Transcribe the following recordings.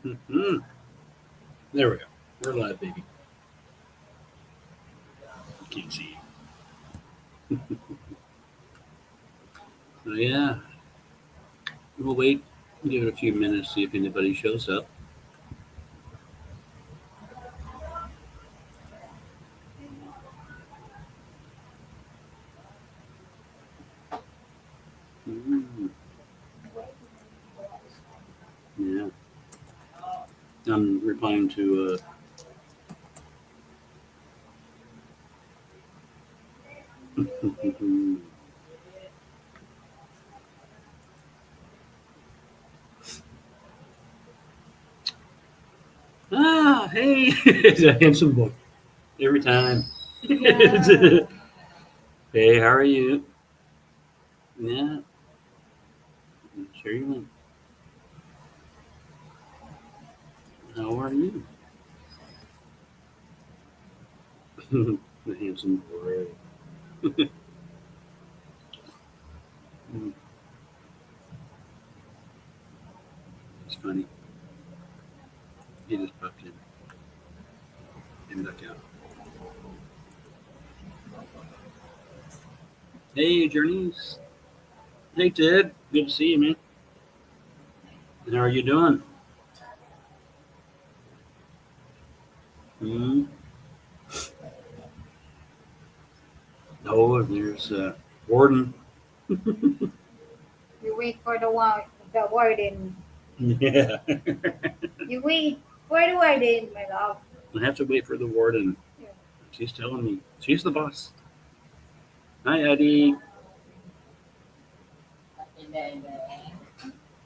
Mm-hmm. There we go. We're live, baby. Can't see. So yeah, we'll wait. Give it a few minutes, see if anybody shows up. Mm, yeah, I'm replying to. Hey, it's a handsome boy. Every time. Yeah. Hey, how are you? Yeah, sure you will. How are you? The handsome boy. Mm, it's funny. He just popped in back out. Hey, Journeys. Hey, Ted. Good to see you, man. How are you doing? Mm. Oh, there's Warden. You wait for the warden. Yeah. You wait for the warden, my love. I have to wait for the Warden. Yeah. She's telling me. She's the boss. Hi, Eddie.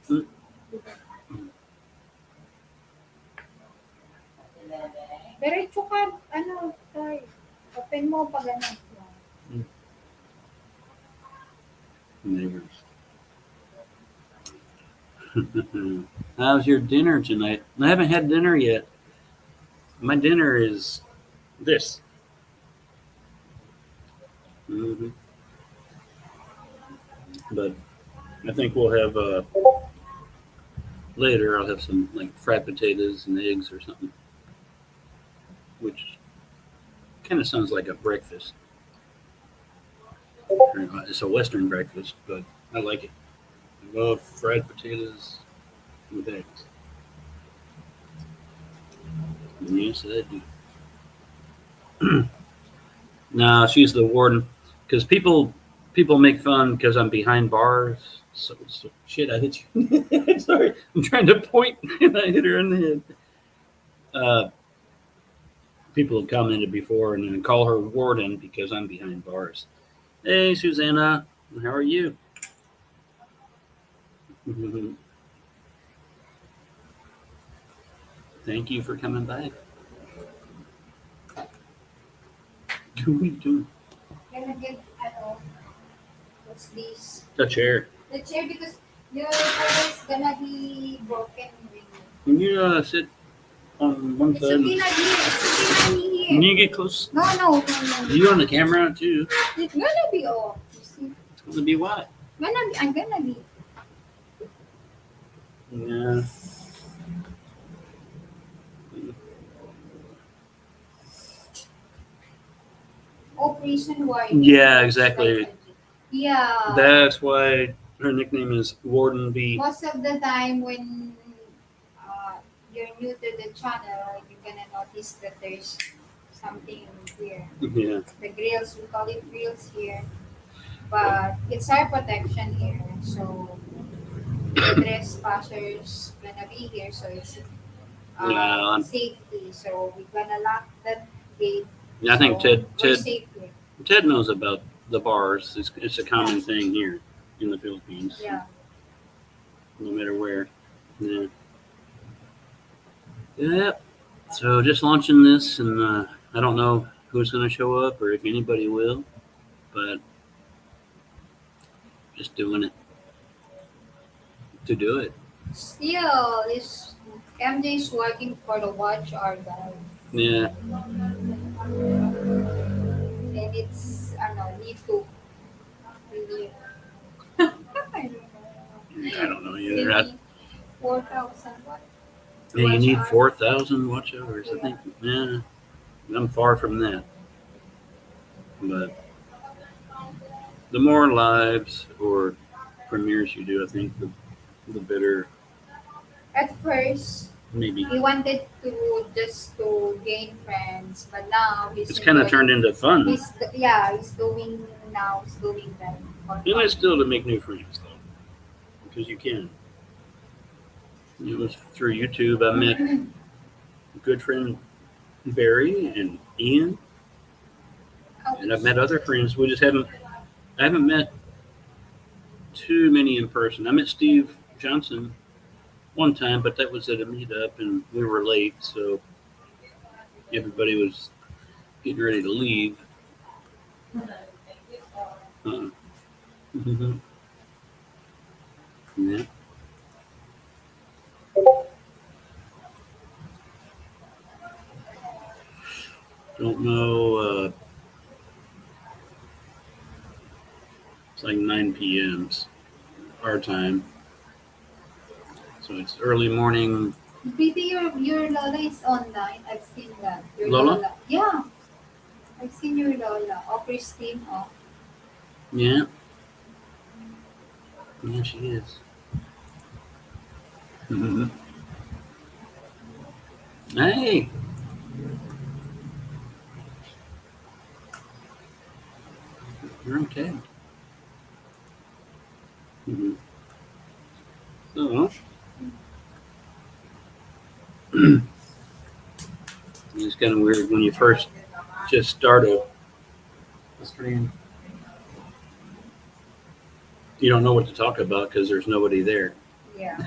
Mm. Diretso ka, ano, tay. Open mo pag ano. Neighbors. How's your dinner tonight? I haven't had dinner yet. My dinner is this. Hmm. But I think we'll have later. I'll have some like fried potatoes and eggs or something, which kind of sounds like a breakfast. It's a Western breakfast, but I like it. I love fried potatoes with eggs. Yes, I do. No, she's the warden because people make fun because I'm behind bars. So shit, I hit you. Sorry, I'm trying to point and I hit her in the head. Uh, People have commented before and then call her warden because I'm behind bars. Hey, Susanna, how are you? Thank you for coming by. Do we do Gonna get, ano, what's this? a chair? The chair because your chair is gonna be broken. Can you sit on one It's side? okay not here. It's okay not Can here. you get close? No. You on the camera too? It's gonna be off. You see? It's gonna be what? I'm gonna be. Yeah. Operation Wide. Yeah, exactly. Yeah. That's why her nickname is Warden B. Most of the time when you're new to the channel, you're gonna notice that there's something here. Yeah. The grills, we call it grills here, but it's our protection here. So the trespassers gonna be here, so it's Yeah. safety. So we're gonna lock that gate. I think So we're Ted safe here. Ted knows about the bars. It's a common thing here in the Philippines, Yeah. no matter where. Yeah. Yeah. So just launching this, and I don't know who's going to show up or if anybody will, but just doing it to do it. Still, this MJ is working for the watch our guys. Yeah. And it's need to really I don't know. I don't know either. Maybe 4,000 what? Yeah, you need hours. 4,000 watch hours. I Yeah. think. Yeah, I'm far from that. But the more lives or premieres you do, I think the better. At first, Maybe he wanted to just to gain friends, but now he's it's kind of turned enjoying. into fun. He's doing now. He's doing that for And fun. it's still to make new friends though, because you can. It was through YouTube I met a good friend Barry and Ian, and I've met other friends. We just haven't. I haven't met too many in person. I met Steve Johnson one time, but that was at a meetup, and we were late, so everybody was getting ready to leave. Uh, mhm. Yeah. Don't know. It's like 9 p.m. our time, so it's early morning. Pretty, your Lola is online. I've seen that. Your Lola? Lola. Yeah, I've seen your Lola. Oh, Christine. Oh, Yeah, yeah, she is. Mhm. Hey, you're okay. Mhm. So it's kind of weird when you first just start a stream. You don't know what to talk about because there's nobody there. yeah.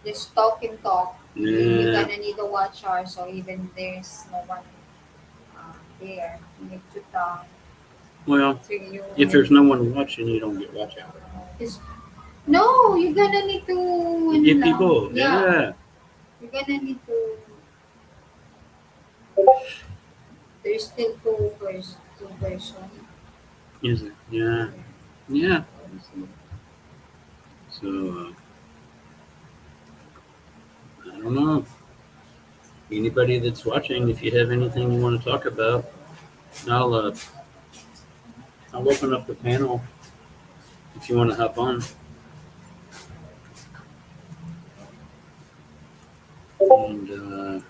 Just talk and talk. You're Yeah. gonna need a watch hour, so even there's no one there, you need to talk. Well, So you if there's no one watching, you don't get watch hour. just no, you're gonna need to You get people. yeah, Yeah. you're gonna need to. There's still two person. Is it? Yeah. Yeah. So I don't know. Anybody that's watching, if you have anything you want to talk about, I'll uh, I'll open up the panel if you want to hop on, and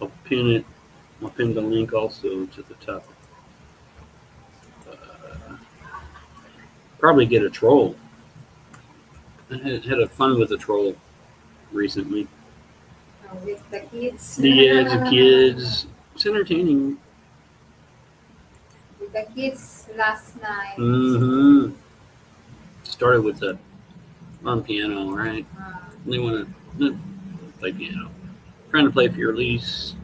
I'll pin it. I'll pin the link also to the top. Uh, Probably get a troll. I had a fun with a troll recently. With the kids. The kids. It's entertaining. With the kids last night. Mm-hmm. Started with the on piano, right? They want to play piano. Trying to play for your lease.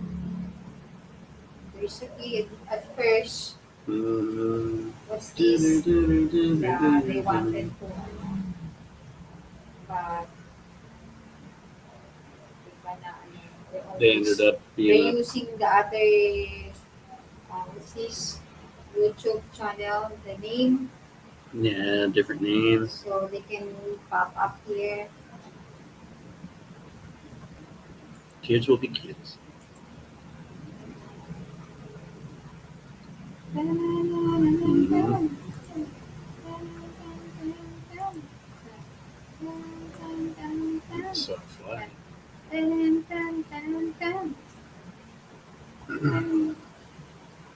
There's a kid at first Mm-hmm. was this. Yeah, they wanted to, but They ended up they're being using the other what's this YouTube channel, the name, different names. so they can pop up here. Kids will be kids. Mm-hmm. So fly.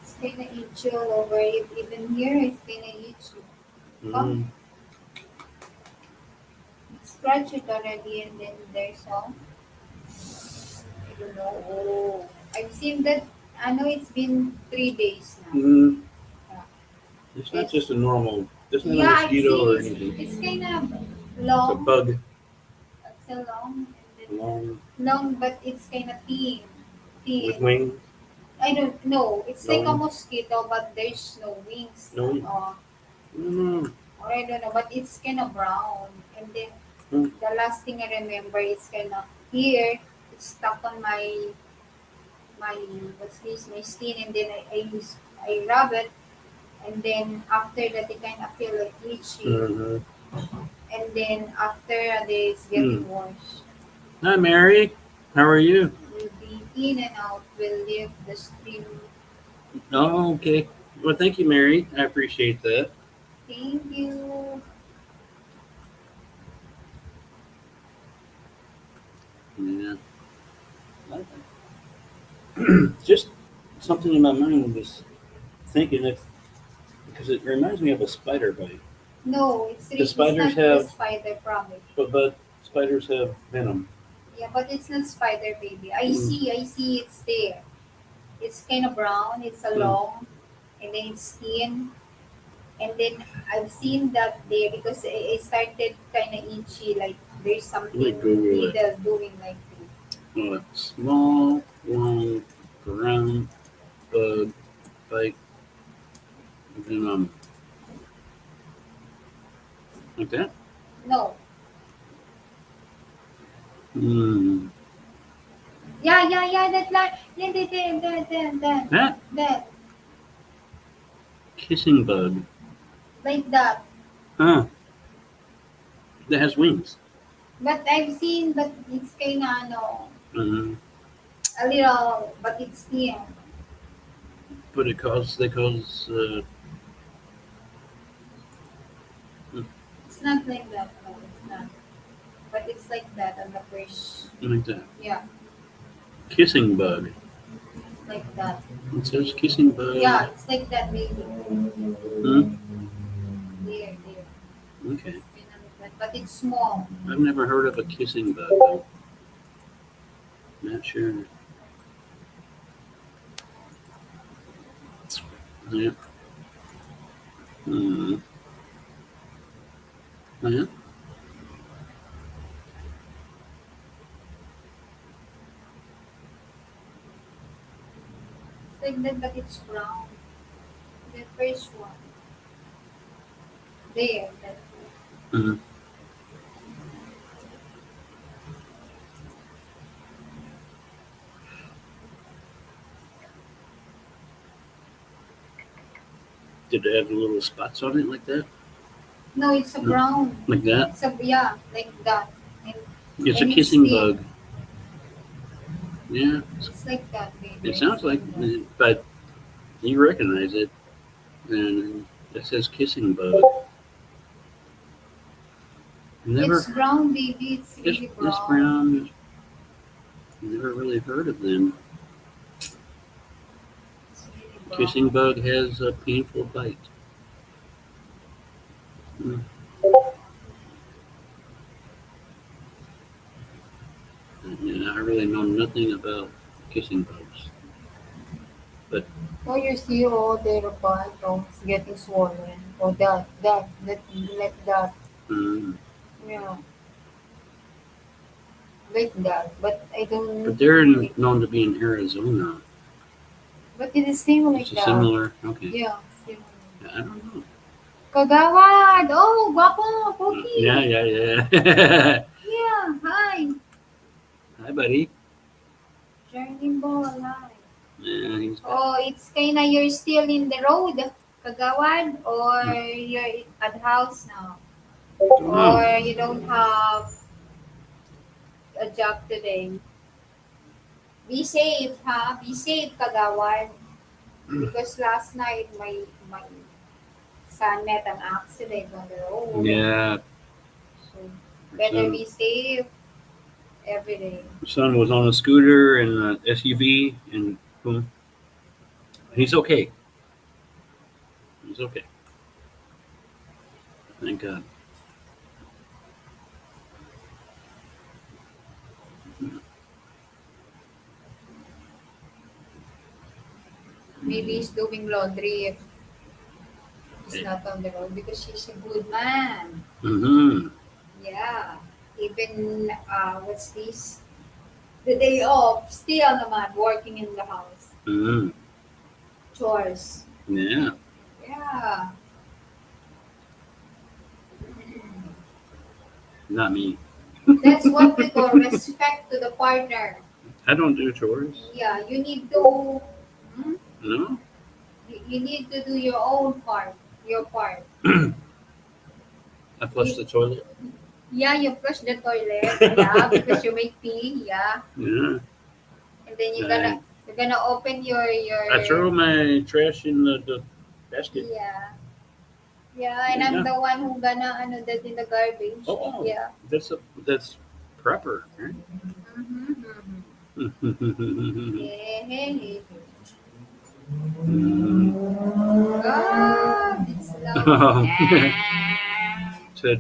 It's kind of itchy all over. Even here, it's kind of itchy. Mm-hmm. Scratch it already, and then there's all. I don't know. Oh, I've seen that. I know it's been 3 days now. Mm-hmm. Yeah. It's not just a normal. It's not a Yeah, I've mosquito or seen anything. it's kind of It's a long. bug. It's a long, and then Long long, but it's kind of thin. with Thin. wings. I don't know. It's No like a wings. mosquito, but there's no wings. No wings. Mm-hmm. Or I don't know, but it's kind of brown. And then Mm. the last thing I remember is kind of here. It's stuck on my what's this my skin, and then I rub it, and then after that it kind of feel like itchy, Mm-hmm. and then after a day it's Mm. getting worse. Hi, Mary. How are you? Will be in and out. Will leave the stream. Oh, okay. Well, thank you, Mary. I appreciate that. Thank you. Yeah. Just something in my mind was thinking if because it reminds me of a spider bite. No, Because it's spiders not the have, spider, promise. but spiders have venom. Yeah, but it's not spider, baby. Mm. I see it's there. It's kind of brown. It's a Mm. long, and then it's thin. And then I've seen that there because it started kind of itchy, like there's Let me something Google it. needle doing like this. Oh, small, long, brown bug bite venom. Like that? No, Hmm. yeah, that like That that kissing bug. like that. Huh. That has wings. But I've seen, but it's kind of no, Mm. a little, but it's thin. But they cause It's not like that. No, it's not. But it's like that on the first. like that. Yeah, Kissing bug. it's like that. It says kissing bug. Yeah, it's like that, baby. Hmm? There. Okay. It's kind of like that, but it's small. I've never heard of a kissing bug though. Not sure. Yeah. Hmm. Oh, yeah. It's like that, but it's brown. The first one. There. That. Hmm. Did it have the little spots on it like that? No, it's a No. brown. Like that? It's a yeah, like that. And It's a and it's kissing thin. bug. Yeah. It's like that, baby. It I've sounds like, seen that. but you recognize it, and it says kissing bug. Never. It's brown, baby. It's It's, really it's brown. brown. Never really heard of them. It's really brown. Kissing bug has a painful bite. Hmm. Yeah, I really know nothing about kissing bugs. But Oh, you see, oh, their butt, oh, it's getting swollen. Oh, like that. um, Yeah, like that. But I don't. but they're known to be in Arizona. But it is same like It's a that. similar. Okay. Yeah, same. I don't know. Kagawad! Oh, guapo, Poki. Yeah. Yeah, hi. Hi, buddy. Journey ball alive. Yeah, he's. Oh, it's kinda you're still in the road, Kagawad, or you're at house now, Oh, or you don't have a job today. Be safe, ha? Be safe, Kagawad. Because last night my son met an accident on the road. yeah. So better Son, be safe every day. son was on a scooter and an SUV, and boom. He's okay. He's okay. Thank God. Maybe he's doing laundry if he's not on the road because he's a good man. Mm-hmm. Yeah. Even what's this? The day off, still naman working in the house. Mm-hmm. Chores. Yeah. Yeah. Not me. That's what we call respect to the partner. I don't do chores. Yeah, you need to hmm? No. You need to do your own part, your part. I flush the toilet. Yeah, you flush the toilet. Yeah, because you make pee. Yeah, Yeah. and then I, you're gonna open I throw my trash in the basket. yeah. Yeah, and I'm Yeah. the one who gonna that in the garbage. Oh, Yeah. that's proper. Right? Mm-hmm. Mm. Yeah, hey, hey. God, it's loud. Um,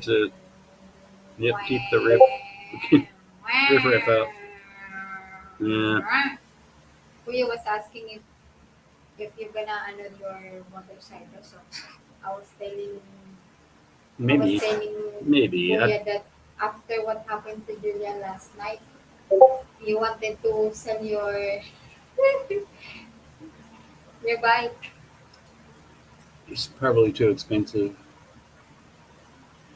to yep, keep the riff out. Yeah, Kuya was asking if you're gonna your motorcycle. So I was telling I was maybe, telling maybe. Kuya that after what happened to Julia last night, you wanted to sell your bike. It's probably too expensive.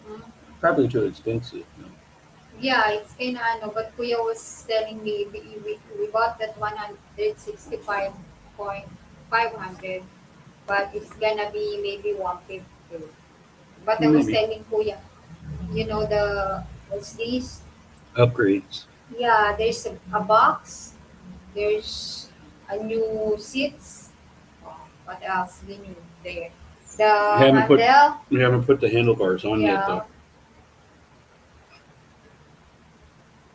Mm. Probably too expensive. Yeah, it's kind of but Kuya was telling me we bought that 165,500, but it's gonna be maybe 150. But I was Maybe telling Kuya, the what's this? upgrades. Yeah, there's a box. There's a new seats. Oh, what else? The new there. We The haven't put handle. we haven't put the handlebars on yet Yeah, though.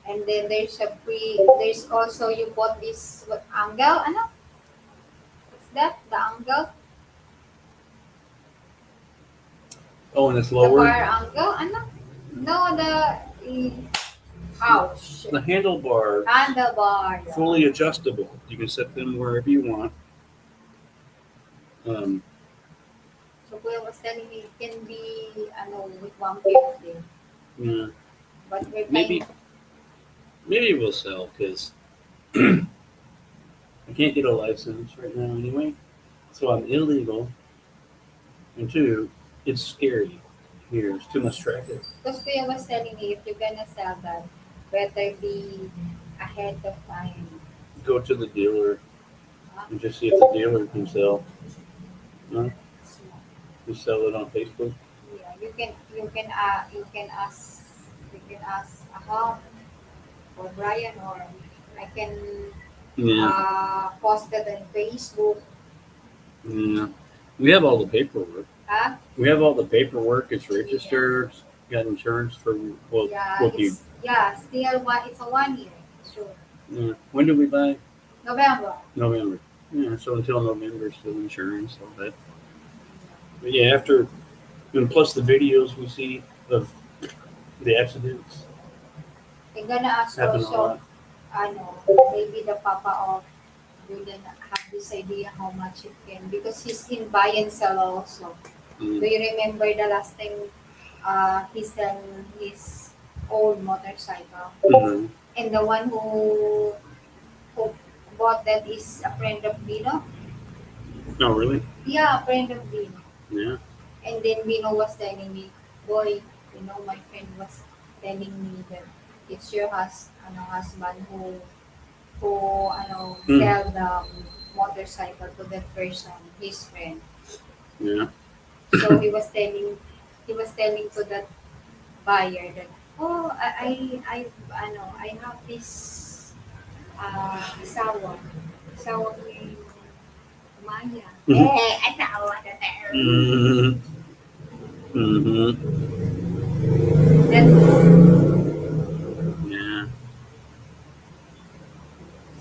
and then there's a free. There's also you bought this what angle? Ano? What's that? The angle? Oh, and it's The bar lower. angle? Ano? No, ouch. The handlebars Handlebar. Yeah. fully adjustable. You can set them wherever you want. Um, So Kuya was telling me it can be with 150. yeah, But we're maybe kind maybe we'll sell because I can't get a license right now anyway. So I'm illegal, and two, it's scary here. There's too much traffic. because Kuya was telling me if you're gonna sell that, better be ahead of time. Go to the dealer Huh? and just see if the dealer can sell. No, So, just sell it on Facebook. yeah, you can ask Ahab or Brian or I can Yeah, post it on Facebook. yeah. We have all the paperwork. Huh? We have all the paperwork. It's Yeah. registered. Got insurance for Yeah, what you. still it's a 1 year. Sure. Yeah. When do we buy? November. November. Yeah, so until November, still insurance, all that. But yeah, after and plus the videos we see of the accidents They're gonna ask happen a also, lot. maybe the papa of Julian have this idea how much it can because he's in buy and sell also. Do Mm. you remember the last time he sell his old motorcycle? Mhm. And the one who bought that is a friend of Bino? Oh, really? Yeah, a friend of Bino. Yeah. And then Bino was telling me, boy, my friend was telling me that it's your husband who Mm. sell the motorcycle to that person, his friend. Yeah. So he was telling to that buyer that, oh, I have this asawa ni Maya. Mhm. Asawa na Mhm. Mhm. That's Yeah.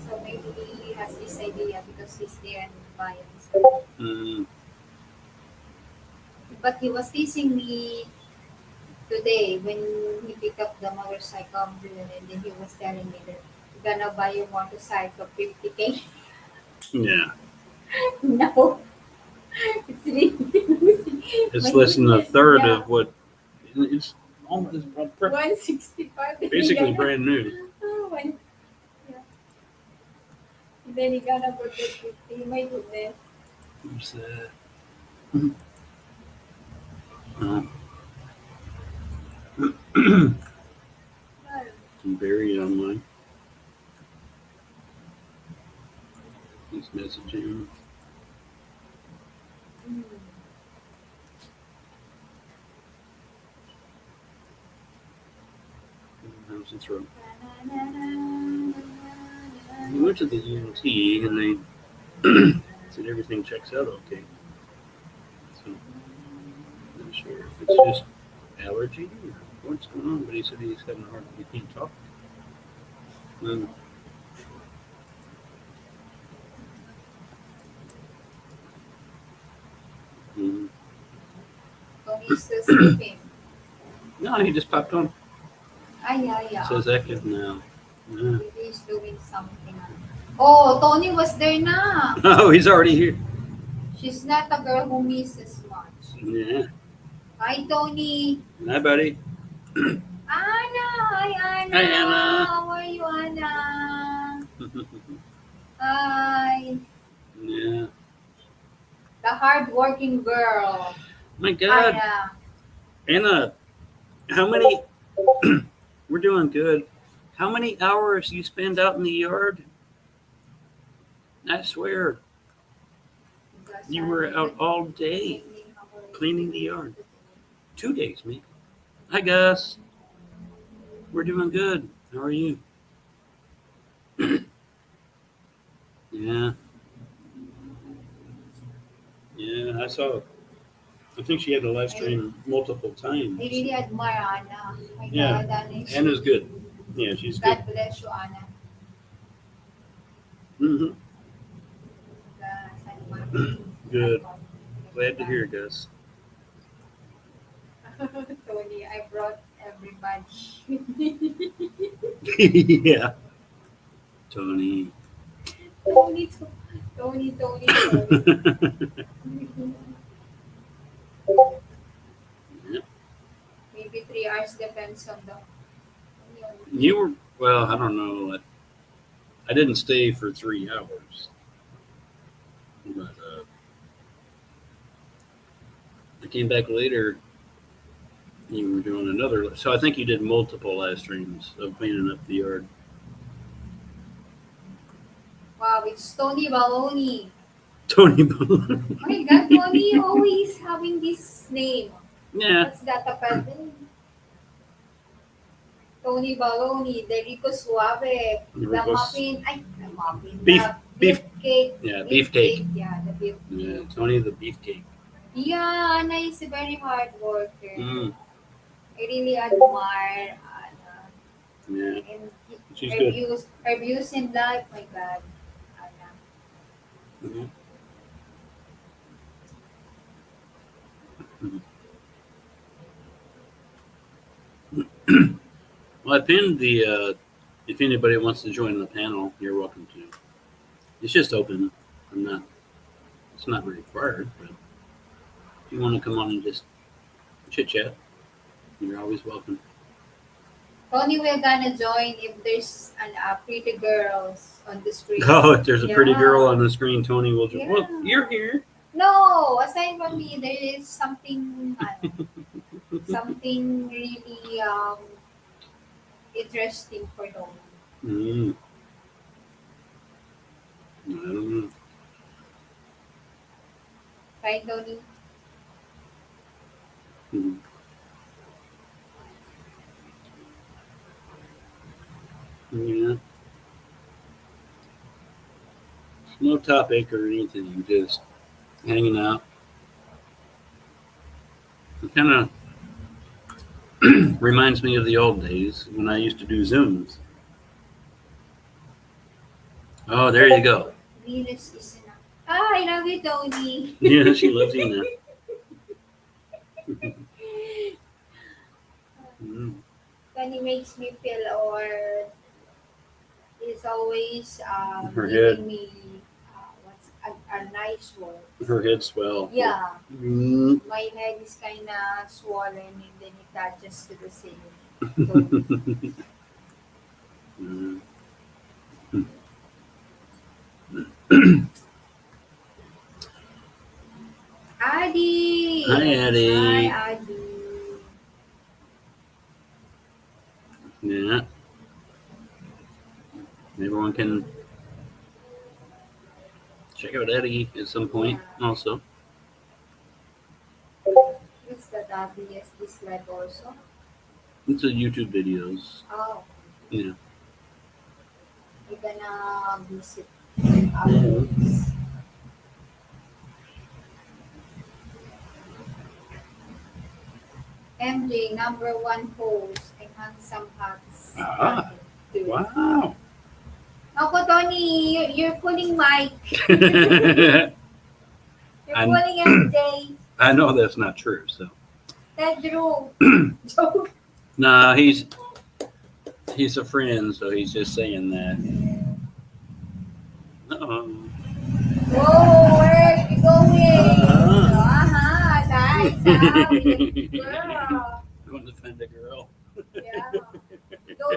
so maybe he has this idea because he's there and buyer. So, Mm. but he was teasing me today when he picked up the motorcycle and then he was telling me that you're gonna buy your motorcycle 50K. Yeah. No, it's really It's my less than a goodness. third Yeah, of what. It's almost 165. basically brand new. Oh, yeah. Then he gonna put it 50. My goodness. What's that? I'm buried on mine. He's messaging. Mm. sometimes to throw. We went to the ENT and they said everything checks out okay. So I'm not sure if it's just allergy or what's going on, but he said he's having a hard time. He can't talk. Um, mm, Tony's still sleeping. no, he just popped on. Yeah. Says active now. Yeah. Maybe he's doing something. Oh, Tony was there na. Oh, he's already here. She's not a girl who misses much. Yeah. Hi, Tony. Hi, buddy. Anna. Hi, Anna. Hi, Anna. How are you, Anna? Hi. Yeah. The hardworking girl. My God. Anna. Anna, how many? We're doing good. How many hours you spend out in the yard? I swear, you were out all day cleaning the yard. 2 days, maybe. Hi, Gus. We're doing good. How are you? Yeah. Yeah, I saw. I think she had the live stream multiple times. I really admire Anna. My Yeah. God, Anna is Anna's good. Yeah, she's good. God bless you, Anna. Mm-hmm. Good. Glad to hear, Gus. Tony, I brought everybody. Yeah. Tony. Tony. Yeah. Maybe 3 hours depends on the. You were, well, I don't know. I didn't stay for 3 hours. But I came back later. You were doing another. So I think you did multiple live streams of cleaning up the yard. Wow, it's Tony Baloney. Tony. Oh my God, Tony always having this name. Yeah. What's that about? Tony Baloney, the Rico Suave, the muffin, the muffin, Beef cake. Yeah, beefcake. Yeah, the beef. Yeah, Tony the beefcake. Yeah, Anna is a very hard worker. Mm. I really admire Anna. Yeah, And she's her good. views in life, my God, Anna. Mm-hmm. Well, I pinned the. If anybody wants to join the panel, you're welcome to. It's just open. I'm not. It's not required, but if you want to come on and just chit chat, you're always welcome. Tony, we're gonna join if there's pretty girls on the screen. Oh, if there's a pretty Yeah. girl on the screen, Tony will join. Yeah. Well, you're here. No, aside from me, there is something, something really interesting for Tony. Mm. I don't know. Right, Tony? Mm. Yeah. No topic or anything, just hanging out. It kind of reminds me of the old days when I used to do Zooms. Oh, there you go. Venus is enough. Ah, I love you, Tony. Yeah, she loves you now. Mm. Tony makes me feel, or is always Her giving head. me what's a nice word. Her head swell. Yeah, Mm. my head is kind of swollen and then it touches to the ceiling. Mm. Adi! Hi, Addie. Hi, Adi. Yeah. Everyone can check out Eddie at some point also. What's that Adi? Yes, this live also. It's a YouTube videos. Oh, Yeah. We're gonna visit Mhm. others. MJ, number one host, and handsome hats. Ah, Do it. wow. Ako, Tony, you're pulling Mike. You're I, pulling MJ. I know that's not true. So, That Drew. Joke. nah, he's a friend, so he's just saying that. Uh-oh. Whoa, where are you going? Uh-huh. Nice. Girl. I want to find a girl. Yeah. Though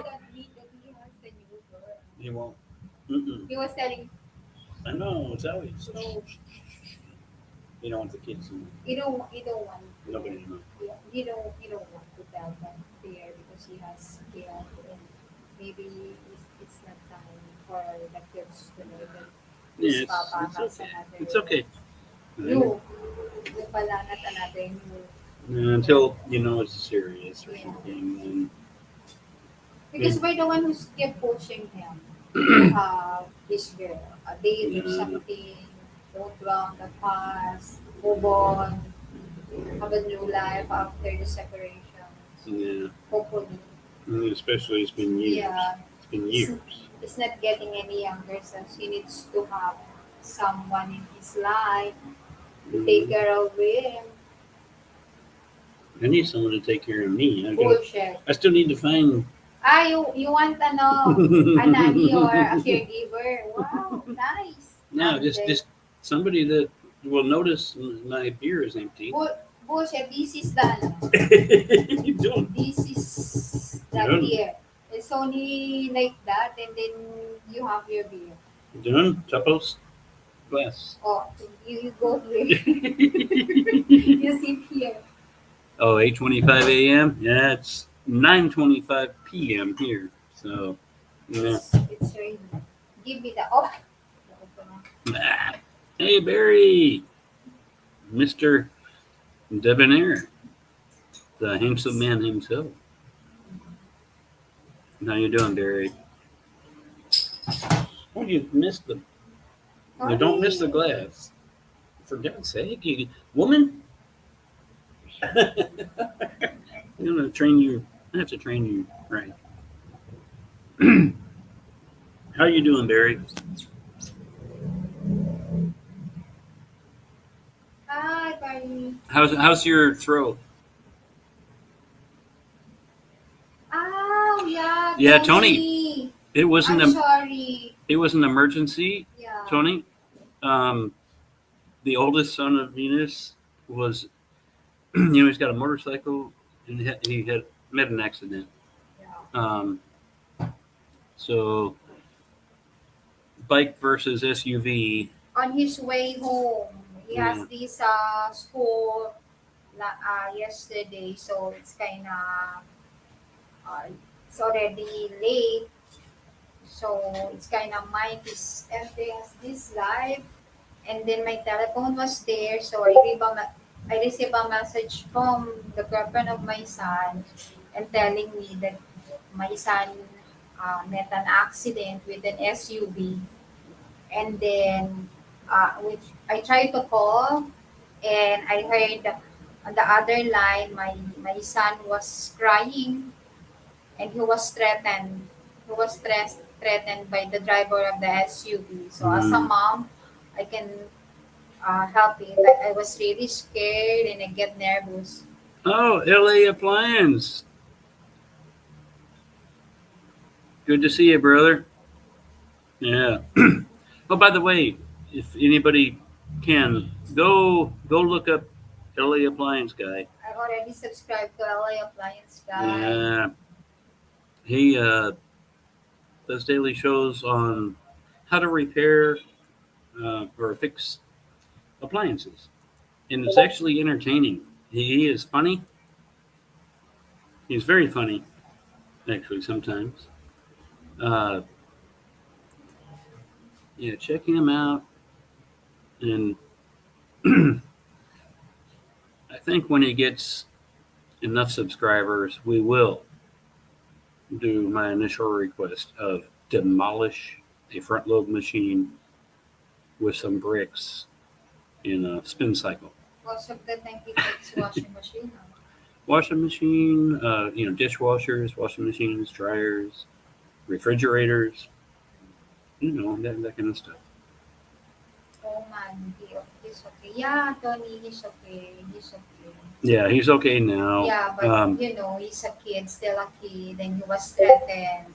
that he has a new girl. He won't. Mm-mm. He was telling, I know. It's always. no, You don't want the kids to know. you don't want. Nobody knows. Yeah, you don't want to tell them there because he has killed and maybe it's not time for the kids to know that his Yeah, papa it's has okay. another. It's okay. Yung pala not another new. Until you know it's serious or Yeah. something, and Because we're the one who's kept pushing him to have this girl, a date or Yeah. something, don't dwell on the past, move on, have a new life after the separation. yeah, Hopefully. especially it's been years. Yeah. It's been years. He's not getting any younger since he needs to have someone in his life to take Mhm. care of him. I need someone to take care of me. Bullshit. I still need to find. Ah, you want a nanny or a caregiver? Wow, nice. No, Okay. just somebody that will notice my beer is empty. Bullshit, this is the You don't. this is the Yun. beer. It's only like that and then you have your beer. Done. Tapos glass. Oh, you go here. You sit here. Oh, 8:25 a.m. Yeah, it's 9:25 p.m. here. So, yeah. It's raining. Give me the Ah. Hey, Barry, Mr. Debonair, the handsome man himself. How you doing, Barry? Oh, you missed the. You don't miss the glass. For God's sake, you woman. I'm gonna train you. I have to train you right. How you doing, Barry? Hi, Barry. How's your throat? Oh, yeah. Yeah, Tony. It wasn't I'm sorry. It was an emergency, Yeah. Tony. The oldest son of Venus was, he's got a motorcycle and he had met an accident. Yeah. So bike versus SUV. On his way home, he Yeah. has this school yesterday, so it's kind of it's already late. So it's kind of mind is empty as this life. And then my telephone was there, so I received a message from the girlfriend of my son and telling me that my son met an accident with an SUV. And then which I tried to call, and I heard on the other line my son was crying, and he was threatened. Threatened by the driver of the SUV. So as a mom, I can help it. I was really scared and I get nervous. Oh, LA Appliance. Good to see you, brother. Yeah. Oh, by the way, if anybody can look up LA Appliance guy. I already subscribed to LA Appliance Guy. Yeah. He does daily shows on how to repair or fix appliances, and it's actually entertaining. He is funny. He's very funny, actually. Sometimes, yeah, check him out. And I think when he gets enough subscribers, we will do my initial request of demolish a front load machine with some bricks in a spin cycle. Most of the time he takes washing machine. Huh? Washing machine, dishwashers, washing machines, dryers, refrigerators, that kind of stuff. Oh man, he's okay. Yeah, Tony, he's okay. He's okay. Yeah, he's okay now. Yeah, but he's a kid, still a kid, and he was threatened,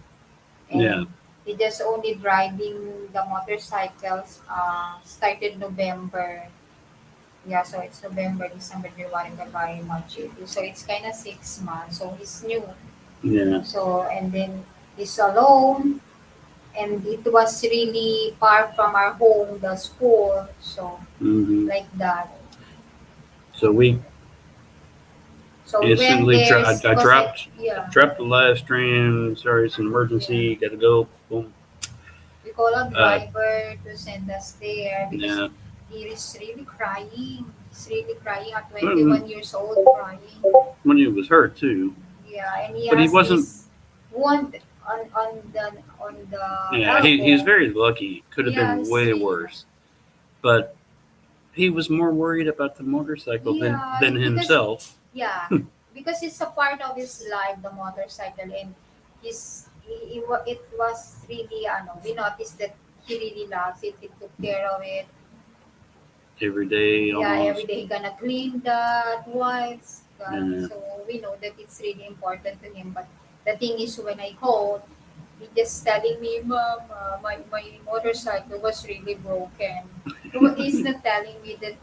Yeah. and he just only driving the motorcycles. Started November. Yeah, so it's November, December, January, February, March, April. So it's kind of 6 months. So he's new. Yeah. So and then he's alone, and it was really far from our home, the school. So Hmm. like that. So we So we went instantly, there I because yeah, dropped the live stream. Sorry, it's an yeah. emergency. Got to go. Boom. We call a Uh, driver to send us there because yeah. he is really crying. He's really crying at When 21 years old, crying. when he was hurt too, Yeah, and he but he has wasn't. this wound on the Yeah, he's elbow. very lucky. Could have Yeah, been he's way really worse, but he was more worried about the motorcycle yeah, than because himself. yeah, because it's a part of his life, the motorcycle, and it was really we noticed that he really loves it. He took care of it. Every day Yeah, every almost. day he gonna clean that once. Yeah. So we know that it's really important to him. But the thing is, when I called, he just telling me, "Mom, my motorcycle was really broken." He's not telling me that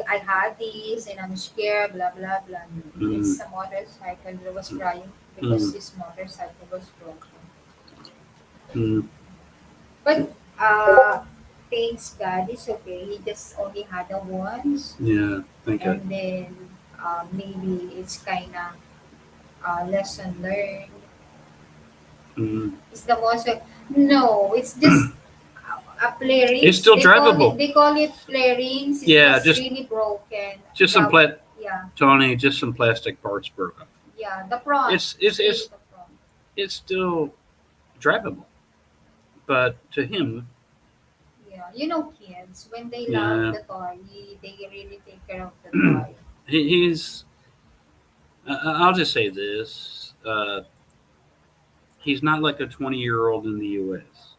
I had this and I'm scared, blah blah blah. Mm, It's a motorcycle. He was crying because mm, his motorcycle was broken. mm. But thanks God, it's okay. He just only had a once, Yeah, thank God. and then maybe it's kind of lesson learned. Mm. It's the most no, it's just a It's flarings. still drivable. They call it flarings. It Yeah, was really broken. just some Yeah, Tony, just some plastic parts broke off. yeah, the front. It's it's Really it's the front. it's still drivable, but to him, Yeah, kids when they love yeah, the toy, they really take care of the toy. he's. I'll just say this: he's not like a 20-year-old in the U.S.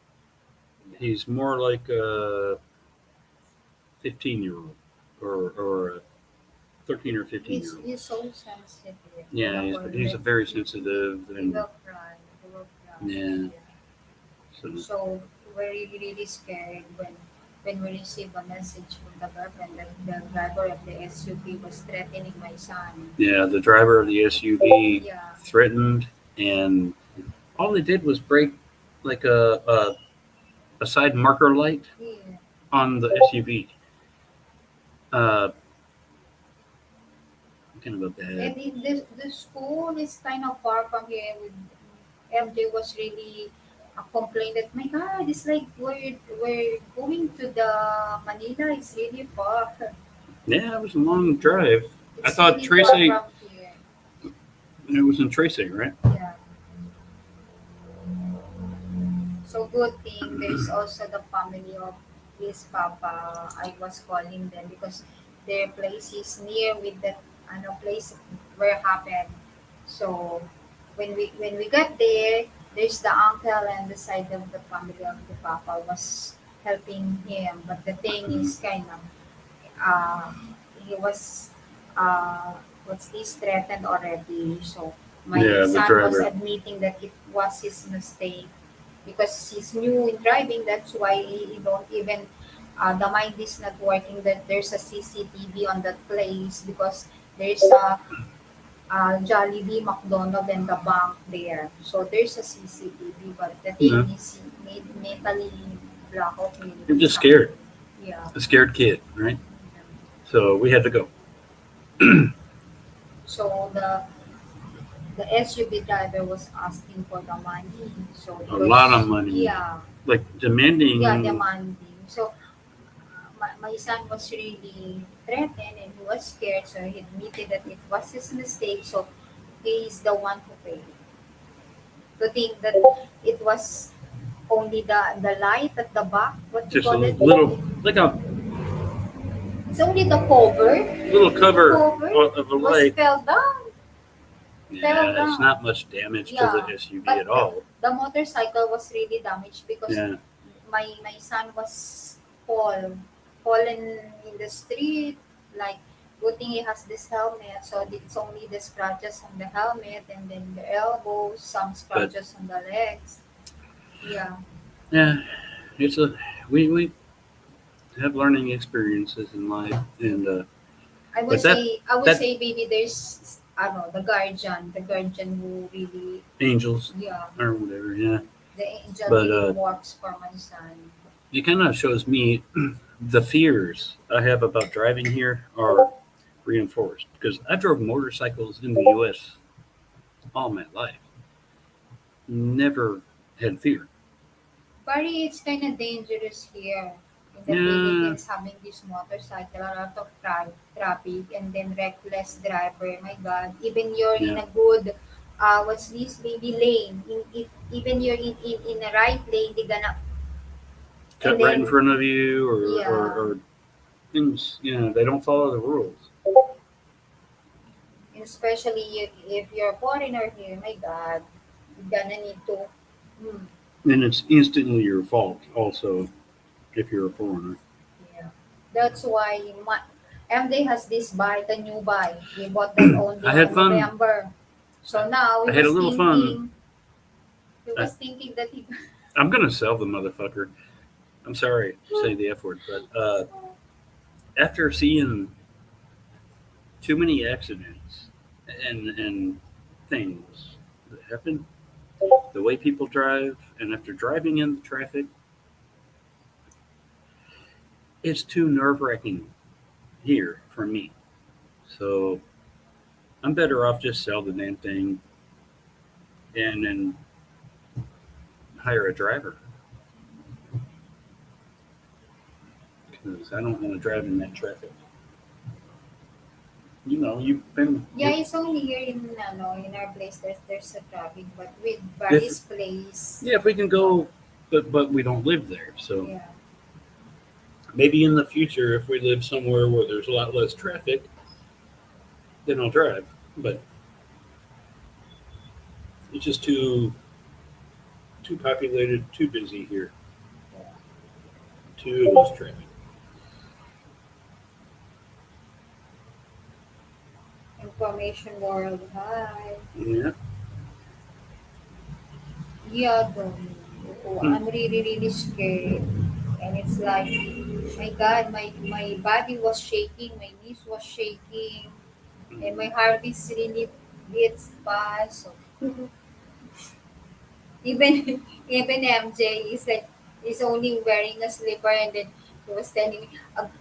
He's more like a 15-year-old or a 13 or 15 year old. He's so sensitive. Yeah, he's a very sensitive He and will cry. He will cry. yeah. Yeah. So So we're really, really scared when we receive a message from the government that the driver of the SUV was threatening my son. yeah, the driver of the SUV Yeah. threatened, and all they did was break like a side marker light Yeah. on the SUV. Uh, kind of a bad. And the school is kind of far from here. MJ was really complained that my God, it's like we're going to the Manila. It's really far. Yeah, it was a long drive. I It's thought really far Tracy. from here. It was in Tracy, right? Yeah. So good thing there's also the family of his papa. I was calling them because their place is near with that place where happened. So when we got there, there's the uncle and the side of the family of the papa was helping him. But the thing is kind of uh, he was what's this threatened already. So my Yeah, the son was driver. admitting that it was his mistake because he's new in driving. That's why he don't even the mind is not working that there's a CCTV on that place because there's a Jollibee, McDonald, and the bank there. So there's a CCTV, but the Yeah, thing is he mentally blackout I'm maybe just something. scared. Yeah. A scared kid, right? So we had to go. So the SUV driver was asking for the money. So A he lot was of money, yeah, like yeah, demanding. demanding. So my son was really threatened and he was scared. So he admitted that it was his mistake. So he is the one who paid. to think that it was only the light at the back. What you Just a call it? little, like a It's only the cover. little The cover cover of a was light. fell down. Fell Yeah, it's down. not much damage to the Yeah, SUV but at all. the motorcycle was really damaged because Yeah, my son was fallen in the street. Like, good thing he has this helmet, so it's only the scratches on the helmet and then the elbows, some but scratches on the legs. Yeah, yeah, it's a we have learning experiences in life, and but I would that say maybe there's I don't know the guardian who really, angels yeah, or whatever. Yeah, the angel but really works for my son. it kind of shows me the fears I have about driving here are reinforced because I drove motorcycles in the U.S. all my life. Never had fear. Bari, it's kind of dangerous here in the Yeah, Philippines having this motorcycle, a lot of traffic, and then reckless driver. My God, even you're in yeah. a good, what's this, maybe lane. If even you're in a right lane, they gonna, and Cut right in then, front of you, yeah, or things. You know, they don't follow the rules, especially if you're a foreigner here, my God, you're gonna need to, hmm, and it's instantly your fault. Also, if you're a foreigner. yeah. That's why MD has this bike, a new bike. We bought that only I had on fun. November. So now I had a little fun. he I, was thinking that he I'm gonna sell the motherfucker. I'm sorry to say the F word, but after seeing too many accidents and things that happen, the way people drive, and after driving in the traffic, it's too nerve wracking here for me. So I'm better off just sell the damn thing and then hire a driver because I don't want to drive in that traffic. You know, you've been yeah, it's only here in our place there's a traffic, but with if Barry's place, yeah, if we can go, but we don't live there, so yeah. maybe in the future, if we live somewhere where there's a lot less traffic, then I'll drive. But it's just too populated, too busy here, too much traffic. Information world, hi. Yeah. Yeah, though. Oh, Hmm. I'm really scared. And it's like, my God, my body was shaking, my knees was shaking, and my heart is really beats fast. So even even MJ is like is only wearing a slipper, and then he was telling me,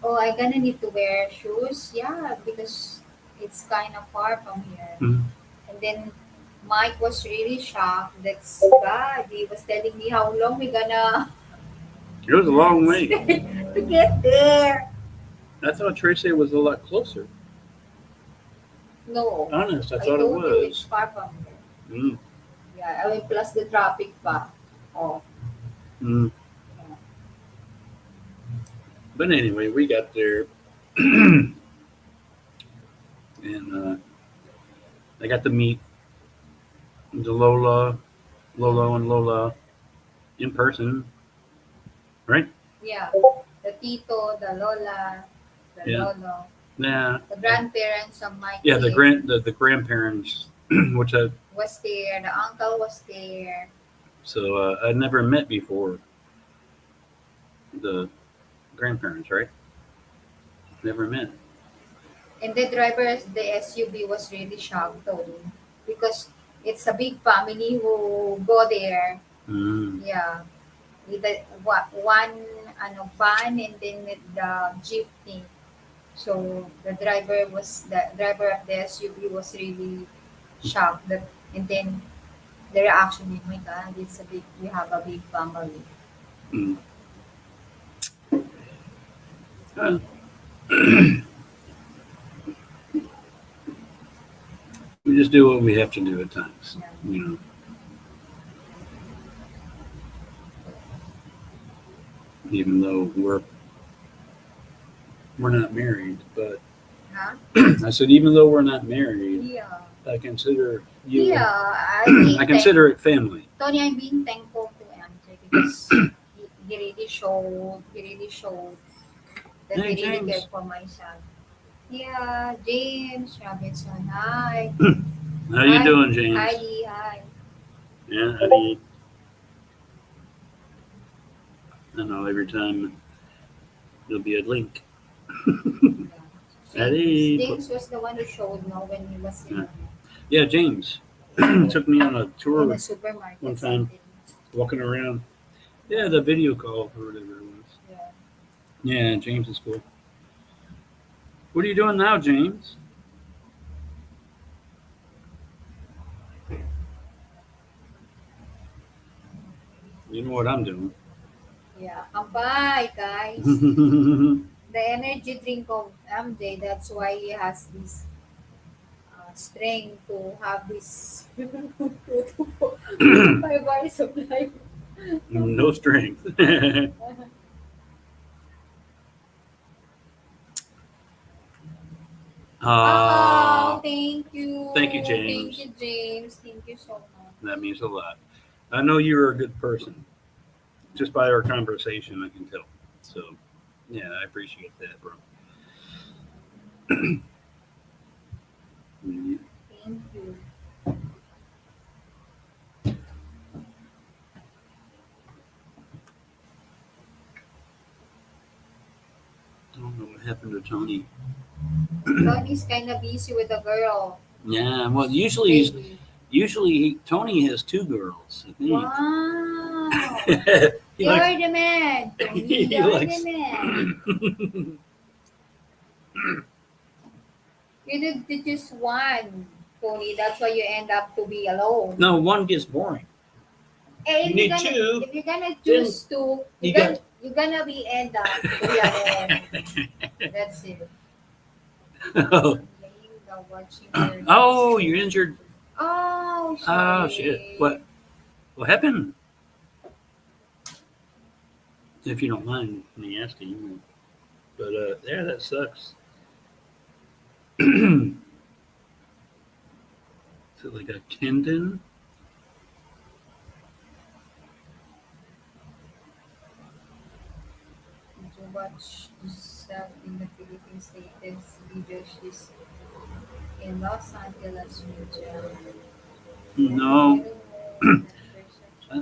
"Oh, I gonna need to wear shoes." Yeah, because it's kind of far from here. Hmm. And then Mike was really shocked. That's God. He was telling me how long we gonna It was a long way. spend to get there. I thought Tracy was a lot closer. No, Honest, I I thought it told you it's was. far from here. Mm. Yeah, I mean, plus the traffic pa. Oh, Mm. yeah. But anyway, we got there, and I got to meet the Lolo and Lola in person, right? Yeah, the tito, the lola, the Yeah. lolo, Yeah. the grandparents of my Yeah, kid the grandparents, which I was there, the uncle was there. so I'd never met before the grandparents, right? Never met. And the driver of the SUV was really shocked, Tony, because it's a big family who go there. Mm. Yeah, with one van and then with the jeepney. So the driver of the SUV was really shocked that, and then the reaction, oh my God, we have a big family. Mm. Uh, we just do what we have to do at times, Yeah. you know. even though we're not married. But Huh? I said, even though we're not married, Yeah. I consider you. Yeah. I consider it family. Tony, I'm being thankful to MJ because he really showed that Hey, he really cared James. for my son. Yeah, James Robinson. Hi. How you Hi. doing, James? Hi. Yeah, how do you? I know every time there'll be a link. James was the one who showed no when he was in, Yeah, James took me on a in tour the supermarket. one time, Something. walking around. Yeah, the video call or whatever it was. Yeah. Yeah, James is cool. What are you doing now, James? You know what I'm doing. Yeah. Bye, guys. The energy drink of MJ. That's why he has this strength to have this 5 hours of life. No strength. Oh, thank you. Thank you, Thank James. you, James. Thank you so much. That means a lot. I know you're a good person. Just by our conversation, I can tell. So, yeah, I appreciate that, bro. Mhm. Thank you. I don't know what happened to Tony. Tony's kind of busy with a girl. Yeah, well, Lately. Tony has two girls. I think. Wow. He You're likes. the man, Tony. He You're likes. the man. You did just one, Tony. That's why you end up to be alone. No, one gets boring. Eh, You need two. If you're gonna choose two, you're gonna be end up to be alone. That's it. Oh, Laying down, watching your oh, you're injured. Oh, Oh sorry. shit! What happened? If you don't mind me asking. But yeah, that sucks. Is it like a tendon? Did you watch this in the Philippines latest video? She's in Los Angeles, No,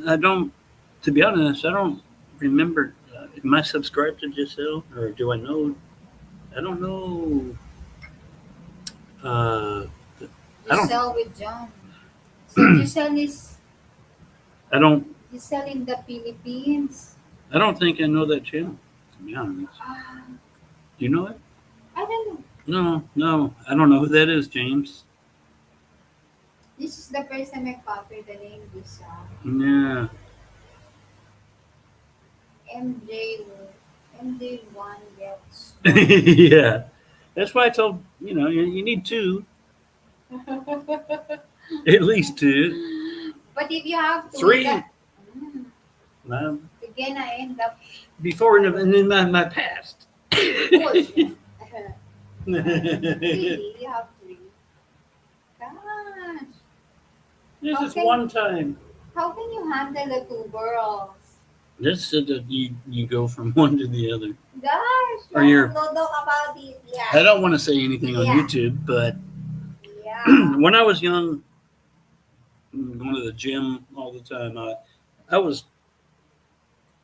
I don't. To be honest, I don't remember. Am I subscribed to Giselle, or do I know? I don't know. Uh, I don't. Giselle with John. So I don't. Giselle in the Philippines. I don't think I know that channel. To be honest, do you know it? I don't know. No, I don't know who that is, James. This is the first time I copied the name Giselle. Yeah. MJ MJ1 gets Yeah. That's why I told you need two, at least two, But if you have to three. again, I end up Before in my past. bullshit. Really, you have three. Gosh, This is one time. how can you handle the two girls? This is that you go from one to the other. Gosh, Or you're. don't talk about it. Yeah. I don't want to say anything on Yeah. YouTube, but Yeah. when I was young, going to the gym all the time, I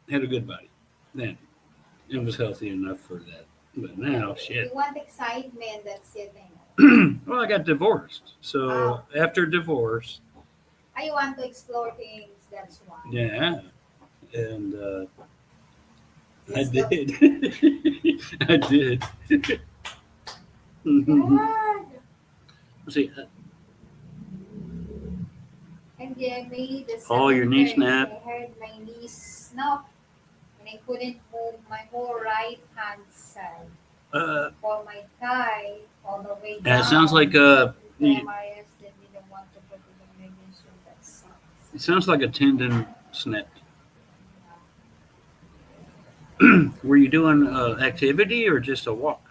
had a good body then. It was healthy enough for that. But now, shit. You want excitement, that's it. Well, I got divorced. So after divorce, I want to explore things, that's why. yeah, and I Yes, did. I did. God. See, And then maybe the oh, your knee snap. I heard my knee snap and I couldn't move my whole right hand side. For my thigh all the way down. Yeah, it sounds like the MRS didn't want to put in the medication. That sucks. It sounds like a tendon snap. Were you doing activity or just a walk?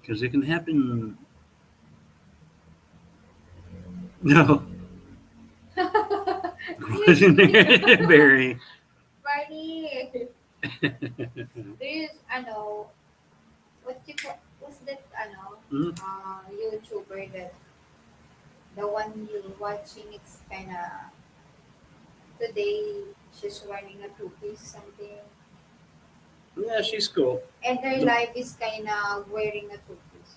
Because it can happen. No, wasn't there, Barry? Funny. There's, what's that, Hmm? YouTuber that, the one you watching, it's kind of, today, she's wearing a two-piece something, Yeah, she's cool. and her life is kind of wearing a two-piece.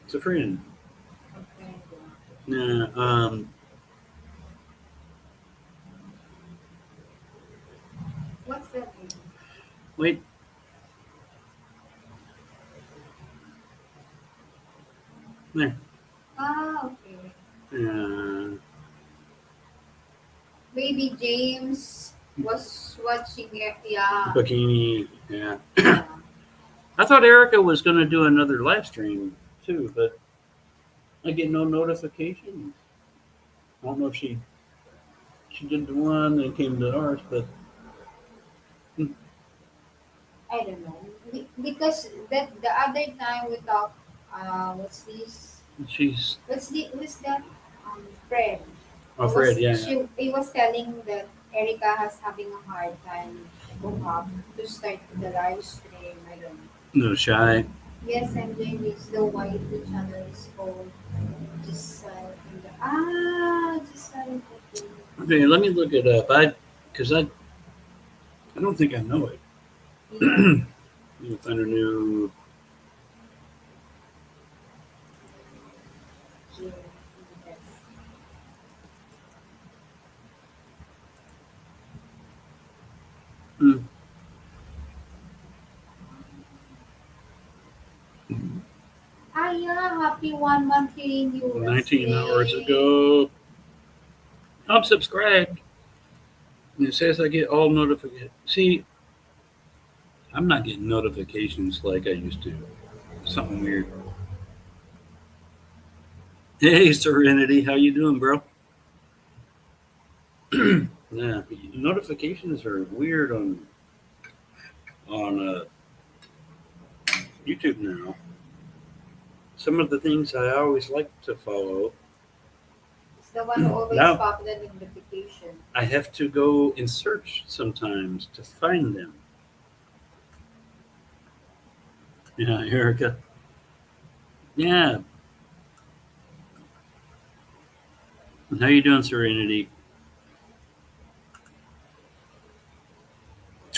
It's a friend. Okay. Yeah. What's that name? Wait. There. Ah, okay. Uh, Maybe James was watching it. Yeah. bikini. Yeah. Yeah. I thought Erica was going to do another live stream too, but I get no notifications. I don't know if she did the one that came to ours, but I don't know. Because that the other time we talked, what's this? she's What's that? Fred. oh Fred. Yeah, yeah. He was telling that Erica has having a hard time to up to start the live stream. I don't know. No shy. Yes, MJ is the white, the channel is called just okay. Okay, let me look it up. I don't think I know it. Yeah. Let me find a new. Yes. Hmm, Yeah, happy 1 month here in 19 hours USA. ago. I'm subscribed. And it says I get all notifications. See, I'm not getting notifications like I used to. Something weird. Hey, Serenity, how you doing, bro? Yeah, notifications are weird on YouTube now. Some of the things I always like to follow, It's the one who always now pop the notification. I have to go and search sometimes to find them. Yeah, Erica. Yeah, how you doing, Serenity?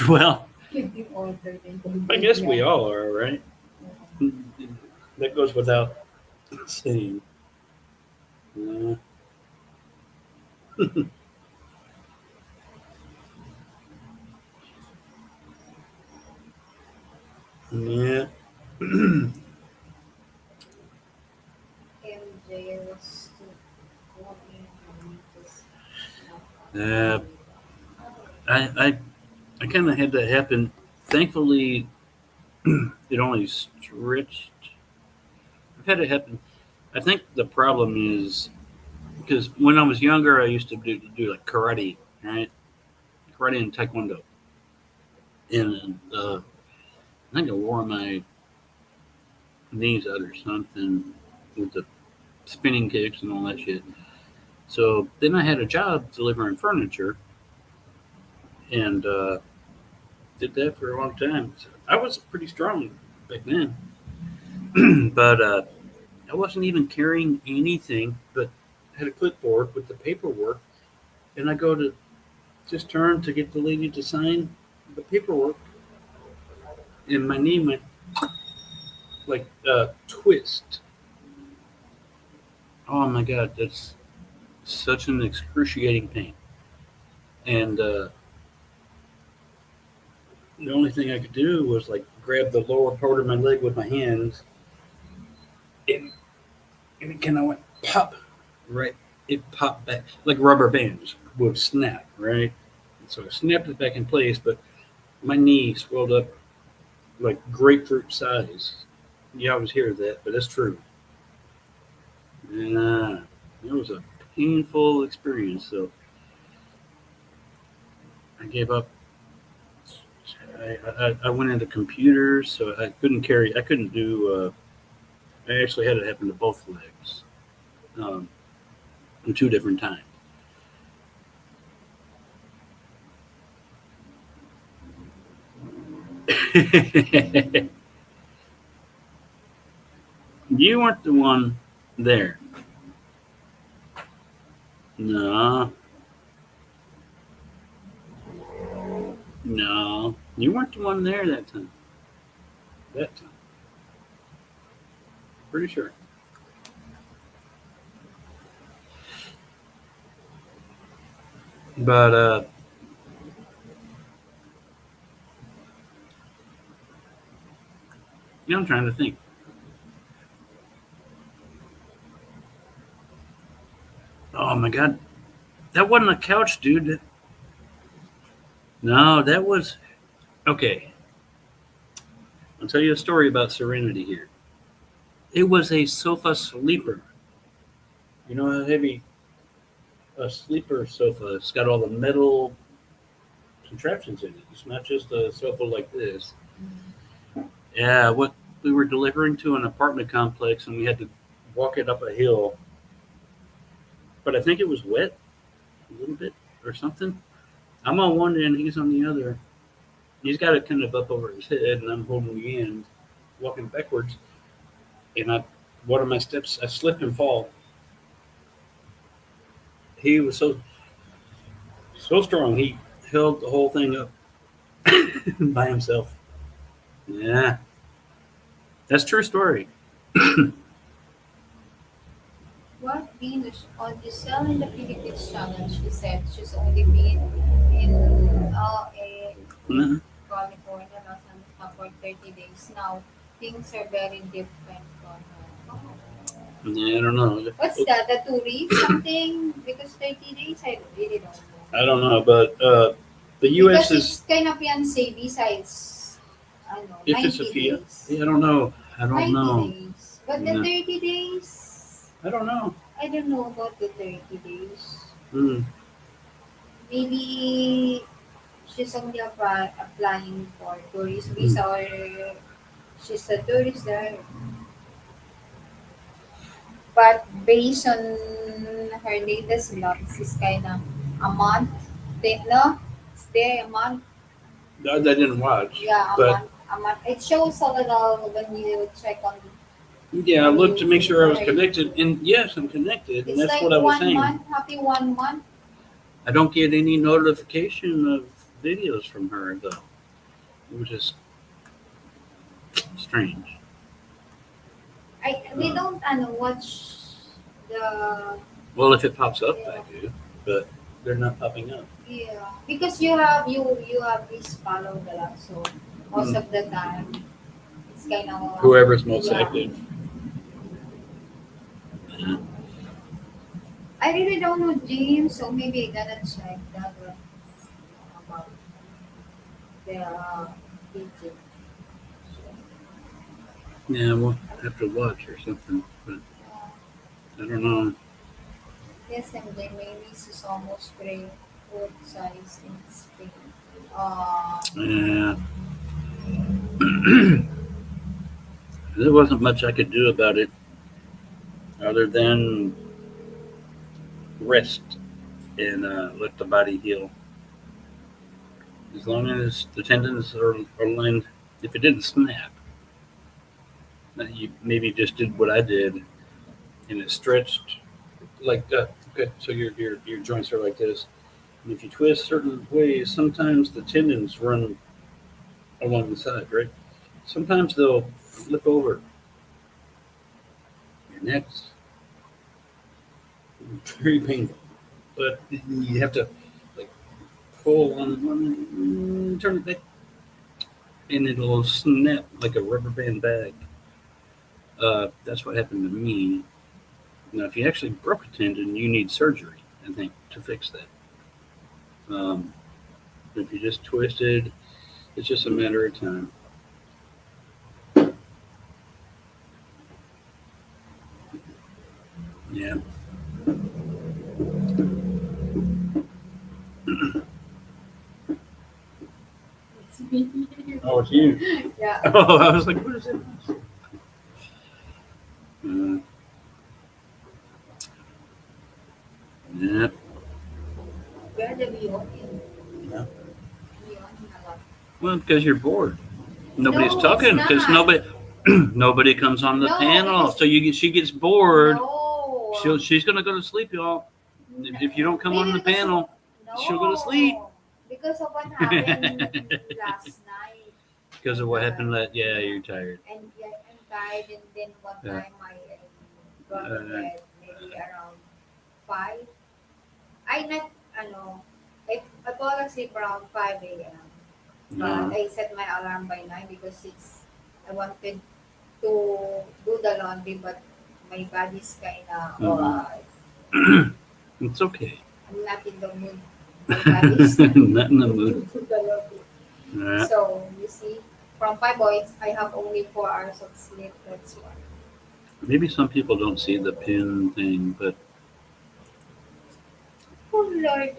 Well, You ordered I guess we all are, right? That goes without saying. Uh, yeah. MJ was walking and just uh, I I kind of had that happen. Thankfully, it only stretched. I've had it happen. I think the problem is because when I was younger, I used to do like karate, right? Karate and taekwondo, and I think I wore my knees out or something with the spinning kicks and all that shit. So then I had a job delivering furniture, and did that for a long time. So I was pretty strong back then, but I wasn't even carrying anything but had a clipboard with the paperwork, and I go to just turn to get the lady to sign the paperwork, and my knee went like twist. Oh my god, that's such an excruciating pain. And the only thing I could do was like grab the lower part of my leg with my hands, and, and it kind of went pop right. It popped back like rubber bands would snap, right? So I snapped it back in place, but my knee swelled up like grapefruit size. You always hear that, but it's true. And it was a painful experience. So I gave up. I went into computers, so I couldn't carry. I couldn't do. I actually had it happen to both legs, um, in 2 different times. You weren't the one there. No, no, you weren't the one there that time. That time, pretty sure. But I'm trying to think. Oh my god, that wasn't a couch, dude. No, that was okay. I'll tell you a story about Serenity here. It was a sofa sleeper. You know how heavy a sleeper sofa? It's got all the metal contraptions in it. It's not just a sofa like this. Yeah, what we were delivering to an apartment complex, and we had to walk it up a hill. But I think it was wet a little bit or something. I'm on one end, he's on the other. He's got it kind of up over his head, and I'm holding the end, walking backwards. And one of my steps, I slip and fall. He was so strong. He held the whole thing up by himself. Yeah, that's a true story. What Venus on the Cell in the Philippines channel, she said she's only been in Mhm. California, Los Angeles for 30 days now. Things are very different for her. Oh. Yeah, I don't know. What's that? The tourist something? Because 30 days, I really don't I know. don't know, but the U.S. Because is it's kind of fiancé besides, I don't know, if it's a 90 Fiat. days. Yeah, I don't know. I don't 90 know. days. But the No, 30 days, I don't know. I don't know about the 30 days. Mm. Maybe she's only applying for tourist Mm. visa or she's a tourist there. But based on her latest vlogs, it's kind of a month. No, it's there a month. I didn't watch, Yeah, a but month. A month. It shows a little when you check yeah, I on looked to make YouTube. sure I was Right? connected, and yes, I'm connected, and It's that's like what I was one saying. month, happy 1 month. I don't get any notification of videos from her though, which is strange. We Uh, don't watch the well, if it pops up, I yeah, do, but they're not popping up. yeah, because you have this follow the lot, so most Mm. of the time it's kind of Whoever's most yeah. active. Yeah. I really don't know James, so maybe I gotta check that one about the video. Yeah, we'll have to watch or something, but Uh, I don't know. yes, and then maybe it's almost grade food size in Spain. Uh, Yeah, there wasn't much I could do about it other than rest and let the body heal. As long as the tendons are lined, if it didn't snap, you maybe just did what I did and it stretched like that. Okay, so your joints are like this, and if you twist certain ways, sometimes the tendons run along the side, right? Sometimes they'll flip over, and that's very painful. But you have to like pull on one, turn it back, and it'll snap like a rubber band bag. That's what happened to me. Now, if you actually broke a tendon, you need surgery, I think, to fix that. If you just twisted, it's just a matter of time. Yeah. Oh, it's you. Yeah. Oh, I was like, what is it? Yeah. Where the yawning? Yeah. Yawning a lot. Well, because you're bored. Nobody's No, it's talking because not. nobody comes on the No, panel. because So she gets bored. no. She's gonna go to sleep, y'all. If you don't come on Maybe the because of panel, she'll go to sleep. no, because of what happened last night. Because of what happened. Yeah, you're tired. And yeah, I'm tired, and then one Yeah. time I got to bed maybe around 5. I not ano, I fall asleep around 5 a.m. But No. I set my alarm by 9 because I wanted to do the laundry, but my body's kinda It's okay. I'm not in the mood. My body's not Not in the mood. to do the laundry. Yeah. So you see, from 5 boys, I have only 4 hours of sleep. That's why. Maybe some people don't see the pin thing, but Oh Lord.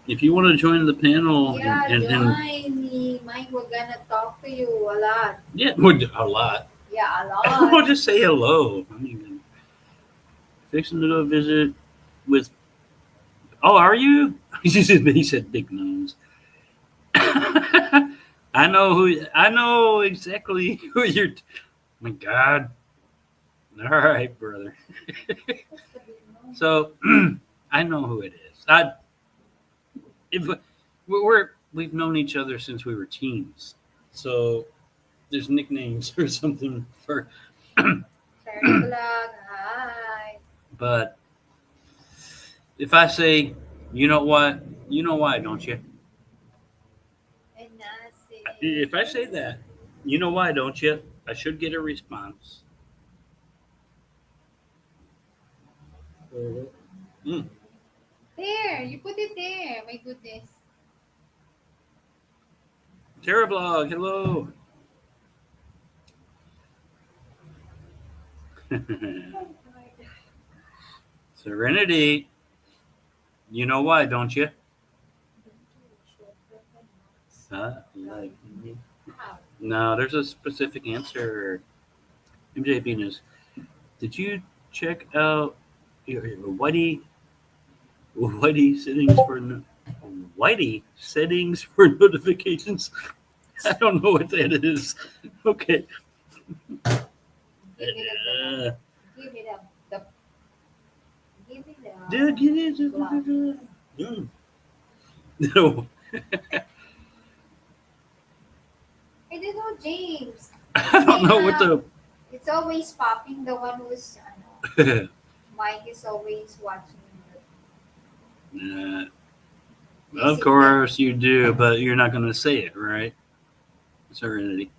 if you want to join the panel Yeah, and join me. Mike, we're gonna talk to you a lot. yeah, a lot. Yeah, a We'll lot. just say hello. I mean, fixing to do a visit with. Oh, are you? He said big nose. I know who. I know exactly who you're. My God. All right, brother. So I know who it is. If we've known each other since we were teens, so there's nicknames or something for. Hi. But if I say, you know what, you know why, don't you? And Nasi. If I say that, you know why, don't you? I should get a response. Mm. There, you put it there. My goodness. Terrablog, hello. Serenity, you know why, don't you? Like me? No, there's a specific answer. MJ Venus, did you check out your Whitey settings for Whitey settings for notifications? I don't know what that is. Okay. Give me Uh, give me the give me the Dude, get it. No. I don't know, James. I don't know what the. It's always popping. The one who's Mike is always watching. Of course you do, but you're not going to say it, right? Serenity.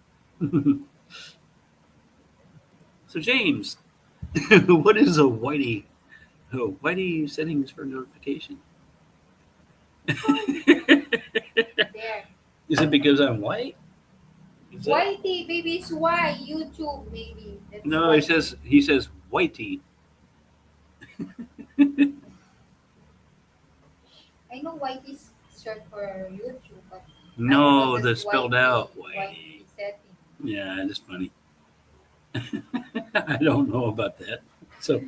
So James, what is a Whitey? Oh, Whitey settings for notification. There. Is it because I'm white? Whitey, baby, it's why YouTube, maybe. That's No, Whitey. he says Whitey. I know Whitey's short for YouTube, but No, I the that's spelled out Whitey Whitey. setting. Yeah, that's funny. I don't know about that. So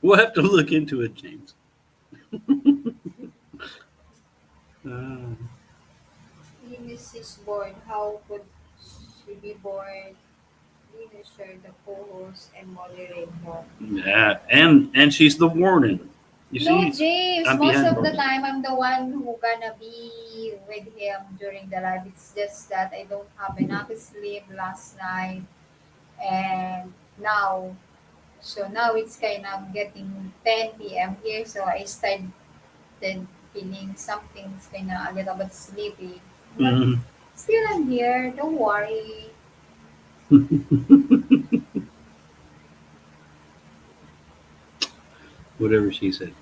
we'll have to look into it, James. Venus is bored. How could she be bored? Venus shared the co-host and moderator. Yeah, and she's the warden. You No, see, James. I'm Most behind of the bars. time, I'm the one who gonna be with him during the live. It's just that I don't have enough sleep last night, and now, so now it's kind of getting 10 p.m. here. So I started feeling something's kind of a little bit sleepy, but Mhm. still I'm here. Don't worry. Whatever she said.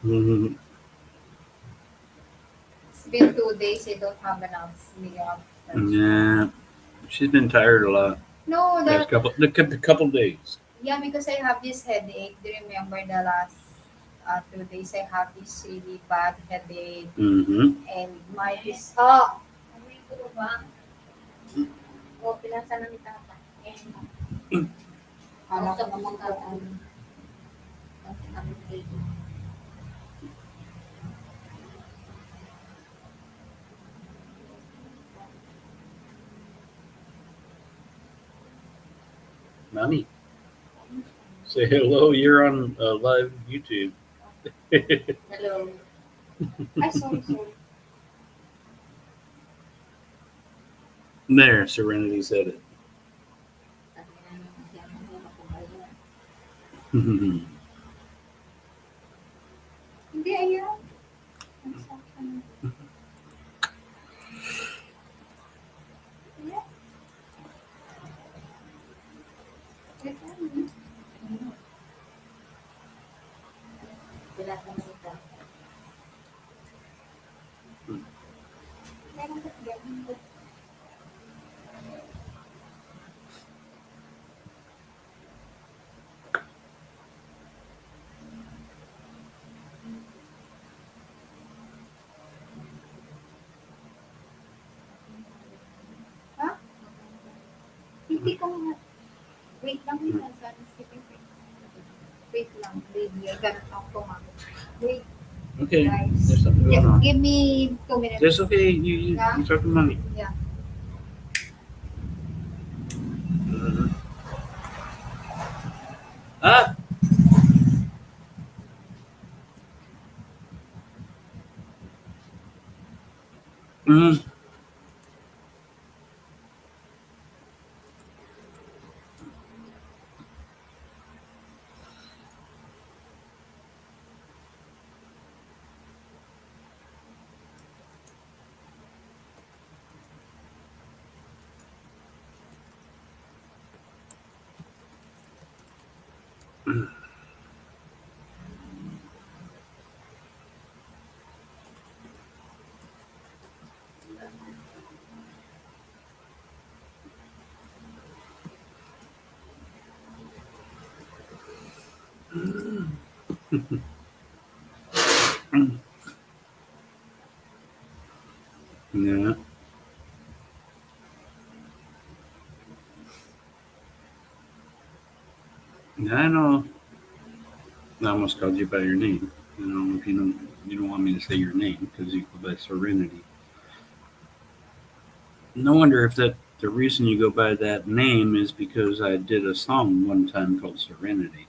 Mhm. It's been 2 days. I don't have enough sleep. Yeah, she's been tired a lot. No, The couple days. yeah, because I have this headache. Do you remember the last? 2 days I have this really bad headache Mm-hmm. and my this. Oh, o pinasa na ni Tata. Alam ko naman kung ano. Mommy, say hello. You're on live YouTube. Hello. Ay, sorry. There, Serenity said it. Hindi, ayan. Ayan. Ha? Hindi ko nga. Wait lang yun. Wait lang, baby. I got talk to mom. Wait, Okay, guys. there's something going on. Give me 2 minutes. That's okay. You talk to Mommy. Yeah. Mm-hmm. Ah. Mm. Yeah. Yeah, I know. I almost called you by your name. If you don't want me to say your name because you go by Serenity. No wonder if that the reason you go by that name is because I did a song one time called Serenity.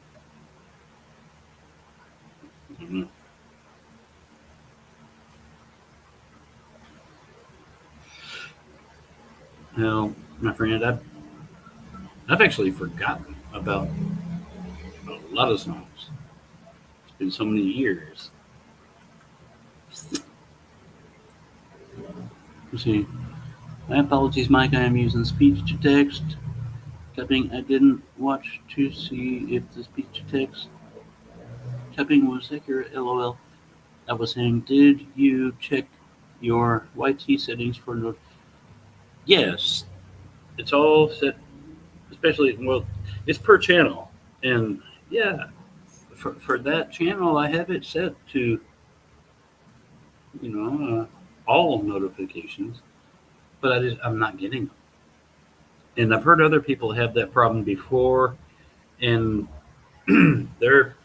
Mhm. Now, my friend, I've actually forgotten about a lot of songs. It's been so many years. Let's see. My apologies, Mike. I am using speech to text. Typing. I didn't watch to see if the speech to text typing was accurate. LOL. I was saying, did you check your YT settings for no? Yes, it's all set. Especially it's per channel, and yeah, for that channel, I have it set to all notifications, but I'm not getting them. And I've heard other people have that problem before, and their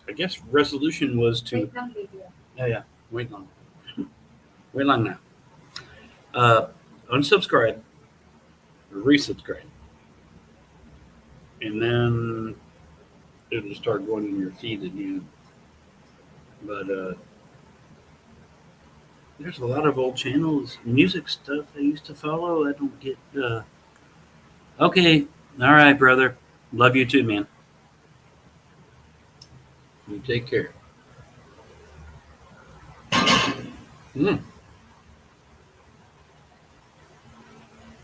I guess resolution was to Wait lang, baby. yeah wait long wait long now unsubscribe, resubscribe, and then it'll start going in your feed again. But there's a lot of old channels, music stuff I used to follow. I don't get. Okay, all right, brother. Love you too, man. You take care. Mm.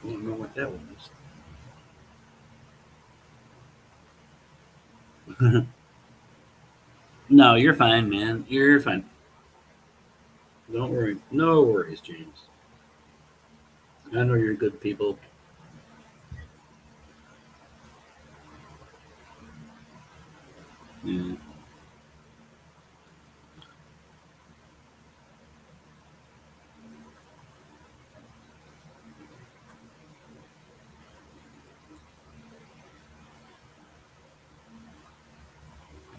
I don't know what that was. No, you're fine, man. You're fine. Don't worry. No worries, James. I know you're good people. Yeah.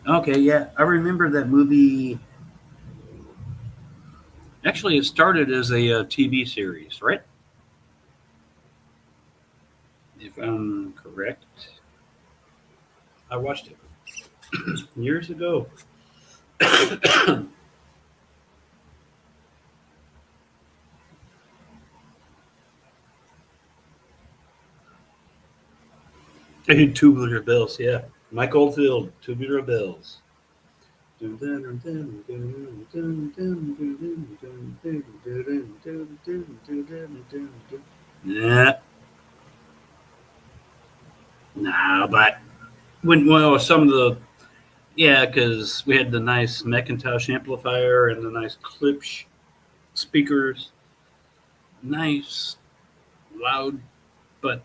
Okay, yeah, I remember that movie. Actually, it started as a TV series, right? If I'm correct, I watched it years ago. Tubular Bells, yeah. Mike Oldfield, Tubular Bells. Yeah, nah, but well, some of the yeah, because we had the nice Macintosh amplifier and the nice Klipsch speakers, nice, loud but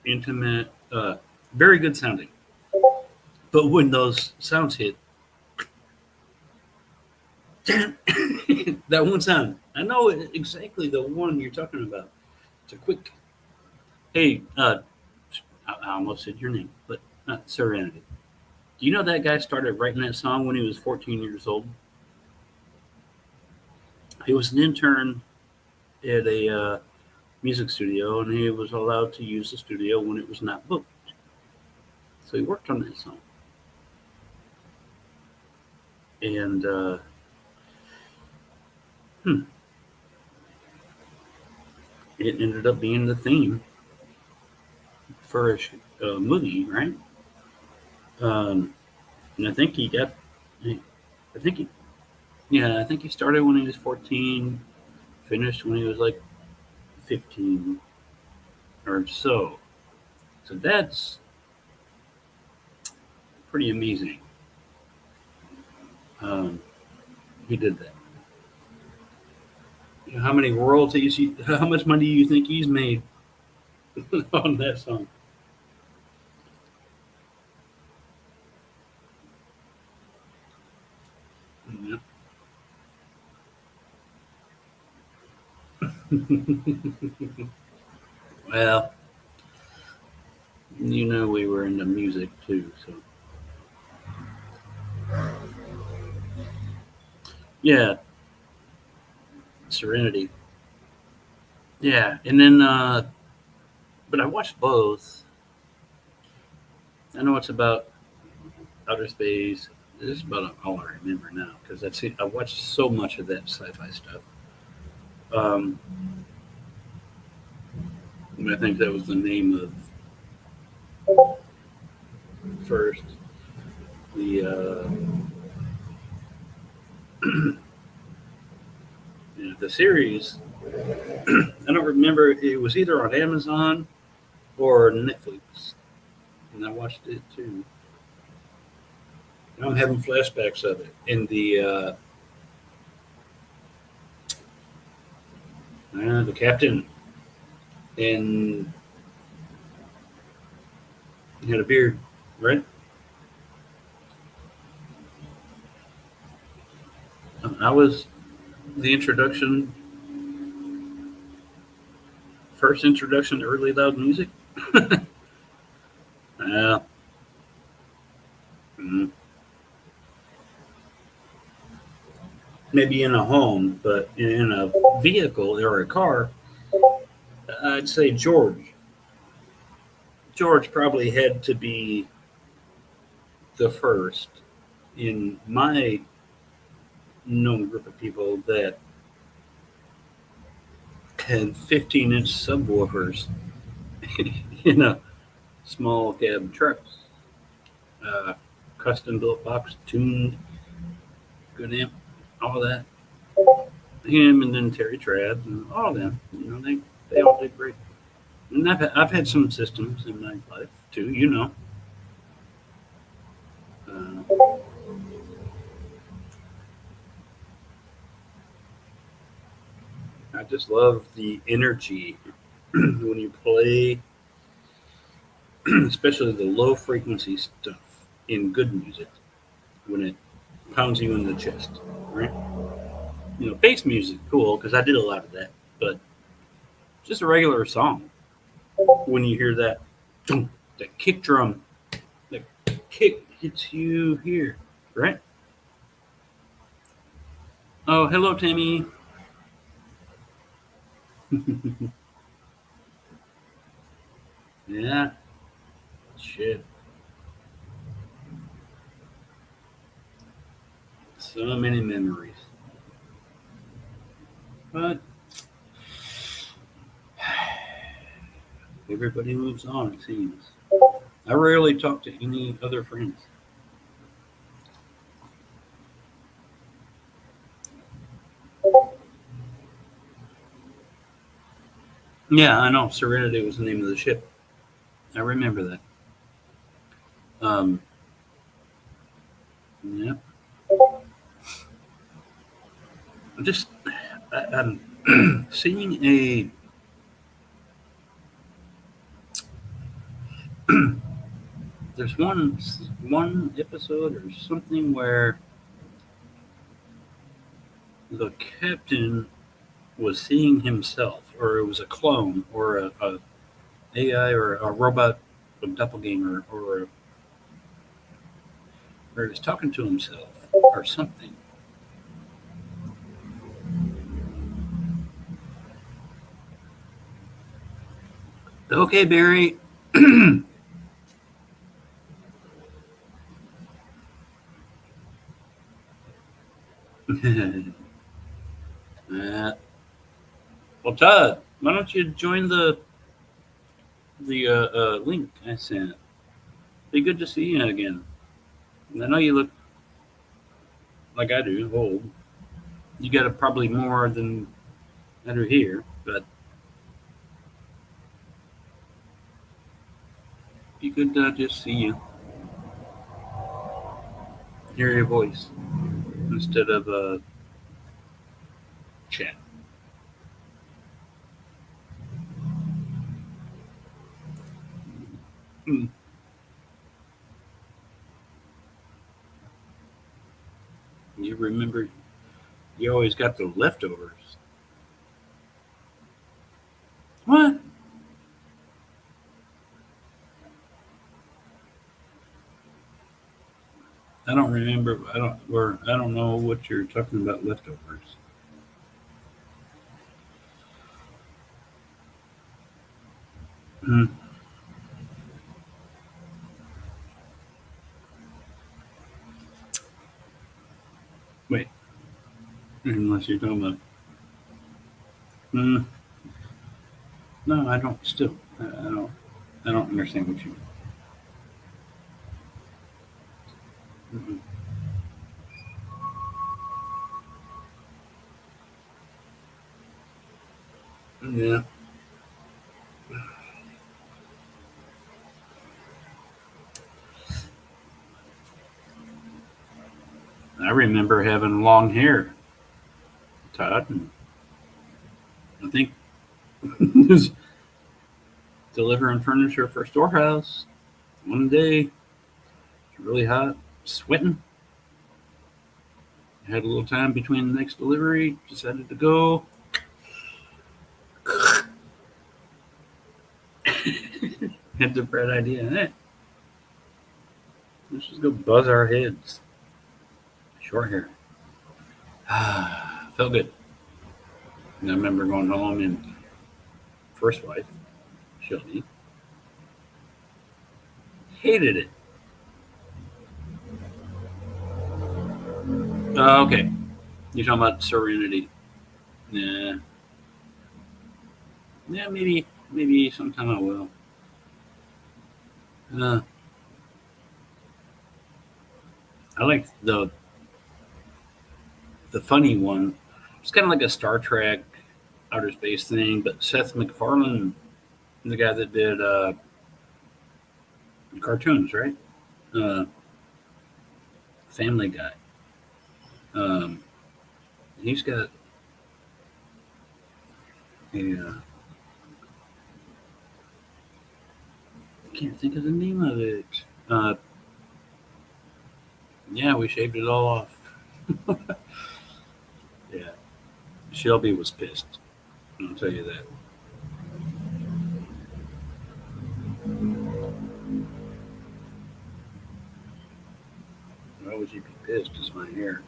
intimate, very good sounding. But when those sounds hit, damn, that one sound, I know exactly the one you're talking about. It's a quick, hey, I almost said your name, but not Serenity. Do you know that guy started writing that song when he was 14 years old? He was an intern at a music studio, and he was allowed to use the studio when it was not booked. So he worked on that song, and hmm, it ended up being the theme for a movie, right? And I think he got, I think he, yeah, I think he started when he was 14, finished when he was like 15 or so. So that's pretty amazing. Um, he did that. You know, how many royalties? How much money do you think he's made on that song? Yeah. Well, you know we were into music too, so yeah, Serenity. Yeah, and then but I watched both. I know it's about outer space. This is about all I remember now because that's it. I watched so much of that sci-fi stuff. Um, I think that was the name of first the the series. I don't remember. It was either on Amazon or Netflix, and I watched it too. I'm having flashbacks of it. And the captain, and he had a beard, right? I was the introduction, first introduction to early loud music. uh, mm, Maybe in a home, but in a vehicle or a car, I'd say George. George probably had to be the first in my known group of people that had 15-inch subwoofers in a small cab trucks, uh, custom built box, tuned, good amp, all that. Him and then Terry Trabb and all of them. You know, they all did great. And I've had some systems in my life too. You know, uh, I just love the energy when you play, especially the low frequency stuff in good music when it pounds you in the chest, right? You know, bass music, cool, because I did a lot of that. But just a regular song, when you hear that, that kick drum, that kick It's you here, right? Oh, hello, Tammy. Yeah, shit. So many memories. But everybody moves on, it seems. I rarely talk to any other friends. Yeah, I know. Serenity was the name of the ship. I remember that. Um, yeah. Just I'm seeing a there's one episode or something where the captain was seeing himself, or it was a clone, or a AI, or a robot, a doppelganger, or he was talking to himself, or something. Okay, Barry. uh, well, Todd, why don't you join the link I sent? Be good to see you again. I know you look like I do, old. You got probably more than I do here, but be good to just see you, hear your voice instead of chat. Hmm. You remember, you always got the leftovers. What? I don't remember. I don't know what you're talking about. Leftovers. Hmm. Wait, unless you're talking about. Hmm. No, I don't. Still, I don't. I don't understand what you mean. Yeah, I remember having long hair, Todd. And I think delivering furniture for a storehouse. One day, really hot, sweating. Had a little time between the next delivery. Decided to go. Had the bright idea. Hey, let's just go buzz our heads. Short hair. Felt good. And I remember going home and first wife, Shelby, hated it. Okay. You're talking about Serenity. Yeah. Yeah, maybe sometime I will. Uh, I like the funny one. It's kind of like a Star Trek outer space thing, but Seth MacFarlane, the guy that did cartoons, right? Uh, Family Guy. Um, he's got a I can't think of the name of it. Uh, yeah, we shaved it all off. Yeah, Shelby was pissed. I'll tell you that. would you be pissed? It's my hair.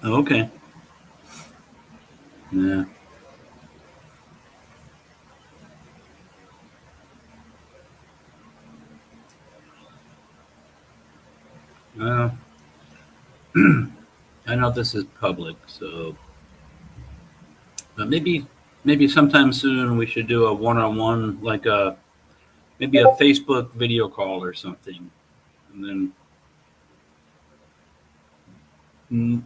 But, okay. Yeah. Well, I know this is public, so but maybe sometime soon we should do a one-on-one, like a maybe a Facebook video call or something, and then mm,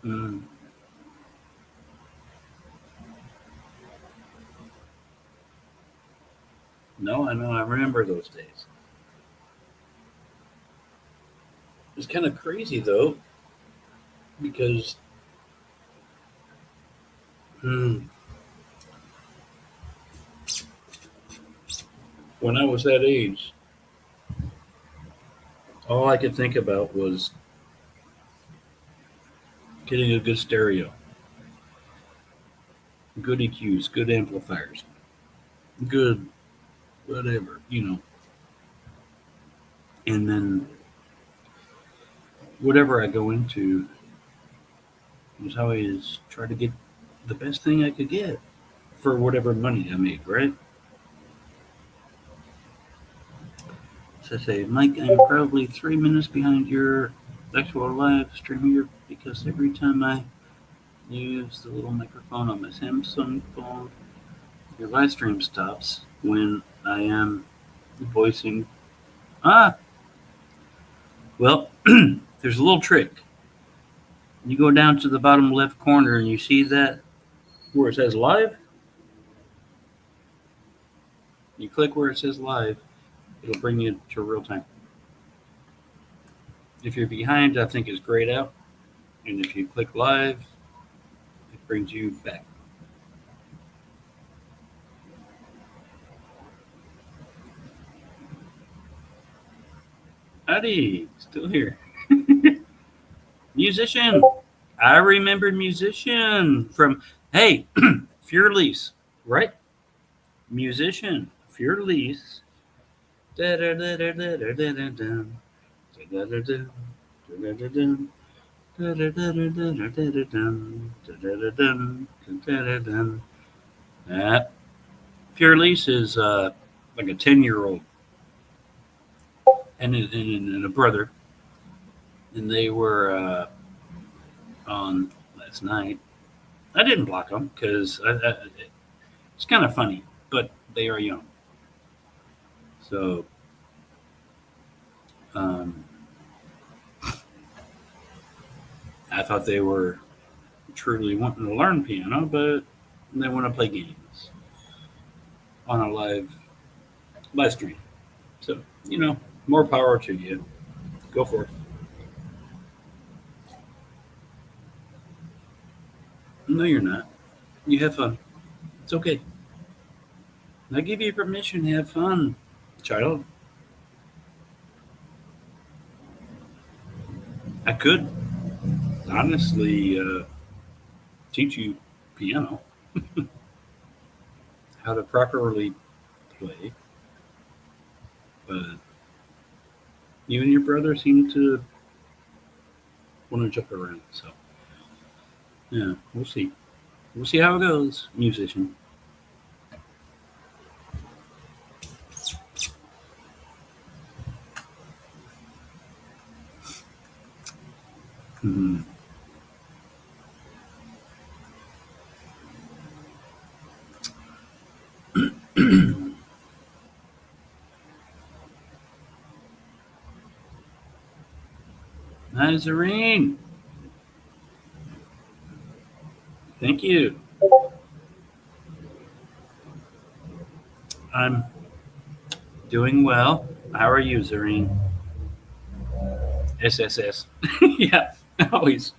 mm, no, I know, I remember those days. It's kind of crazy though, because mm, when I was that age, all I could think about was getting a good stereo, good EQs, good amplifiers, good whatever, and then whatever I go into is always try to get the best thing I could get for whatever money I make, right? So I say, Mike, I'm probably 3 minutes behind your actual live stream here because every time I use the little microphone on my Samsung phone, your live stream stops when I am voicing. Ah, well, there's a little trick. You go down to the bottom left corner and you see that where it says live. You click where it says live, it'll bring you to real time. If you're behind, I think it's grayed out. And if you click live, it brings you back. Howdy, still here. Musician. I remember musician from, hey, Furley's, right? Musician, Furley's. That Furley's is like a 10-year-old and a brother, and they were on last night. I didn't block them because it's kind of funny, but they are young. So um, I thought they were truly wanting to learn piano, but they want to play games on a live stream. So more power to you. Go for it. No, you're not. You have fun. It's okay. I give you permission to have fun, child. I could honestly teach you piano, how to properly play, but you and your brother seem to want to jump around. So yeah, we'll see. We'll see how it goes, musician. Mhm. Hi, Zareen. Thank you. I'm doing well. How are you, Zareen? SSS. Yeah, always.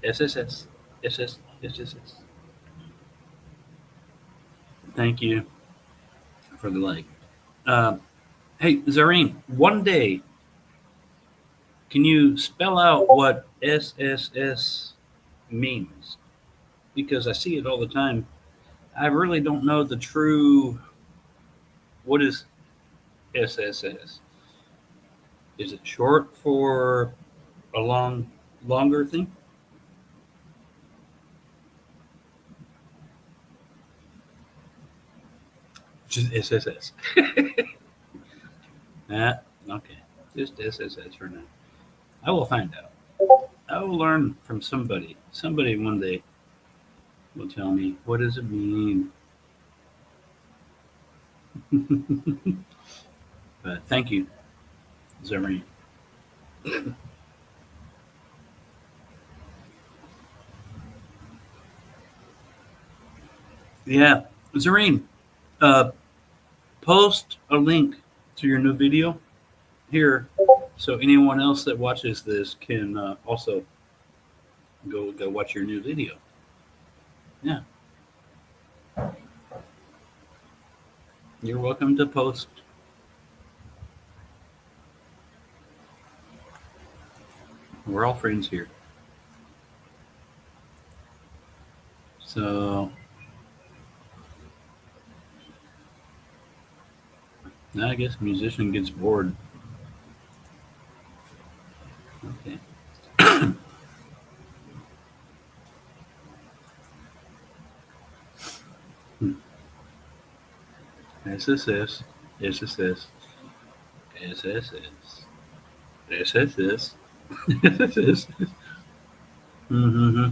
SSS. SSS. Thank you for the like. Um, hey, Zareen, one day Can you spell out what SSS means? Because I see it all the time. I really don't know the true. What is SSS? Is it short for a longer thing? Just SSS. Okay. Just SSS for now. I will find out. I will learn from somebody. Somebody one day will tell me, what does it mean? But thank you, Zareen. Yeah, Zareen, uh, post a link to your new video here so anyone else that watches this can also go watch your new video. Yeah, you're welcome to post. We're all friends here. So now I guess musician gets bored. Okay. SSS, SSS, SSS, SSS, SSS. Mm-hmm.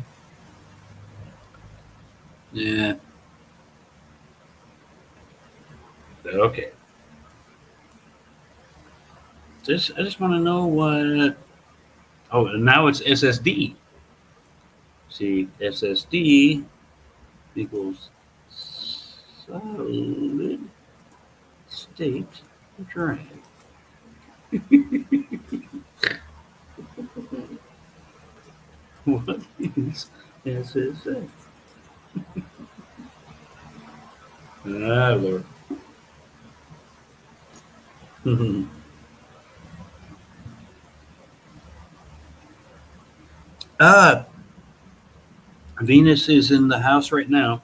Yeah. Okay. I just want to know what. Oh, now it's SSD. See, SSD equals solid state drive. What is SSS? Ah, Lord. Ah, Venus is in the house right now.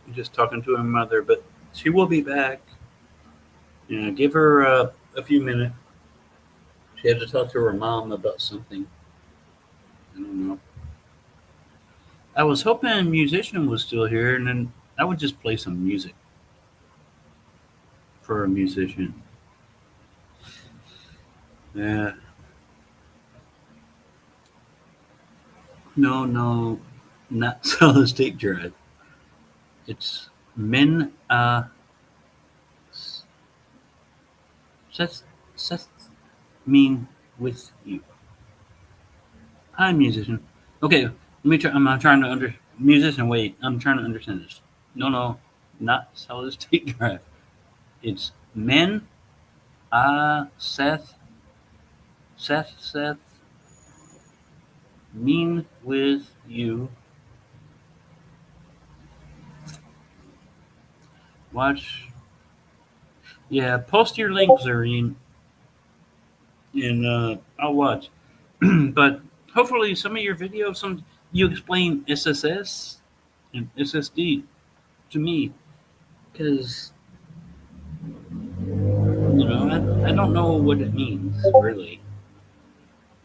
I'm just talking to her mother, but she will be back. Yeah, give her a few minutes. She had to talk to her mom about something. I don't know. I was hoping a musician was still here, and then I would just play some music for a musician. Yeah. No, no, not solid state drive. It's men. Seth, Seth mean with you. Hi, musician. Okay, let me try. I'm trying to musician. Wait, I'm trying to understand this. No, no, not solid state drive. It's men. Seth. Seth. Mean with you. Watch. Yeah, post your links, Zareen, and I'll watch. But hopefully, some of your videos, some you explain SSS and SSD to me, because I don't know what it means really.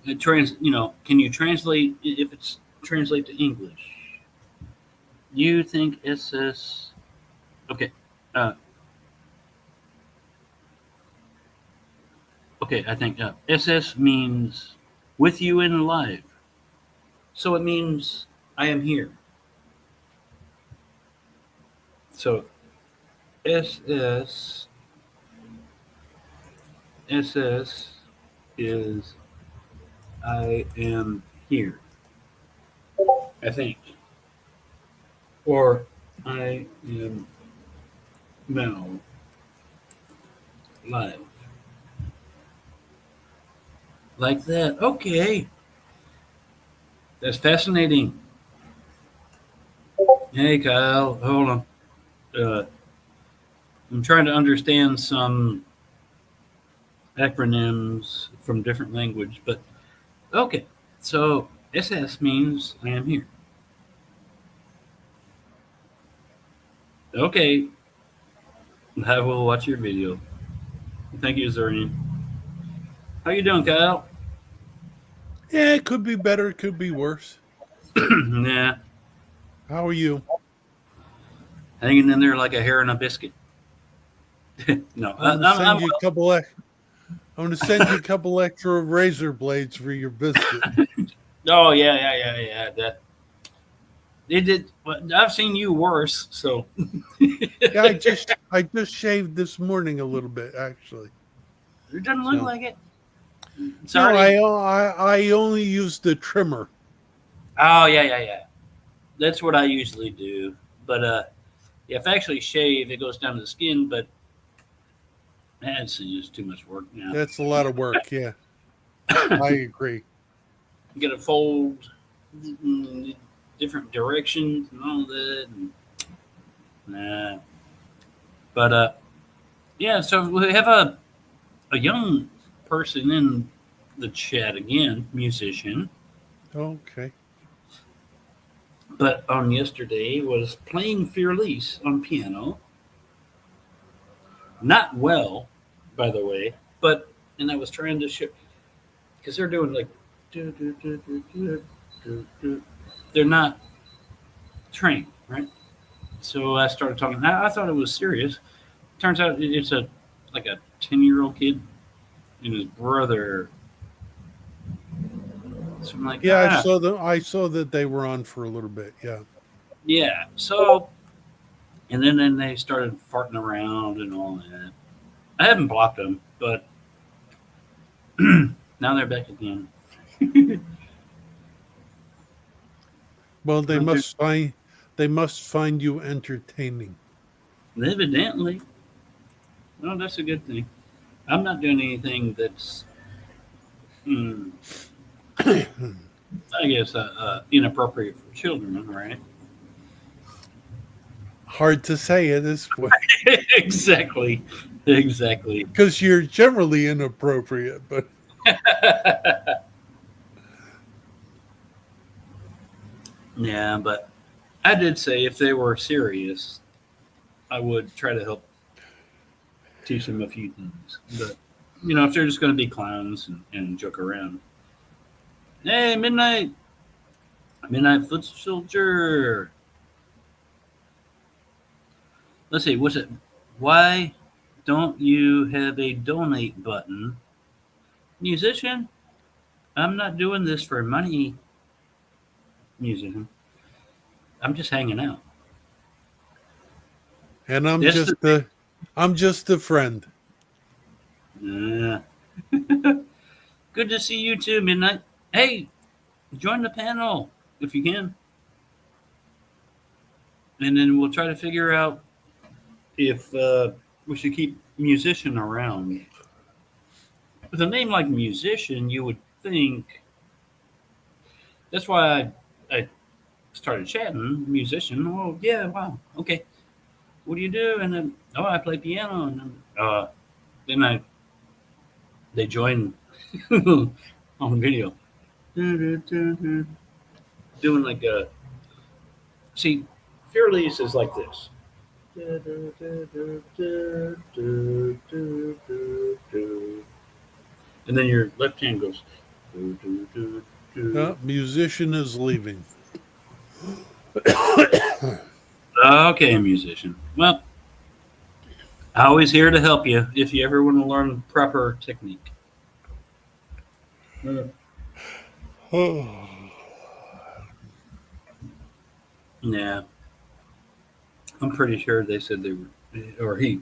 Can you translate if it's translate to English? You think SS? Okay, uh, okay. I think SS means with you and alive, so it means I am here. So SS SS is I am here. I think, or I am now live like that. Okay, that's fascinating. Hey, Kyle, hold on. Uh, I'm trying to understand some acronyms from different language, but Okay, so SS means I am here. Okay, I will watch your video. Thank you, Zorian. How you doing, Kyle? Yeah, it could be better. It could be worse. Nah, How are you? hanging in there like a hair in a biscuit. No, I'm going to I'm send you a couple. I'm going to send you a couple extra razor blades for your biscuit. Oh yeah. That it did. Well, I've seen you worse. So Yeah, I just shaved this morning a little bit actually. it doesn't look So like it. It's no, already. I only used the trimmer. Oh yeah. That's what I usually do. But yeah, if I actually shave, it goes down to the skin. But that's just too much work now. That's a lot of work. Yeah, I agree. You got to fold different directions and all that. And, nah. But yeah. So we have a young person in the chat again, musician. Okay. But on yesterday was playing Fearless on piano. Not well, by the way, but and I was trying to show because they're doing like do, do, do, do, do, do, do. They're not trained, right? So I started talking. I thought it was serious. Turns out it's a like a 10-year-old kid and his brother. So I'm like, Yeah, I saw them. I saw that they were on for a little bit. Yeah. yeah. So and then they started farting around and all that. I haven't blocked them, but now they're back again. Well, Aren't they? they must find you entertaining. Evidently. Well, that's a good thing. I'm not doing anything that's, mm, I guess, inappropriate for children, right? Hard to say at this point Exactly. Exactly. because you're generally inappropriate, but Yeah, but I did say if they were serious, I would try to help teach them a few things. But, if they're just going to be clowns and joke around. Hey, Midnight Foot Soldier. Let's see, what's it? Why don't you have a donate button? Musician, I'm not doing this for money, musician. I'm just hanging out. and That's the I'm just a friend. thing. Good to see you too, Midnight. Hey, join the panel if you can. And then we'll try to figure out if we should keep musician around. With a name like musician, you would think that's why I started chatting. Musician. Oh yeah, wow. Okay. What do you do? And then I play piano. And then they join on video, doing like a see. Fearless is like this, and then your left hand goes. Musician is leaving. Okay, musician. Well, always here to help you if you ever want to learn proper technique. Yeah, I'm pretty sure they said they were, or he,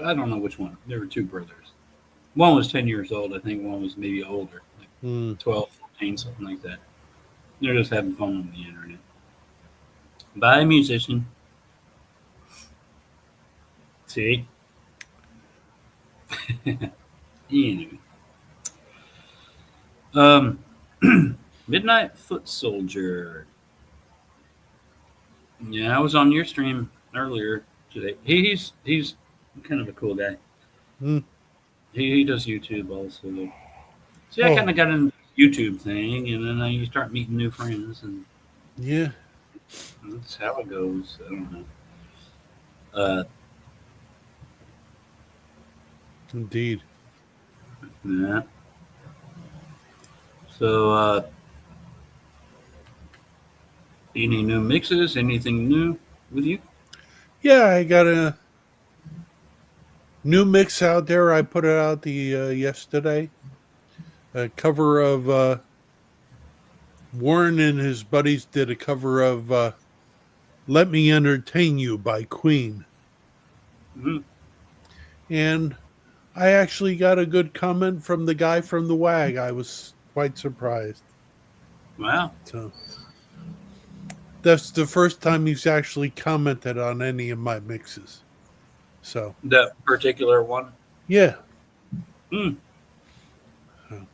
I don't know which one. There were two brothers. One was 10 years old. I think one was maybe older, like Hmm. 12, 14, something like that. They're just having fun on the internet. Bye, musician. See? Anyway. Um, Midnight Foot Soldier. Yeah, I was on your stream earlier today. He's kind of a cool guy. Hmm. He does YouTube also. See, I Oh, kind of got in. YouTube thing, and then you start meeting new friends, and Yeah, that's how it goes. I don't know. Uh, indeed. yeah. So, any new mixes? Anything new with you? Yeah, I got a new mix out there. I put it out the yesterday. A cover of Warren and his buddies did a cover of "Let Me Entertain You" by Queen, Mm-hmm. and I actually got a good comment from the guy from the WAG. I was quite surprised. Wow, So that's the first time he's actually commented on any of my mixes. So that particular one. yeah, Mm, uh,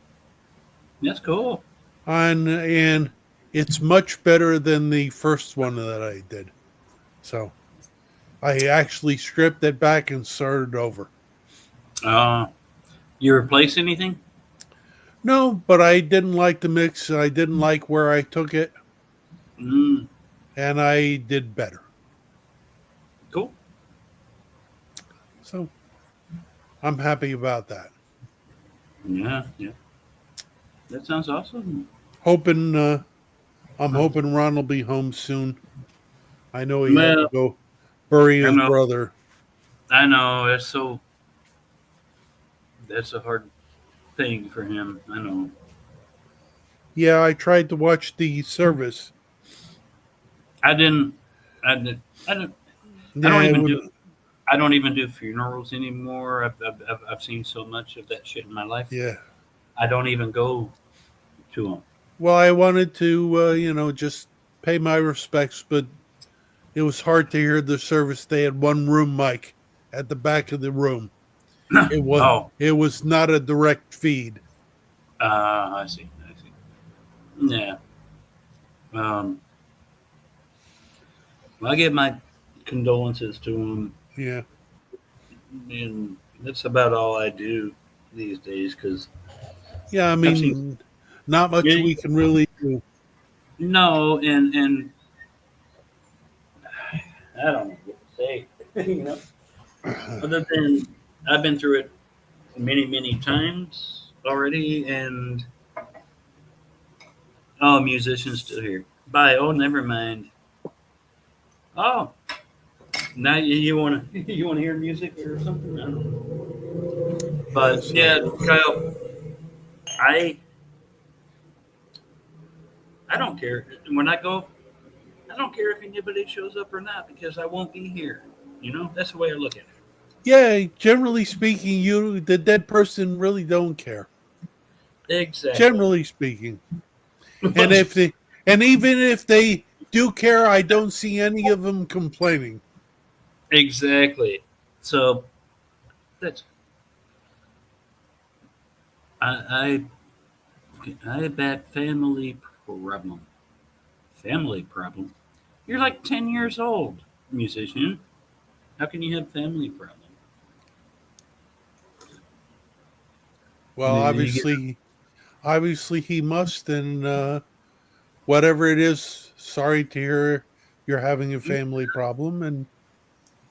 that's cool. and it's much better than the first one that I did. So I actually stripped it back and started over. Uh, you replace anything? No, but I didn't like the mix. I didn't like where I took it, Mm, and I did better. cool. So I'm happy about that. Yeah, yeah. That sounds awesome. Hoping I'm hoping Ron will be home soon. I know he had to Well, go bury I his know. brother. I know. That's a hard thing for him. I know. Yeah, I tried to watch the service. I didn't. I did. I don't. I Yeah, don't it even would, do. I don't even do funerals anymore. I've seen so much of that shit in my life. yeah. I don't even go to them. Well, I wanted to, just pay my respects, but it was hard to hear the service. They had one room mic at the back of the room. It was Oh, it was not a direct feed. I see. I see. Yeah. Um, well, I give my condolences to him, Yeah, and that's about all I do these days because yeah. I I've seen. mean, not much Yeah, we can really do. no, and I don't know what to say. you know, other than I've been through it many times already, and oh, musicians still here. Bye. Oh, never mind. Oh, now you want to you want to hear music or something? I don't know. Yeah, But so yeah, Kyle, I I don't care when I go. I don't care if anybody shows up or not because I won't be here. That's the way I look at it. yeah. Generally speaking, the dead person really don't care. Exactly. Generally speaking, and if they and even if they do care, I don't see any of them complaining. exactly. So that's I I have that problem. Family problem. You're like 10 years old, musician. How can you have family problem? Well, You get obviously he must, and whatever it is, sorry to hear you're having a family problem, and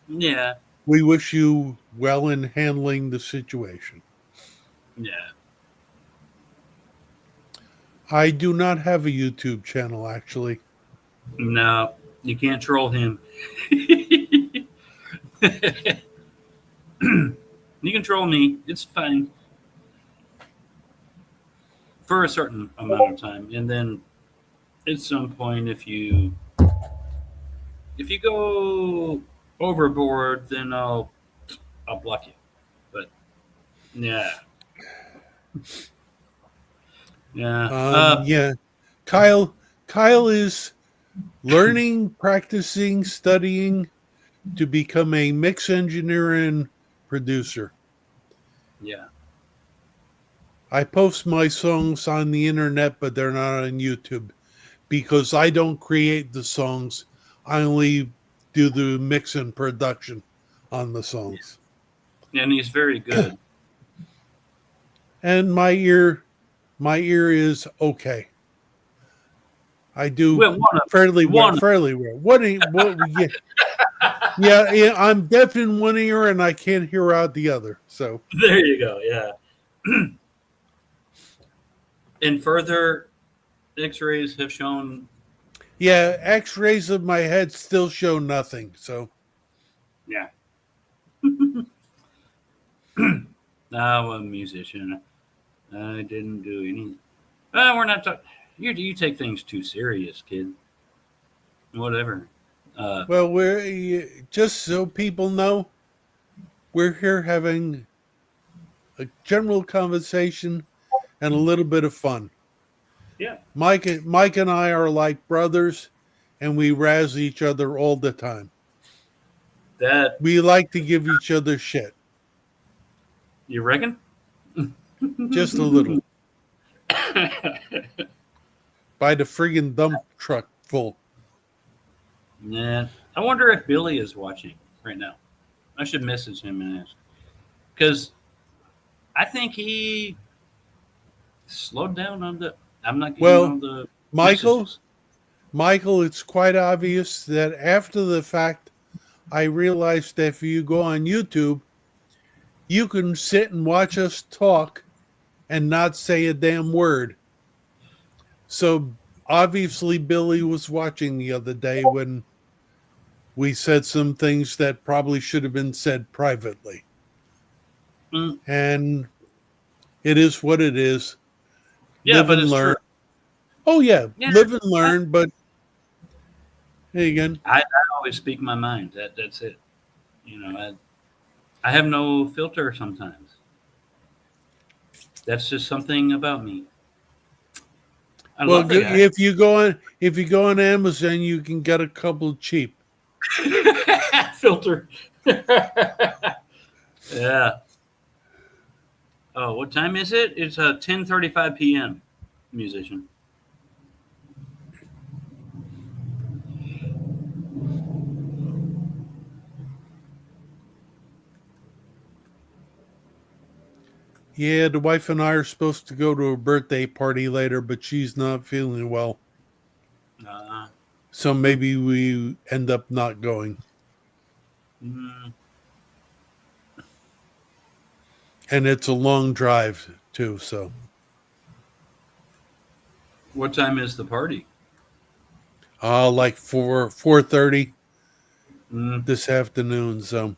yeah, we wish you well in handling the situation. yeah. I do not have a YouTube channel, actually. No, you can't troll him. You can troll me. It's fine for a certain amount of time, and then at some point, if you go overboard, then I'll block you. But yeah, yeah. Yeah, Kyle. Kyle is learning, practicing, studying to become a mix engineer and producer. Yeah. I post my songs on the internet, but they're not on YouTube because I don't create the songs. I only do the mix and production on the Yeah. songs. And he's very good. And My ear is okay. I do Well, one of fairly well. one. Fairly well. What? Yeah, yeah. I'm deaf in one ear and I can't hear out the other. So There you go. Yeah. And further X-rays have shown. yeah, X-rays of my head still show nothing. So Yeah. Now I'm a musician. I didn't do any. We're not talking. You take things too serious, kid. Whatever. Uh, well, we're just so people know we're here having a general conversation and a little bit of fun. yeah. Mike and I are like brothers, and we razz each other all the time. That We like to give each other shit, you reckon? just a little, by the friggin' dump truck full. Yeah. I wonder if Billy is watching right now. I should message him and ask. Because I think he slowed down on the. I'm not getting Well, all the Michael, messages. Michael, it's quite obvious that after the fact, I realized that if you go on YouTube, you can sit and watch us talk and not say a damn word. So obviously, Billy was watching the other day when we said some things that probably should have been said privately. Mm, And it is what it is. yeah, Live but and it's learn. true. Oh, yeah, Yeah. live and learn. But hey, again, I always speak my mind. That's it. You know, I have no filter sometimes. That's just something about me. I well, love the guy. if you go on Amazon, you can get a couple cheap. Filter. Yeah. Oh, what time is it? It's 10:35 p.m. Musician. Yeah, the wife and I are supposed to go to a birthday party later, but she's not feeling well. Uh, So maybe we end up not going. mm, And it's a long drive too, so what time is the party? like 4:30 Mm, this afternoon. So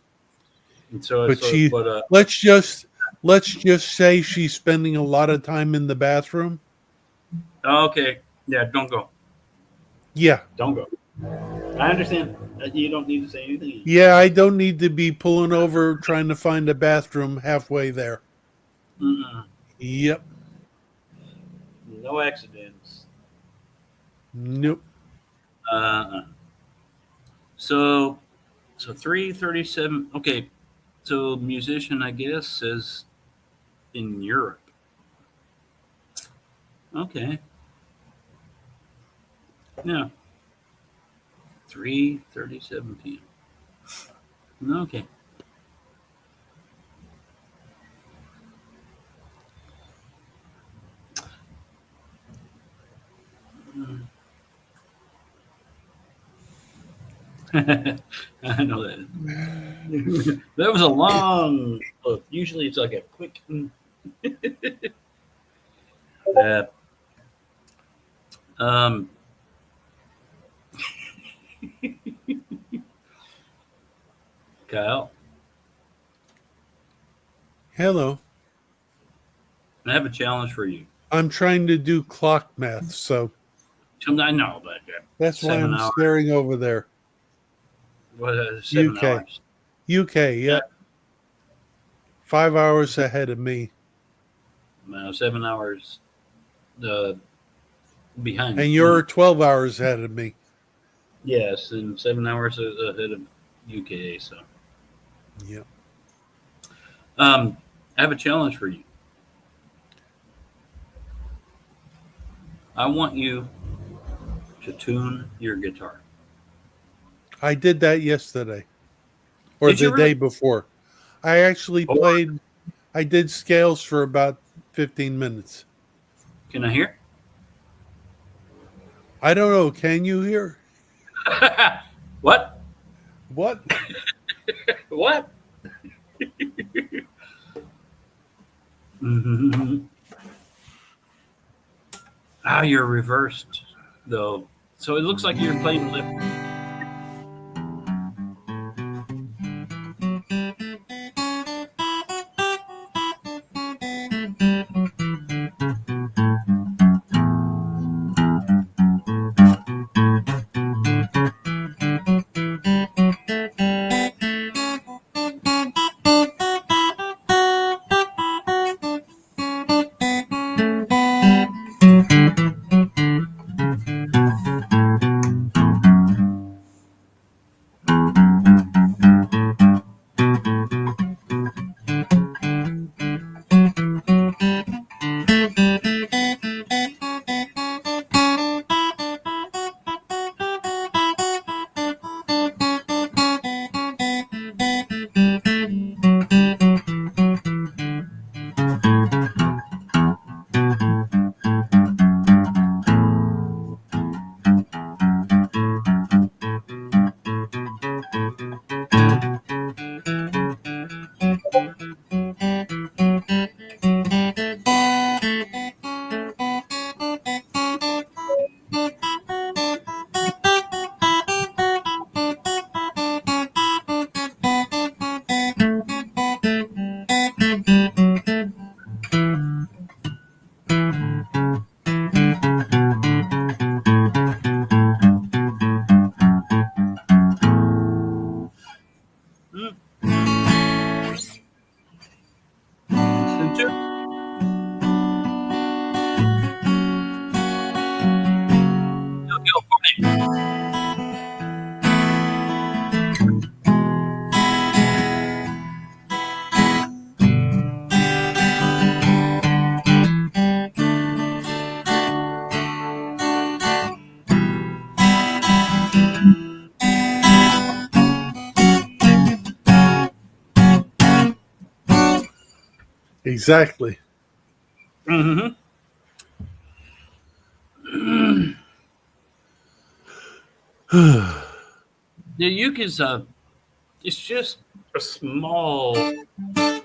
and so but it's she but let's just let's just say she's spending a lot of time in the bathroom. okay. Yeah, don't go. Yeah. Don't go. I understand. You don't need to say anything. Yeah, I don't need to be pulling over trying to find a bathroom halfway there. Mm-mm. Yep. No accidents. Nope. Uh, so 3:37. Okay, so musician, I guess, says in Europe. Okay. Yeah. 3:37 p.m. Okay. I know that. That was a long look. Usually it's like a quick. Yeah. Um, Kyle, Hello. I have a challenge for you. I'm trying to do clock math, so I know, but that's why 7 I'm hours. staring over there. What? 7 UK. hours. UK, Yeah. yeah. 5 hours ahead of me. 7 hours behind. And you're 12 hours ahead of me. Yes, and 7 hours ahead of UK. So, Yep. I have a challenge for you. I want you to tune your guitar. I did that yesterday. Or Did the you really? day before. I actually Oh, I did scales for about 15 minutes. Can I hear? I don't know. Can you hear? What? What? What? Mm-hmm. Ah, you're reversed though, so it looks like you're playing lip. Mm. Listen to. Go for it. Exactly. Mm-hmm. The uke is it's just a small string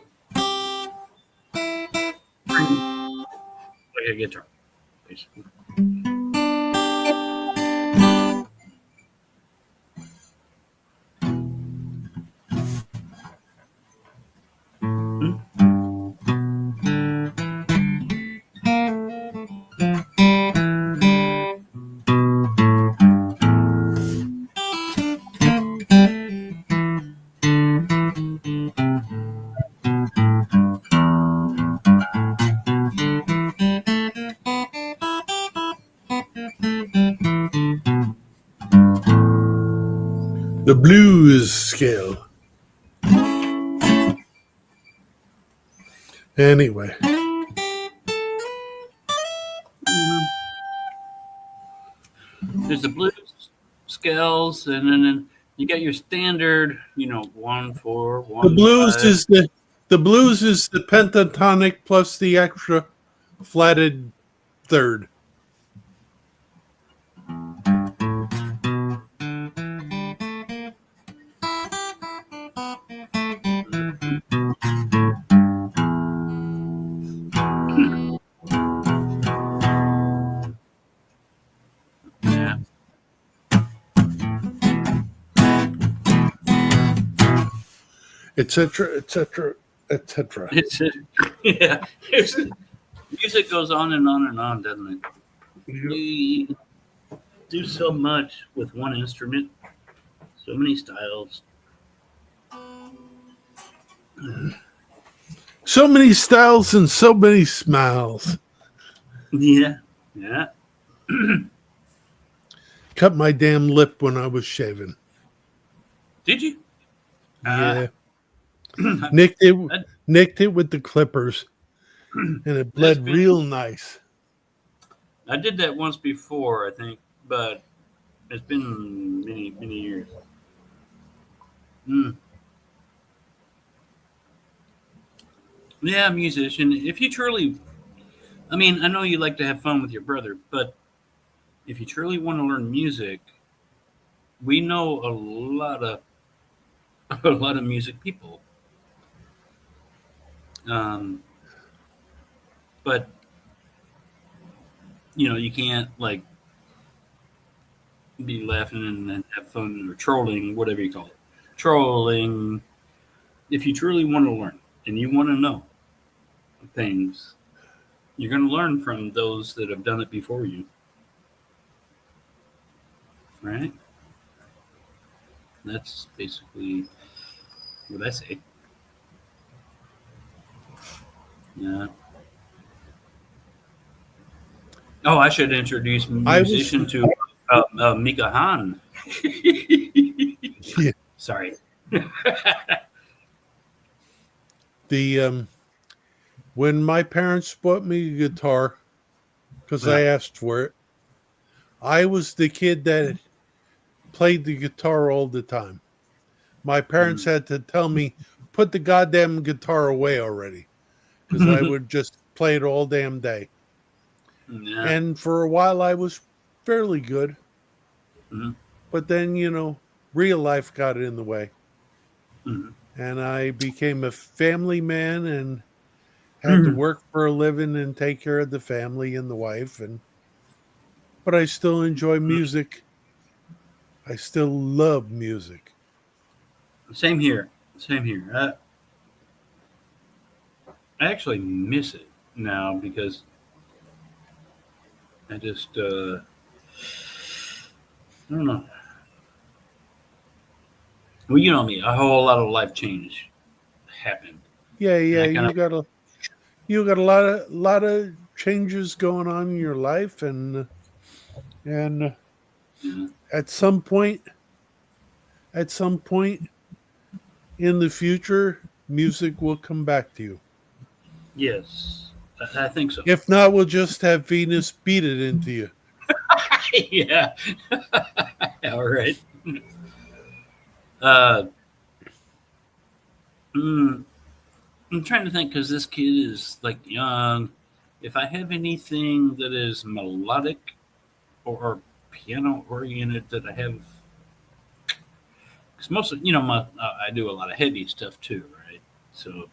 like a guitar, basically. Mm. The blues scale. Anyway, Mhm. There's the blues scales, and then you got your standard, 1/4, the blues 1/5. is the blues is the pentatonic plus the extra flatted third. Yeah. Etc. Etc. Etc. It's yeah. It's, music goes on and on and on, doesn't it? You do so much with one instrument, so many styles. So many styles and so many smiles. Yeah, yeah. Cut my damn lip when I was shaving. Did you? Uh, Yeah, nicked it. I, Nicked it with the clippers, and it that's bled been. real nice. I did that once before, I think, but it's been many, many years. Mm. Yeah, musician. If you truly I mean, I know you like to have fun with your brother, but if you truly want to learn music, we know a lot of a lot of music people. Um, but you can't like be laughing and have fun or trolling, whatever you call it. Trolling. If you truly want to learn and you want to know things, you're going to learn from those that have done it before you, right? That's basically what I say. Yeah. Oh, I should introduce I was musician to Mika Han. yeah, Sorry. the when my parents bought me a guitar because I Yeah. asked for it. I was the kid that played the guitar all the time. My parents Mm. had to tell me, put the goddamn guitar away already, because I would just play it all damn day. Yeah. And for a while, I was fairly good. Mm-hmm. But then, real life got in the way. Mm-hmm. And I became a family man and had to Mm-hmm. work for a living and take care of the family and the wife. But I still enjoy music. I still love music. Same here. Same here. I actually miss it now because I just I don't know. Well, you know me. A whole lot of life change happened, Yeah, and yeah, I kind of you got a lot of changes going on in your life, and yeah. at some point at some point in the future, music will come back to you. Yes, I think so. If not, we'll just have Venus beat it into you. Yeah. All right. Uh, mm, I'm trying to think because this kid is like young. If I have anything that is melodic or piano oriented that I have, because most of I do a lot of heavy stuff too, right? So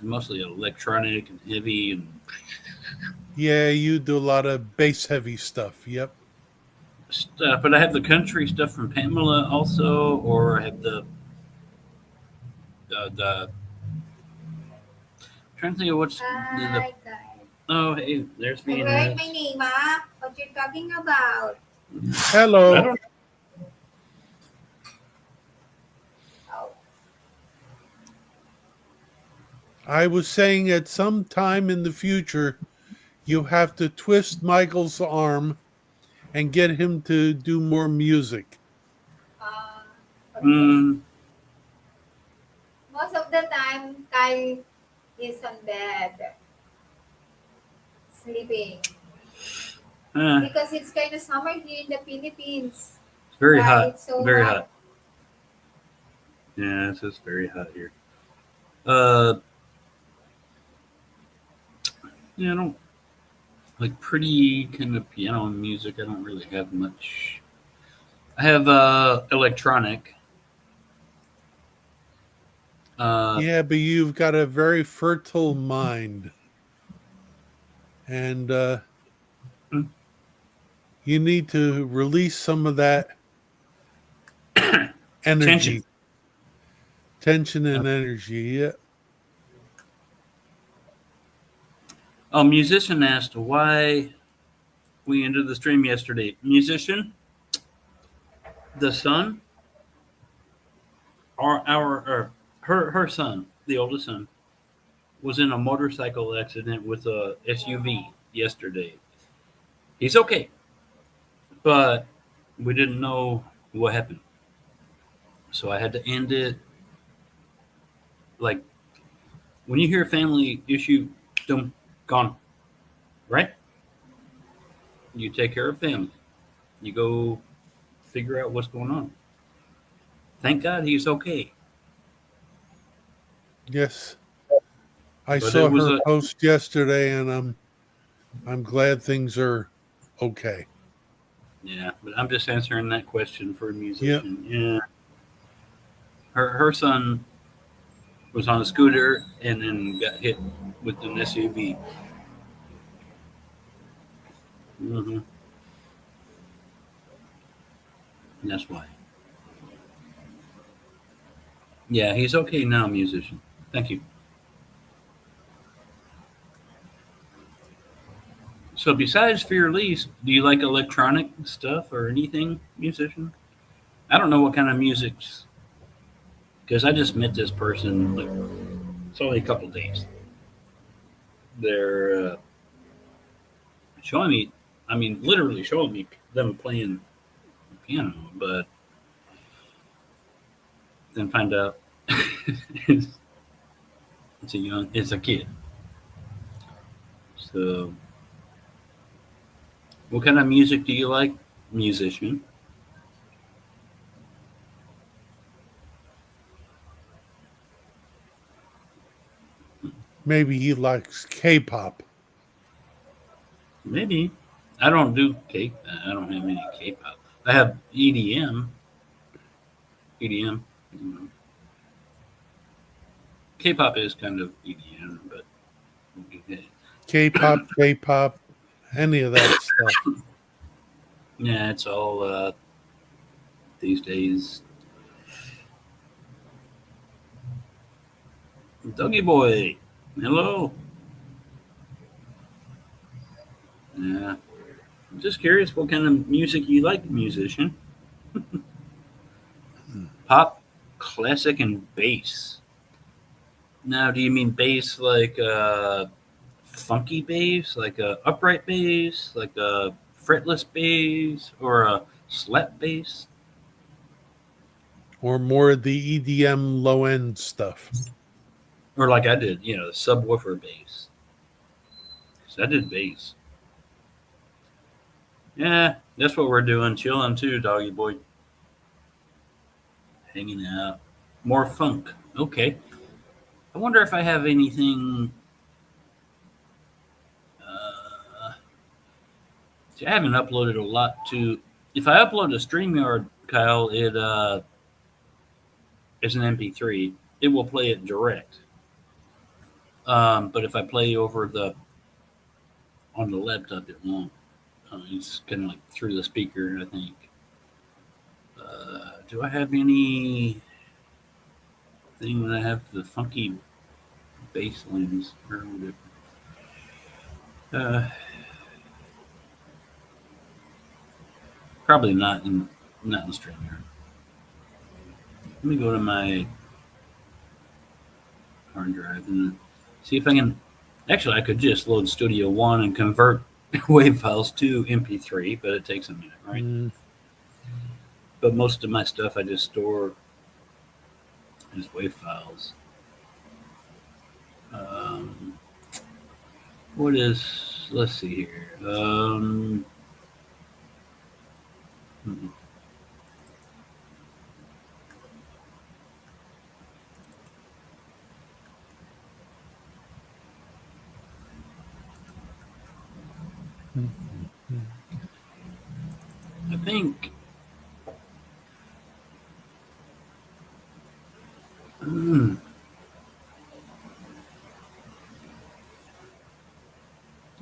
mostly electronic and heavy and Yeah, you do a lot of bass heavy stuff. Yep. stuff. But I have the country stuff from Pamela also, or I have the trying to think of what's the Hi, guys. oh hey there's Write my Venus. name, ah. What you're talking about? I Hello. don't Oh, I was saying at some time in the future, you have to twist Michael's arm and get him to do more music. uh, okay. mm, Most of the time, Kyle is on bed, sleeping. eh, Because it's kind of summer here in the Philippines. it's very Right? hot, It's so very hot. hot. Yeah, it's just very hot here. Uh, yeah, I don't like pretty kind of piano music. I don't really have much. I have electronic. Uh, Yeah, but you've got a very fertile mind, and mm, you need to release some of that tension. energy, tension, Uh, and energy. Yeah. oh, musician asked why we ended the stream yesterday. Musician, the son, or her son, the oldest son, was in a motorcycle accident with a SUV yesterday. He's okay, but we didn't know what happened, so I had to end it. Like when you hear a family issue, boom, gone, right? You take care of family. You go figure out what's going on. Thank God he's okay. Yes. I But it saw was her a post yesterday, and I'm glad things are okay. yeah. But I'm just answering that question for a Yep. musician. Yeah, her son was on a scooter and then got hit with an SUV. Mm-hmm. And that's why. Yeah, he's okay now, musician. Thank you. So besides Fear Lease, do you like electronic stuff or anything, musician? I don't know what kind of music's because I just met this person. Like, it's only a couple days. They're showing me. I mean, literally showing me them playing piano, but then find out it's, it's a kid. So, what kind of music do you like, musician? Maybe he likes K-pop. Maybe. I don't do K. I don't have any K-pop. I have EDM. EDM. You know. K-pop is kind of EDM, but K-pop, J-pop, any of that stuff. yeah, it's all these days. Doggy boy, hello. Yeah, I'm just curious what kind of music you like, musician. Pop, classic, and bass. Now, do you mean bass like funky bass, like a upright bass, like a fretless bass, or a slap bass, Or more of the EDM low end stuff. or like I did, subwoofer bass? 'Cause I did bass. Yeah, that's what we're doing, chilling too, doggy boy, hanging out. More funk. Okay. I wonder if I have anything. See, I haven't uploaded a lot to. If I upload to StreamYard, Kyle, it is an MP3. It will play it direct. But if I play over the on the laptop, it won't. It's kind of like through the speaker, I think. Do I have any thing that I have the funky bass lines or whatever? Probably not in StreamYard. Let me go to my hard drive and see if I can. Actually, I could just load Studio One and convert WAV files to MP3, but it takes a minute, right? Mm. But most of my stuff I just store as WAV files. Um, what is? Let's see here. Hmm. I think. Hmm,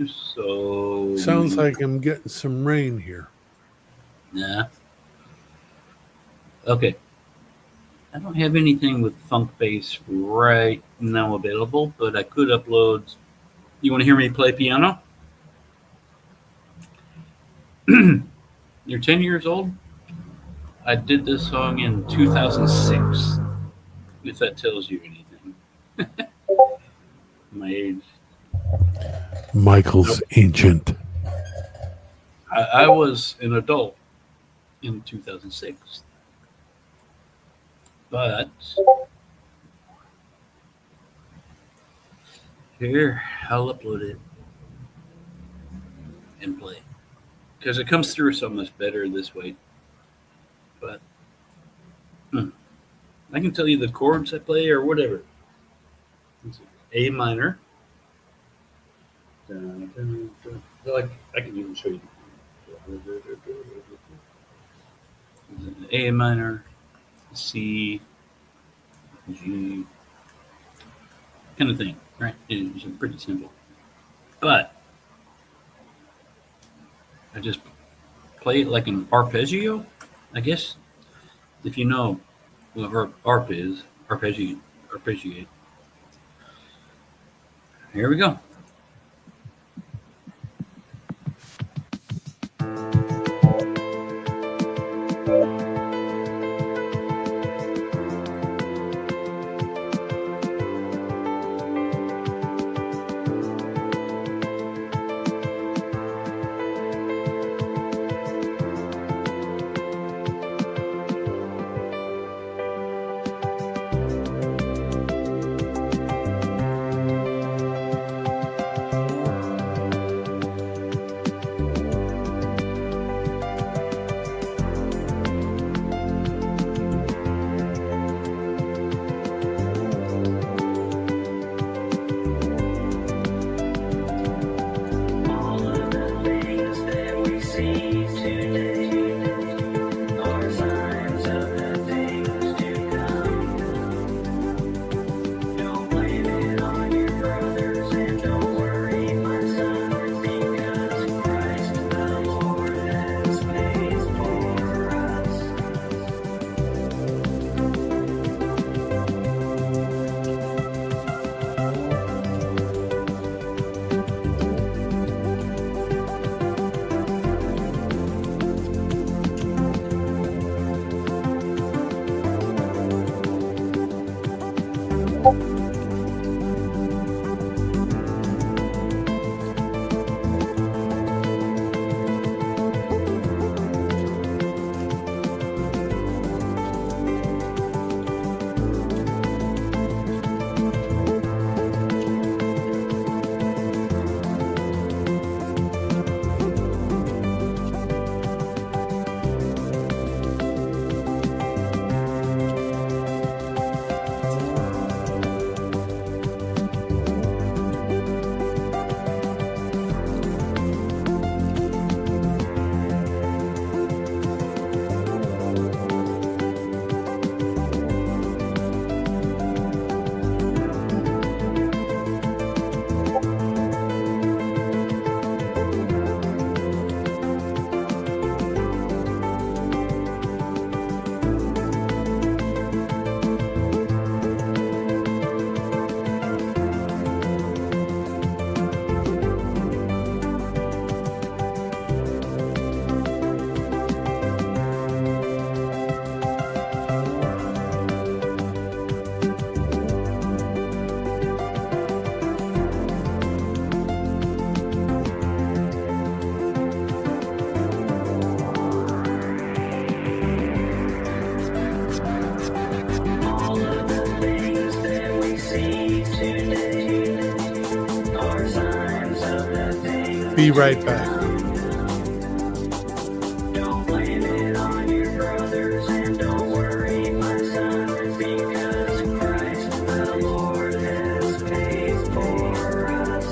so Sounds like I'm getting some rain here. yeah. Okay. I don't have anything with funk bass right now available, but I could upload. You want to hear me play piano? You're 10 years old? I did this song in 2006, if that tells you anything. My age. Michael's Nope. ancient. I was an adult in 2006, but here, I'll upload it and play. Because it comes through so much better this way. But I can tell you the chords I play or whatever. A minor. Dun, dun, dun. Like I can even show you. A minor, C, G, kind of thing, right? It's pretty simple. But I just play it like an arpeggio, I guess. If you know what arp is, arpeggiate. Here we go. Be right back. Don't blame it on your brothers and don't worry, my son, because Christ the Lord has paid for us.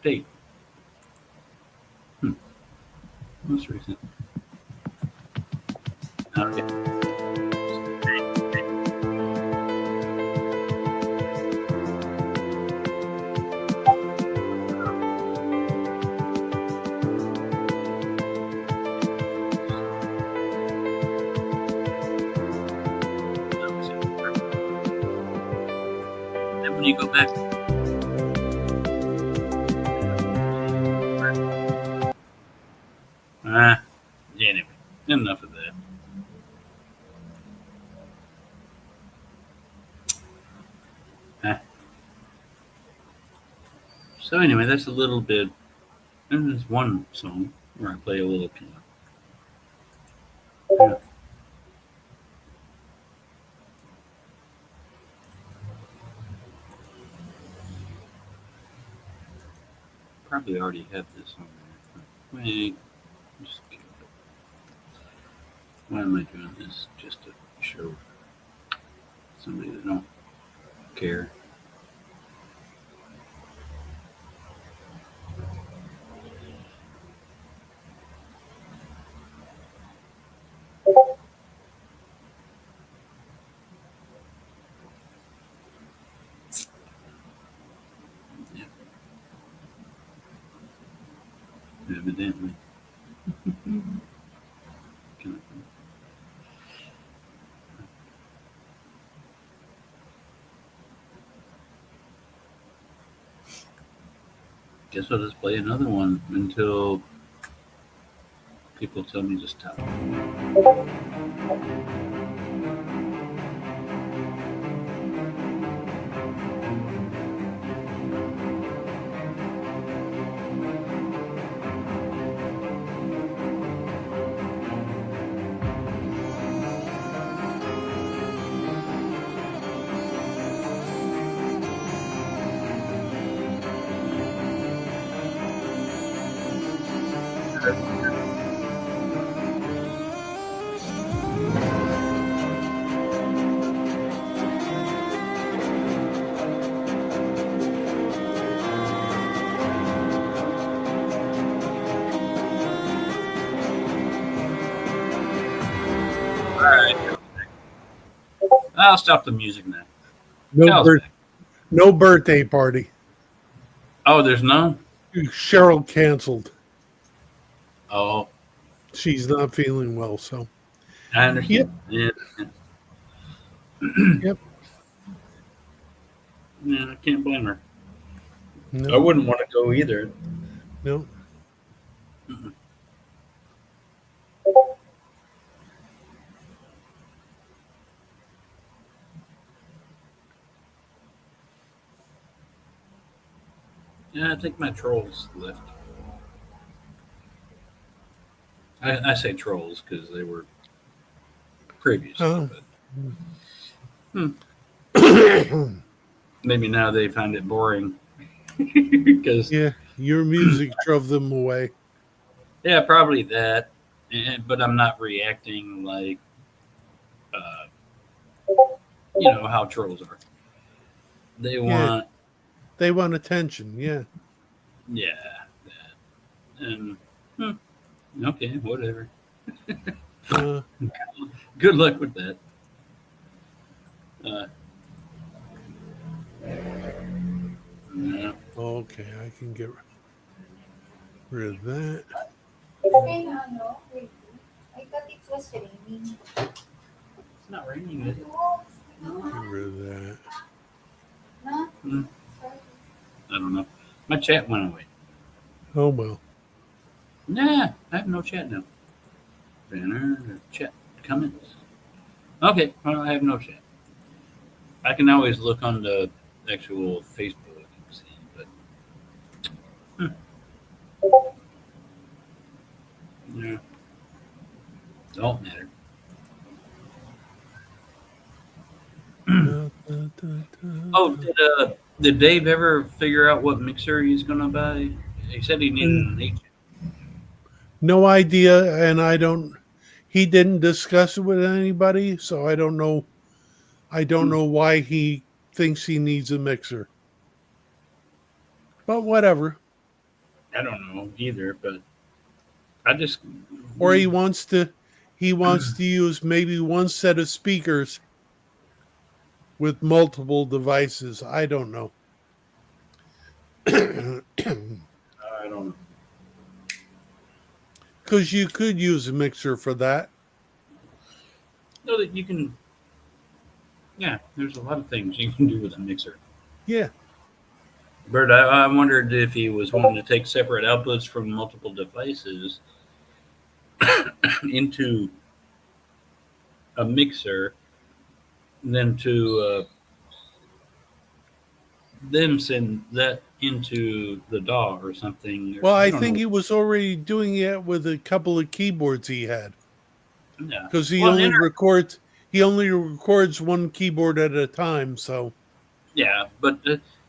Date. Most recent. Okay. Then when you go back. Anyway, enough of that. So anyway, that's a little bit. And there's one song where I play a little piano. Yeah. Probably already have this on there. Wait, just why am I doing this? Just to show somebody that don't care. Yep. Evidently. Guess I'll just play another one until people tell me to stop. I'll stop the music now. No birthday party. Oh, there's none? Cheryl canceled. Oh. She's not feeling well, so. I understand. Yep. Yep. Yeah, I can't blame her. No. I wouldn't want to go either. No. Mm-mm. Yeah, I think my trolls left. I say trolls because they were previous. Oh. Maybe now they find it boring. Because yeah, your music drove them away. Yeah, probably that. But I'm not reacting like, you know how trolls are. They want. They want attention. Yeah. Yeah. That. And okay, whatever. Good luck with that. Yeah. Okay, I can get rid of that. Okay, ano, wait. I thought it was raining. It's not raining, is it? Get rid of that. No? Sorry. I don't know. My chat went away. Oh well. Nah, I have no chat now. Banner, chat, comments. Okay, well, I have no chat. I can always look on the actual Facebook and see, but yeah, don't matter. Oh, did Dave ever figure out what mixer he's gonna buy? He said he needed an H. No idea, and I don't. He didn't discuss it with anybody, so I don't know. I don't know why he thinks he needs a mixer. But whatever. I don't know either, but I just Or he wants to use maybe one set of speakers with multiple devices. I don't know. I don't know. Because you could use a mixer for that. No, that you can. Yeah, there's a lot of things you can do with a mixer. Yeah. Bert, I wondered if he was wanting to take separate outputs from multiple devices into a mixer, then to then send that into the DAW or something. Well, I don't think know. he was already doing it with a couple of keyboards he had. Yeah. Because Well, he only records one keyboard at a time, so yeah, but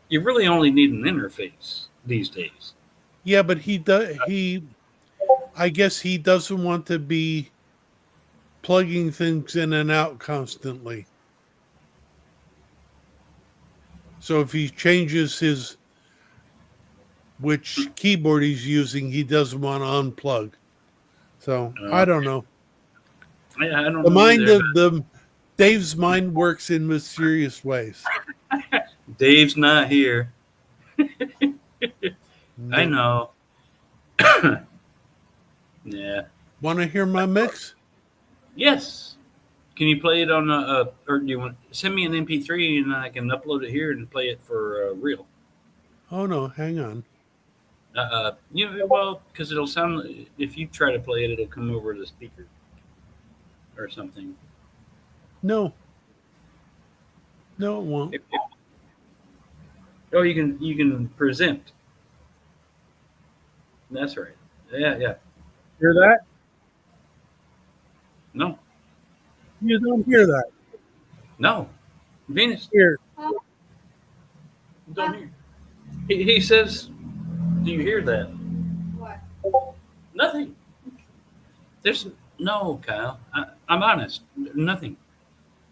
you really only need an interface these days. yeah, but I guess he doesn't want to be plugging things in and out constantly. So if he changes which keyboard he's using, he doesn't want to unplug. So I don't know. I don't The know mind either. of the Dave's mind works in mysterious ways. Dave's not here. No. I know. Yeah. Want to hear my mix? Yes. Can you play it on or do you want send me an MP3 and I can upload it here and play it for real? Oh no, hang on. Well, because it'll sound if you try to play it, it'll come over the speaker or something. No. No, it won't. Oh, you can present. That's right. Yeah. Hear that? No, You don't hear that. no. Venus, Here. don't hear. He says, "Do you hear that?" What? Nothing. There's no, Kyle. I'm honest. Nothing.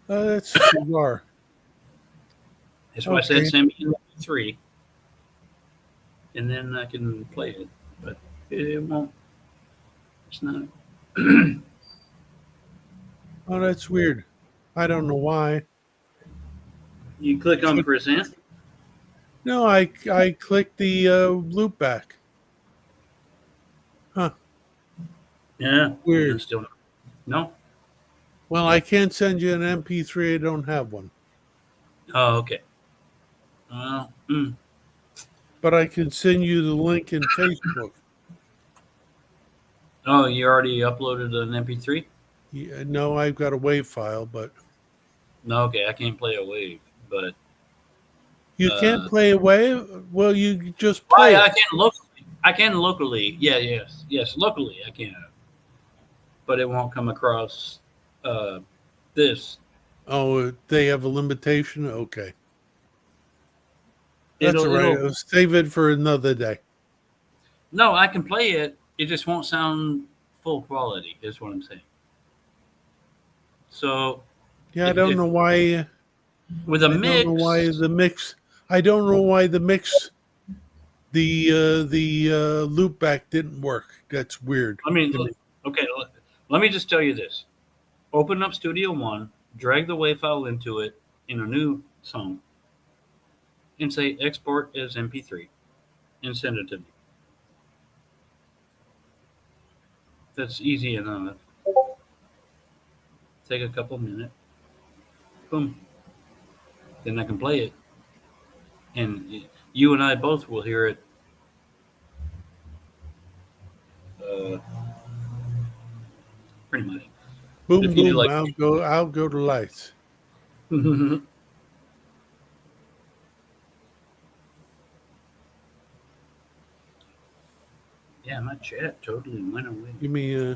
That's bizarre. That's why I Okay. said send me an MP3, and then I can play it. But it won't. It's not. Oh, that's weird. I don't know why. You click on present. No, I clicked the loop back. Huh. Yeah. Weird. Still no. Well, I can't send you an MP3. I don't have one. Oh, okay. But I can send you the link in Facebook. Oh, you already uploaded an MP3? Yeah, no, I've got a WAV file, but No, okay. I can't play a wave, but you can't play a WAV. Well, you just play I it. can locally. I can locally. Yeah, yes. Locally, I can. But it won't come across this. Oh, they have a limitation. Okay, that's all right. It'll- I'll save it for another day. No, I can play it. It just won't sound full quality. Is what I'm saying. So Yeah, I If- don't if- know why. with a I mix, don't know why the mix. I don't know why the mix. The loop back didn't work. That's weird. I mean, to me. okay. Let me just tell you this: open up Studio One, drag the WAV file into it in a new song, and say export as MP3, and send it to me. That's easy enough. Take a couple minutes. Boom. Then I can play it, and you and I both will hear it. Pretty much. Boom, if you do boom. like- I'll go to lights. Yeah, my chat totally went away. Give me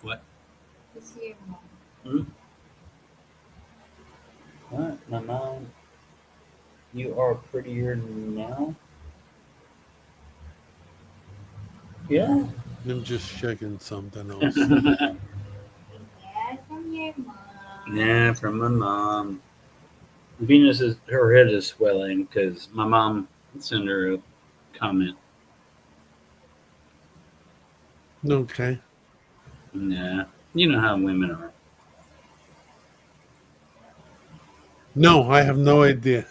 What? This year, Mom. What? My mom, you are prettier now? Yeah. I'm just checking something else. Yeah, from your mom. Yeah, from my mom. Venus is her head is swelling because my mom Send her a comment. Okay. Nah, you know how women are. No, I have no idea.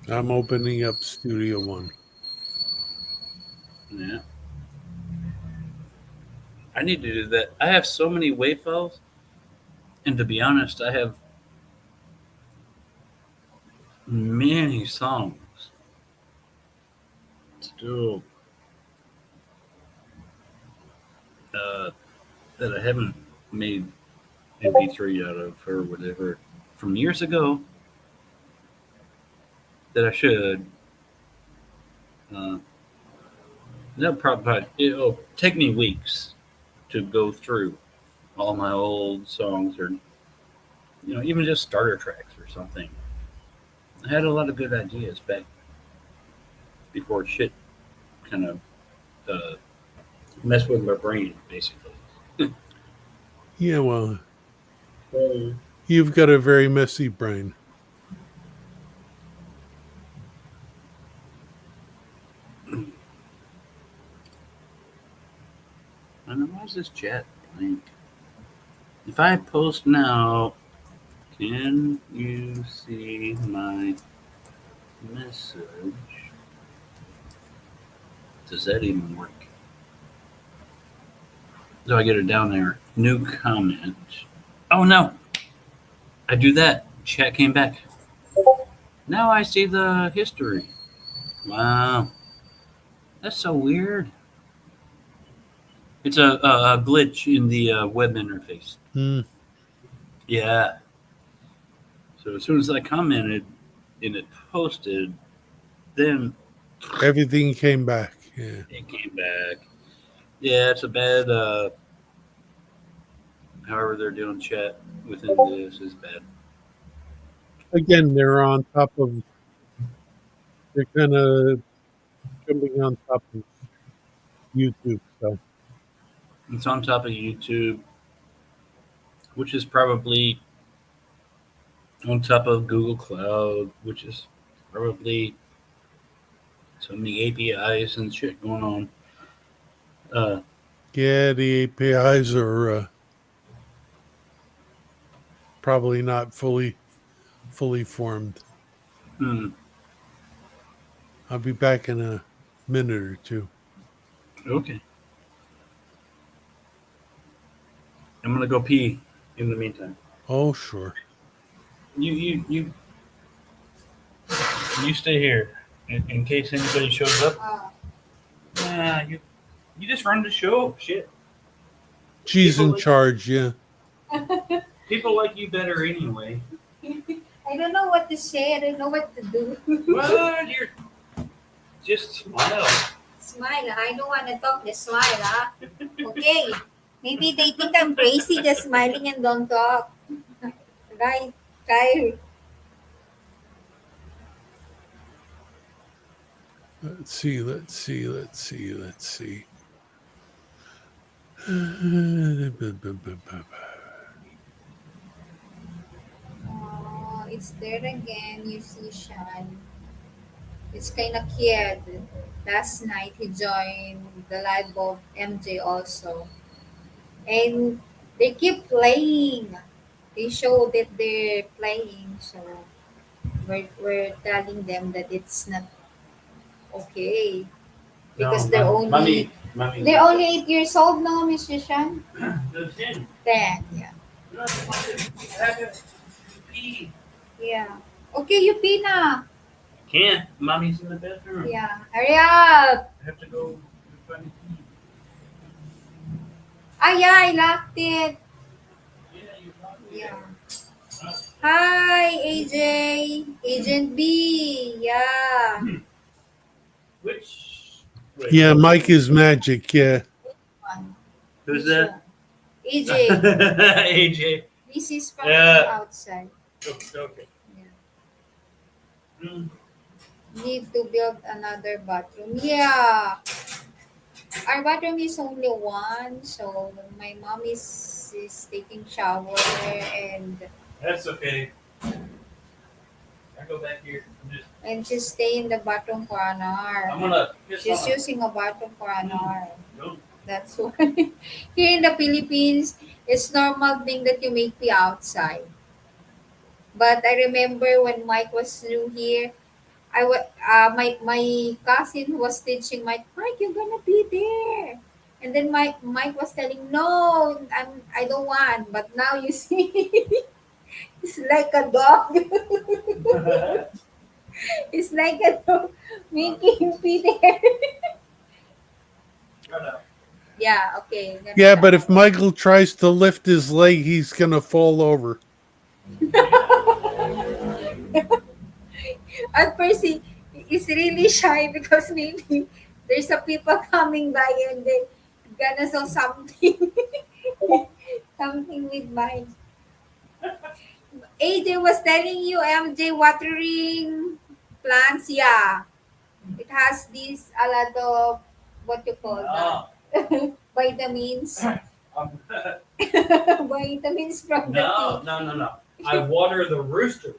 I'm opening up Studio One. Yeah, I need to do that. I have so many WAV files, and to be honest, I have many songs still that I haven't made MP3 out of or whatever from years ago that I should. Uh, that probably it'll take me weeks to go through all my old songs, or even just starter tracks or something. I had a lot of good ideas back before shit kind of uh, messed with my brain, basically. Yeah, well, you've got a very messy brain. I don't know, why is this chat blank? If I post now, can you see my message? Does that even work? Do I get it down there? New comment. Oh no! I do that. Chat came back. Now I see the history. Wow. That's so weird. It's a glitch in the web interface. Hmm. Yeah. So as soon as I commented and it posted, then Everything came back. Yeah. it came back. Yeah, it's a bad. However, they're doing chat within this is bad. Again, they're on top of. They're kind of jumping on top of YouTube. So It's on top of YouTube, which is probably on top of Google Cloud, which is probably so many APIs and shit going on. yeah, the APIs are probably not fully formed. Hmm, I'll be back in a minute or two. okay. I'm gonna go pee in the meantime. Oh, sure. You stay here in case anybody shows up. Ah, You just run the show. Shit. She's People in like- charge. Yeah. People like you better anyway. I don't know what to say. I don't know what to do. What? You're just smile. Smile. I don't want to talk. Just smile, ah. Okay. Maybe they think I'm crazy, just smiling and don't talk. Right, Kyle? Let's see. Let's see. Let's see. Let's see. Oh, it's there again. You see Sean. It's kind of cute. Last night he joined the live of MJ also. And they keep playing. They show that they're playing. So we're telling them that it's not okay. Because they're only Mommy. they're only 8 years old now, Miss Shan. The 10. 10, yeah. No, I have to pee. Yeah. Okay, you pee na. Can't. Mommy's in the bathroom. Yeah. Hurry up. I have to go find pee. Ah, yeah, I locked it. Yeah, you probably. Yeah. Hi, AJ. Agent B. Yeah. Which? Wait, Yeah, Mike is magic. Yeah. One. Who's that? AJ. AJ. This is from Yeah. outside. Okay. Yeah. Mm. Need to build another bathroom. Yeah. Our bathroom is only one, so my mom is taking shower and That's okay. I go back here. she's stay in the bathroom for an hour. Gonna piss She's using a bathroom for an Mm. hour. Go. That's why here in the Philippines, it's normal thing that you make pee outside. But I remember when Mike was new here, my cousin was teaching Mike, you're gonna be there. And then Mike was telling, no, I don't want. But now you see, it's like a dog. It's like a dog making him be there. Yeah, okay. Yeah, but if Michael tries to lift his leg, he's going to fall over. At first, he's really shy because maybe there's a people coming by and they gonna saw something, something with Mike. AJ was telling you, MJ, watering plants, yeah. It has this a lot of what you call that vitamins. Vitamins from the tea. No. I water the roosters.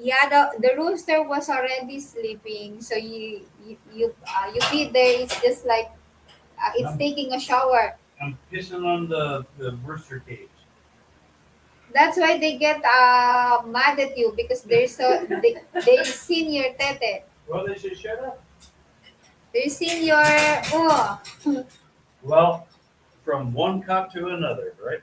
Yeah, the rooster was already sleeping, so you feed there. It's just like it's taking a shower. I'm pissing on the rooster cage. That's why they get mad at you because they seen your tete. Well, they should shut up. They seen your oh. Well, from one cop to another, right?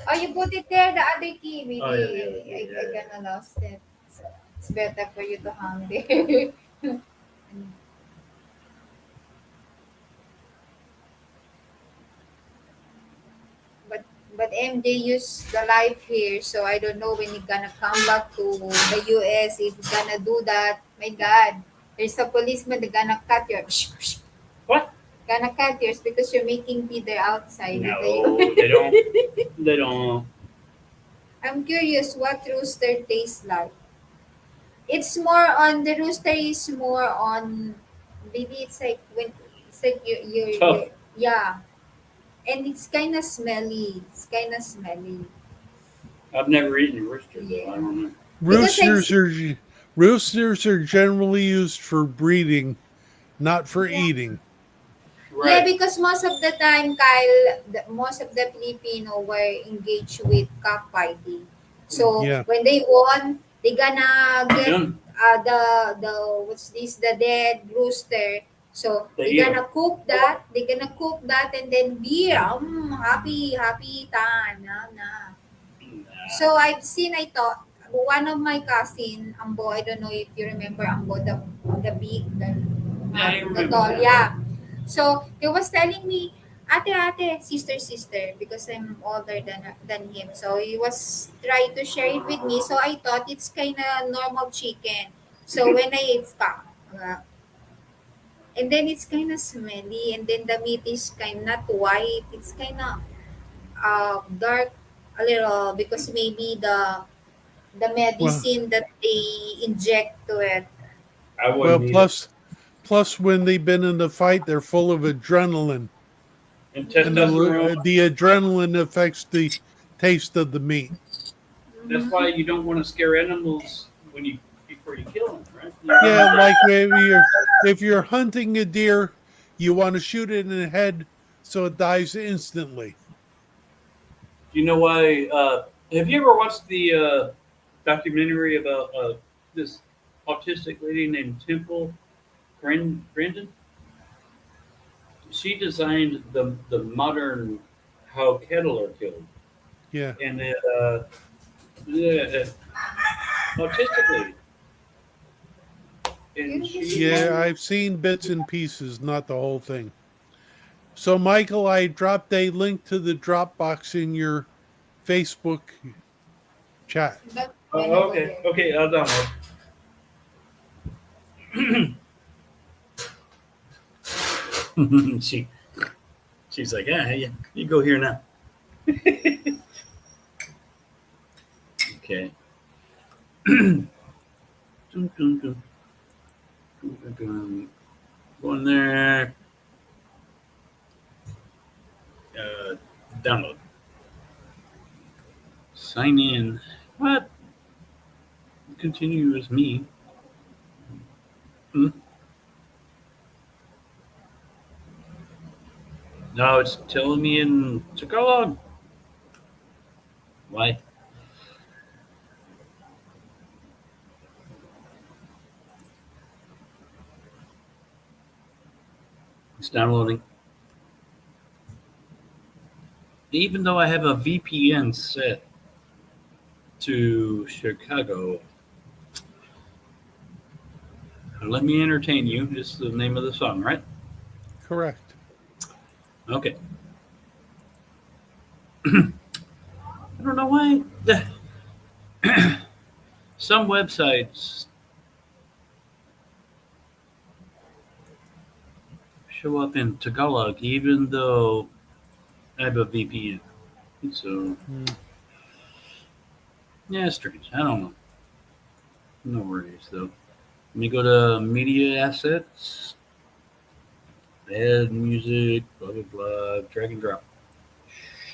Oh, you put it there, the other key. Maybe Oh, yeah. I gonna lost it. So it's better for you to hang there. but MJ used the life here, so I don't know when he gonna come back to the US. If he's gonna do that, my God, there's a policeman that gonna cut your. What? Gonna cut yours because you're making pee there outside. No, they don't. They don't. I'm curious what rooster tastes like. It's more on the rooster is more on maybe it's like Tough. yeah, and it's kind of smelly. It's kind of smelly. I've never eaten a rooster. Though. Yeah. I don't know. Because Roosters are generally used for breeding, not for Yeah. eating. Yeah, Right. because most of the time, Kyle, most of the Filipino were engaged with cockfighting. So Yeah. when they won, they gonna get Yun. the what's this the dead rooster. So They they eat gonna cook that. They gonna cook that and then beer. Happy time. Na. So I've seen. I thought one of my cousin Ambo. I don't know if you remember Ambo, the big Yeah, I the remember tall. that. Yeah. So he was telling me, ate, sister, because I'm older than him. So he was trying to share it with me. So I thought it's kind of normal chicken. So when I ate and then it's kind of smelly, and then the meat is kind not white. It's kind of dark a little because maybe the Well, medicine that they inject to it. I well, wouldn't eat plus when they've been in the fight, they're full of adrenaline, it. And and testosterone. the adrenaline affects the taste of the meat. That's why you don't want to scare animals before you kill them, right? Yeah, like if you're hunting a deer, you want to shoot it in the head so it dies instantly. Do you know why? Have you ever watched the documentary about this autistic lady named Temple Grandin? She designed the modern how cattle are killed, Yeah. and the autistic lady, and she Yeah, I've seen bits and pieces, not the whole thing. So, Michael, I dropped a link to the Dropbox in your Facebook chat. But Oh, okay, I'll download. She's like, yeah, you go here now. Okay. Dun, dun, dun. Dun, dun, dun. Go in there. Download. Sign in. What? Continue as me. No, it's telling me in Tagalog. Why? It's downloading. Even though I have a VPN set to Chicago, let me entertain you. This is the name of the song, right? Correct. Okay. I don't know why. Some websites show up in Tagalog, even though I have a VPN. So, yeah, it's strange. I don't know. No worries, though. Let me go to media assets, add music, blah, blah, blah, drag and drop.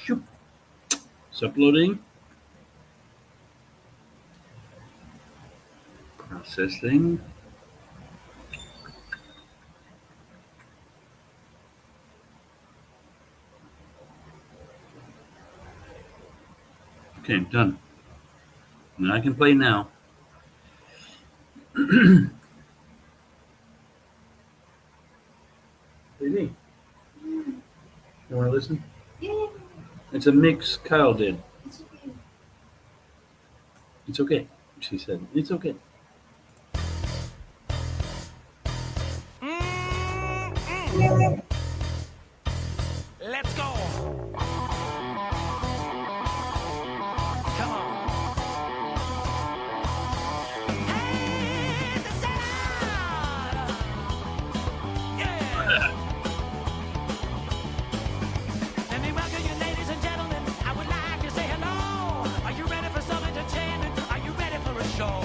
Shoop. It's uploading. Processing. Okay, done. Now I can play now. Baby, you want to listen? Yeah, It's a mix Kyle did. it's okay. It's okay, she said. It's okay. Let's go. Come on. Hey, the sound. Yeah. Let me welcome you, ladies and gentlemen. I would like to say hello. Are you ready for some entertainment? Are you ready for a show?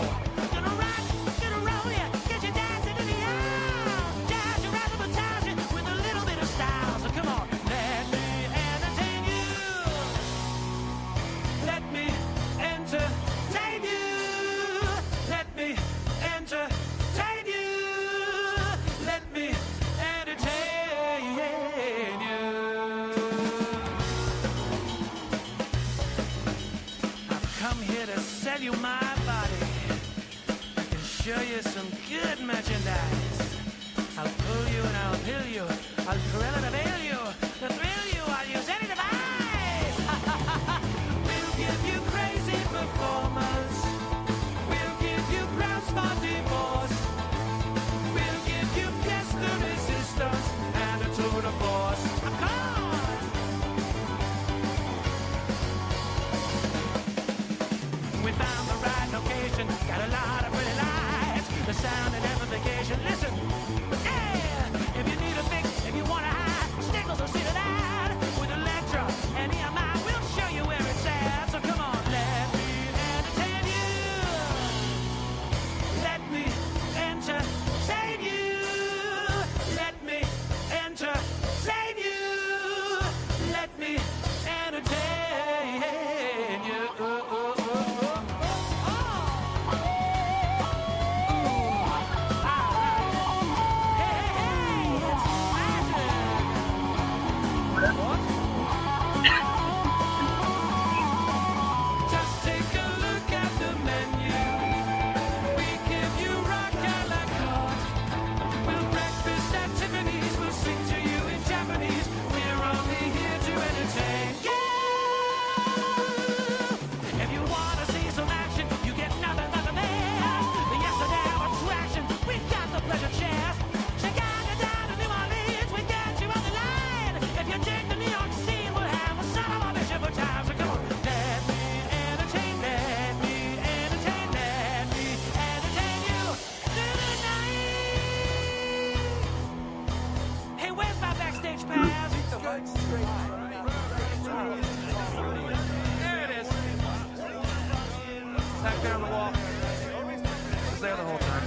Gonna rock, gonna roll ya, get you dancing in the aisle. Jazz you, razzle, you with a little bit of style. So come on, let me entertain you. Let me entertain you. Let me entertain you. Let me entertain you. I've come here to sell you my body. I can show you some good merchandise. I'll pull you and I'll pill you. I'll thrill and avail you. To thrill you, I'll use any device. We'll give you crazy performance. We'll give you grounds for divorce. We'll give you pièce de resistance and a tour de force. Of course. We found the right location. Got a lot of pretty lights. The sound and amplification. Listen. Yeah. If you need a fix, if you want to hide, Stickles will see to that. With Electra and EMI, we'll show you where it's at. So come on, let me entertain you. Let me entertain you. Let me entertain you. Let me entertain you. Just take a look at the menu. We give you rock a la carte. We'll breakfast at Tiffany's. We'll sing to you in Japanese. We're only here to entertain you. If you want to see some action, you get nothing but the best. The yesterday attraction. We got the pleasure chairs. Chicago down to New Orleans. We got you on the line. If you dig the New York scene, we'll have a son of a bishop of time. So come on, let me entertain, let me entertain, let me entertain you tonight. Hey, where's my backstage pass? There it is. Back there on the wall. there the whole time.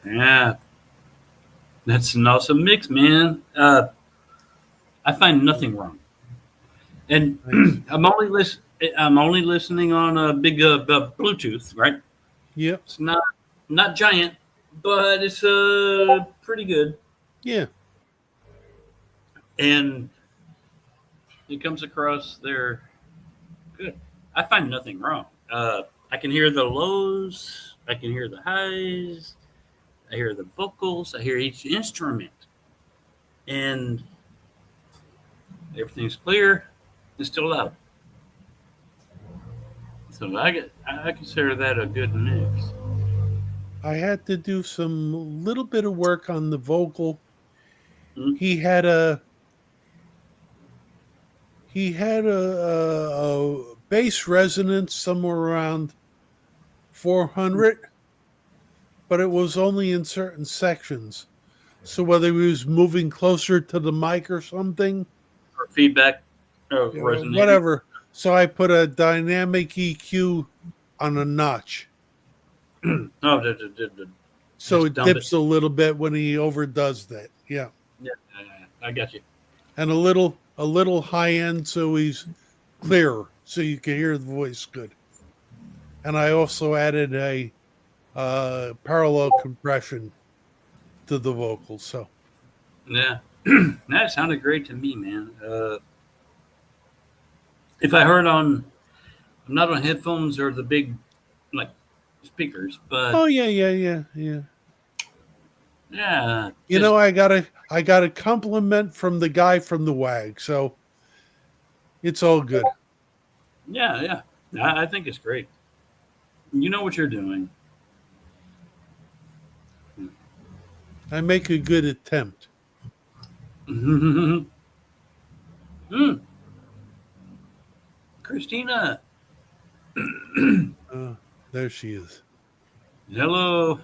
Yeah, that's an awesome mix, man. I find nothing wrong, and Nice. I'm only listening on a big Bluetooth, right? Yep. It's not giant, but it's pretty good, Yeah. and it comes across there good. I find nothing wrong. I can hear the lows, I can hear the highs, I hear the vocals, I hear each instrument, and everything's clear. It's still loud. So I consider that a good mix. I had to do some little bit of work on the vocal. Hmm? He had a bass resonance somewhere around 400, but it was only in certain sections. So whether he was moving closer to the mic or something, Or feedback, resonating. whatever. So I put a dynamic EQ on a notch. Oh, So just it dump it. dips a little bit when he overdoes that. Yeah. Yeah, I got you. And a little high end so he's clearer so you can hear the voice good. And I also added a parallel compression to the vocals. So Yeah, that sounded great to me, man. If I heard on, I'm not on headphones or the big like speakers, but oh yeah. yeah, You just know, I got a compliment from the guy from the WAG, so it's all good. yeah. I think it's great. You know what you're doing. I make a good attempt. Mm. Christina, There she is. hello.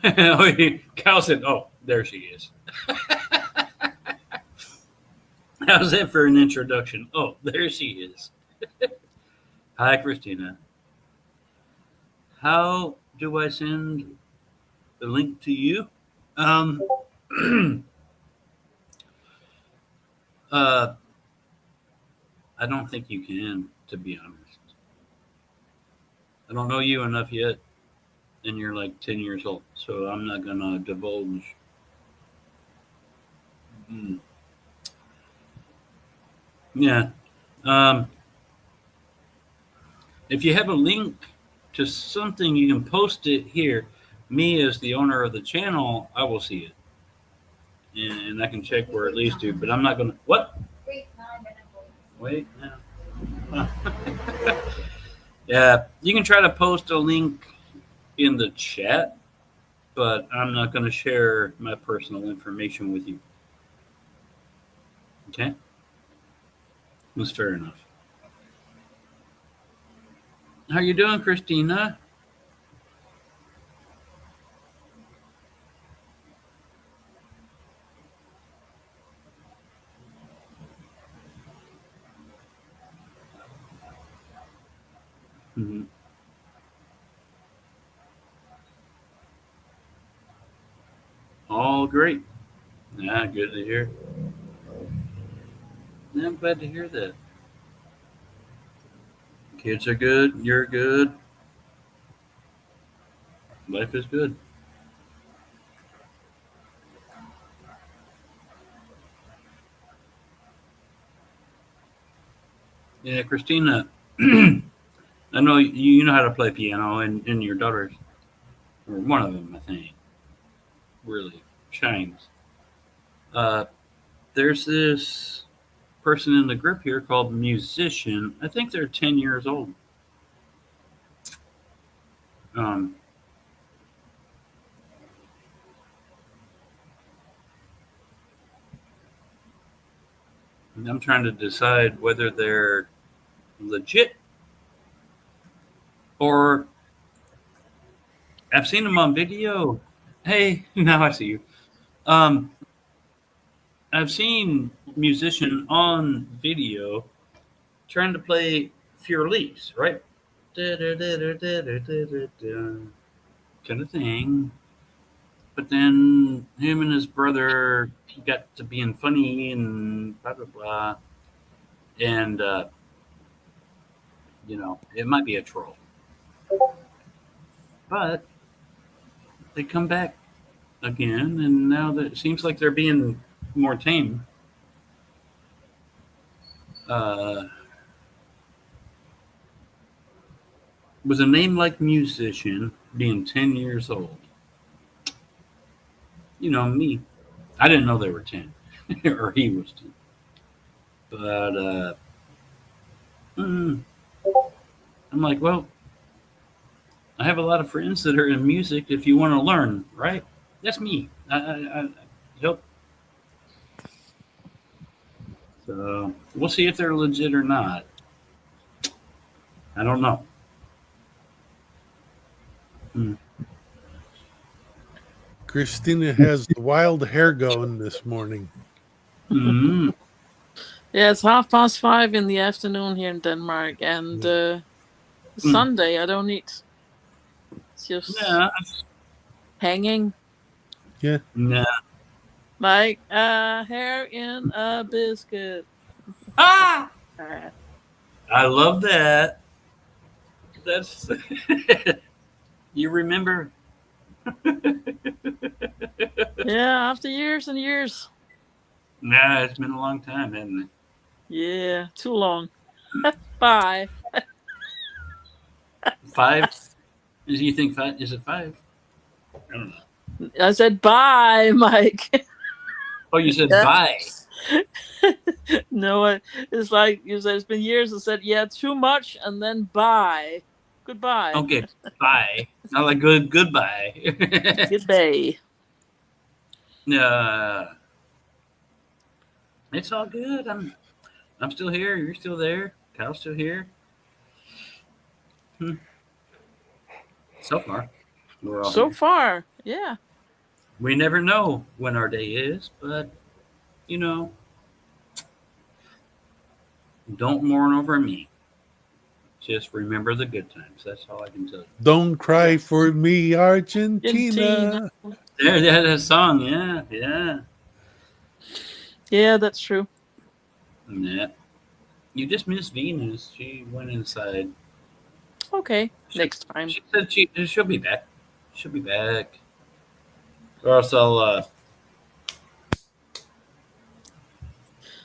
Cal said, "Oh, there she is." How's that for an introduction? Oh, there she is. Hi, Christina. How do I send the link to you? Um, uh, I don't think you can, to be honest. I don't know you enough yet, and you're like 10 years old, so I'm not gonna divulge. Mm, yeah. Um, if you have a link to something, you can post it here. Me, as the owner of the channel, I will see it, and I can check where it leads to. But I'm not gonna. What? Wait, now I'm gonna go. Wait now. Yeah, you can try to post a link in the chat, but I'm not going to share my personal information with you. Okay? That's fair enough. How you doing, Christina? Mm-hmm. All great. Yeah, good to hear. Yeah, I'm glad to hear that. Kids are good. You're good. Life is good. Yeah, Christina, I know you know how to play piano, and your daughters, or one of them, I think, really shines. Uh, there's this person in the group here called Musician. I think they're 10 years old. Um, I'm trying to decide whether they're legit or I've seen them on video. Hey, now I see you. Um, I've seen musician on video trying to play Furlise, right? Kind of thing. But then him and his brother got to being funny and blah blah blah, and it might be a troll, but they come back again, and now that it seems like they're being more tame. Uh, with a name like musician being 10 years old, me, I didn't know they were 10, or he was 10. But I'm like, well, I have a lot of friends that are in music. If you want to learn, right? That's me. I help. So we'll see if they're legit or not. I don't know. Christina has the wild hair going this morning. Mm. Yeah, it's 5:30 in the afternoon here in Denmark, and Sunday I don't eat. It's just Yeah. hanging Yeah. Nah. like a hair in a biscuit. Ah! Uh, I love that. That's you remember. yeah, after years and years. Nah, it's been a long time, hasn't it? Yeah, too long. Bye. 5? You think 5? Is it 5? I don't know. I said bye, Mike. Oh, you said Yeah. bye. No, it's like you said. It's been years. I said yeah, too much, and then bye, goodbye, Okay, bye. Not like goodbye. goodbye. It's all good. I'm still here. You're still there. Kyle's still here. So far, we're all So here. far, yeah. We never know when our day is, but don't mourn over me. Just remember the good times. That's all I can tell you. Don't cry for me, Argentina. Argentina. There's that song. Yeah. Yeah, that's true. Yeah. You just miss Venus. She went inside. Okay, next time. She said she'll be back. She'll be back. Or else I'll.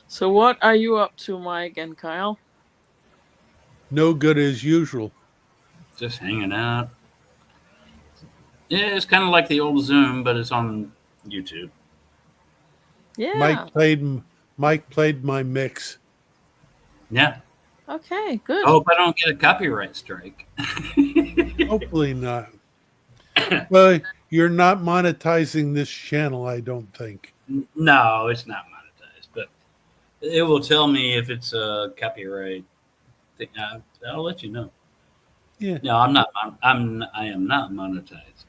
So what are you up to, Mike and Kyle? No good as usual. Just hanging out. Yeah, it's kind of like the old Zoom, but it's on YouTube. Yeah. Mike played my mix. Yeah. Okay, good. I hope I don't get a copyright strike. Hopefully not. Well, you're not monetizing this channel, I don't think. No, it's not monetized, but it will tell me if it's a copyright thing. I'll let you know. Yeah. No, I'm not. I am not monetized.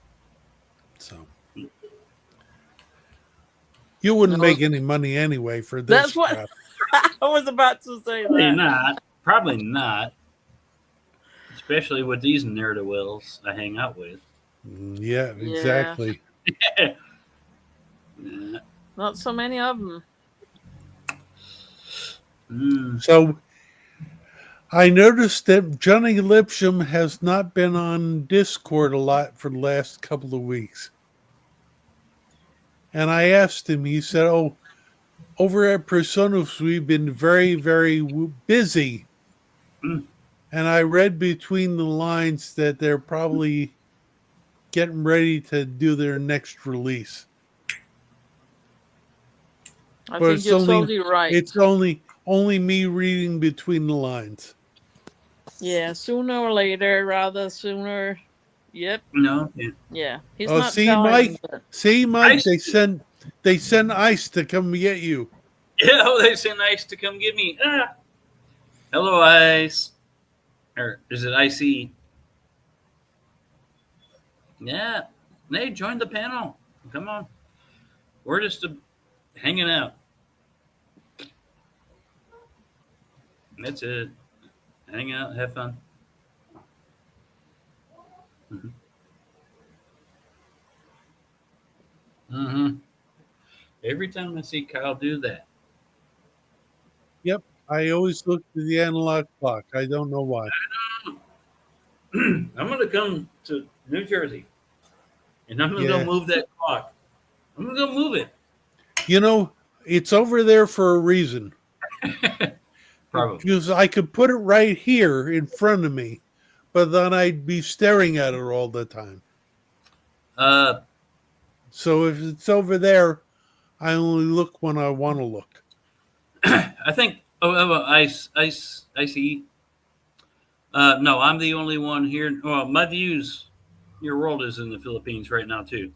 So you wouldn't make any money anyway for this. That's what crap. I was about to say. Probably That. not. Probably not. Especially with these ne'er-do-wells I hang out with. Yeah, exactly. Yeah. Not so many of them. So I noticed that Johnny Lipsham has not been on Discord a lot for the last couple of weeks. And I asked him, he said, oh, over at Personas, we've been very, very busy. Mm. And I read between the lines that they're probably getting ready to do their next release. I But think you're totally right. It's only me reading between the lines. Yeah, sooner or later, rather sooner. Yep. No. Yeah. Yeah. He's Oh, not see, telling Mike? them, but- See, Mike, Ice. they send ice to come get you. Yeah, oh, they sent Ice to come get me. Hello, Ice. Or is it Icy? Yeah. Hey, join the panel. Come on. We're just hanging out. That's it. Hang out, have fun. Hmm. Hmm. Every time I see Kyle do that, Yep. I always look to the analog clock. I don't know why. I'm going to come to New Jersey and I'm going to go Yeah. move that clock. I'm going to go move You know, it's over there for a reason. it. Probably. Because I could put it right here in front of me, but then I'd be staring at it all the time. Uh, So if it's over there, I only look when I want to look. I think. Ice. No, I'm the only one here. Well, my views, your world is in the Philippines right now too.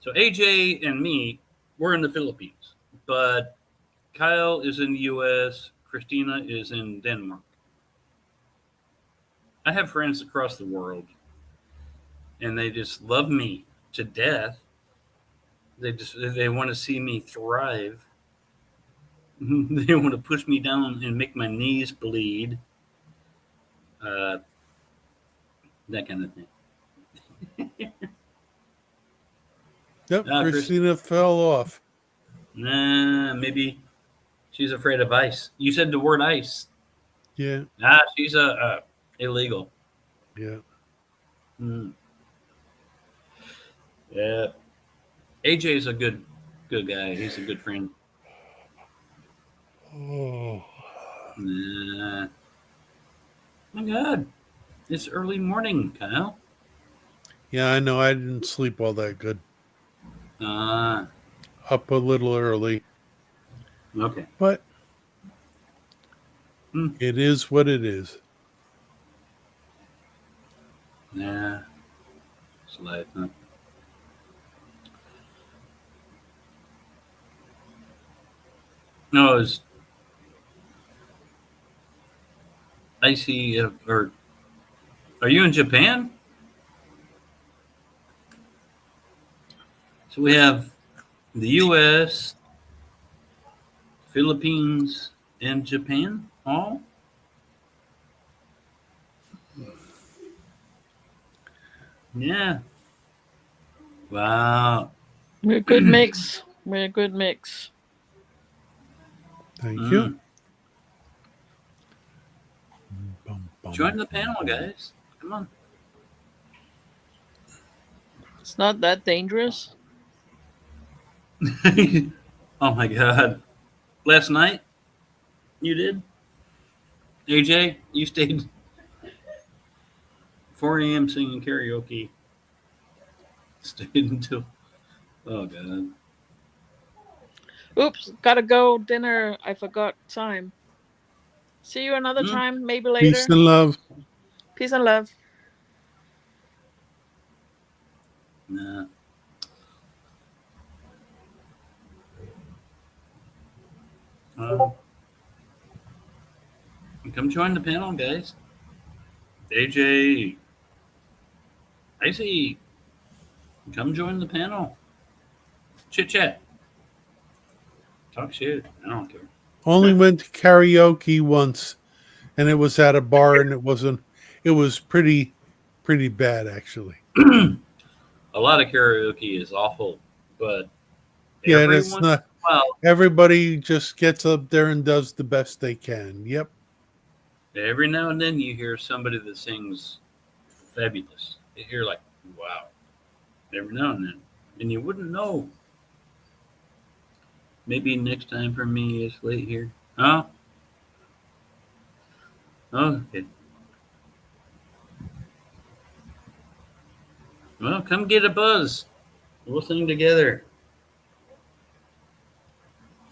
So AJ and me, we're in the Philippines, but Kyle is in the U.S. Christina is in Denmark. I have friends across the world, and they just love me to death. They want to see me thrive. They want to push me down and make my knees bleed. Uh, that kind of thing. Yep, Chris, Christina fell off. nah, maybe she's afraid of ice. You said the word ice. Yeah, Nah, she's illegal. yeah. Mm, yeah, AJ is a good guy. He's a good friend. Oh, Nah, my God, it's early morning, Kyle. yeah, I know. I didn't sleep all that good. Ah, Up a little early, okay. but Hmm. it is what it is. Nah, it's life. Huh? No, it's icy. Or are you in Japan? So we have the U.S., Philippines, and Japan. All. Yeah. Wow. We're a good mix. We're a good mix. Thank you. Mm. Join the panel, guys. Come on. It's not that dangerous. Oh my God. Last night you did, AJ. You stayed 4 a.m. singing karaoke. Stayed until. Oh God. Oops, gotta go. Dinner. I forgot time. See you another Mm. time, maybe Peace later. and love. Peace and love. Nah. Come join the panel, guys. AJ, Icy, come join the panel. Chit chat. Talk shit. I don't care. Only went to karaoke once, and it was at a bar, and it wasn't. It was pretty bad actually. A lot of karaoke is awful, but Yeah, every that's once in not. a while, Everybody just gets up there and does the best they can. Yep. every now and then you hear somebody that sings fabulous. You're like, wow. Every now and then. And you wouldn't know. Maybe next time for me it's late here. Huh? Okay. Well, come get a buzz. We'll sing together.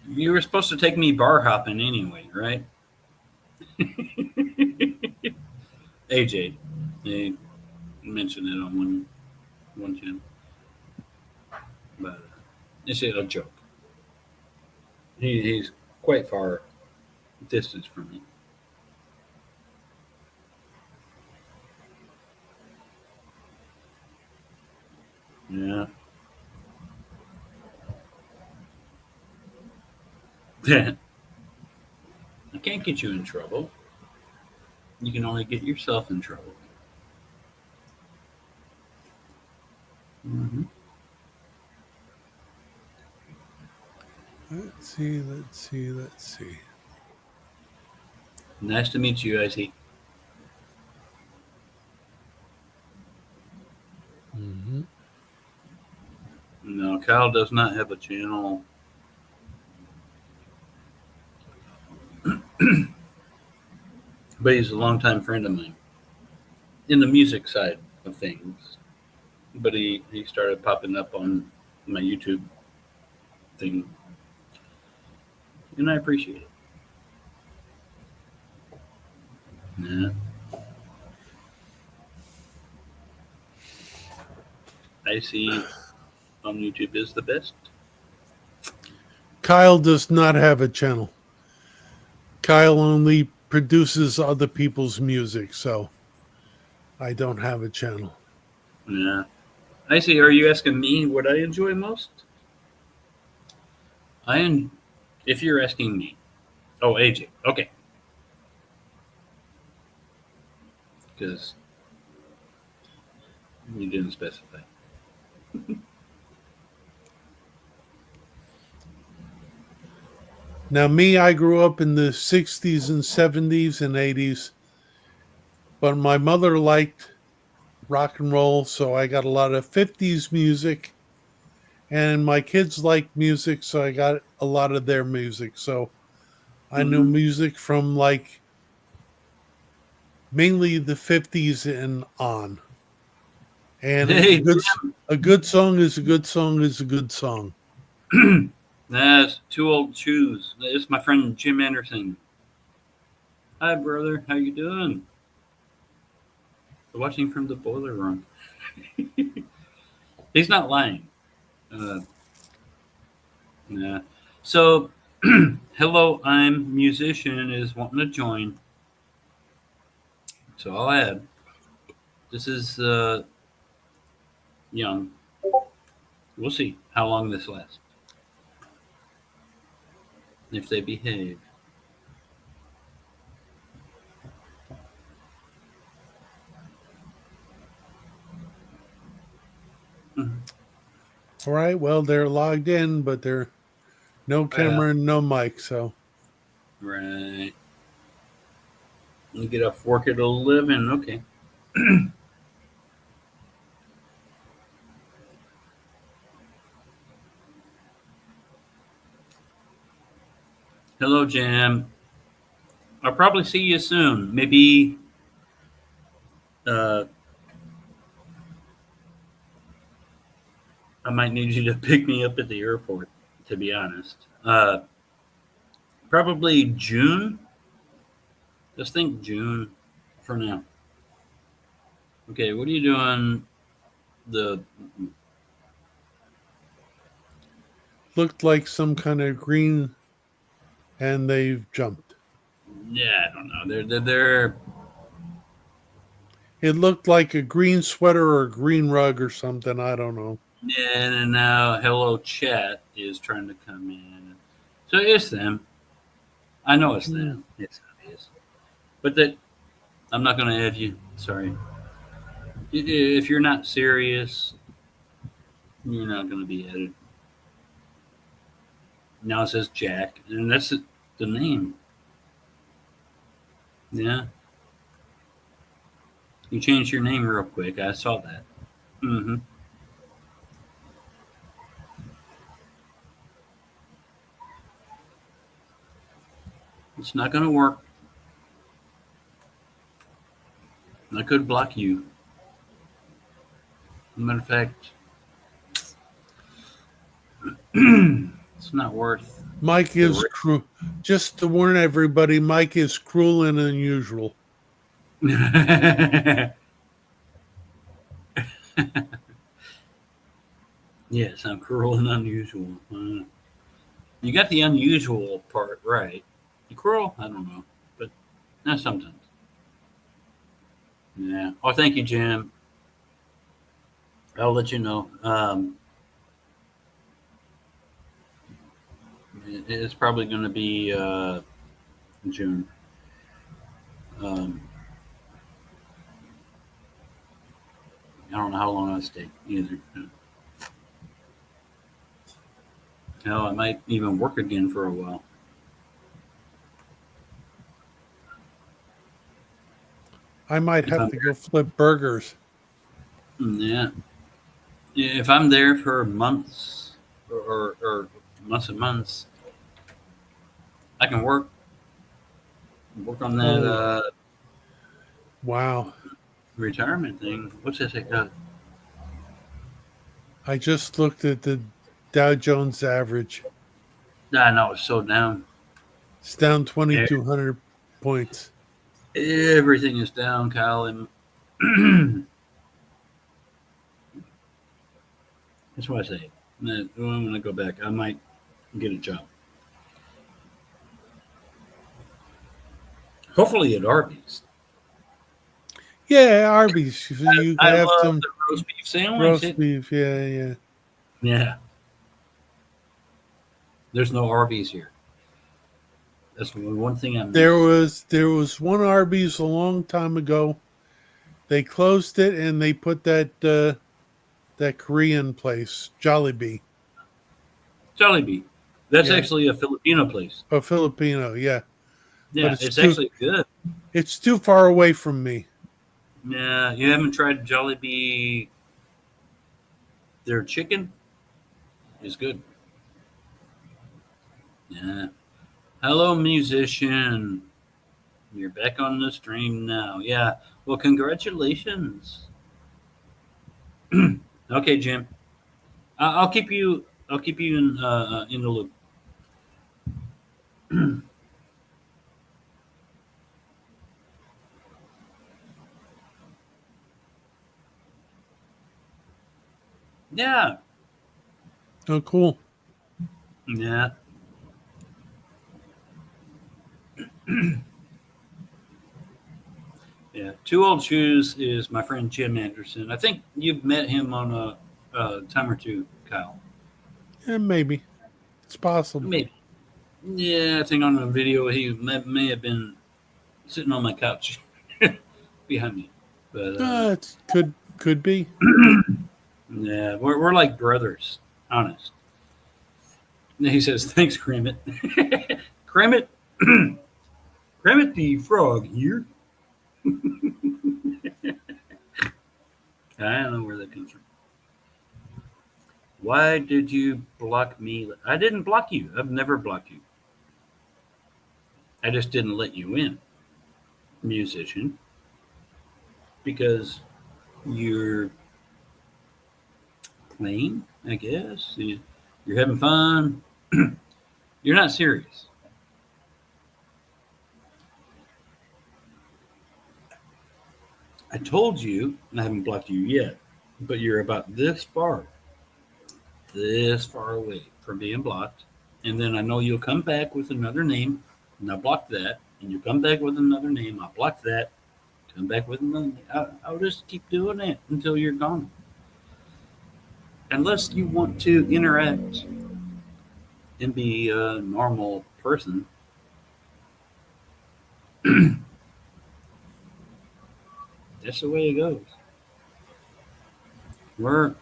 You were supposed to take me bar hopping anyway, right? AJ, they mentioned it on one channel, but it's a joke. He's quite far distance from me. Yeah. I can't get you in trouble. You can only get yourself in trouble. Mm-hmm. Let's see, let's see, let's see. Nice to meet you, Icy. Mm-hmm. No, Kyle does not have a channel. But he's a longtime friend of mine in the music side of things. But he started popping up on my YouTube thing, and I appreciate it. Yeah. Icy on YouTube is the best. Kyle does not have a channel. Kyle only produces other people's music, so I don't have a channel. Yeah. Icy, are you asking me what I enjoy most? If you're asking me. Oh, AJ. Okay. Because you didn't specify. Now, me, I grew up in the 60s and 70s and 80s, but my mother liked rock and roll, so I got a lot of 50s music, and my kids liked music, so I got a lot of their music. So I knew Mm-hmm. music from like mainly the 50s and on. And Hey, a good song is a good song is a good song. that's two old shoes. It's my friend Jim Anderson. Hi, brother. How you doing? Watching from the boiler room. He's not lying. Uh, yeah. So, hello, I'm musician is wanting to join. So I'll add. This is young. We'll see how long this lasts. If they behave. Mhm. All right, well, they're logged in, but they're no Yeah. camera and no mic, so Right. You get off work at 11. Okay. Hello, Jam. I'll probably see you soon. Maybe uh, I might need you to pick me up at the airport, to be honest. Probably June. Just think June for now. Okay, what are you doing? The looked like some kind of green and they've jumped. yeah, I don't know. They're It looked like a green sweater or a green rug or something. I don't know. yeah, and now Hello Chat is trying to come in. So it's them. I know it's Hmm. them. It's obvious. But that I'm not going to add you. Sorry. If you're not serious, you're not going to be added. Now it says Jack, and that's the name. Yeah. You changed your name real quick. I saw that. Mm-hmm. It's not going to work. I could block you. Matter of fact, it's not worth Mike the is cruel. Just to warn everybody, Mike is cruel and unusual. risk. Yes, I'm cruel and unusual. You got the unusual part right. You cruel? I don't know, but not sometimes. Yeah. Oh, thank you, Jim. I'll let you know. It's probably going to be June. Um, I don't know how long I'll stay either. Hell, I might even work again for a while. I might If have I'm to go flip burgers. yeah, if I'm there for months or months and months, I can work on that Oh, wow. retirement thing. What's this? I just looked at the Dow Jones average. I know it's so down. It's down E- 2,200 points. Everything is down, Kyle, and that's why I say that I'm going to go back. I might get a job. Hopefully at Arby's. Yeah, Arby's. So you I have love some the roast beef sandwich. roast beef. Yeah, yeah. Yeah, there's no Arby's here. That's the one thing I There miss. was one Arby's a long time ago. They closed it and they put that Korean place, Jollibee. Jollibee. That's Yeah, actually a Filipino place. a Filipino. Yeah, but Yeah, it's actually good. it's too far away from me. Yeah, you haven't tried Jollibee. Their chicken is good. Yeah. Hello, musician. You're back on the stream now. Yeah. Well, congratulations. Okay, Jim. I'll keep you. I'll keep you in the loop. Yeah. Oh, cool. Yeah. Yeah. Two Old Shoes is my friend Jim Anderson. I think you've met him on a time or two, Kyle. Yeah, maybe it's possible. Maybe. Yeah, I think on a video he may have been sitting on my couch behind me. But It could be. yeah, we're like brothers, honest. And he says, "Thanks, Kremit." Kremit, Kremit the frog here. I don't know where that comes from. Why did you block me? I didn't block you. I've never blocked you. I just didn't let you in, musician, because you're playing. I guess you're having fun. You're not serious. I told you, and I haven't blocked you yet, but you're about this far away from being blocked. And then I know you'll come back with another name, and I block that. And you come back with another name, I block that. Come back with another name. I'll just keep doing it until you're gone. Unless you want to interact and be a normal person. That's the way it goes. We're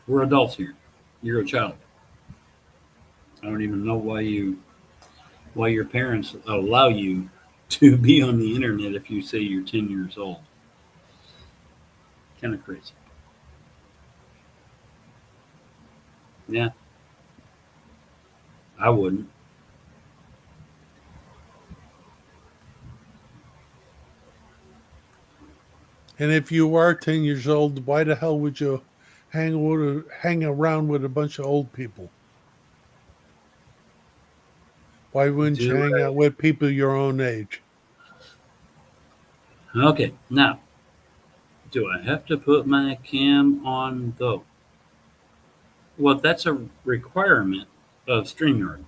we're adults here. You're a child. I don't even know why your parents allow you to be on the internet if you say you're 10 years old. Kind of crazy. Yeah, I wouldn't. And if you are 10 years old, why the hell would you hang around with a bunch of old people? Why wouldn't you Do hang out with people your own age? okay. Now, do I have to put my cam on though? Well, that's a requirement of StreamYard.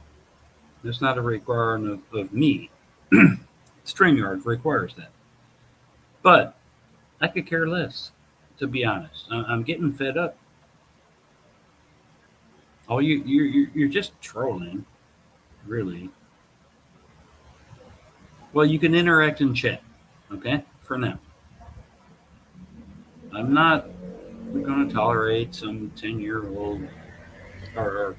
That's not a requirement of me. StreamYard requires that. But I could care less, to be honest. I'm getting fed up. Oh, you're just trolling, really. Well, you can interact in chat, okay? For now. I'm not going to tolerate some 10-year-old, or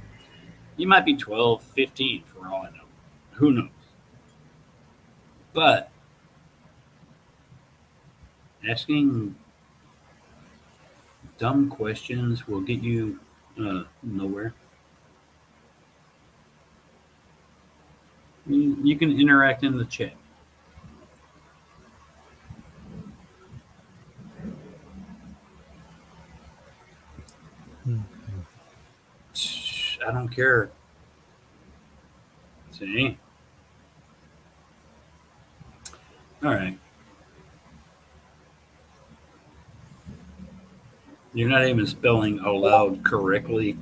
you might be 12, 15 for all I know. Who knows? But asking dumb questions will get you nowhere. You can interact in the chat. I don't care. See? All right. You're not even spelling out loud correctly.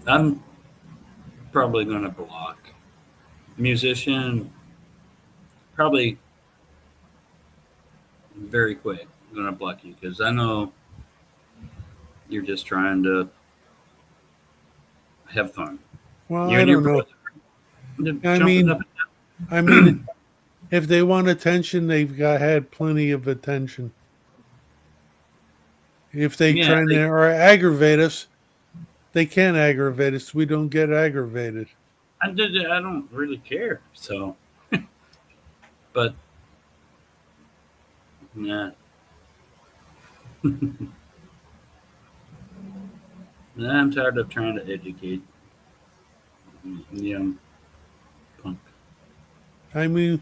I'm probably going to block. Musician, probably very quick. I'm going to block you because I know you're just trying to have fun. Well, You I and your don't know. brother. They're I jumping mean, up. I mean, if they want attention, they've had plenty of attention. If they Yeah, try to or aggravate us, they can't aggravate us. We don't get aggravated. I don't really care. So, but nah, I'm tired of trying to educate young punk. I mean,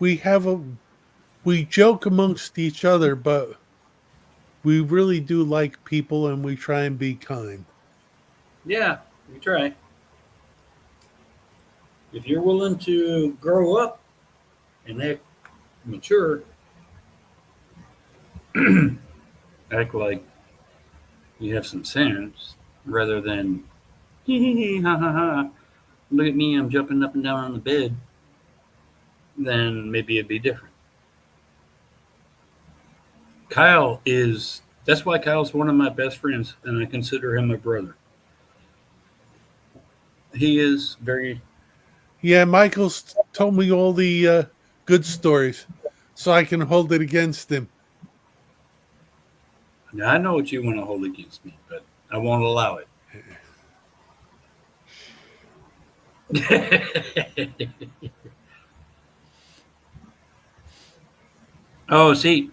we have we joke amongst each other, but we really do like people and we try and be kind. Yeah, we try. If you're willing to grow up and act mature, act like you have some sense, rather than hee hee hee ha ha ha. Look at me, I'm jumping up and down on the bed. Then maybe it'd be different. Kyle is. That's why Kyle's one of my best friends, and I consider him a brother. He is very. Yeah, Michael's told me all the good stories, so I can hold it against him. Now, I know what you want to hold against me, but I won't allow it. Oh, see,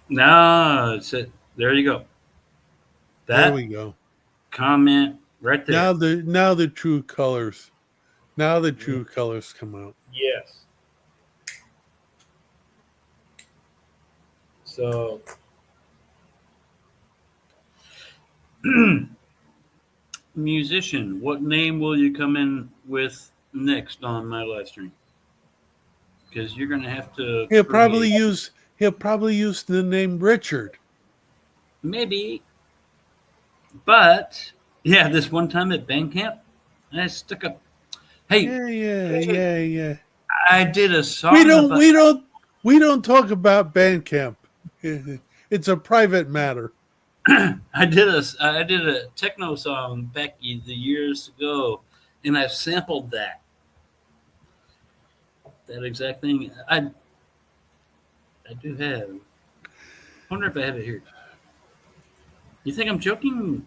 no, it's it. There you go. There That we go. comment right there. Now the true colors. Now the true colors come out. Yes. So, musician, what name will you come in with next on my live stream? Because you're going to have to He'll create. probably use the name Richard. Maybe. But, yeah, this one time at band camp, I stuck up. Hey, Yeah. I did a song about. We don't talk about Bandcamp. It's a private matter. I did a techno song back the years ago, and I sampled that exact thing. I do have. I wonder if I have it here. You think I'm joking?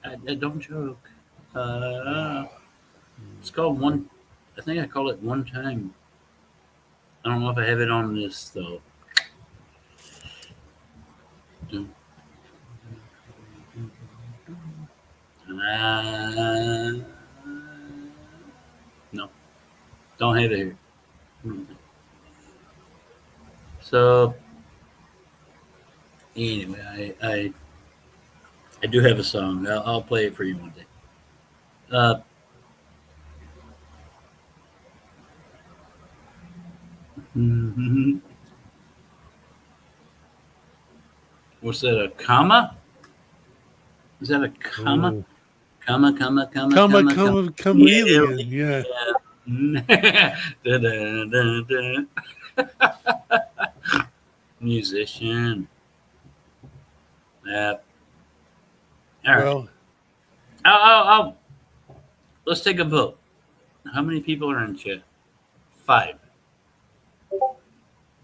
I don't joke. It's called one. I think I call it one time. I don't know if I have it on this though. No, don't have it here. So anyway, I do have a song. I'll play it for you one day. Uh, what's that? A comma? Is that a comma? Oh. Comma. Chameleon. Yeah. Da, da, da, da. Musician. All right. Well, I'll let's take a vote. How many people are in chat? 5.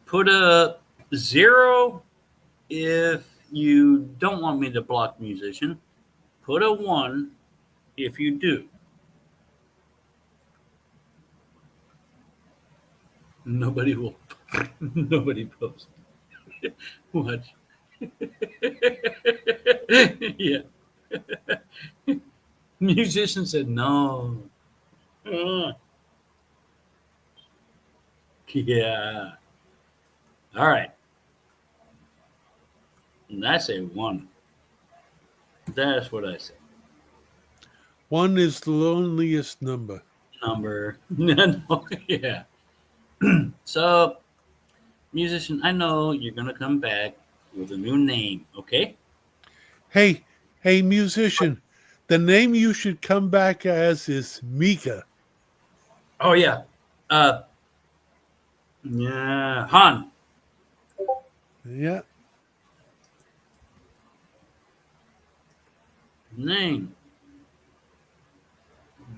Put a 0 if you don't want me to block musician. Put a 1 if you do. Nobody will. Nobody posts. Watch. Yeah. Musician said no. Yeah. All right. And I say 1. That's what I say. 1 is the loneliest number. Number. No, yeah. So, musician, I know you're gonna come back with a new name, okay? Hey, musician, the name you should come back as is Mika. Oh yeah. Yeah, Han. Yeah. Name.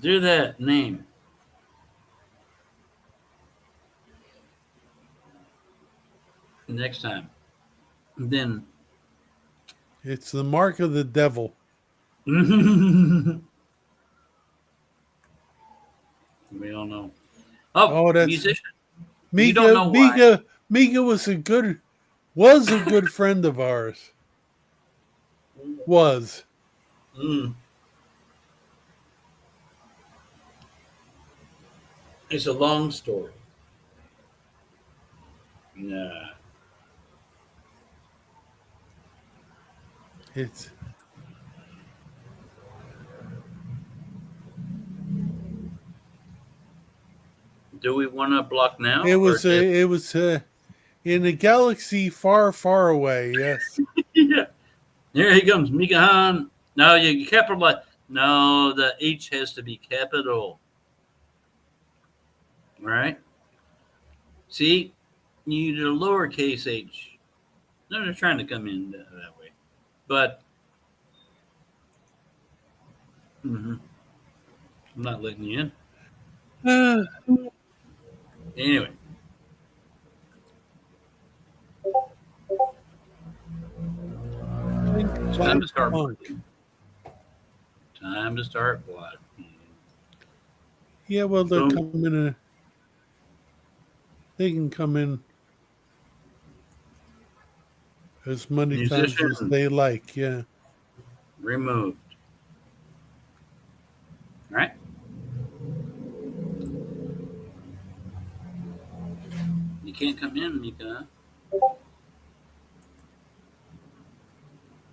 Do that name. Next time. Then It's the mark of the devil. we all know. Oh, that's musician. Mika. You don't know why. Mika was a good friend of ours. Was. Mm. It's a long story. Nah. It's Do we want to block now? it was in a galaxy far, far away. Yes. Yeah. Here he comes, Mika Han. No, you capitalize. No, the H has to be capital. All right. See, you need a lowercase h. No, they're trying to come in that way, but I'm not letting you in. Anyway. It's time to start. Time to start what? Yeah, well, they'll Boom. come in. They can come in as many times as Musician. they like. Yeah. Removed. All right. You can't come in, Mika.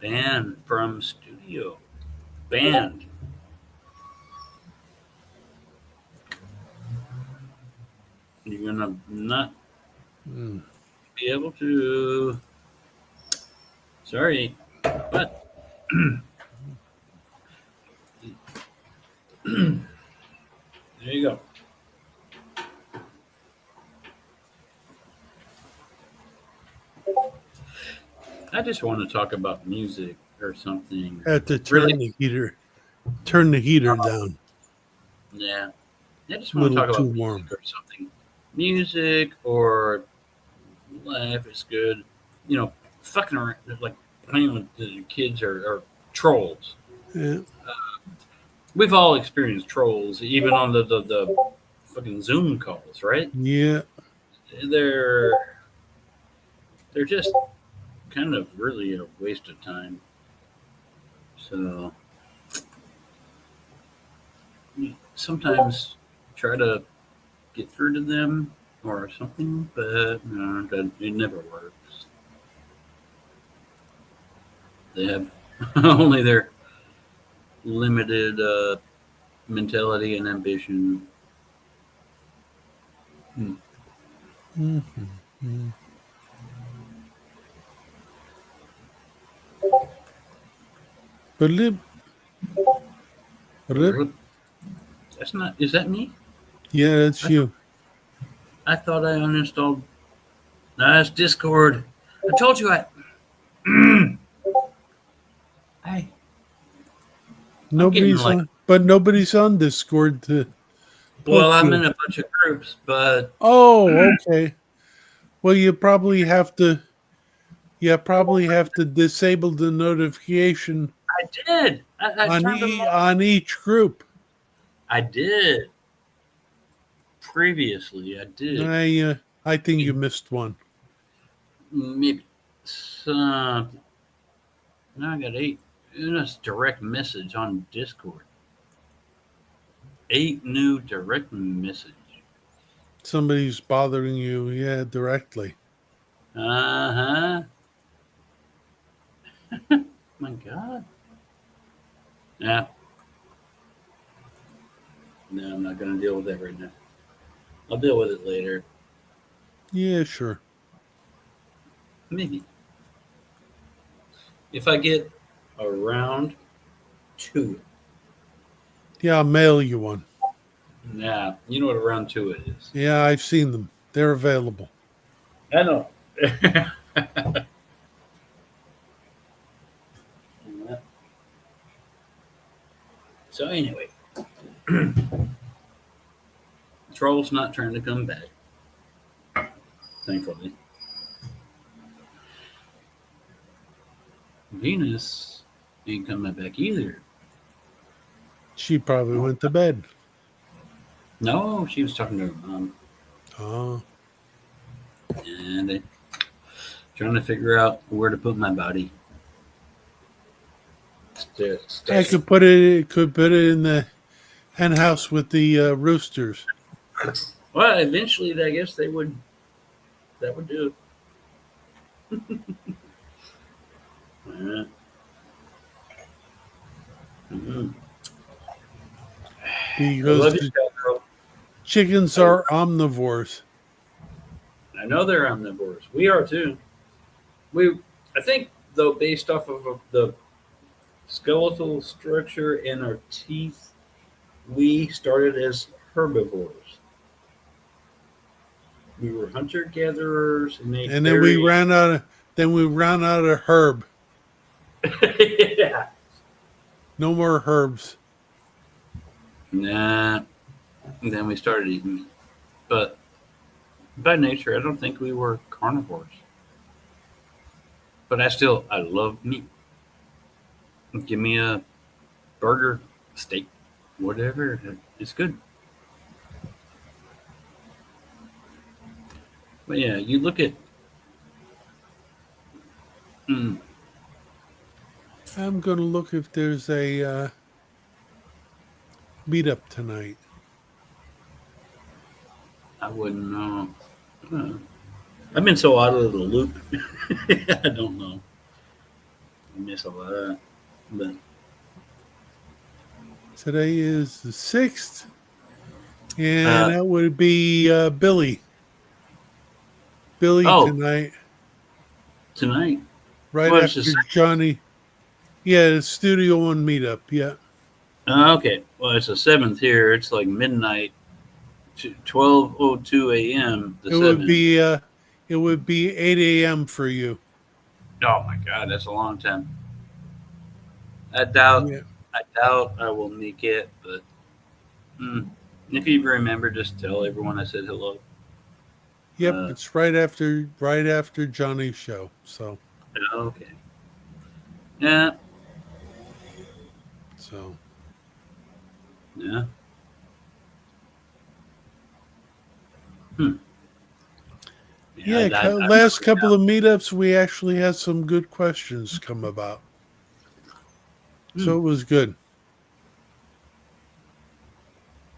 Banned from studio. Banned. You're gonna not be able to. Sorry, but there you go. I just want to talk about music or something. Had to turn the heater down. Yeah. I just want to talk about music or something. Music or life is good. You know, fucking around, like playing with the kids or trolls. Yeah. We've all experienced trolls, even on the fucking Zoom calls, right? Yeah. They're just kind of really a waste of time. So sometimes try to get through to them or something, but no, it never works. They have only their limited mentality and ambition. Mm-hmm. Rip. That's not. Is that me? Yeah, that's you. I thought I uninstalled. That's Discord. I told you I. Nobody's on Discord to Well, I'm Okay. in a bunch of groups, but Oh, okay. Well, you probably have to. You probably have to disable the notification I did. I turned them on. on each group. I did previously. I did. I think you missed one. Maybe. So, now I got 8. That's direct message on Discord. 8 new direct message. Somebody's bothering you, yeah, directly. Uh huh. My God. Yeah. No, I'm not going to deal with that right now. I'll deal with it later. Yeah, sure. Maybe. If I get around to it. Yeah, I'll mail you one. Nah, you know what around to it is. Yeah, I've seen them. They're available. I know. So anyway, Troll's not trying to come back. Thankfully. Venus ain't coming back either. She probably went to bed. No, she was talking to her mom. Oh. And trying to figure out where to put my body. I could put it in the hen house with the roosters. Well, eventually, I guess that would do it. Mm-hmm. Because you, girl. Chickens are omnivores. I know they're omnivores. We are too. I think, though, based off of the skeletal structure and our teeth, we started as herbivores. We were hunter gatherers, and Then we ran out of herb. Yeah. No more herbs. Nah. And then we started eating meat. But by nature, I don't think we were carnivores. But I love meat. Give me a burger, steak, whatever. It's good. But yeah, you look at. I'm going to look if there's a meetup tonight. I wouldn't know. I've been so out of the loop. I don't know. I miss a lot. But today is the 6th, and that would be Billy. Billy tonight. Tonight? Right after Johnny. Yeah, the Studio One meetup, yeah. Okay. Well, it's the 7th here. It's like midnight, 12:02 a.m. It would be 8 a.m. for you. Oh my God, that's a long time. I doubt I will make it, but if you remember, just tell everyone I said hello. Yep, it's right after Johnny's show. So. Okay. Yeah. So. Yeah. Yeah, last couple of meetups, we actually had some good questions come about. So it was good.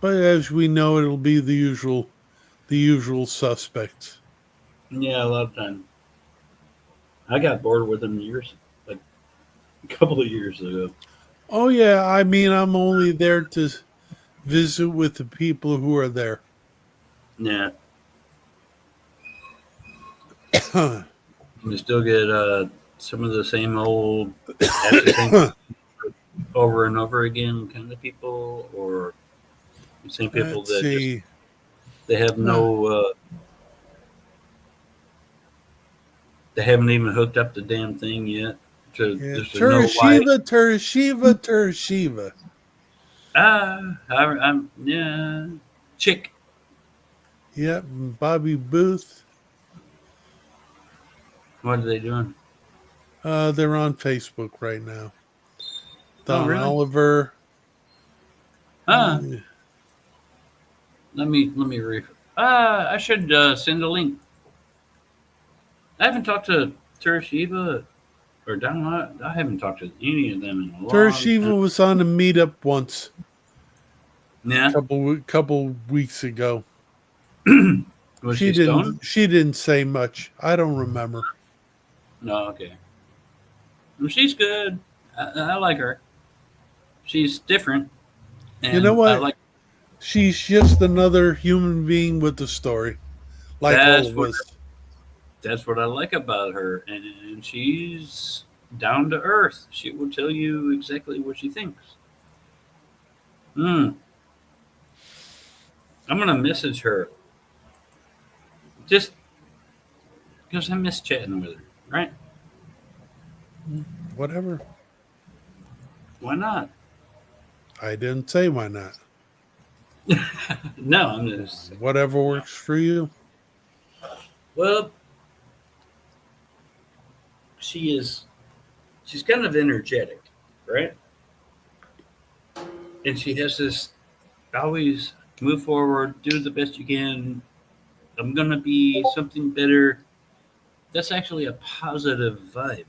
But as we know, it'll be the usual suspects. Yeah, a lot of time. I got bored with them like a couple of years ago. Oh yeah, I mean, I'm only there to visit with the people who are there. Yeah. You still get some of the same old over and over again kind of people, or the same people that they have no they haven't even hooked up the damn thing yet. Tershiva. I'm chick. Yep, and Bobby Booth. What are they doing? They're on Facebook right now. Oh, Don really? Oliver. Huh? Yeah. Let me read. I should send a link. I haven't talked to Turashiva or Don. I haven't talked to any of them in a long time. Turashiva was on a meetup once, Yeah. couple weeks ago. Was she stoned? She didn't say much. I don't remember. No. Okay. Well, she's good. I like her. She's different, and You know I what? like. She's just another human being with a story, like all That's of what us. that's what I like about her, and she's down to earth. She will tell you exactly what she thinks. Hmm. I'm gonna message her just because I miss chatting with her. Right? Whatever. Why not? I didn't say why not. No, I'm just Whatever works for you. well. She's kind of energetic, right? And she has this always move forward, do the best you can. I'm gonna be something better. That's actually a positive vibe.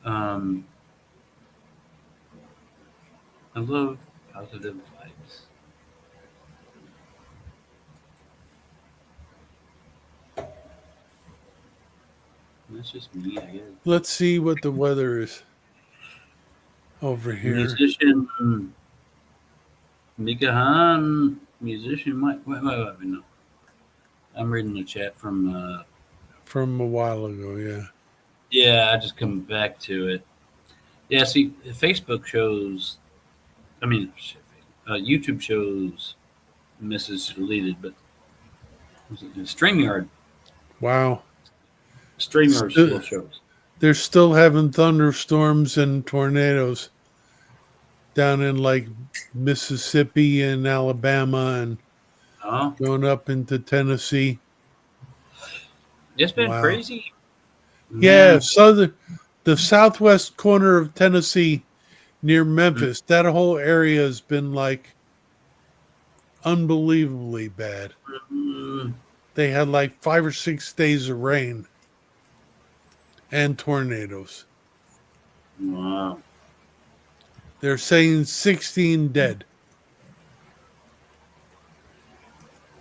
Um, I love positive vibes. That's just me, I guess. Let's see what the weather is over here. Musician Mika Han, musician Mike. Wait, no. I'm reading the chat from. From a while ago, yeah. Yeah, I just come back to it. Yeah, see, Facebook shows. I mean, shit, YouTube shows message deleted, but StreamYard Wow. StreamYard still shows. They're still having thunderstorms and tornadoes down in like Mississippi and Alabama and Oh, going up into Tennessee. it's been Wow. crazy. Yeah, the southwest corner of Tennessee near Memphis, that whole area has been like unbelievably bad. Mm, They had like 5 or 6 days of rain and tornadoes. wow. They're saying 16 dead.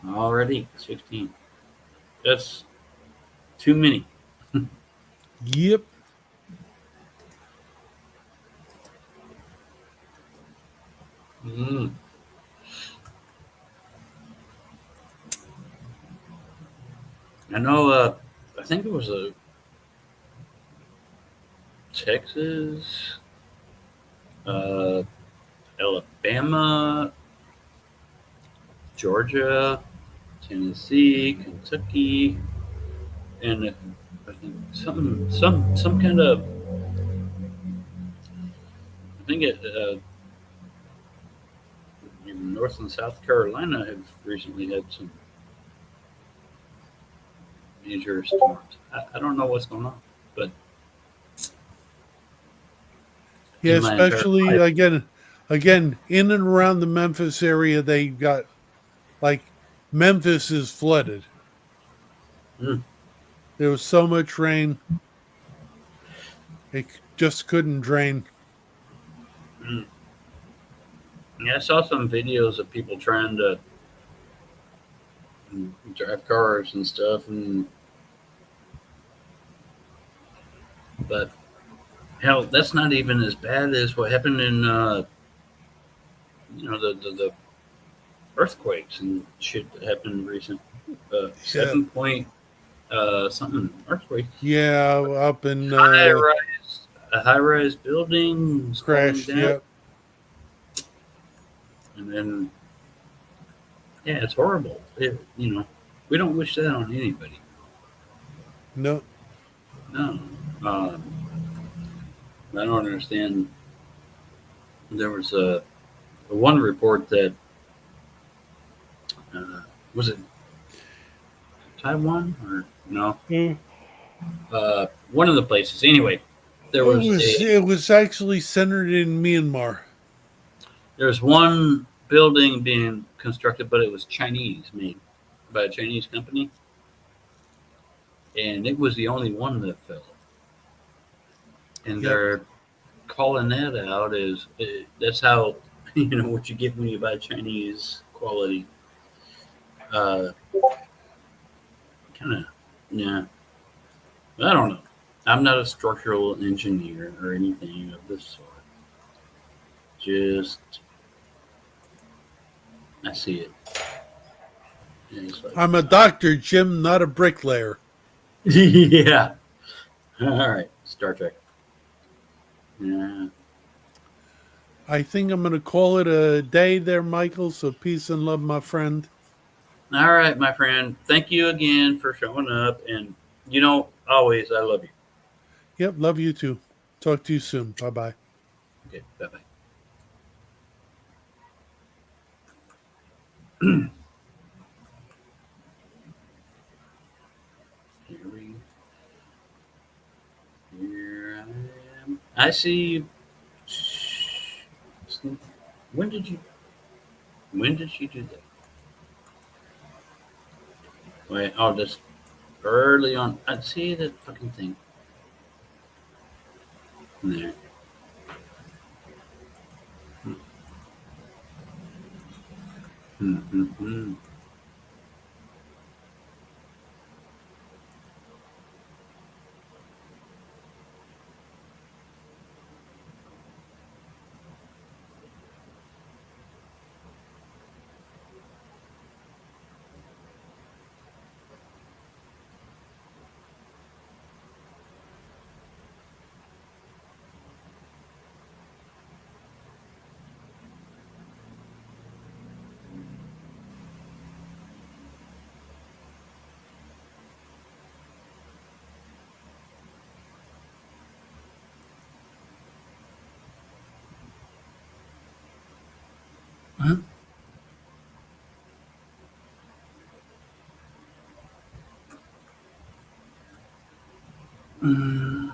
Already 16. That's too many. Yep. Mm. I know. I think it was a Texas, Alabama, Georgia, Tennessee, Kentucky, and I think some kind of. I think it. Even North and South Carolina have recently had some major storms. I don't know what's going on, but Yeah, in my entire especially life, again in and around the Memphis area, they got like Memphis is flooded. Mm. There was so much rain, it just couldn't drain. Mm. Yeah, I saw some videos of people trying to drive cars and stuff, but hell, that's not even as bad as what happened in the earthquakes and shit that happened recent. 7 point something earthquake. Yeah, up in A high rise building was falling crashed. down, Yep. and then yeah, it's horrible. We don't wish that on anybody. No. No, um, I don't understand. There was a one report that Was it Taiwan or no? Mm. One of the places. Anyway, there was It was actually centered in Myanmar. there's one building being constructed, but it was Chinese made by a Chinese company, and it was the only one that fell. And Yep. they're calling that out as that's how what you get when you buy Chinese quality. Uh, kind of, yeah. I don't know. I'm not a structural engineer or anything of this sort. Just I see it. And it's like, I'm a doctor, Jim, not a bricklayer. yeah. All right, Star Trek. Yeah. I think I'm going to call it a day there, Michael. So peace and love, my friend. All right, my friend. Thank you again for showing up, and always I love you. Yep, love you too. Talk to you soon. Bye bye. Okay, bye bye. Here we. Here I am. I see. When did you? When did she do that? Wait. Oh, just early on. I see that fucking thing. There. Mm-hmm. Huh? Mm.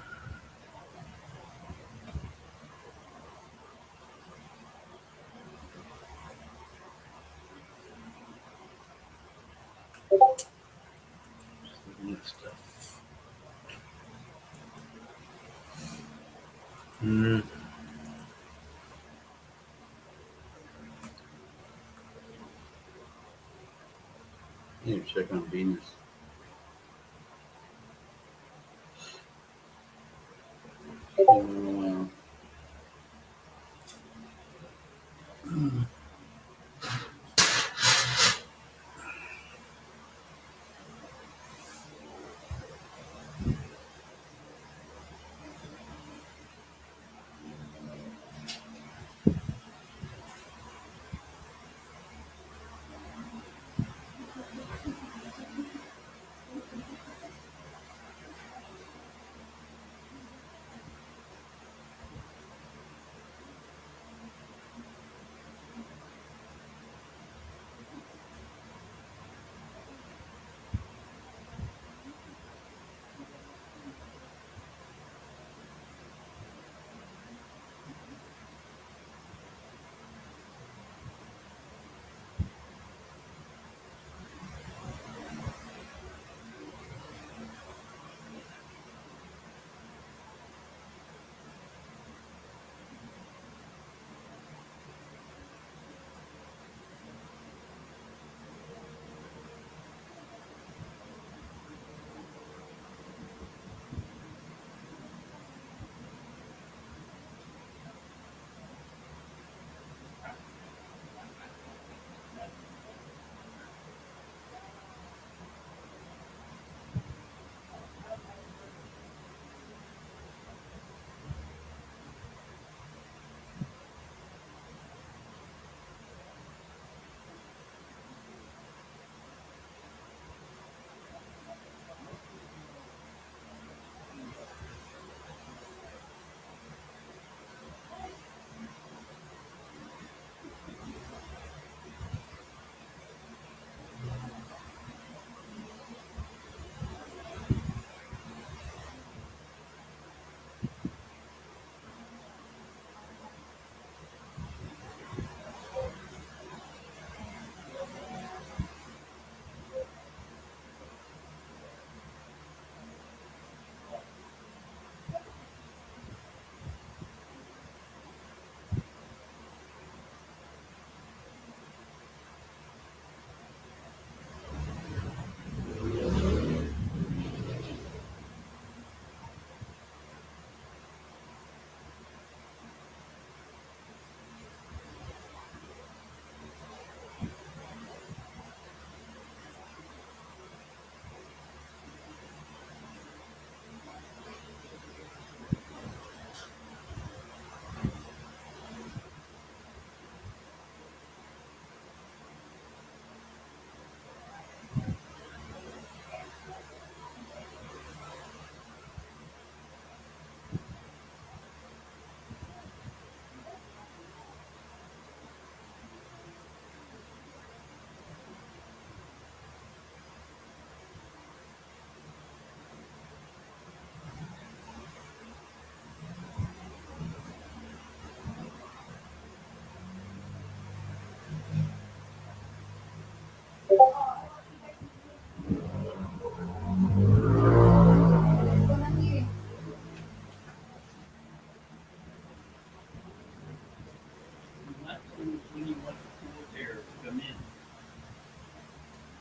Stuff. Mm. Need to check on Venus. Uh,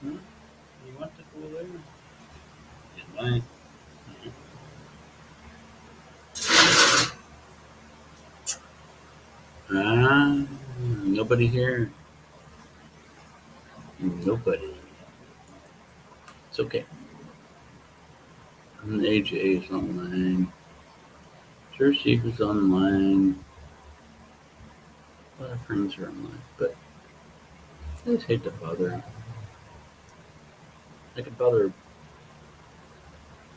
You want to go there? You might. Ah, nobody here. Nobody. It's okay. AJ is online. Sure, Steve is online. A lot of friends are online, but I just hate to bother. I could bother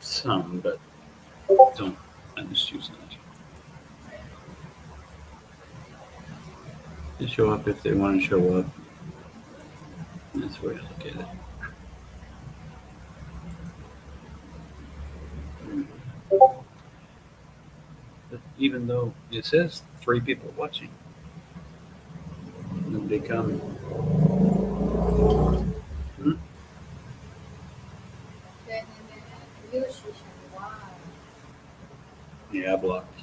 some, but don't. I just choose not to. They show up if they want to show up. That's the way I look at it. But even though it says 3 people watching, nobody coming. Then use wow. Yeah, I blocked.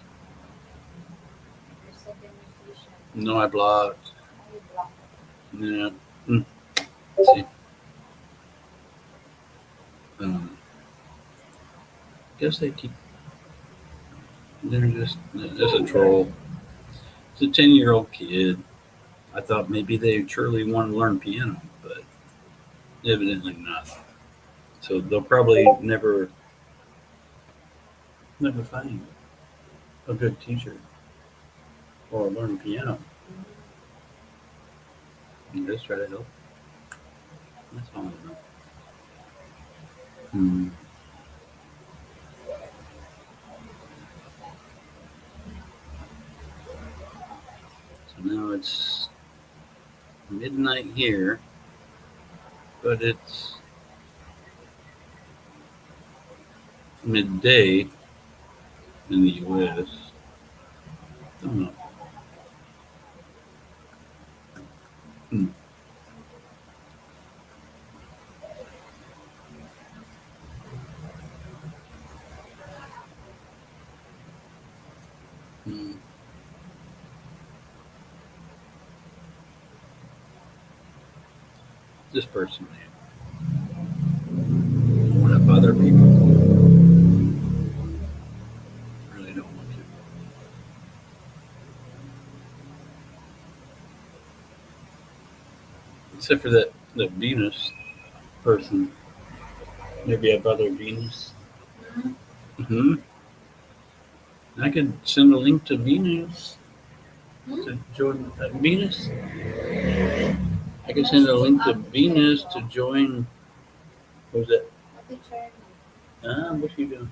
There's a beneficial. No, I blocked. I block. Yeah. See. Guess they keep. They're just a troll. It's a 10-year-old kid. I thought maybe they truly want to learn piano, but evidently not. So they'll probably never find a good teacher or learn piano. And just try to help. That's all I know. So now it's midnight here, but it's midday in the U.S. Don't know. Just personally, I don't want to bother people. I really don't want to. Except for that Venus person. Maybe I bother Venus. I could send a link to Venus to join Venus. I could send a link to Venus to join. What was that? What's she doing?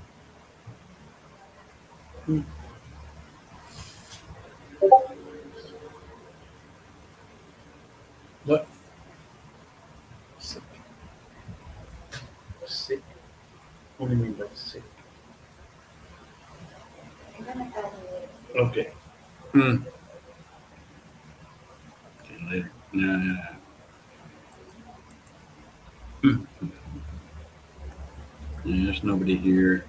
What? Sick. Sick? What do you mean by sick? I'm gonna tell you. Okay. Okay, later. Yeah. There's nobody here.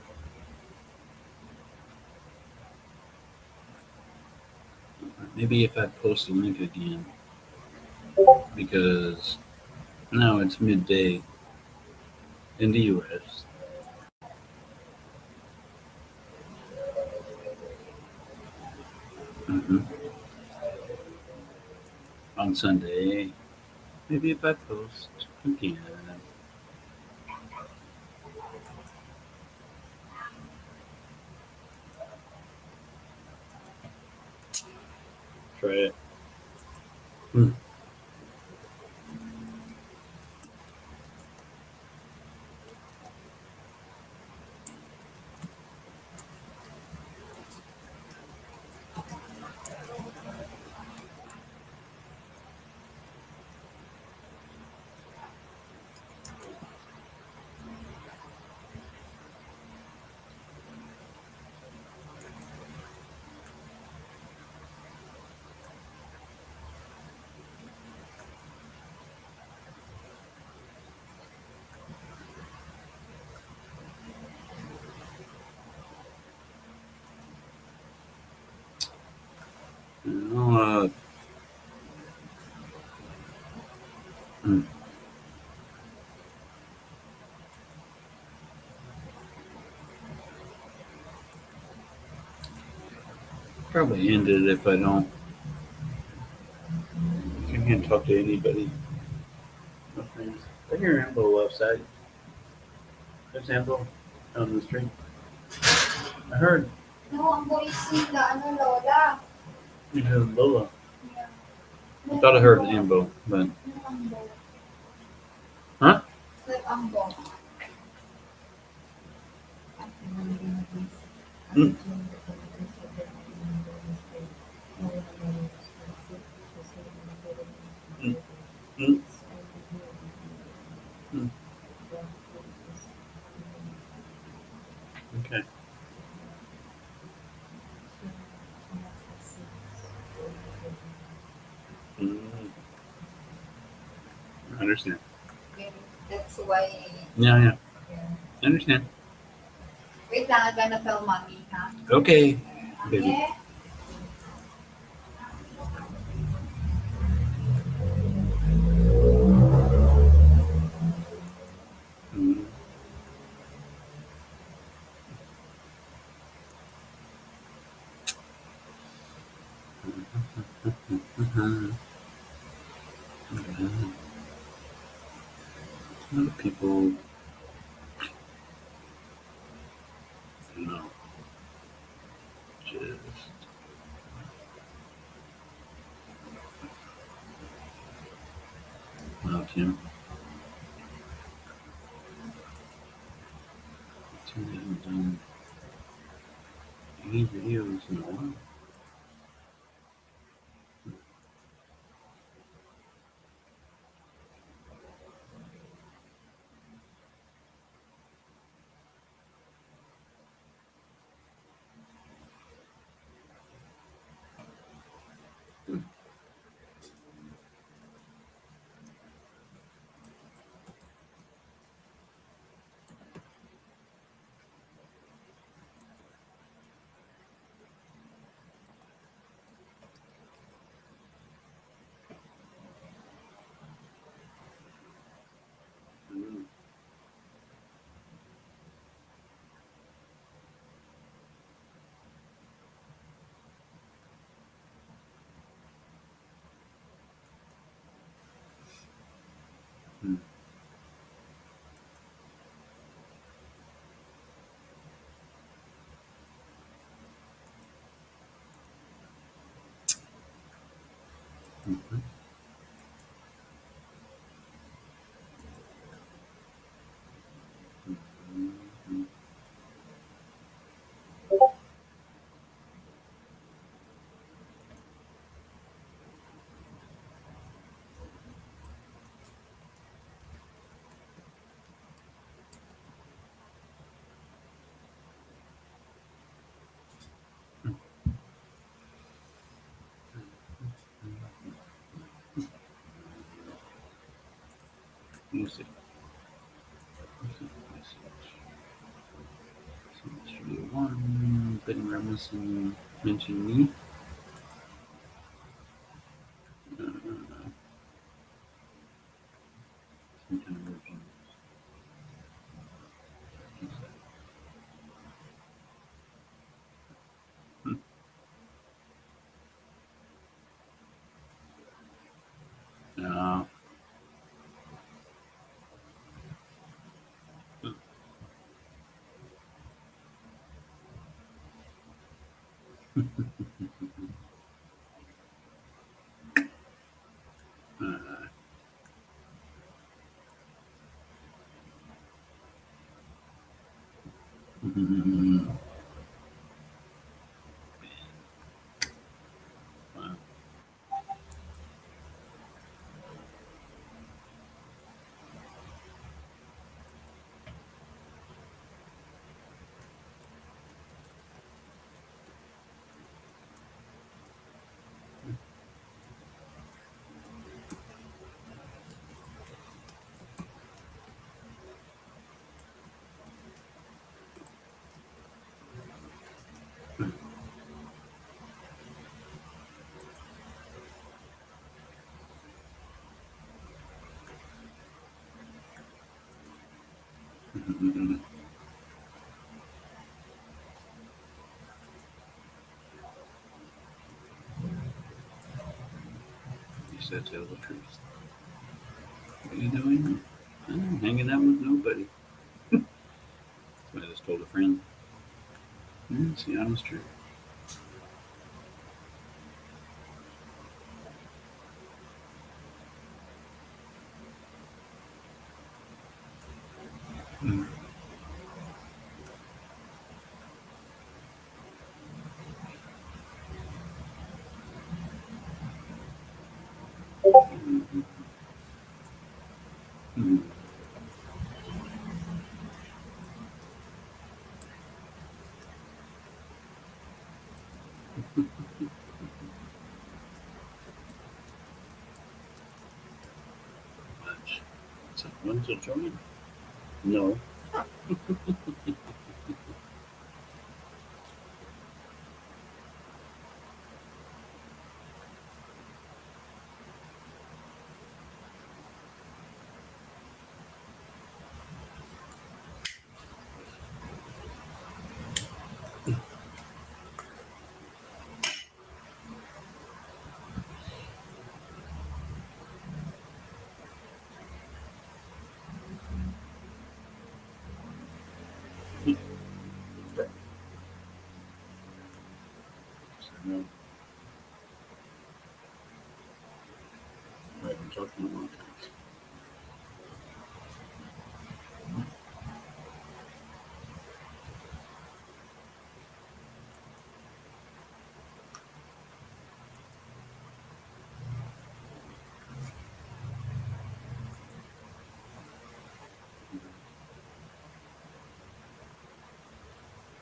Maybe if I post a link again, because now it's midday in the U.S. On Sunday, maybe if I post again. Try it. probably end it if I don't. If you can't talk to anybody. No friends. I hear Ambo outside. There's Ambo on the street. I heard. No, ang boy sila, ano, Lola. You heard Lola. Yeah. I thought I heard Ambo, but Ambo. Huh? Like Ambo. Mm. Mm. Mm. Mm. Okay. Mm. I understand. Okay. That's why. Yeah. I understand. Wait lang, I'm gonna tell mommy, ha? Okay. Baby. Okay? Mm. A lot of people, I don't know, just wow, Tim. Tim hasn't done any videos in a while. Mm. Mm. Mhm. Mhm. Music. Message. Studio One. Been reminiscing. Mention me. Uh, some kind of version. Hmm. No. Uh, wow. that tell the truth. What are you doing? I'm hanging out with nobody. I just told a friend. It's the honest truth. Mm. Mhm. Mhm. Much. Someone to join? No. No. I haven't talked in a long time.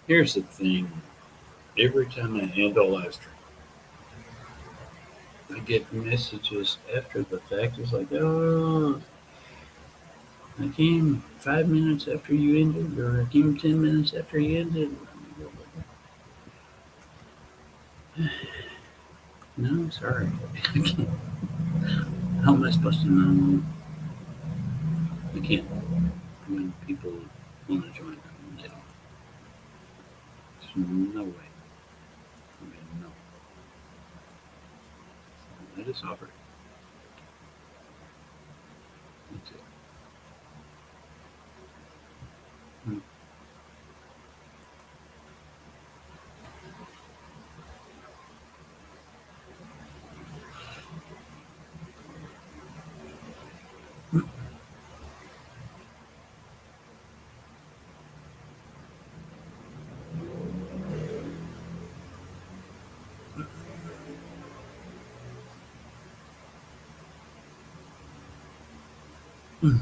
Here's the thing. Every time I handle live stream, I get messages after the fact. It's like, oh, I came 5 minutes after you ended, or I came 10 minutes after you ended. No, sorry. How am I supposed to know? I can't. When people want to join, they don't. There's no way. I mean, no. I just offered. That's it. Mm. Mm.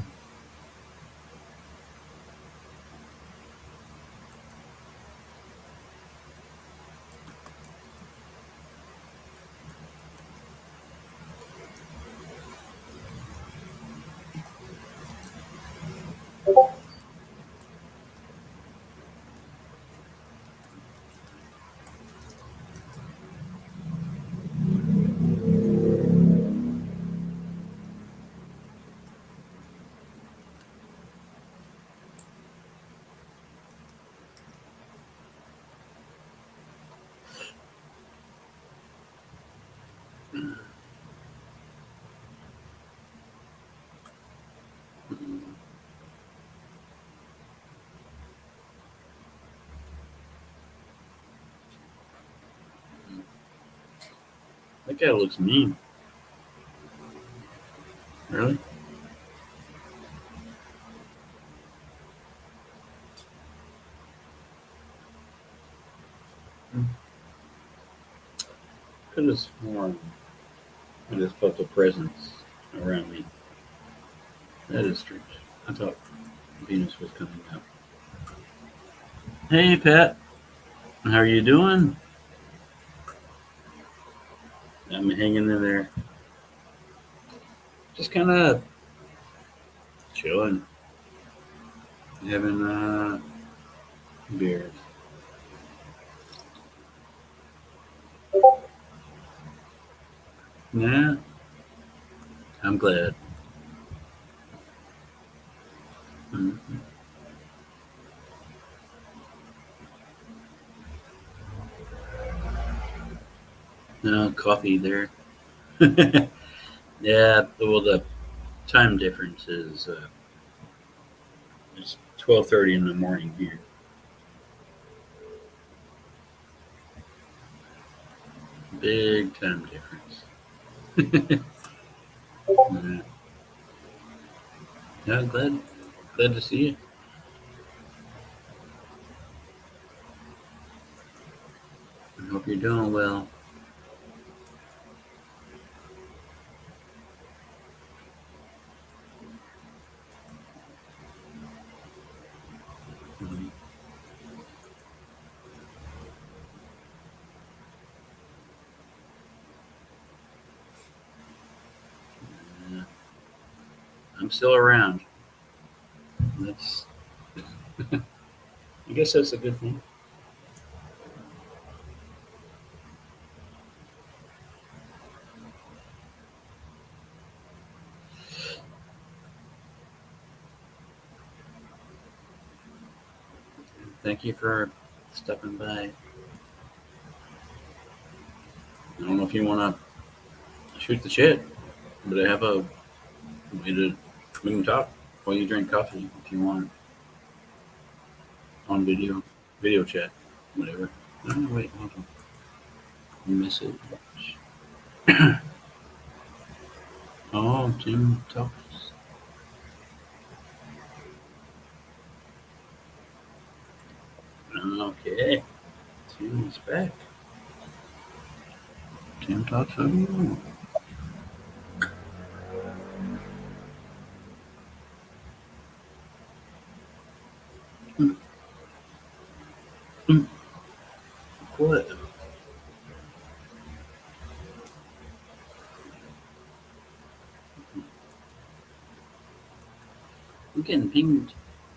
Mm. That guy looks mean. Really? Could have sworn I just felt a presence around me. That is strange. I thought Venus was coming up. Hey, Pat. How are you doing? I'm hanging in there. Just kind of chilling. Having beers. Yeah, I'm glad. Mhm. No coffee there. Yeah, well, the time difference is it's 12:30 in the morning here. Big time difference. Yeah, yeah, glad to see you. I hope you're doing well. Mhm. Yeah, I'm still around. That's I guess that's a good thing. Thank you for stopping by. I don't know if you want to shoot the shit, but I have a way to we can talk while you drink coffee if you want on video chat, whatever. Oh, wait, hold on. Message. Oh, Tim talks. Okay, Tim is back. Tim talks. How do you? Mm, mm, What? I'm getting pinged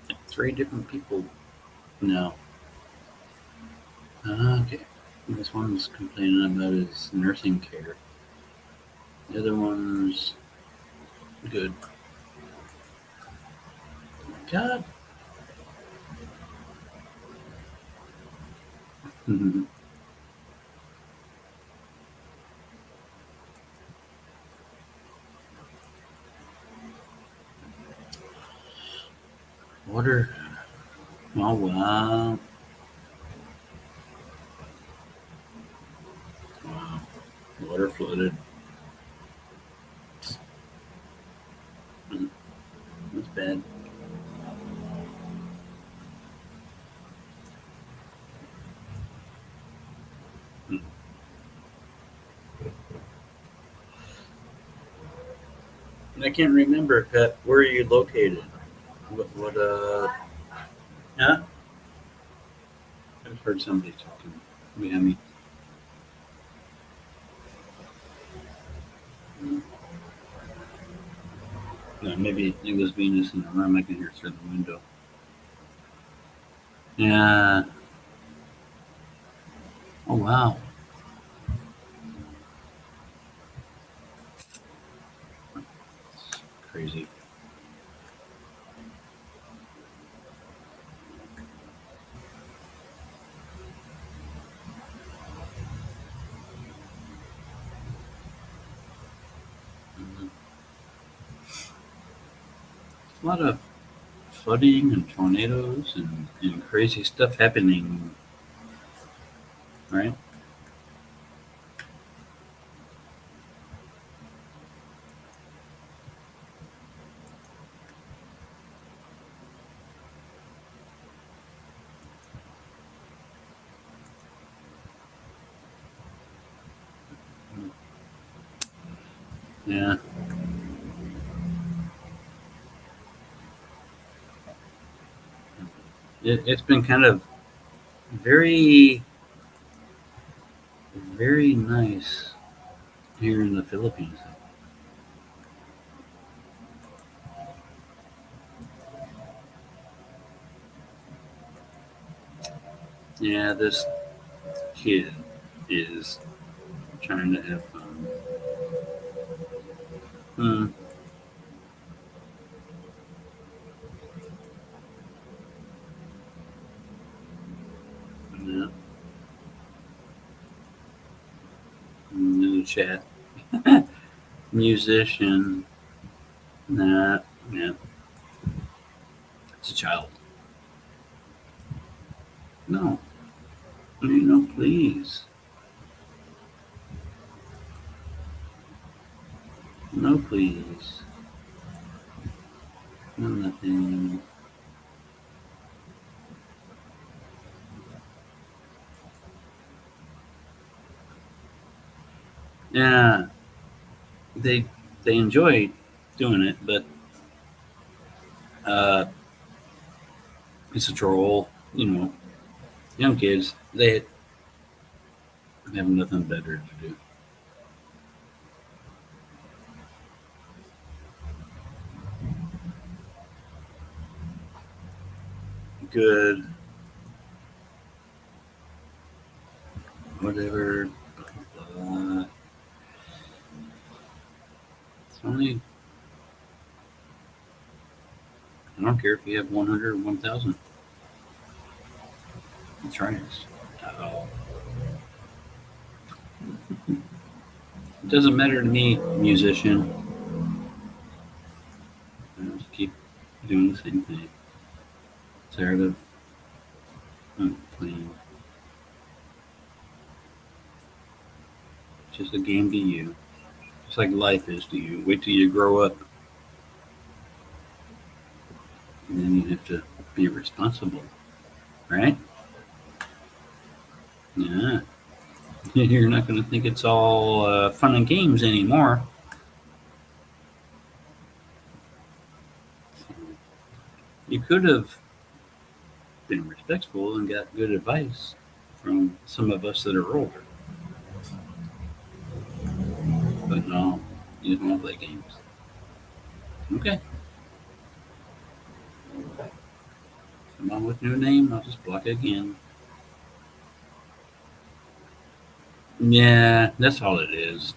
like 3 different people now. Okay. This one's complaining about his nursing care. The other one's good. God. Water. Oh, wow. Wow. Water flooded. Mm, That's bad. Mm. And I can't remember, Pat. Where are you located? Huh? I've heard somebody talking behind me. Mm. No, maybe it was Venus in the room. I can hear through the window. Yeah. Oh, wow. Crazy. Mhm. A lot of flooding and tornadoes and crazy stuff happening, right? Yeah. It's been kind of very, very nice here in the Philippines. Yeah, this kid is trying to have fun. Hmm. Yeah. In the chat. musician. Nah, yeah, it's a child. No, no, please, no, please, no, nothing. Yeah, they they enjoy doing it, but uh, it's a troll. Young kids they have nothing better to do. Good, whatever. It's only I don't care if you have 100 or 1,000. Try it. Oh. It doesn't matter to me, musician. I just keep doing the same thing. Tired of playing. It's just a game to you. Just like life is to you. Wait till you grow up. And then you have to be responsible. Right? Yeah. You're not going to think it's all fun and games anymore. You could have been respectful and got good advice from some of us that are older. But no, you don't want to play games. Okay. Come on with new name, I'll just block it again. Yeah, that's all it is.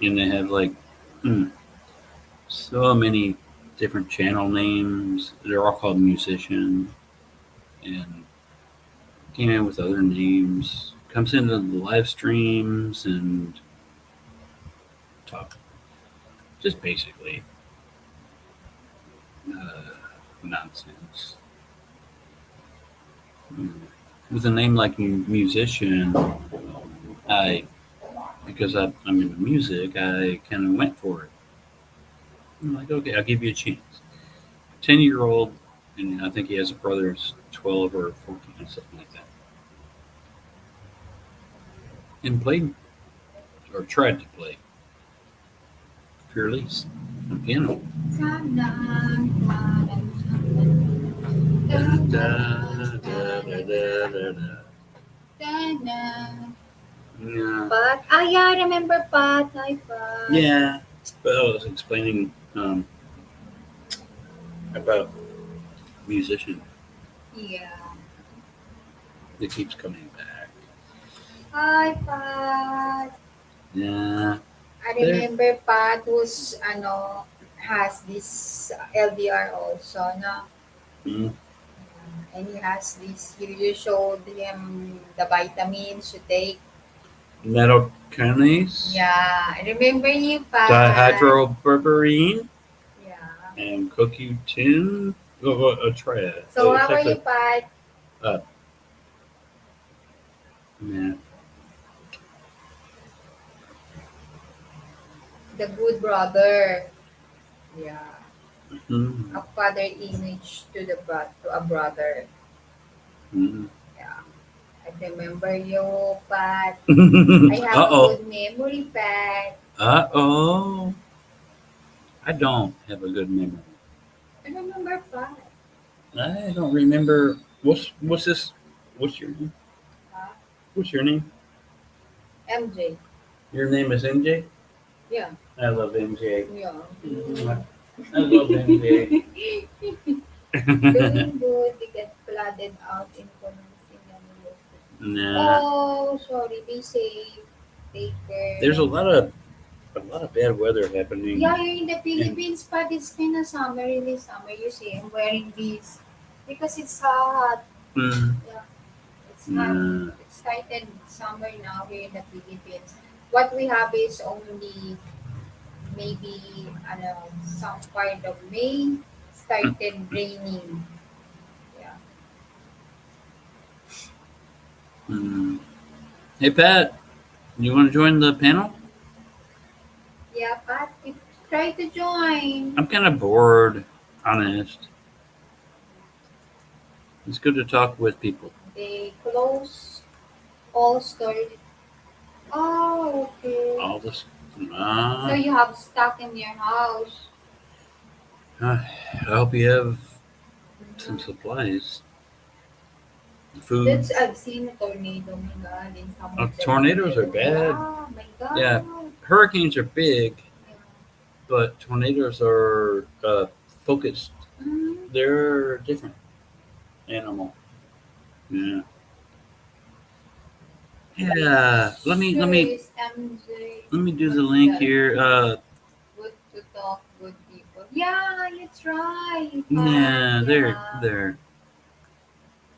And they have like so many different channel names. They're all called musician and came in with other names. Comes into the live streams and talk. Just basically nonsense. With a name like musician, because I'm into music, I kind of went for it. I'm like, okay, I'll give you a chance. 10-year-old, and I think he has a brother who's 12 or 14 or something like that. And played, or tried to play, Purely's on piano. Da, da, da, da, da, da. Yeah. But yeah, I remember Pat. Hi, Pat. Yeah, but I was explaining about musician Yeah. that keeps coming back. Hi, Pat. Yeah. I remember Pat who's has this LDR also, no? Mm. And he has this. You showed him the vitamins you take. Metal kinase. Yeah, I remember you, Pat. Dihydroberberine Yeah. and CoQ10. Try it. So how are you, Pat? Yeah. The good brother. Yeah. Mm. A father image to a brother. Mm. Yeah. I remember you, Pat. I have a good memory, Pat. Uh-oh. I don't have a good memory. I remember Pat. I don't remember. What's this? What's your name? Huh? What's your name? MJ. Your name is MJ? Yeah. I love MJ. Yeah. I love MJ. Doing good. They get flooded out in University. Nah. Oh, sorry. Be safe. Take care. There's a lot of bad weather happening. Yeah, you're in the Philippines, but it's kind of summer, really summer. You see, I'm wearing these because it's hot. Mm. Yeah, it's hot. It's started summer now here in the Philippines. What we have is only maybe some part of May started raining. Yeah. Mm. Hey, Pat, you want to join the panel? Yeah, but try to join. I'm kind of bored, honest. It's good to talk with people. They close all stores. Oh, okay. All this. So you have stock in your house. I hope you have some supplies. Food. That's I've seen a tornado, my God, in some of the Tornadoes are videos. bad. Oh my God. Yeah. Hurricanes are big, Yeah. but tornadoes are focused. Mhm. They're different animal. Yeah. Yeah. Let me Serious MJ. do the What's link that? here. Good to talk, good people. Yeah, you try. Yeah. There. Yeah. There.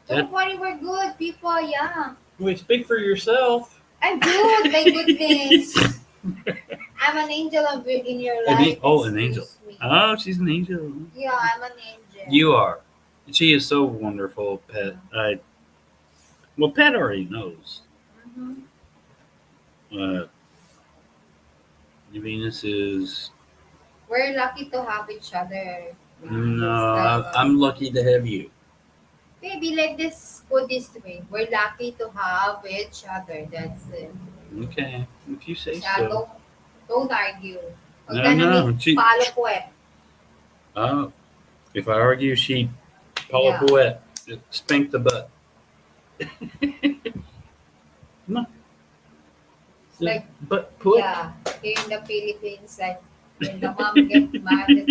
Don't worry, we're good people. Yeah. Wait. Speak for yourself. I'm good, my goodness. I'm an angel in your life. An angel. Excuse me. Oh, she's an angel. Yeah, I'm an angel. You are. She is so wonderful, Pet. Well, Pet already knows. Mhm. Venus is. We're lucky to have each other. No, I'm lucky to have you. Maybe let this put this way. We're lucky to have each other. That's it. Okay, if you say Yeah, so. don't argue. We're No, gonna no. make palo puwet. If I argue, she Yeah. Paula spank the butt. No. Like, Butt put. yeah, here in the Philippines, like when the mom get mad at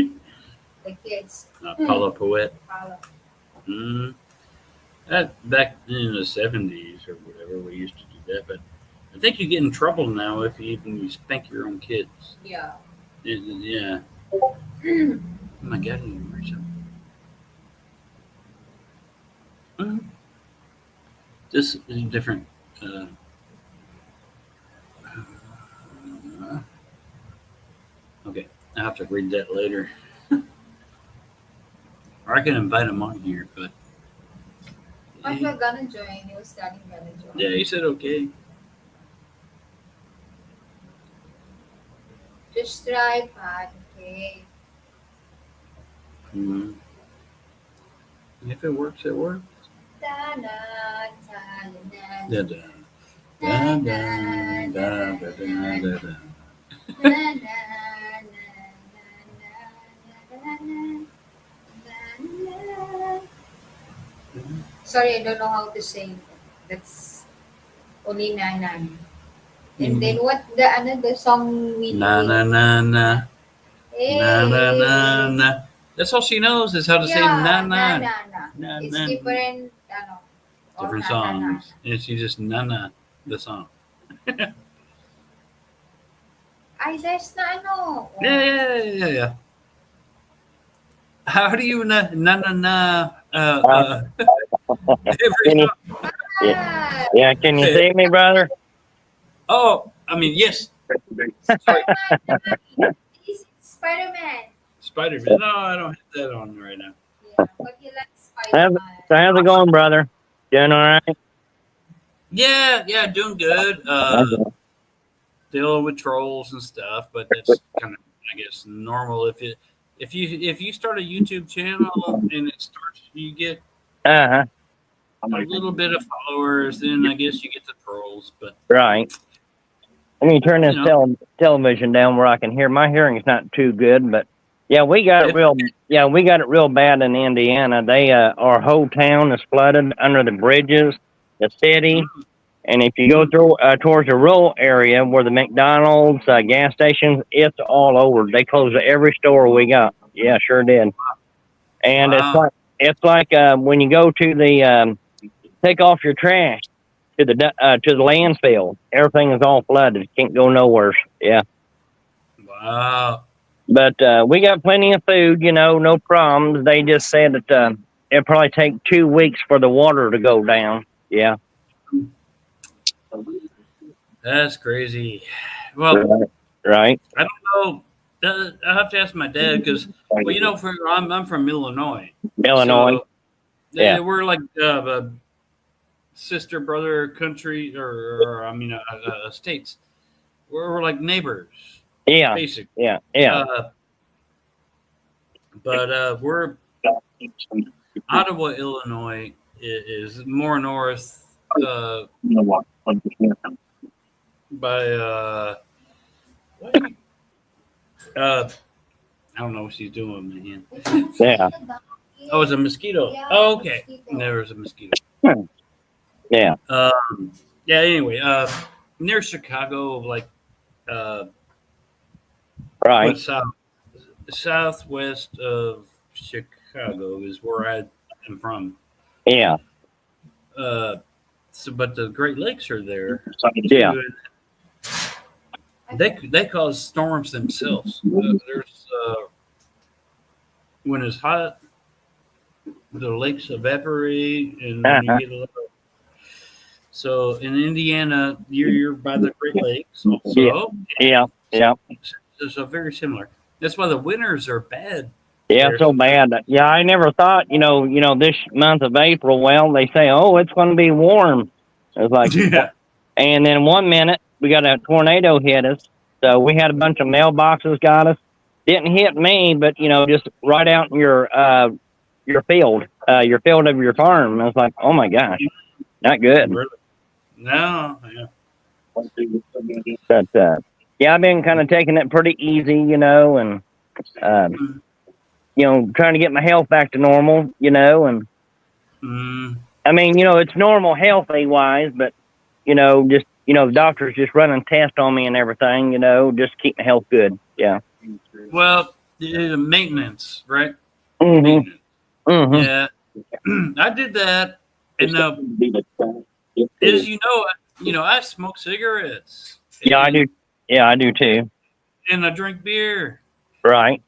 the kids. Paula Poet. Palo. Mm. That back in the 70s or whatever, we used to do that. But I think you get in trouble now if you spank your own kids. Yeah. Yeah. Oh my God, you were something. This is different. Okay, I have to read that later. Or I can invite him on here, but. But you're gonna join. He was studying gonna join. Yeah, he said okay. Just try, Pat. Okay. Mm-hmm. If it works, it works. Da-na, da-na-na. Da da. Da da da da da da da. Sorry, I don't know how to say. That's only nanan. And then what the song we Na na na na. Na na na na. That's all she knows is how to say na na. Na, It's na. different Different na, na, na. songs. And she just na na the song. Ay, there's na ano. Yeah. How do you na na na na? Can you, Ah, yeah, can you see me, brother? Oh, I mean, yes. Sorry. This is Spider-Man. Spider-Man. No, I don't have that on right now. Yeah, but you like Spider-Man. So how's it going, brother? Doing all right? Yeah, doing good. Dealing with trolls and stuff, but that's kind of, I guess, normal. If you start a YouTube channel and you get Uh-huh. a little bit of followers, then I guess you get the trolls. But Right. Let me turn this You know. television down where I can hear. My hearing's not too good, but yeah, we got it real bad in Indiana. Our whole town is flooded under the bridges, the city. And if you go through towards the rural area where the McDonald's, gas stations, it's all over. They closed every store we got. Yeah, sure did. And Wow. it's like when you go to the take off your trash to the landfill. Everything is all flooded. Can't go nowhere. Yeah. Wow. But we got plenty of food. No problems. They just said that it'll probably take 2 weeks for the water to go down. Yeah. That's crazy. Well, Right. I don't know. I have to ask my dad because, well, you know, I'm from Illinois, Illinois. so Yeah. we're like sister brother country, or I mean, states. We're like neighbors, Yeah. basically. Yeah. Yeah. But we're Ottawa, Illinois is more north by what are you, I don't know what she's doing, man. Yeah. Oh, it's a mosquito. Yeah, Oh, okay. mosquito. There was a mosquito. Yeah. Yeah. Anyway, near Chicago, like Right. what southwest of Chicago is where I am from. Yeah. So, but the Great Lakes are there. Yeah. Too, and they cause storms themselves. There's when it's hot, the lakes evaporate, and you get a lot of. So in Indiana, you're by the Great Lakes, also. Yeah. Yeah. So very similar. That's why the winters are bad. Yeah, there. so bad. Yeah, I never thought, this month of April, well, they say, oh, it's going to be warm. It's like, Yeah. and then 1 minute we got a tornado hit us. So we had a bunch of mailboxes got us. Didn't hit me, but, just right out in your field of your farm. I was like, oh my gosh, not good. Really? No. Yeah. But, yeah, I've been kind of taking it pretty easy, and, trying to get my health back to normal, and I mean, it's normal healthy wise, but, just, the doctor's just running tests on me and everything, just keep my health good. Yeah. Well, maintenance, right? Mm-hmm. Maintenance. Mm-hmm. Yeah. I did that, and as you know, I smoke cigarettes. Yeah, I do. Yeah, I do too. And I drink beer. Right.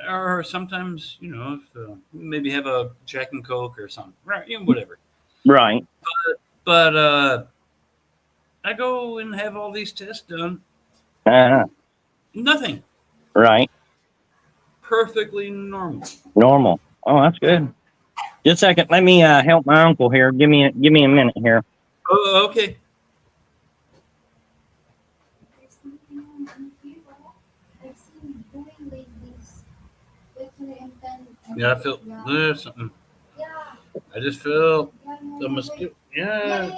Or sometimes, if maybe have a Jack and Coke or something, right? Whatever. Right. But I go and have all these tests done. Nothing. Right. Perfectly normal. Normal. Oh, that's good. Just a second. Let me help my uncle here. Give me a minute here. Oh, okay. Yeah, I feel there's something. Yeah. I just feel the mosquito. Yeah,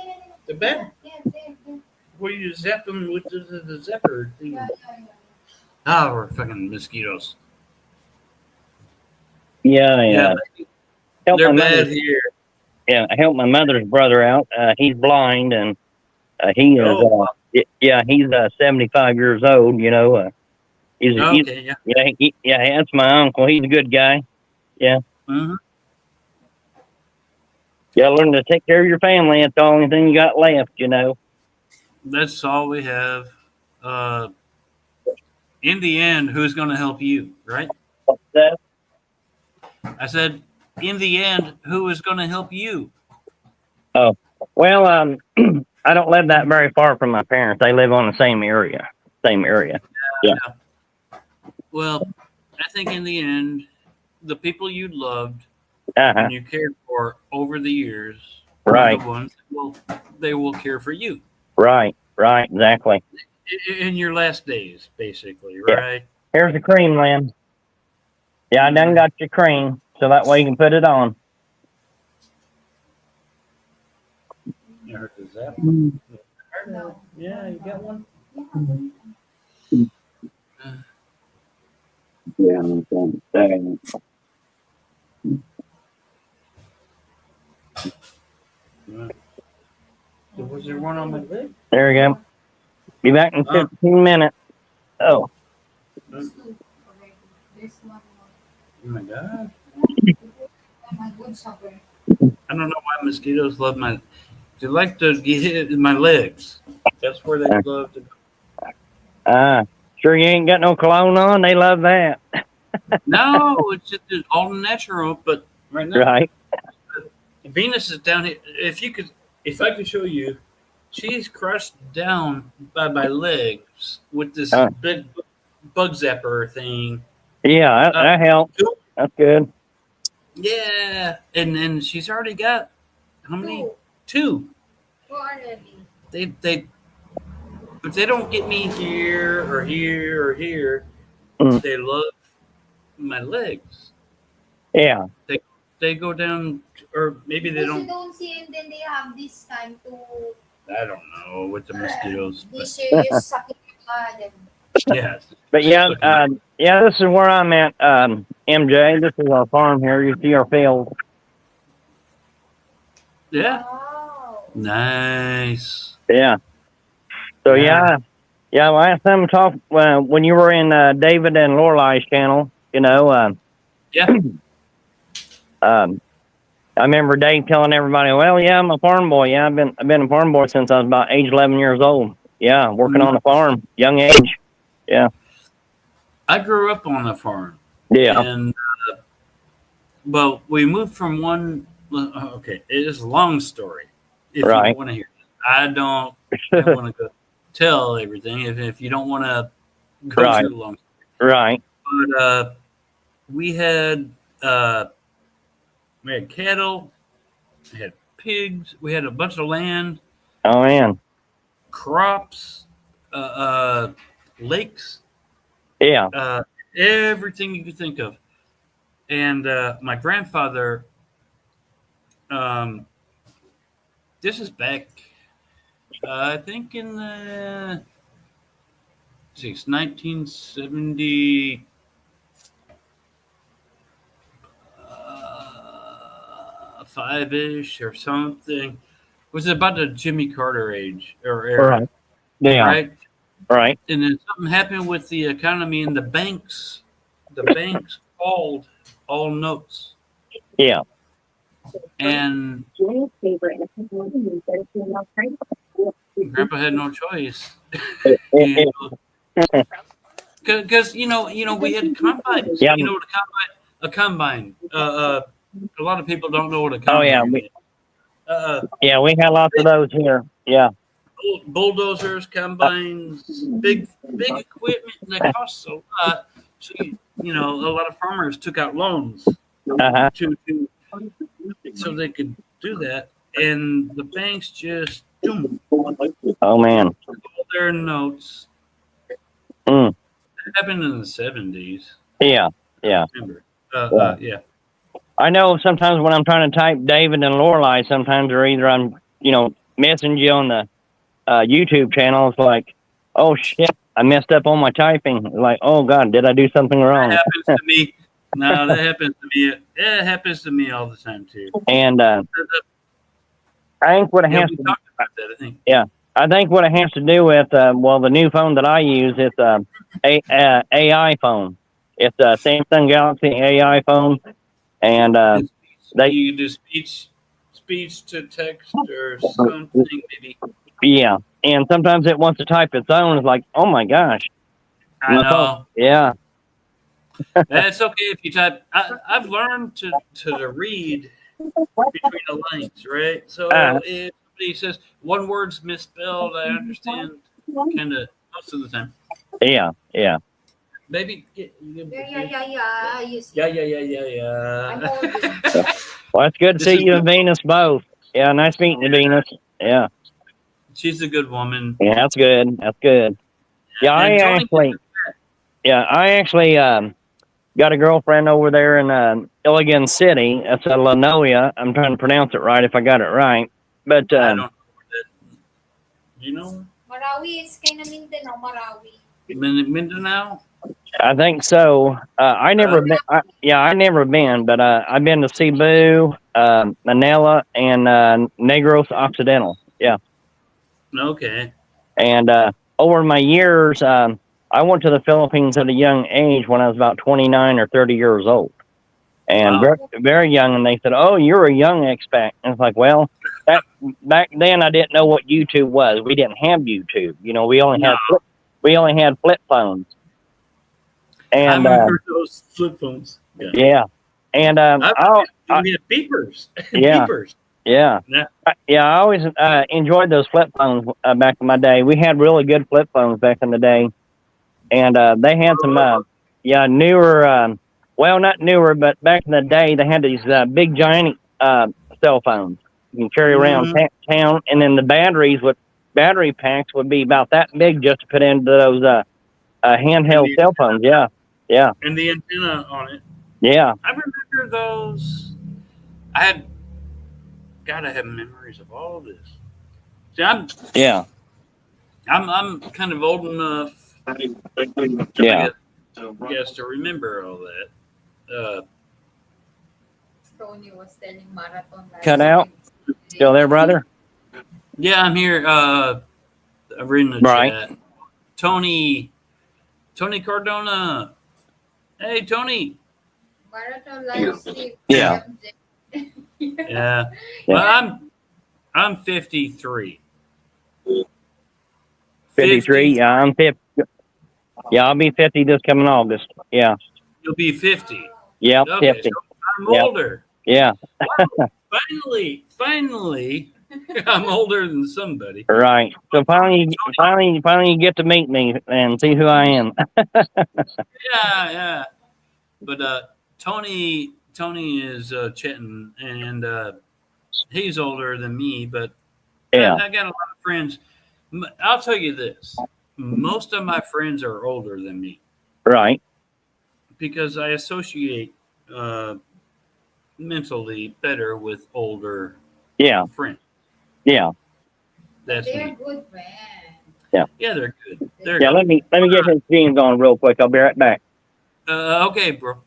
they're bad. Where you zap them with the zapper thing. Ah, we're fucking mosquitoes. Yeah. Help They're my bad mother. here. Yeah, I helped my mother's brother out. He's blind, and he is. Oh, Yeah, he's 75 years old. He's okay, yeah. That's my uncle. He's a good guy. Yeah. Mm-hmm. You gotta learn to take care of your family. That's the only thing you got left. That's all we have. In the end, who's going to help you, right? I said, in the end, who is going to help you? Oh, well, I don't live that very far from my parents. They live on the same area. Yeah. Well, I think in the end, the people you loved Uh-huh. and you cared for over the years, Right. are the ones they will care for you. Right. Exactly. In your last days, basically, Yeah. right? Here's the cream, Lynn. Yeah, I done got your cream, so that way you can put it on. You heard the zap? No. Yeah, you got one? Was there one on my leg? There we go. Be back in 15 minutes. Oh. There's one Oh my God. my good supper. I don't know why mosquitoes love my. They like to get hit in my legs. That's where they love to. Sure you ain't got no cologne on? They love that. No, it's just all natural. But right now, Right. Venus is down here. If I could show you she's crushed down by my legs with this Uh. big bug zapper thing. Yeah, that, Uh, that helps. That's good. Yeah, and then she's already got how many? Two. 2. Two already. They but they don't get me here or here or here. Mm. They love my legs. Yeah. They go down, or maybe they Because you don't. don't see and then they have this time to I don't know with the mosquitoes, be but serious sucking your blood and yeah. But yeah, Look at yeah, this is where I'm at, MJ. This is our farm here. You see our field. Yeah, wow. nice. Yeah. So Yeah. yeah. Last time we talked when you were in David and Lorelai's channel, Yeah. I remember Dave telling everybody, "Well, yeah, I'm a farm boy. Yeah, I've been a farm boy since I was about age 11 years old. Yeah, working on a farm, young age. Yeah, I grew up on a farm, yeah, and well, we moved from one. Okay, it is a long story. If you right, want to hear, it. I don't want to go tell everything. If you don't want to go right, through the long, right. but we had uh, we had cattle, we had pigs, we had a bunch of land, Oh man, crops, lakes, yeah, everything you could think of. And my grandfather, um, this is back, I think in the, see, it's 1970, 5-ish or something. It was about the Jimmy Carter age or era, right, yeah, right? right, And then something happened with the economy and the banks. The banks called all notes, yeah, and Grandpa had no choice. Because we had combines. yeah. You know what a combine. A lot of people don't know what a Oh yeah, combine is. yeah. We had lots of those here. Yeah, Bulldozers, combines, big equipment that costs a lot. So a lot of farmers took out loans uh-huh. to so they could do that, and the banks just boom, Oh man, all their notes. mm. It happened in the 70s. Yeah, yeah. Remember? Yeah. I know sometimes when I'm trying to type David and Lorelai, sometimes they're either I'm messaging you on the YouTube channel. It's like, oh shit, I messed up on my typing. Like, oh god, did I do something wrong? That happens to me. No, that happens to me. It happens to me all the time too. And I think what it Yeah, has we to, talked about that. I think. yeah, I think what it has to do with the new phone that I use, it's AI phone. It's a Samsung Galaxy AI phone, and You do speech to text or something maybe. yeah, and sometimes it wants to type its own. It's like, oh my gosh. I know. Yeah. That's okay if you type. I've learned to read between the lines, right? So if somebody says one word's misspelled, I understand kind of most of the time. Yeah. Yeah. Maybe Yeah. You see. Yeah. I'm holding. Well, it's good to This see is you and good. Venus both. Yeah, nice meeting you, Venus. Yeah. She's a good woman. Yeah, that's good. That's good. Yeah, And Tony, I actually got a girlfriend over there in Illigan City. That's Lanoia. I'm trying to pronounce it right if I got it right. But I don't know that. You know Marawi is kind of Mindanao, Marawi. Mindanao? I think so. I never been. I never been, but I've been to Cebu, Manila, and Negros Occidental. Yeah. Okay. And over my years, I went to the Philippines at a young age when I was about 29 or 30 years old. And Wow. very young, and they said, "Oh, you're a young expat." And it's like, well, back then I didn't know what YouTube was. We didn't have YouTube. We only had flip phones. And I remember those flip phones. yeah, and we had beepers. Yeah. Beepers. Yeah. Yeah. Yeah, I always enjoyed those flip phones back in my day. We had really good flip phones back in the day, and they had some newer. Well, not newer, but back in the day they had these big giant cell phones you can carry around Mhm. town, and then the battery packs would be about that big just to put into those And handheld the cell phones. Yeah, yeah, and the antenna on it. yeah. I remember those. I had gotta have memories of all of this. See, Yeah. I'm kind of old enough, Yeah. I guess, to remember all that. Tony was telling marathon live Cut out. stream. Still there, brother? Yeah, I'm here. I'm reading the Right. chat. Tony Cardona. Hey, Tony. Marathon live stream. Yeah. Yeah. Well, I'm 53. 53. Yeah, I'm 50. Yeah, I'll be 50 this coming August. Yeah. You'll be 50. Yep. Okay, 50. so I'm Yep. older. Yeah. Wow, finally, I'm older than somebody. Right. So finally, you get to meet me and see who I am. Yeah. But Tony is chatting, and he's older than me. But Yeah. I got a lot of friends. I'll tell you this: most of my friends are older than me Right. because I associate mentally better with older Yeah. friends. Yeah. That's They're me. good friends. Yeah, they're good. They're Yeah. good. Let me get his jeans on real quick. I'll be right back. Okay, bro.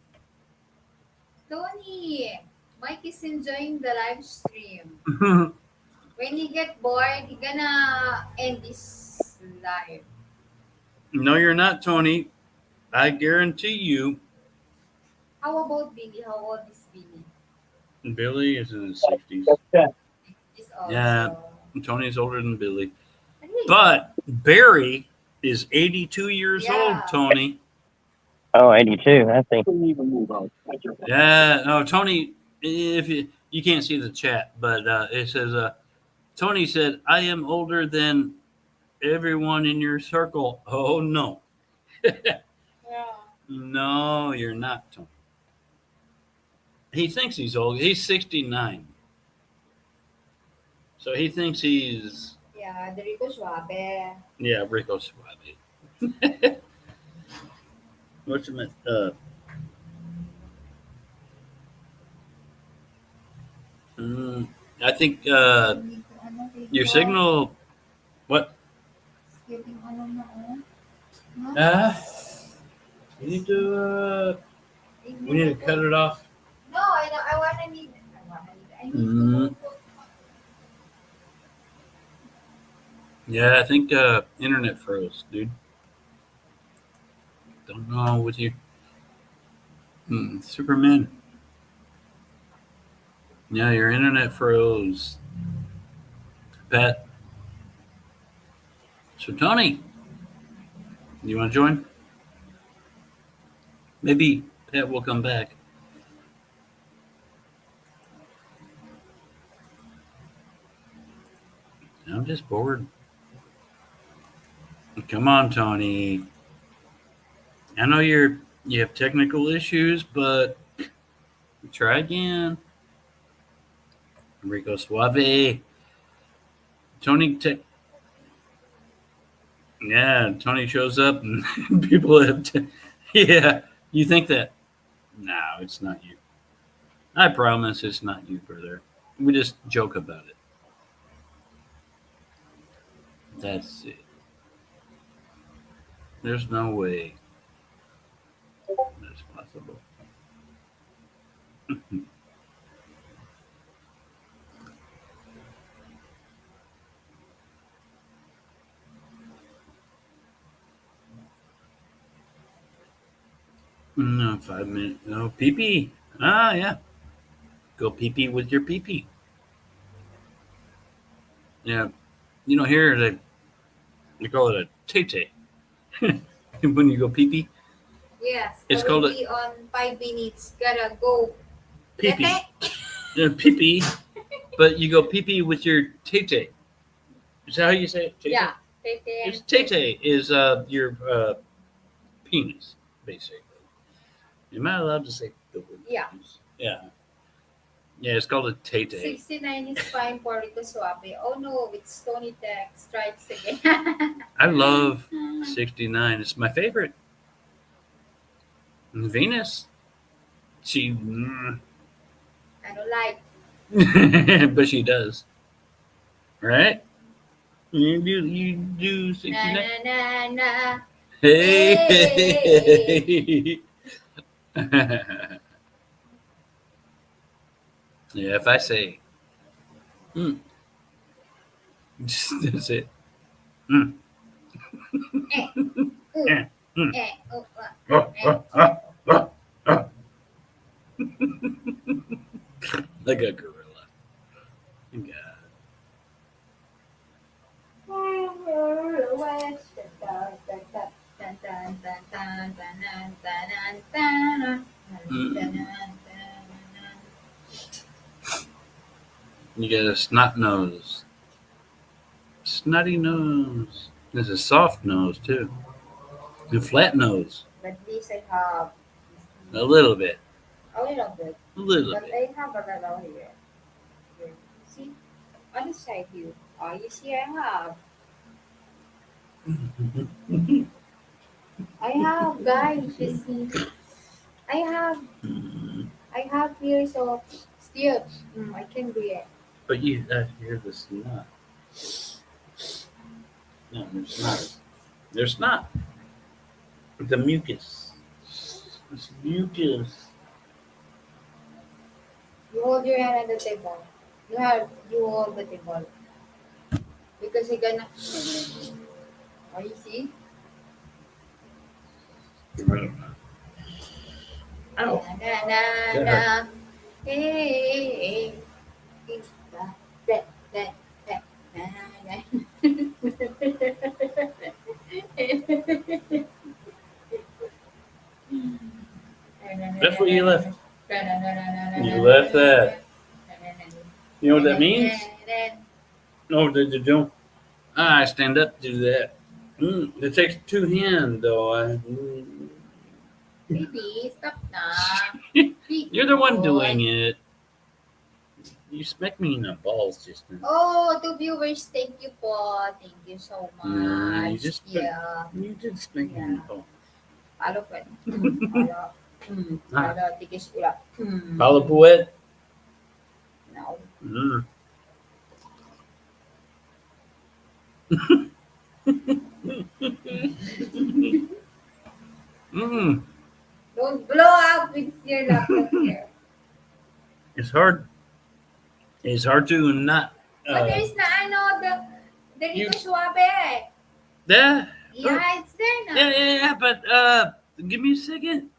Tony, Mike is enjoying the live stream. When he get bored, he gonna end this live. No, you're not, Tony. I guarantee you. How about Billy? How old is Billy? Billy is in his 60s. Is also. Yeah. Tony's older than Billy. Really? But Barry is 82 years Yeah. old, Tony. Oh, 82. I think. Yeah. No, Tony, if you can't see the chat, but it says, Tony said, I am older than everyone in your circle. Oh, no. Yeah. No, you're not, Tony. He thinks he's old. He's 69. So he thinks he's, Yeah, the Rico Suave. yeah, Rico Suave. What's your I think your signal. What? We need to. We need to cut it off. No, I wanna need. I need Mhm. to. Yeah, I think internet froze, dude. Don't know with you. Superman. Yeah, your internet froze. Pat. So Tony, you want to join? Maybe Pat will come back. I'm just bored. Come on, Tony. I know you have technical issues, but try again. Rico Suave. Tony yeah, Tony shows up and people have yeah, you think that? No, it's not you. I promise it's not you, brother. We just joke about it. That's it. There's no way that's possible. No, 5 minutes. No, pee pee. Ah, yeah. Go pee pee with your pee pee. Yeah. You know, here they call it a tay tay. When you go pee pee. Yes. It's I called will be on 5 minutes. Gotta go. Pee pee. Tete. Yeah, pee pee. But you go pee pee with your tete. Is that how you say it? Tete? Yeah. Tete It's and tete is your penis, basically. Am I allowed to say the word Yeah. penis? Yeah. Yeah, it's called a tete. 69 is fine for Rico Suave. Oh no, it's Tony Tech strikes again. I love 69. It's my favorite. And Venus, she, I don't like. but she does, right? You do Na 69. na na na. Hey. Yeah, if I say, mm, that's it. Mm. Eh. Eh, mm. Eh. Oh, Oh, eh. oh, oh, oh, oh. Like a gorilla. God. You got a snot nose. Snotty nose. There's a soft nose, too. A flat nose. But this I have A little bit. a little bit. A little But bit. I have a little here. Here. See? On the side here. Oh, you see I have. I have, guys. You see. I have. I have here, so still, I can do it. But you hear the snot. No, there's not. There's not. The mucus. It's mucus. You hold your hand on the table. You hold the table. Because you're gonna. Oh, you see? Ow. Na na na. Hey. That. Na na. That's what you left. You left that. You know what that means? No, did you don't? I stand up to do that. It takes two hands, though. Baby, stop na. You're the one doing it. You smacked me in the balls just now. Oh, to viewers, thank you po. Thank you so Yeah, much. you just Yeah. You did smack me in the balls. Follow po. Follow. Follow. Tikis ulat. Follow poet. No. Don't blow up with your laptop here. It's hard. It's hard to not. But there's na the You- Rico Suave. Yeah. Yeah, it's there na. Yeah. But give me a second,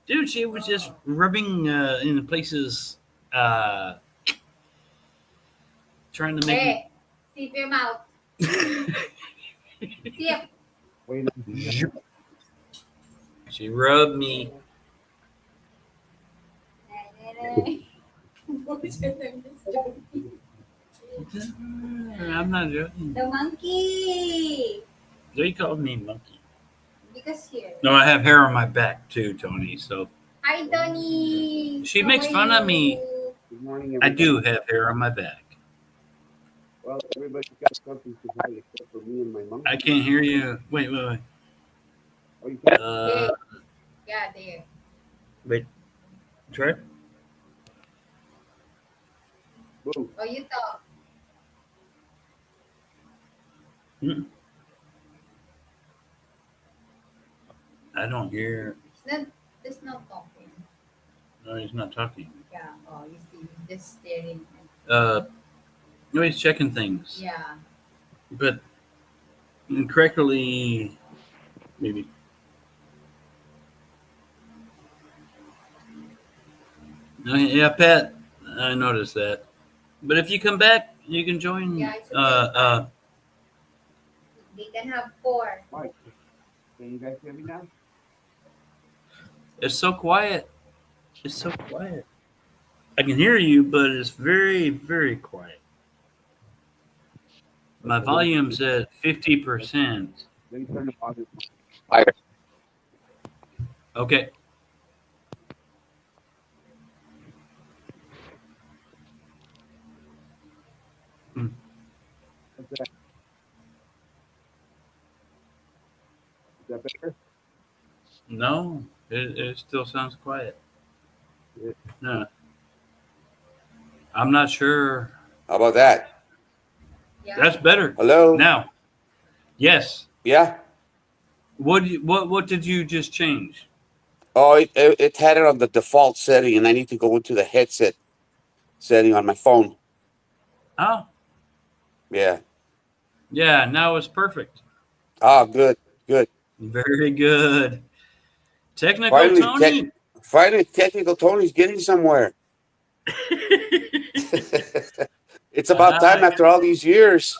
dude. She was just rubbing in places, trying to make. Hey, sip your mouth. Sip. She rubbed me. I'm not joking. The monkey. They called me monkey. Because here. No, I have hair on my back too, Tony. So Hi, Donnie. She How makes are fun of me. you? Good morning, I everybody. do have hair on my back. Well, everybody got something to say except for me and my mom. I can't hear you. Wait. Oh, you can't? Yeah, there. Wait. Try. Boo. Oh, you talk. I don't hear. It's not talking. No, he's not talking. Yeah. Oh, you see, just staring. No, he's checking things. Yeah. But incorrectly, maybe. No, yeah, Pat. I noticed that. But if you come back, you can join. Yeah, it's okay. They can have 4. Mike, can you guys hear me now? It's so quiet. It's so quiet. I can hear you, but it's very, very quiet. My volume's at 50%. Let me turn the volume. Higher. Okay. What's that? Is that better? No, it still sounds quiet. Yeah. No. I'm not sure. How about that? Yeah. That's better. Hello? Now. Yes. Yeah? What did you just change? Oh, it had it on the default setting, and I need to go into the headset setting on my phone. Oh, Yeah. yeah, now it's perfect. Ah, good. Very good. Technical Tony. Finally, technical Tony's getting somewhere. It's about time after all these years.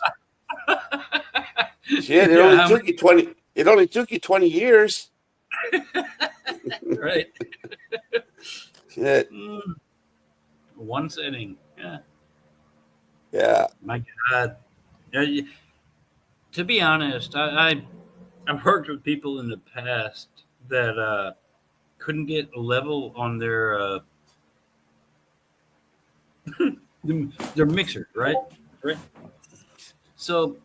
Shit, it only took you 20 years. Right. Shit. One setting. Yeah. Yeah. My God. To be honest, I've worked with people in the past that couldn't get a level on their mixer, right? Right. So,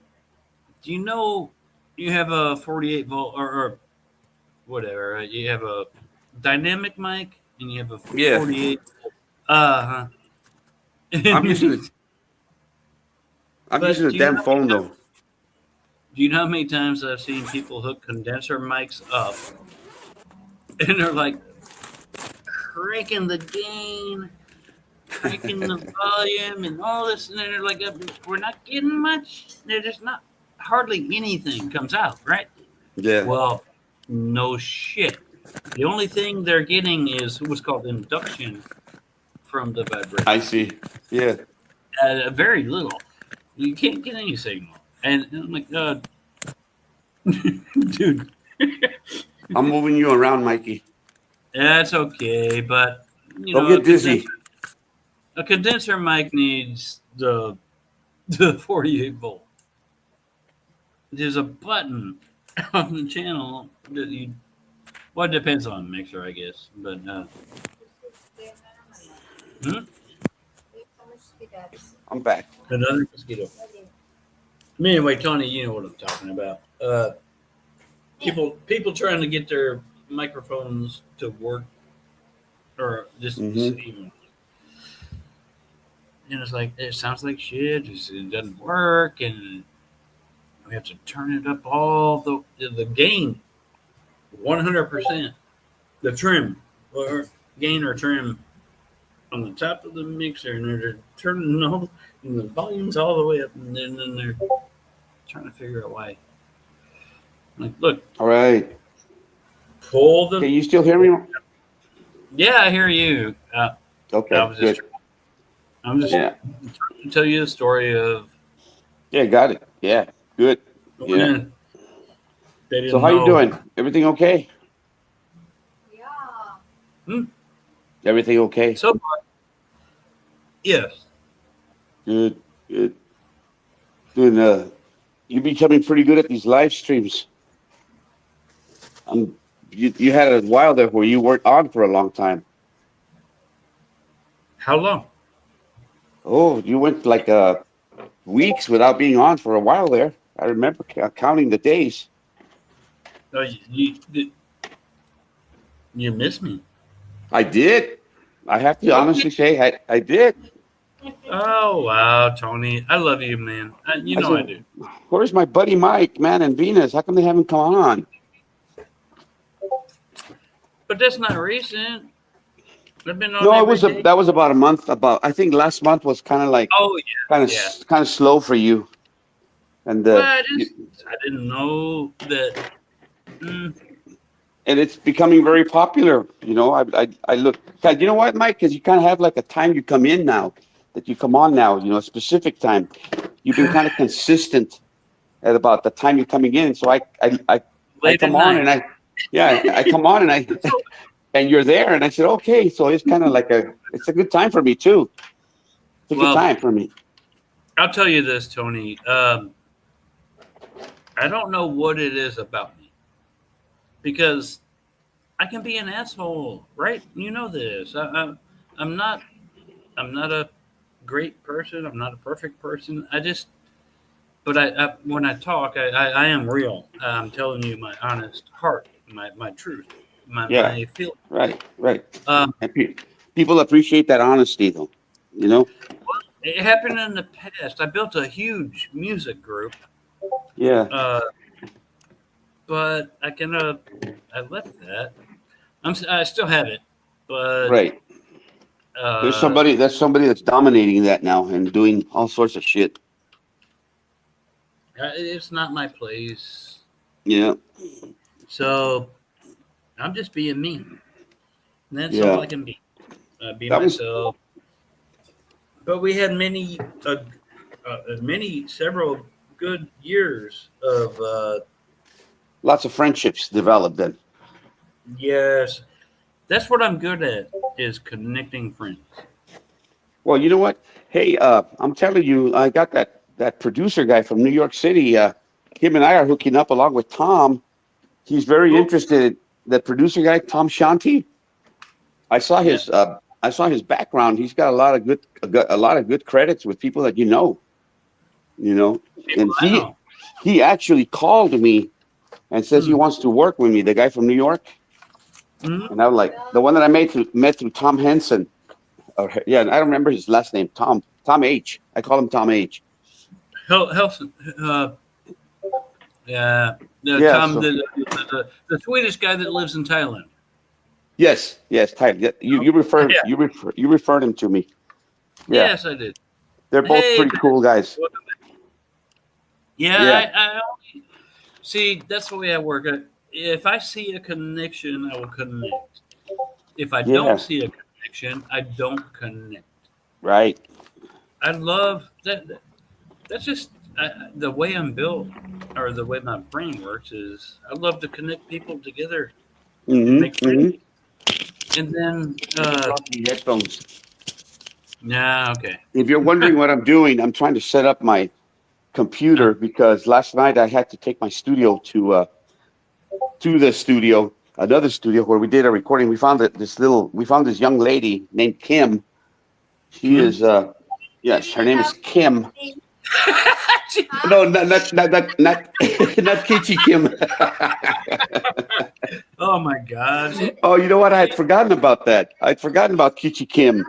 do you know you have a 48 volt or whatever? You have a dynamic mic and you have a 48. I'm using it. I'm But using a do you damn know- phone though. Do you know how many times I've seen people hook condenser mics up and they're like cranking the gain, cranking the volume, and all this, and they're like, we're not getting much. There's just not hardly anything comes out, right? Yeah. Well, no shit. The only thing they're getting is what's called induction from the vibration. I see. Yeah. Very little. You can't get any signal. And I'm like, dude. I'm moving you around, Mikey. That's okay, but you Don't know, get dizzy. A condenser mic needs the 48 volt. There's a button on the channel that you. Well, it depends on the mixer, I guess, but I'm back. another mosquito. Anyway, Tony, you know what I'm talking about. People trying to get their microphones to work, or just even. And it's like it sounds like shit. It doesn't work, and we have to turn it up all the gain, 100%. The trim or gain or trim on the top of the mixer, and they're turning all and the volumes all the way up, and then they're trying to figure out why. Like, look, All right. pull the. Can you still hear me? Yeah, I hear you. Okay. Good. I'm just Yeah. trying to tell you the story of. Yeah, got it. Yeah. Good. Yeah. when they didn't So how you know. doing? Everything okay? Yeah. Everything okay? So far, yes. Good. Doing you're becoming pretty good at these live streams. You had a while there where you weren't on for a long time. How long? Oh, you went like weeks without being on for a while there. I remember counting the days. Oh, you miss me. I did. I have to honestly say I did. Oh wow, Tony, I love you, man. You know I do. Where's my buddy Mike, man, and Venus? How come they haven't come on? But that's not recent. I've been on. No, every day. that was about a month. I think last month was kind of like Oh yeah, kind of slow for you. And I didn't know that. And it's becoming very popular. You know, I look. God, you know what, Mike? Because you kind of have like a time you come in now, that you come on now. You know, a specific time. You've been kind of consistent at about the time you're coming in. So I come on and I come on and and you're there, and I said, okay. So it's kind of like it's a good time for me too. It's a good Well, time for me. I'll tell you this, Tony. I don't know what it is about me because I can be an asshole, right? You know this. I'm not. I'm not a great person. I'm not a perfect person. But when I talk, I am real. I'm telling you my honest heart, my truth, Yeah, my feel. right. Um, And people appreciate that honesty, though. You know. it happened in the past. I built a huge music group, Yeah. uh, but I left that. I still have it, but Right. There's uh, somebody. That's somebody that's dominating that now and doing all sorts of shit. it's not my place. Yeah. So I'm just being me. And that's all Yeah. I can be. Be That was myself. But we had several good years of lots of friendships developed then. yes. That's what I'm good at is connecting friends. Well, you know what? Hey, I'm telling you, I got that producer guy from New York City. Him and I are hooking up along with Tom. He's very Cool. interested. That producer guy, Tom Shanti. I saw Yeah. his background. He's got a lot of good credits with people that you know. You know, People and I he know. he actually called me and says he Hmm. wants to work with me. The guy from New York, Hmm. and I'm like the one that I met through Tom Henson. Yeah, I don't remember his last name. Tom H. I call him Tom H. Health. Uh, yeah. Yeah. Tom, So the Swedish guy that lives in Thailand. yes, Ty. Yeah, you referred Yeah. you referred him to me. Yeah, Yes, I did. they're both Hey, pretty cool guys. yeah. Yeah. I only see. That's the way I work. If I see a connection, I will connect. If I don't Yeah. see a connection, I don't connect. Right. I love that. That's just the way I'm built, or the way my brain works. Is I love to connect people together and make Mm-hmm. friends. Mm-hmm. And then, Lost the headphones. nah, okay. If you're wondering what I'm doing, I'm trying to set up my Uh, computer because last night I had to take my studio to the studio, another studio where we did a recording. We found this young lady named Kim. She Kim? is You yes, her didn't name have is Kim. name, No, huh? not Kitty Kim. Oh my gosh. Oh, you know what? I had She, forgotten about that. I'd forgotten about Kitty Kim,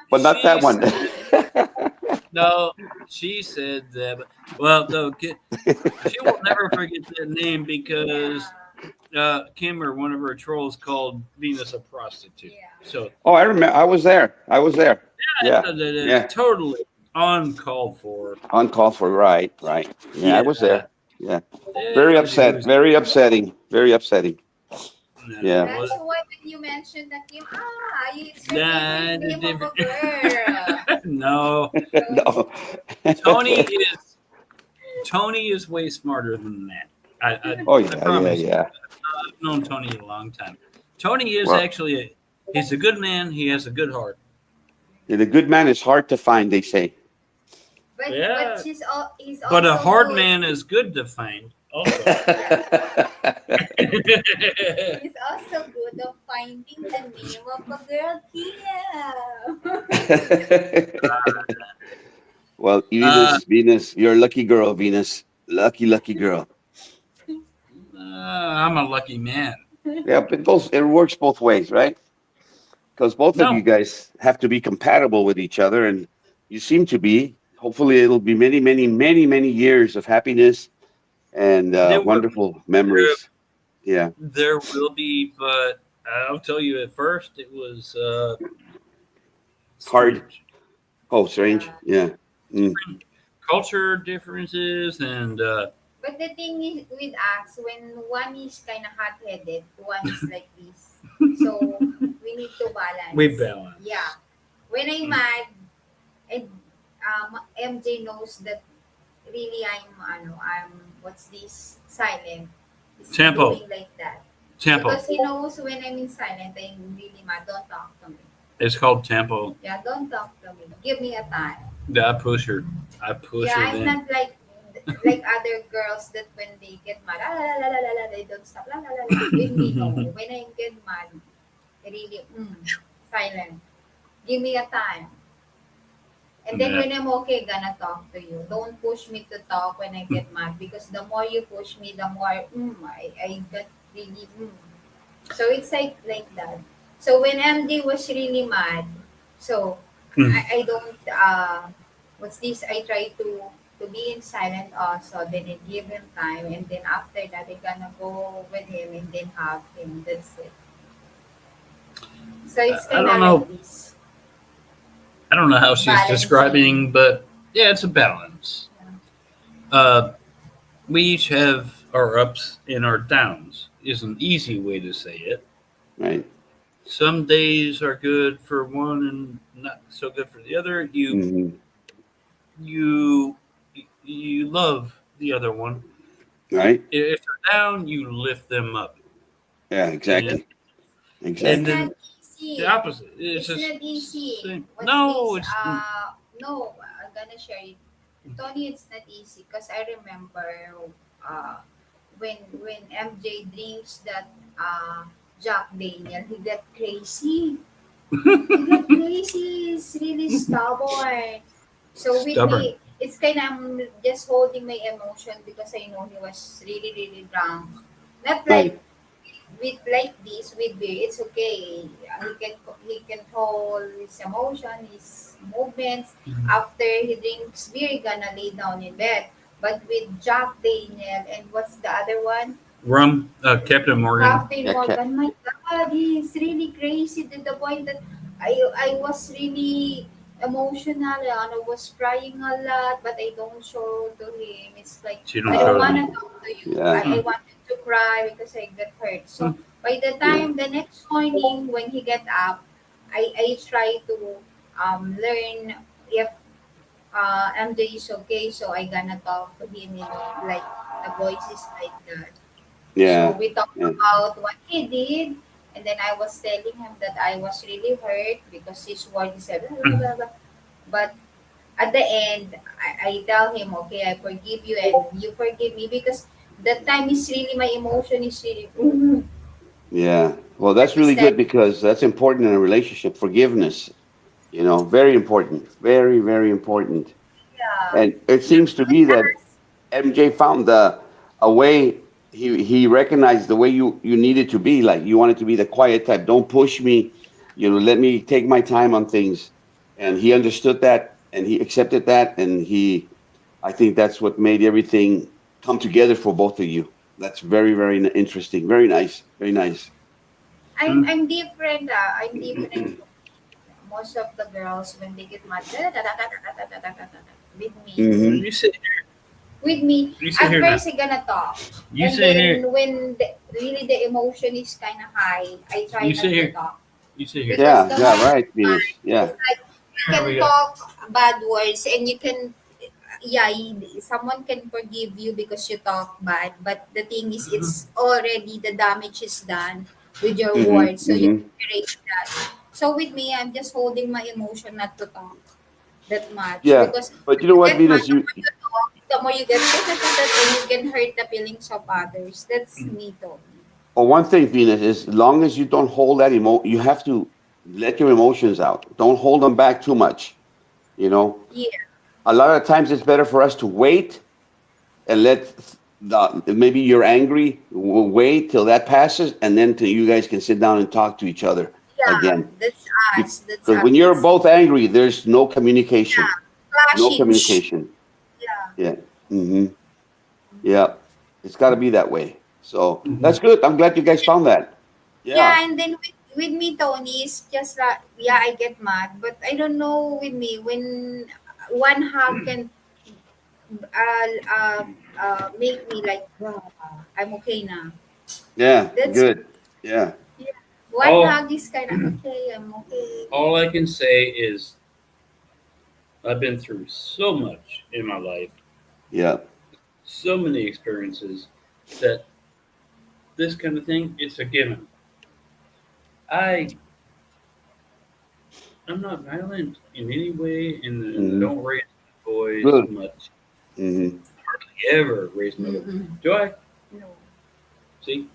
but not she that one. said, no, she said that. Well, no, she will never forget that name because Yeah. Kim or one of her trolls called Venus a prostitute. Yeah. So Oh, I remember. I was there. I was there. Yeah, that is yeah. totally uncalled for. Uncalled for. Right, right. Yeah, I was Yeah, there. Yeah. it Very was a upset. who's. Very upsetting. Very upsetting. No, Yeah. it That's was. why when you mentioned that Kim, it's your Nah, favorite the name of a different. girl. No, So, No. Tony is Tony is way smarter than that. Oh I yeah, yeah, promise you. yeah. I've known Tony a long time. Tony is Well, actually he's a good man. He has a good heart. the good man is hard to find. They say. but Yeah, he's but a also hard good. man is good to find. Also, Yeah. yeah, He's also good of finding the name of a girl, Kim. Well, Venus, you're a lucky girl, Venus. Lucky girl. I'm a lucky man. Yeah, but it works both ways, right? Because both of you No, guys have to be compatible with each other, and you seem to be. Hopefully, it'll be many, many, many, many years of happiness and there will wonderful there, memories. Yeah, there will be, but I'll tell you. At first, it was hard. strange. Oh, strange. Yeah. Yeah. Mm. Culture differences and But the thing is with us, when one is kind of hot-headed, one is like this. So we need to we balance. balance. Yeah. When I'm mad, and MJ knows that really I'm what's this silent. He's Tempo, doing like that tempo. because he knows when I'm in silent, I'm really mad. Don't talk to me. It's called tempo. Yeah, don't talk to me. Give me a time. Yeah, I push her. I push Yeah, her I'm then. not like other girls that when they get mad, they don't stop, With me, no. When I get mad, really, silent. Give me a time. And then Yeah. when I'm okay, gonna talk to you. Don't push me to talk when I get mad because the more you push me, the more I get really. So it's like that. So when MJ was really mad, so I don't what's this? I try to be in silent also. Then I give him time, and then after that I gonna go with him and then hug him. That's it. So it's I kind don't of like know. this I don't know how she's balancing. describing, but yeah, it's a balance. Uh, we each have our ups and our downs. Is an easy way to say it. Right. Some days are good for one and not so good for the other. Hmm. You you love the other one. Right. If they're down, you lift them up, Yeah. and Exactly. It's and Exactly. not then the easy. opposite. It's It's just not easy. same. What's No, this? it's No, I'm gonna share it. Tony, it's not easy because I remember uh, when MJ drinks that Jack Daniel, he got crazy. He got crazy. He's really stubborn. So with stubborn. me, it's kind of I'm just holding my emotion because I know he was really really drunk. Not like Right. with like this with beer, it's okay. He can control his emotion, his movements. After he drinks beer, he gonna lay down in bed. But with Jack Daniel and what's the other one? Rum, Captain Morgan. Captain Yeah. Morgan, my God, he's really crazy to the point that I was really emotional and I was crying a lot, but I don't show to him. It's like She don't I don't show Uh, to wanna me. talk to you. yeah. I wanted to cry because I got hurt. Hmm. So by the Yeah. time the next morning when he get up, I try to learn if MJ is okay, so I gonna talk to him in like the voice is like that. So Yeah. we talked Yeah. about what he did, and then I was telling him that I was really hurt because his word said, blah, blah, blah, blah. But at the end, I tell him, okay, I forgive you and you forgive me because that time is really, my emotion is really, Yeah. Well, I that's was really telling, good because that's important in a relationship. Forgiveness. Very important. Very, very important. yeah, And it not, seems to not be that us. MJ found a way. He recognized the way you needed to be. Like you wanted to be the quiet type. Don't push me. Let me take my time on things. And he understood that, and he accepted that, and I think that's what made everything come together for both of you. That's very, very interesting. Very nice. Very nice. I'm different. I'm different from most of the girls when they get mad. With me. Hmm. You sit. With me, You sit at here now. first I gonna talk, You and sit here. then when really the emotion is kind of high, I try You sit not to here. talk You sit here. because Yeah. the Yeah. more Right, Venus. it's Yeah. like you There can we go. talk bad words and you can yeah someone can forgive you because you talk bad, but the thing is it's already the damage is done with your Hmm. words, so you Hmm. erase that. So with me, I'm just holding my emotion not to talk that much Yeah. because But you when know you what, get mad, Venus? the more you talk, the more you get and you can hurt the feelings of others. That's me though. One thing, Venus, is as long as you don't hold you have to let your emotions out. Don't hold them back too much. You know, Yeah, a lot of times it's better for us to wait and let maybe you're angry. We'll wait till that passes, and then till you guys can sit down and talk to each other yeah, again. that's us. That's Because us. when you're That's both angry, there's no communication. yeah, No clashing. communication. Yeah, Yeah. Hmm. Yeah. It's got to be that way. So Mhm. that's good. I'm glad you guys found that. Yeah. yeah. And then with me, Tony, it's just that yeah, I get mad, but I don't know with me when one hug can uh, uh, make me like "Ah, I'm okay now. Yeah. That's Good. Yeah. yeah. One All hug is kind of okay. I'm okay. all I can say is I've been through so much in my life, Yeah. so many experiences that this kind of thing it's a given. I I'm not violent in any way, and I Mhm. don't raise my voice Good. much. Hmm. Ever raise my voice? Mm-mm. Do I? No. See,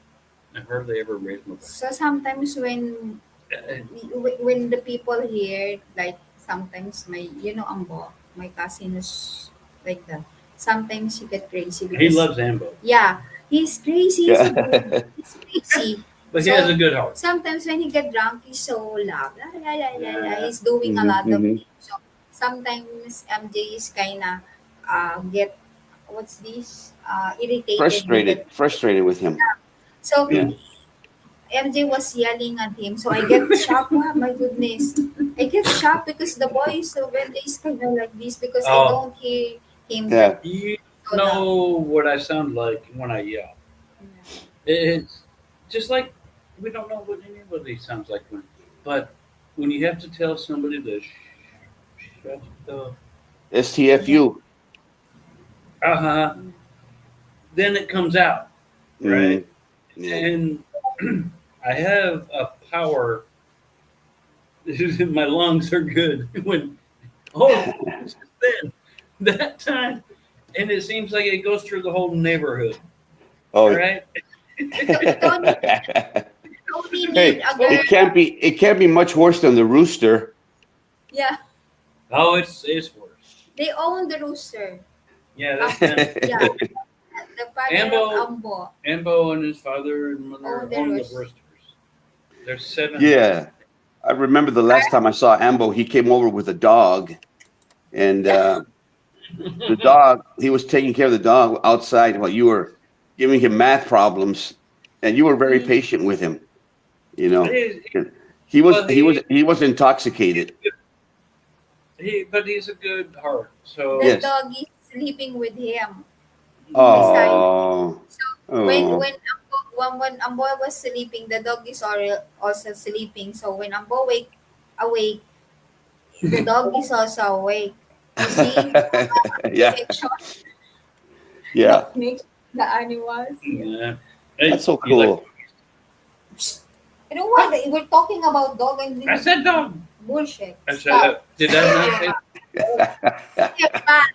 I hardly ever raise my voice. So sometimes when the people here, like sometimes my, Ambo, my cousin is like that. Sometimes he get crazy He because, loves Ambo, yeah, he's crazy. He's so good. Yeah. He's crazy. but he has a So good heart. sometimes when he get drunk, he's so loud. La, la, la, la, la. Yeah. He's doing a Hmm. lot of Hmm. things. So sometimes MJ is kinda get, what's this, irritated with the. Frustrated with him. So Yeah. MJ was yelling at him, so I get shocked. Wow, my goodness. I get shocked because the boys when they is kind of like this because I Oh, don't hear him that Yeah. you so loud. know what I sound like when I yell. It's just like we don't know what anybody sounds like when, but when you have to tell somebody to shut the Yeah. STFU. uh-huh, then it comes out, Hmm. right? Yeah. And I have a power. My lungs are good when just then that time, and it seems like it goes through the whole neighborhood. Oh. Right? Tony, Tony need Hey, a girl. it can't be much worse than the rooster. Yeah, Oh, it's worse. they own the rooster. Yeah, that's them. Yeah, the father of Ambo, Ambo Ambo and his father and mother own the own the rooster. roosters. There's 7 of them. Yeah. I remember the last time I saw Ambo, he came over with a dog, and Yeah, the dog, he was taking care of the dog outside while you were giving him math problems, and you were very mm. patient with him. You know, He, he well, he was intoxicated. but he's a good heart. The So Yes. dog is sleeping with him beside. Oh. So Oh. when Ambo was sleeping, the dog is also sleeping. So when Ambo awake, the dog is also awake. You see Yeah. connection, the Yeah. connection, the animals. Yeah. yeah. Hey, That's so you like? cool. You know what? We're talking about dog and I said dog. bullshit. I said Stop. did I not say? Step back.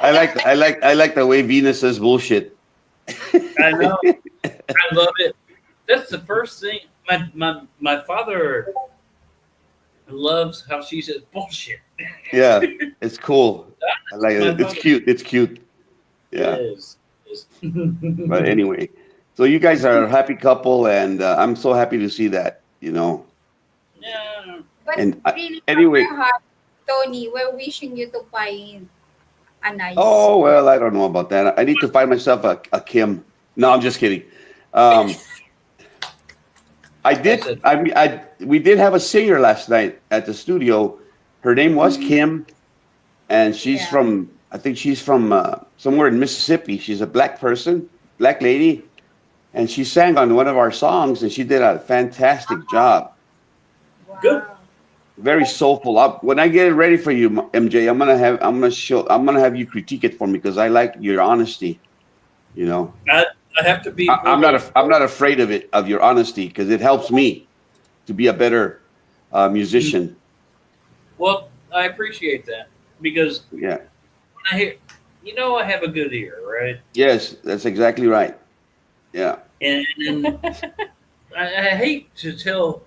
I like the way Venus says bullshit. I know. I love it. That's the first thing. My father loves how she says bullshit. Yeah, it's cool. I like My it. It's father cute. It's cute. Yeah. is. But anyway, so you guys are a happy couple, and I'm so happy to see that. You know, Yeah. But and really, from anyway. our heart, Tony, we're wishing you to find a nice. Oh well, I don't know about that. I need to find myself a Kim. No, I'm just kidding. Um, I did. said- I mean, we did have a singer last night at the studio. Her name was Kim, and she's Yeah. from. I think she's from somewhere in Mississippi. She's a black person, black lady, and she sang on one of our songs, and she did a fantastic job. Wow. Good. Very soulful. When I get it ready for you, MJ, I'm gonna have you critique it for me because I like your honesty. You know. I have to be. I'm not afraid of your honesty because it helps me to be a better musician. Well, I appreciate that because Yeah. when I hear, I have a good ear, right? Yes, that's exactly right. Yeah. And I hate to tell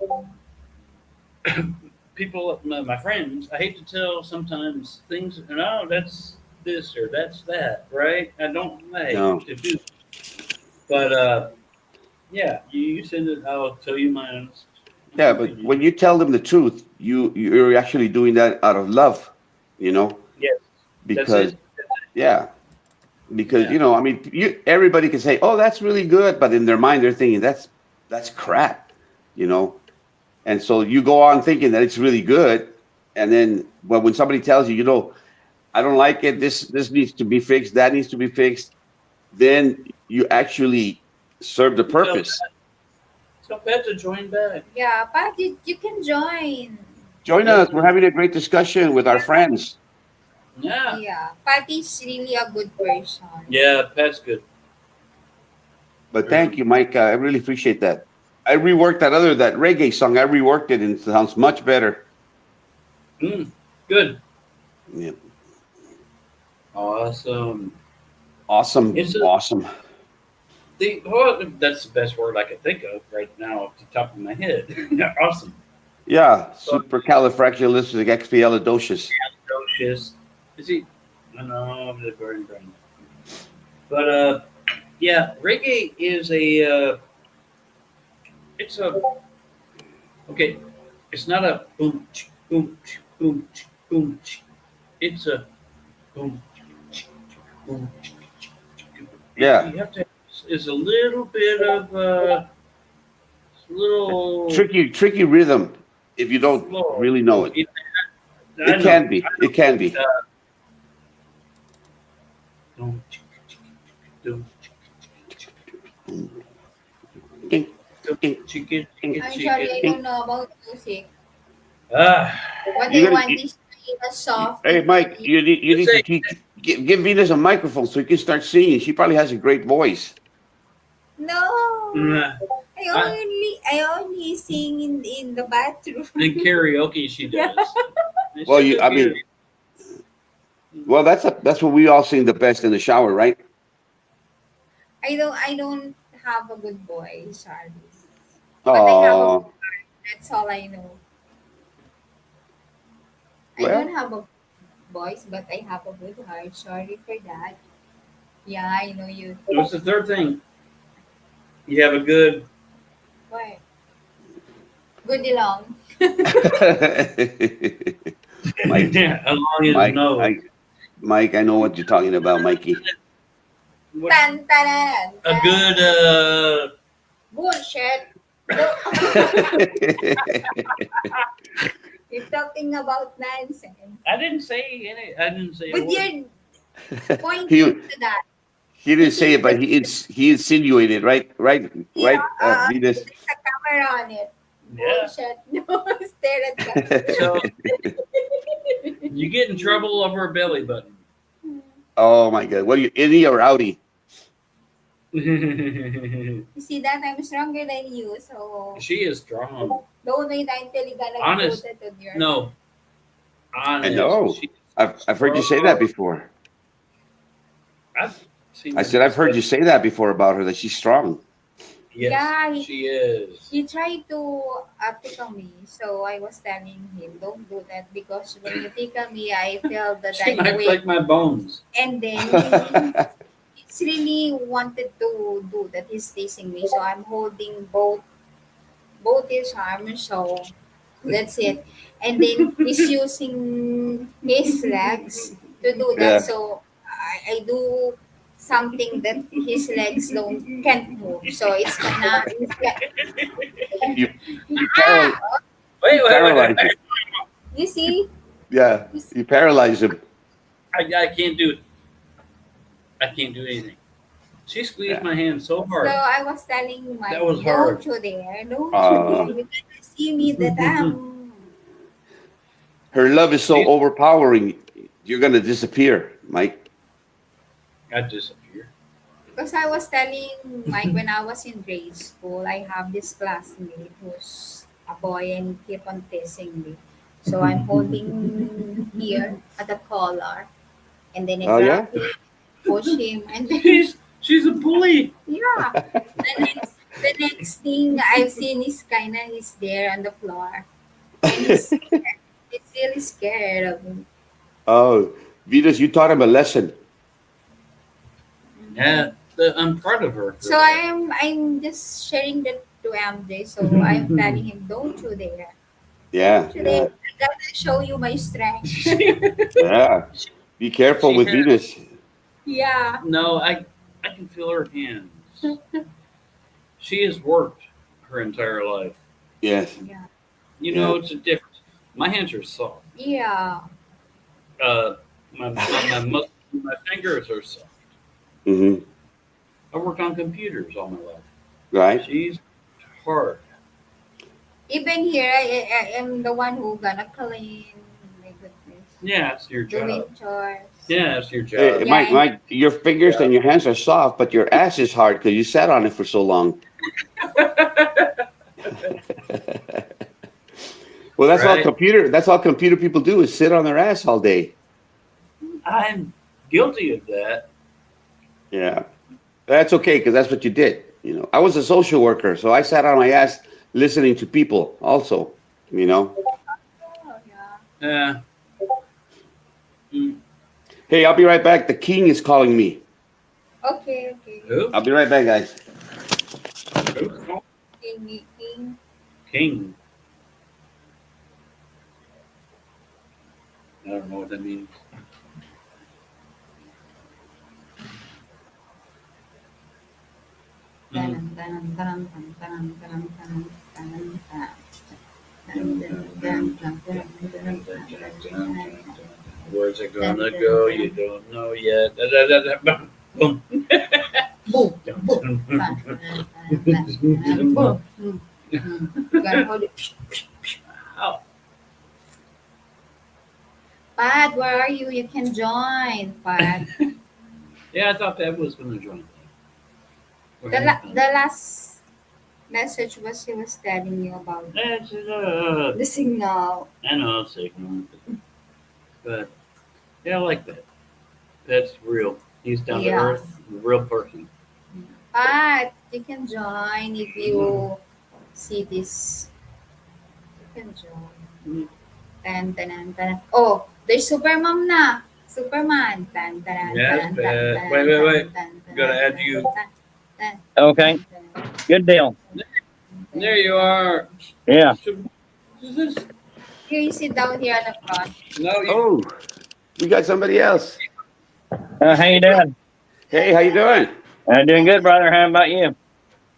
people, my friends, I hate to tell sometimes things. No, that's this or that's that, right? I don't like No. to do. But yeah, you said that I'll tell you my honest. Yeah, but when you tell them the truth, you're actually doing that out of love, you know, Yes, that's because it. yeah, because Yeah. I mean, everybody can say, "Oh, that's really good," but in their mind, they're thinking that's crap, you know. And so you go on thinking that it's really good, and then when somebody tells you, I don't like it. This needs to be fixed. That needs to be fixed. Then you actually serve the purpose. Tell Pat to join back. Yeah, but you can join. Join us. We're having a great discussion with our friends. Yeah. Yeah, Patty's really a good person. Yeah, Pat's good. But thank you, Mike. I really appreciate that. I reworked that reggae song. I reworked it and it sounds much better. Good. Yeah. Awesome. Awesome. It's a, Awesome. that's the best word I can think of right now off the top of my head. Awesome. Yeah. Supercalifragilisticexpialidocious. Atrocious. Is he? I know, I'm the burn brain. But yeah, reggae is it's a okay. It's not a boom boom boom boom. It's a boom boom. Yeah. You have to. It's a little bit of little Tricky rhythm if you don't slow. really know it. I It know. can be. It can be. Don't, don't, chicken, I'm sorry, I don't know about music. Ah, What You I gotta. want is a soft Hey, and Mike, pretty. you let's need to say teach. Give Venus a microphone so you can start singing. She probably has a great voice. No, mm, I, I only sing in the bathroom. in karaoke she does. And Well, she'll do I good. mean, well, that's what we all sing the best in the shower, right? I don't have a good voice, sorry. But I have a good Oh, heart. That's all I know. I don't well, have a voice, but I have a good heart. Sorry for that. Yeah, I know you. What's the third thing? You have a good. What? Good along. Mike, As long as Mike, no. Mike, I know what you're talking about, Mikey. What, Tan tanan. a good. Bullshit. You're talking about nonsense. I didn't say any. I didn't say a But word. you're pointing he to that. he didn't say it, but he insinuated, right, Yeah, Venus. there's a camera on it. Yeah. Bullshit. No, stare at that. So you get in trouble over a belly button. Oh my God, what are you, innie or outie? You see that I'm stronger than you, so She is strong. don't wait until you gotta Honest. put it on your. No, I honest. know. She's I've heard you say that before. I've seen I her said do I've heard you stuff. say that before about her that she's strong. Yes, Yeah, she is. he tried to tickle me, so I was telling him, don't do that because when you tickle me, I feel that She I'm might weak. break my bones. And then he's really wanted to do that. He's teasing me, so I'm holding both his arms. So that's it. And then he's using his legs to do that. Yeah. So I do something that his legs can't move. So it's You you Wait. paralyze him. you see. Yeah, you paralyze him. I can't do it. I can't do anything. She squeezed Yeah. my hand so So hard. I was telling my That was don't hard. you dare, don't Uh, you dare. You gotta see me that I'm. Her love is so She's- overpowering. You're gonna disappear, Mike. I disappear. Because I was telling Mike when I was in grade school, I have this classmate who's a boy and keep on teasing me. So I'm holding here at the collar, and then I Oh yeah. grab him, push him, and then She's a bully. yeah. The next thing I've seen is kinda he's there on the floor, and he's really scared of me. Oh, Venus, you taught him a lesson. Yeah, I'm proud of her. for So that. I'm just sharing that to MJ. So I'm telling him, don't you dare. Yeah, Don't you yeah, dare. I gotta show you my strength. yeah. Be careful She with had- Venus. Yeah. No, I can feel her hands. She has worked her entire life. Yes. Yeah. You know, it's a difference. My hands are soft. Yeah. My fingers are soft. Mm-hmm. I worked on computers all my life. Right. She's hard. Even here, I am the one who gonna clean. My goodness. Yeah, it's your Doing job. chores. Yeah, it's your Hey, job. Mike, Yeah. Mike, your fingers and your hands are soft, but your ass is hard because you sat on it for so long. Well, that's all Right. computer. That's all computer people do is sit on their ass all day. I'm guilty of that. Yeah, that's okay because that's what you did. I was a social worker, so I sat on my ass listening to people. Also, you know. Oh, yeah. Yeah. Mm. Hey, I'll be right back. The king is calling me. Okay, okay. Who? I'll be right back, guys. Who? King. King. I don't know what that means. Mm. Tanam, tanam, tanam, tanam, tanam, tanam, tanam, tanam. Where's it gonna go? You don't know yet. Da, da, da, da, boom. Boom, boom, boom. You gotta hold it. Ow. Pat, where are you? You can join, Pat. Yeah, I thought that was gonna join. The last message was he was telling you about That's the signal. I know signal, but yeah, I like that. That's real. He's down to Yeah. earth, a real person. Pat, you can join if you see this. You can join. Tan, tan, tan. Oh, there's Supermom na. Superman. Tan, tan, Yes, tan, Pat. tan, Wait, tan, wait. tan, Gotta tan, add tan, you. tan, tan, Okay, tan, good deal. There you are. Yeah. Is this? Here, you sit down here at the front. No, you. Oh, we got somebody else. How you doing? Hey, how you doing? I'm doing good, brother. How about you?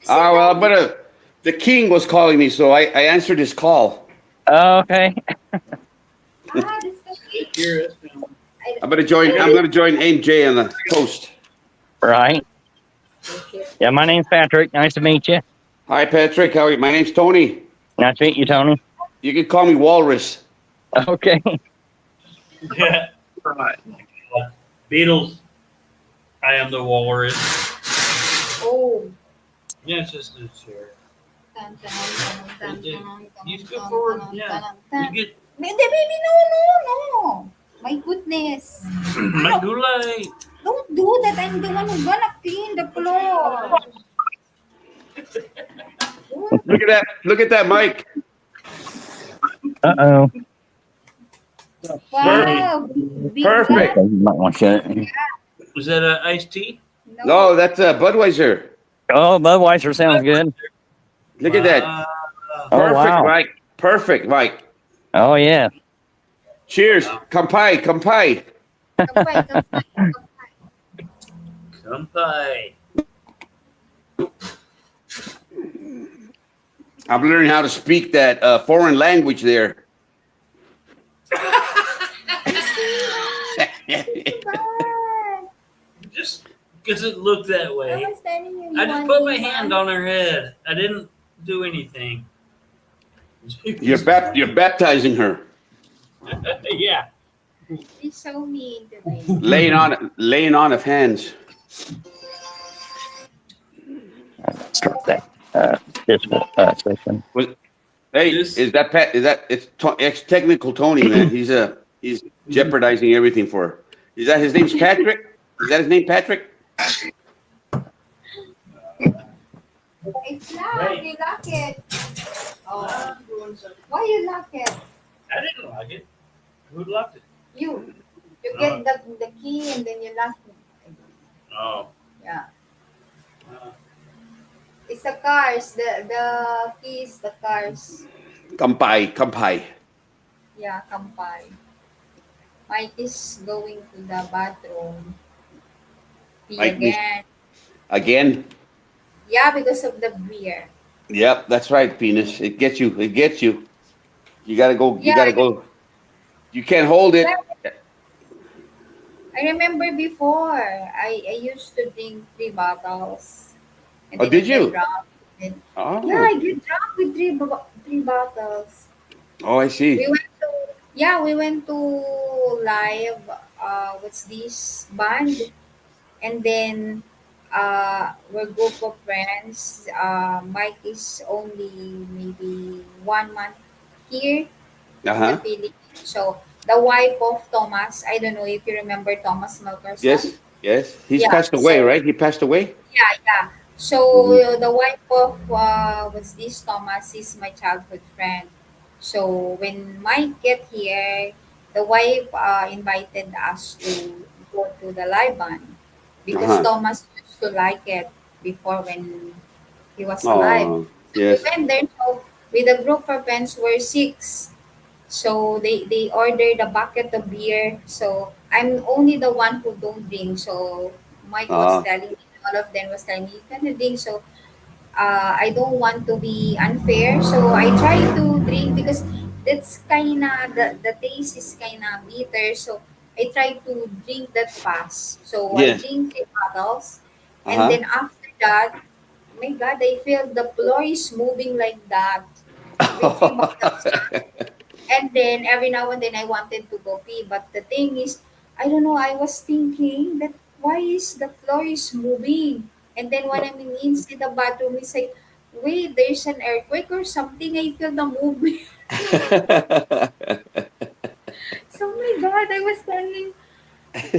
Well, the king was calling me, so I answered his call. Okay. That's the Curious. I'm gonna join AJ on the post. Right. Yeah, my name's Patrick. Nice to meet you. Hi, Patrick. How are you? My name's Tony. Nice to meet you, Tony. You can call me Walrus. Okay. Yeah. Right. Beatles. I am the walrus. Oh. Yeah, it's just a chair. Tan, tan, tan, tan, You tan, you tan, go tan, forward. tan, Yeah. tan, tan. You get Baby, no. My goodness. my gulay. Don't do that. I'm the one who's gonna clean the floor. Look at that mic. Uh-oh. Wow. Big Perfect. glass. You might want to shut it. Was that an iced tea? No, that's Budweiser. Oh, Budweiser sounds good. Look at that. Wow. Oh, Perfect, wow. Mike. Perfect, Mike. Oh, yeah. Cheers. Kampai, kampai. Kampai. Kampai. I'm learning how to speak that foreign language there. Just because it looked that I way. was telling you. I just put my hand on her head. I didn't do anything. You're baptizing her. Yeah. She's so mean to me. Laying on of hands. Start that. This session. Hey, This- is that Pat? It's technical Tony, man. He's jeopardizing everything for her. Is that his name's Patrick? Is that his name, Patrick? It's loud. You lock it. Oh. Why you lock it? I didn't like it. Who locked it? You get the key and then you lock it. Oh. Yeah. Uh, It's the cars. The keys. The cars. Kampai. Yeah, kampai. Mike is going to the bathroom. Pee Mike needs- again. Again? Yeah, because of the beer. Yep, that's right, penis. It gets you. You gotta go. You Yeah, gotta go. You can't hold it. I remember before, I used to drink 3 bottles. And Oh, then did I get you? drunk. And- Oh. Yeah, I get drunk with 3 bottles. Oh, I see. We went to live, what's this, band. And then, we're group of friends. Mike is only maybe 1 month here. in the Uh-huh. Philippines. So the wife of Thomas, I don't know if you remember Thomas Malcarson. Yes. Yes. He's Yeah. passed away, So right? He passed away. yeah, yeah. So Hmm. the wife of what's this Thomas is my childhood friend. So when Mike get here, the wife invited us to go to the live band because Uh-huh. Thomas used to like it before when he was alive. Oh, So we yes. went there. So with a group of friends, were six. So they ordered a bucket of beer. So I'm only the one who don't drink. So Mike was Uh, telling me, all of them was telling me, you can drink. So I don't want to be unfair. So I try to drink because that's kinda the taste is kinda bitter. So I try to drink that fast. So I yes. drink 3 bottles, and Uh-huh. then after that, my God, I feel the floor is moving like that with 3 bottles. And then every now and then I wanted to go pee, but the thing is, I don't know. I was thinking that why is the floor is moving, and then when I'm inside the bathroom, it's like, wait, there's an earthquake or something. I feel the movement. So my God, I was telling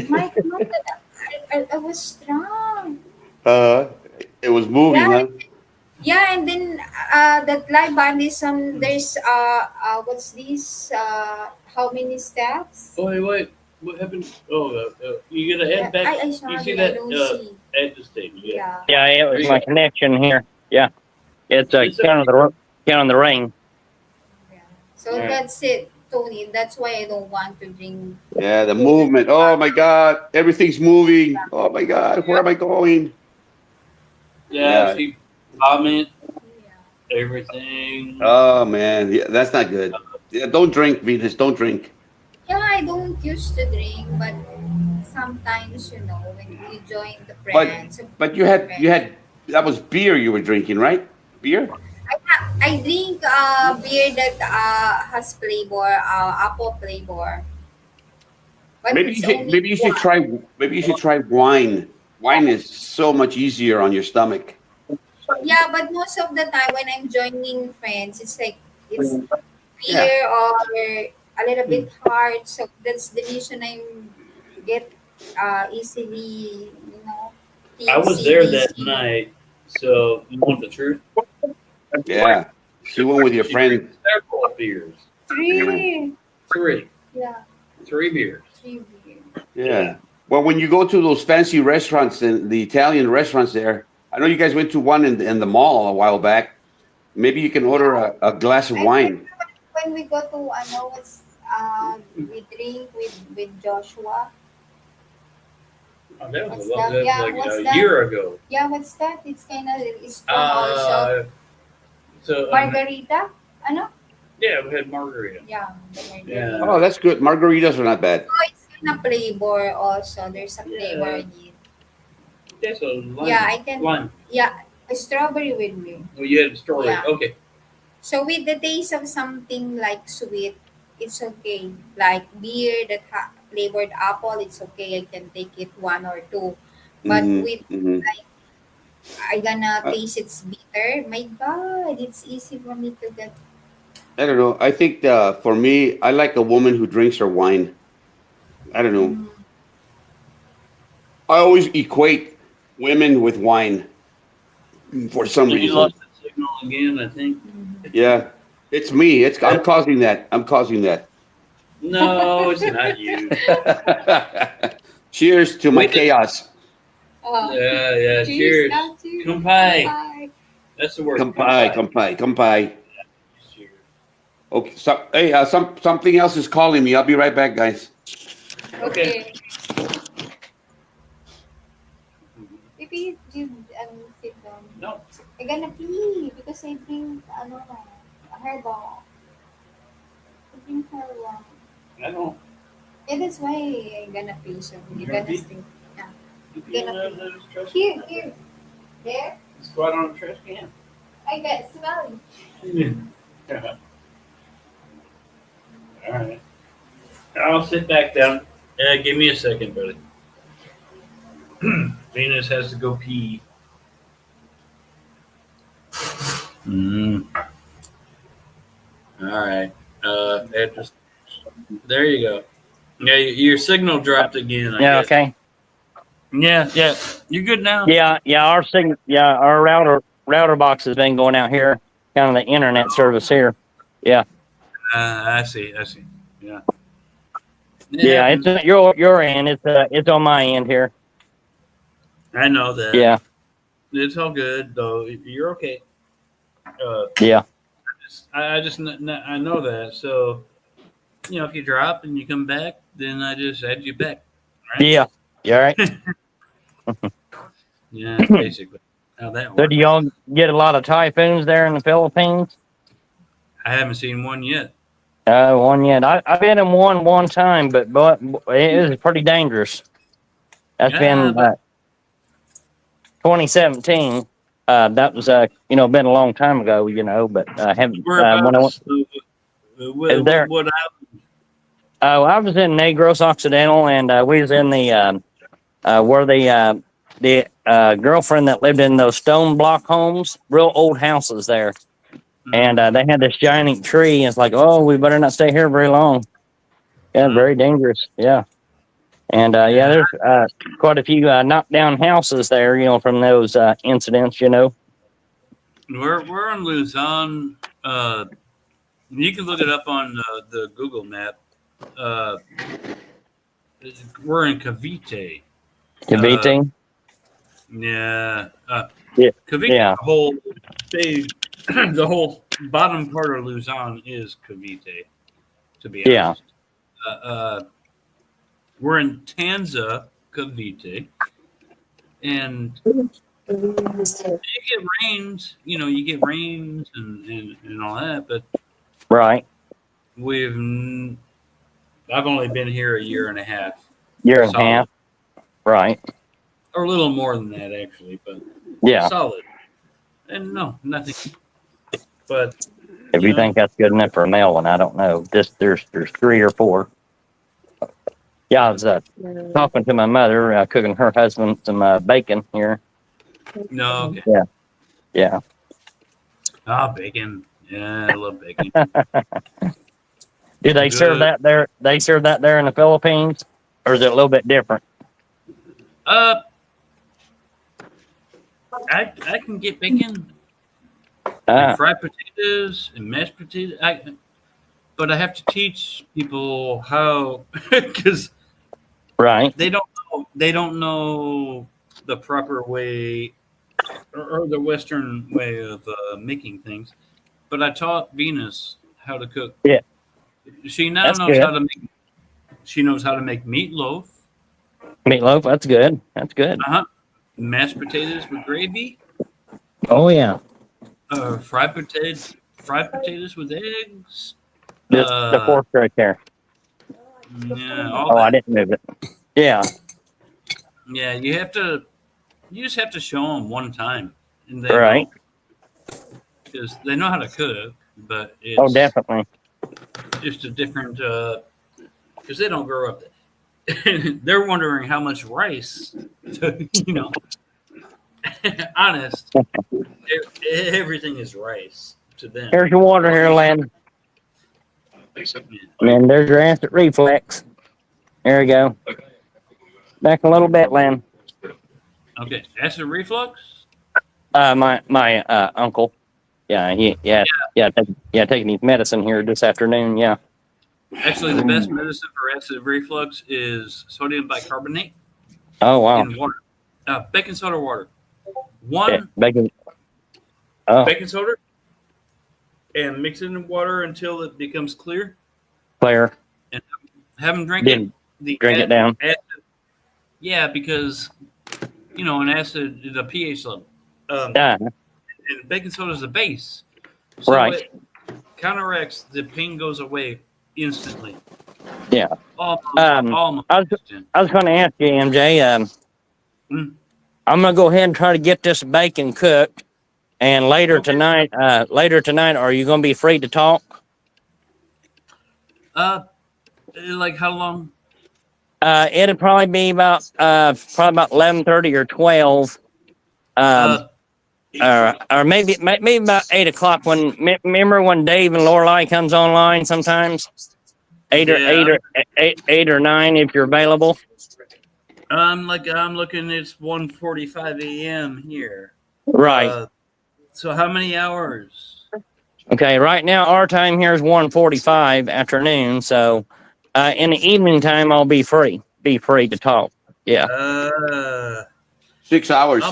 Mike, no, that I was strong. uh, it was Yeah, moving, huh? yeah, and then that live band is there's what's this how many steps? Oh, wait. What happened? Oh, you gotta Yeah, head back. I You see sorry, I that? don't see. At the stage. Yeah. Yeah. Yeah, it There was you my go. connection here. Yeah, it's It's okay. count of the rain. Yeah. So All right. that's it, Tony. That's why I don't want to drink Yeah, the too much. movement. Oh my God, everything's moving. Oh my God, where am I going? Yeah, Yeah. she comment Yeah. everything. Oh man, yeah, that's not good. Yeah, don't drink, Venus. Don't drink. Yeah, I don't used to drink, but sometimes when you join the But friends, but friends. you had that was beer you were drinking, right? Beer. I drink beer that has flavor, apple flavor, but it's only Maybe you should one. try wine. Wine is so much easier on your stomach. Yeah, but most of the time when I'm joining friends, it's like it's Yeah. beer or a little bit hard. So that's the reason I get easily, I was tipsy, there that dizzy. night, so you want the truth? Yeah. She went with your She drank friend. several beers. Three. Three. Yeah, Three beers. three beer. Yeah. Yeah. Well, when you go to those fancy restaurants and the Italian restaurants there, I know you guys went to one in the mall a while back. Maybe you can order Yeah, a glass of I remember wine. when we go to, I know it's, we drink with Joshua. Oh, that was What's a lot. that? That was Yeah, like what's a that? year ago. Yeah, what's that? It's kind of, it's strong also. Uh, so Margarita? Ano? yeah, we had margarita. Yeah, the Yeah. Oh, margarita. that's good. Margaritas are not bad. So it's kind of flavor also. There's a flavor Yeah. in it. Yeah. So lime. Yeah, I can. Lime. Yeah, a strawberry with me. Oh, you had strawberry. Yeah. Okay. So with the taste of something like sweet, it's okay. Like beer that flavored apple, it's okay. I can take it one or two. But Hmm. with Hmm. like I gonna I, taste it's bitter. My God, it's easy for me to get. I don't know. I think for me, I like a woman who drinks her wine. I don't know. Mm, I always equate women with wine for some And you reason. lost the signal again, I think. mhm. Yeah, it's me. I'm causing that. I'm causing that. No, it's not you. Cheers to my We did. chaos. Oh, Yeah. cheers, Cheers. now, cheers. Kampai. Bye. That's the word. Kampai, kampai, kampai. Cheers. Okay. So, hey, something else is calling me. I'll be right back, guys. Okay. Okay. Maybe you sit down. No. I gonna pee because I drink herbal. I drink herbal. I don't. Yeah, that's why I gonna pee. So you Gonna gonna pee? stay. Yeah. You Gonna pee on the trash Here, can? here, there. Squat on the trash can. I got smelly. All right. I'll sit back down. Give me a second, buddy. Venus has to go pee. Mm. All right. Address. There you go. Yeah, your signal dropped again. I Yeah, guess. okay. Yeah, yeah. You good now? Our router box has been going out here, kind of the internet service here. Yeah. I see. I see. Yeah. It Yeah, it's happens. at your end. It's on my end here. I know that. Yeah. It's all good though. You're okay. Yeah. I know that. So if you drop and you come back, then I just add you back. Right? Yeah. You all right? Yeah, basically how that So works. do y'all get a lot of typhoons there in the Philippines? I haven't seen one yet. One yet. I've been in one time, but it was pretty dangerous. That's been but 2017. That was been a long time ago, but I haven't. When I went, there. what I was in Negros Occidental, and we was in the where the girlfriend that lived in those stone block homes, real old houses there. And they had this giant tree, and it's like, oh, we better not stay here very long. Yeah, very dangerous. Yeah. And there's quite a few knocked down houses there, from those incidents, We're in Luzon. You can look it up on the Google map. We're in Cavite. Cavite? Yeah. Yeah. Cavite, Yeah. the whole bottom part of Luzon is Cavite, to be Yeah. honest. We're in Tanza, Cavite, and you get rains, you get rains and all that, but Right. I've only been here a year and a half. Year and a Solid. half. Right. Or a little more than that, actually, but Yeah. solid. And no, nothing. But If you think that's good enough for a male one, I don't know. There's 3 or 4. Yeah, I was talking to my mother, cooking her husband some bacon here. no, okay. Yeah. Yeah. Bacon. Yeah, I love bacon. Do they serve that there? They serve that there in the Philippines, or is it a little bit different? I can get bacon, and fried potatoes, and mashed potatoes. But I have to teach people how, because Right. they don't know the proper way or the Western way of making things. But I taught Venus how to cook. Yeah. She now That's knows good. how to make. She knows how to make meatloaf. Meatloaf. That's good. That's good. Mashed potatoes with gravy. Oh yeah. Fried potatoes with eggs. Just the fork right there. Yeah. Oh, I didn't move it. Yeah. Yeah, you just have to show them one time, and Right. because they know how to cook, but it's Definitely. just a different because they don't grow up. They're wondering how much rice, honest. Everything is rice to them. Here's your water here, Len. And there's your acid reflex. There we go. Back a little bit, Len. Okay, acid reflux. My uncle. Yeah, taking his medicine here this afternoon. Yeah. Actually, the best medicine for acid reflux is sodium bicarbonate Oh wow. in water. Baking soda water. Bacon. Oh, Baking soda, and mix it in water until it becomes clear. Claire. Have them drink Didn't it. drink it down. Acid, yeah, because an acid is a pH level. Yeah. And baking soda is the base. So Right. it counteracts, the pain goes away instantly. Yeah. Almost I was going to ask you, MJ. I'm going to go ahead and try to get this bacon cooked, and later tonight, are you going to be free to talk? Like how long? It'll probably be about 11:30 or 12. or maybe about 8 o'clock. Remember when Dave and Lorelai comes online sometimes? Eight Yeah. or 9 if you're available. I'm looking. It's 1:45 a.m. here. Right. So how many hours? Okay. Right now our time here is 1:45 afternoon. So, in the evening time I'll be free. Be free to talk. Yeah. 6 hours.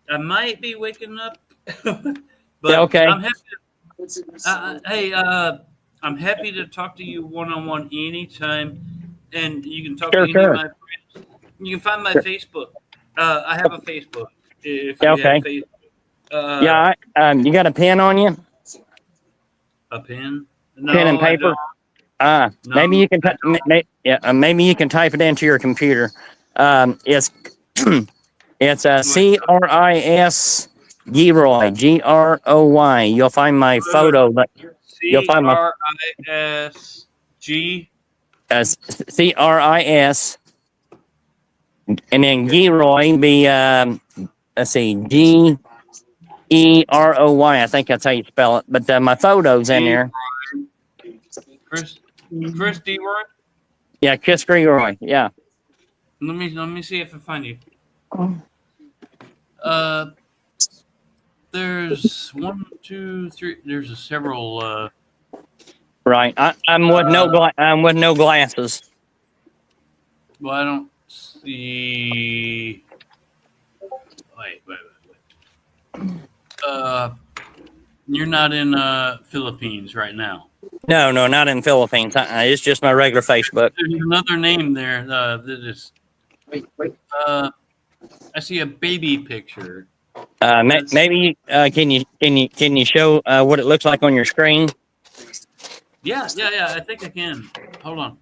I might be waking up, but Yeah. Okay. I'm happy. Hey, I'm happy to talk to you one-on-one anytime, and you can talk to any of Sure. my friends. You can find my Facebook. I have a Facebook. If Yeah, you have okay. Facebook. Yeah. You got a pen on you? A pen? No, Pen and I paper. don't. No, Maybe you can. I don't. Maybe you can type it into your computer. It's it's What? CRIS Giroy, GROY. You'll find my photo, but you'll find my CRISG. CRIS, and then Giroy be let's see, GEROY. I think that's how you spell it. But my photo's in there. Chris D-Roy? Yeah, Chris Giroy. Yeah. Let me see if I find you. There's 1, 2, 3. There's several. Right. I'm with I'm with no glasses. Well, I don't see. Wait. You're not in Philippines right now. No, not in Philippines. It's just my regular Facebook. There's another name there that is. I see a baby picture. Maybe can you show what it looks like on your screen? Yeah. I think I can. Hold on.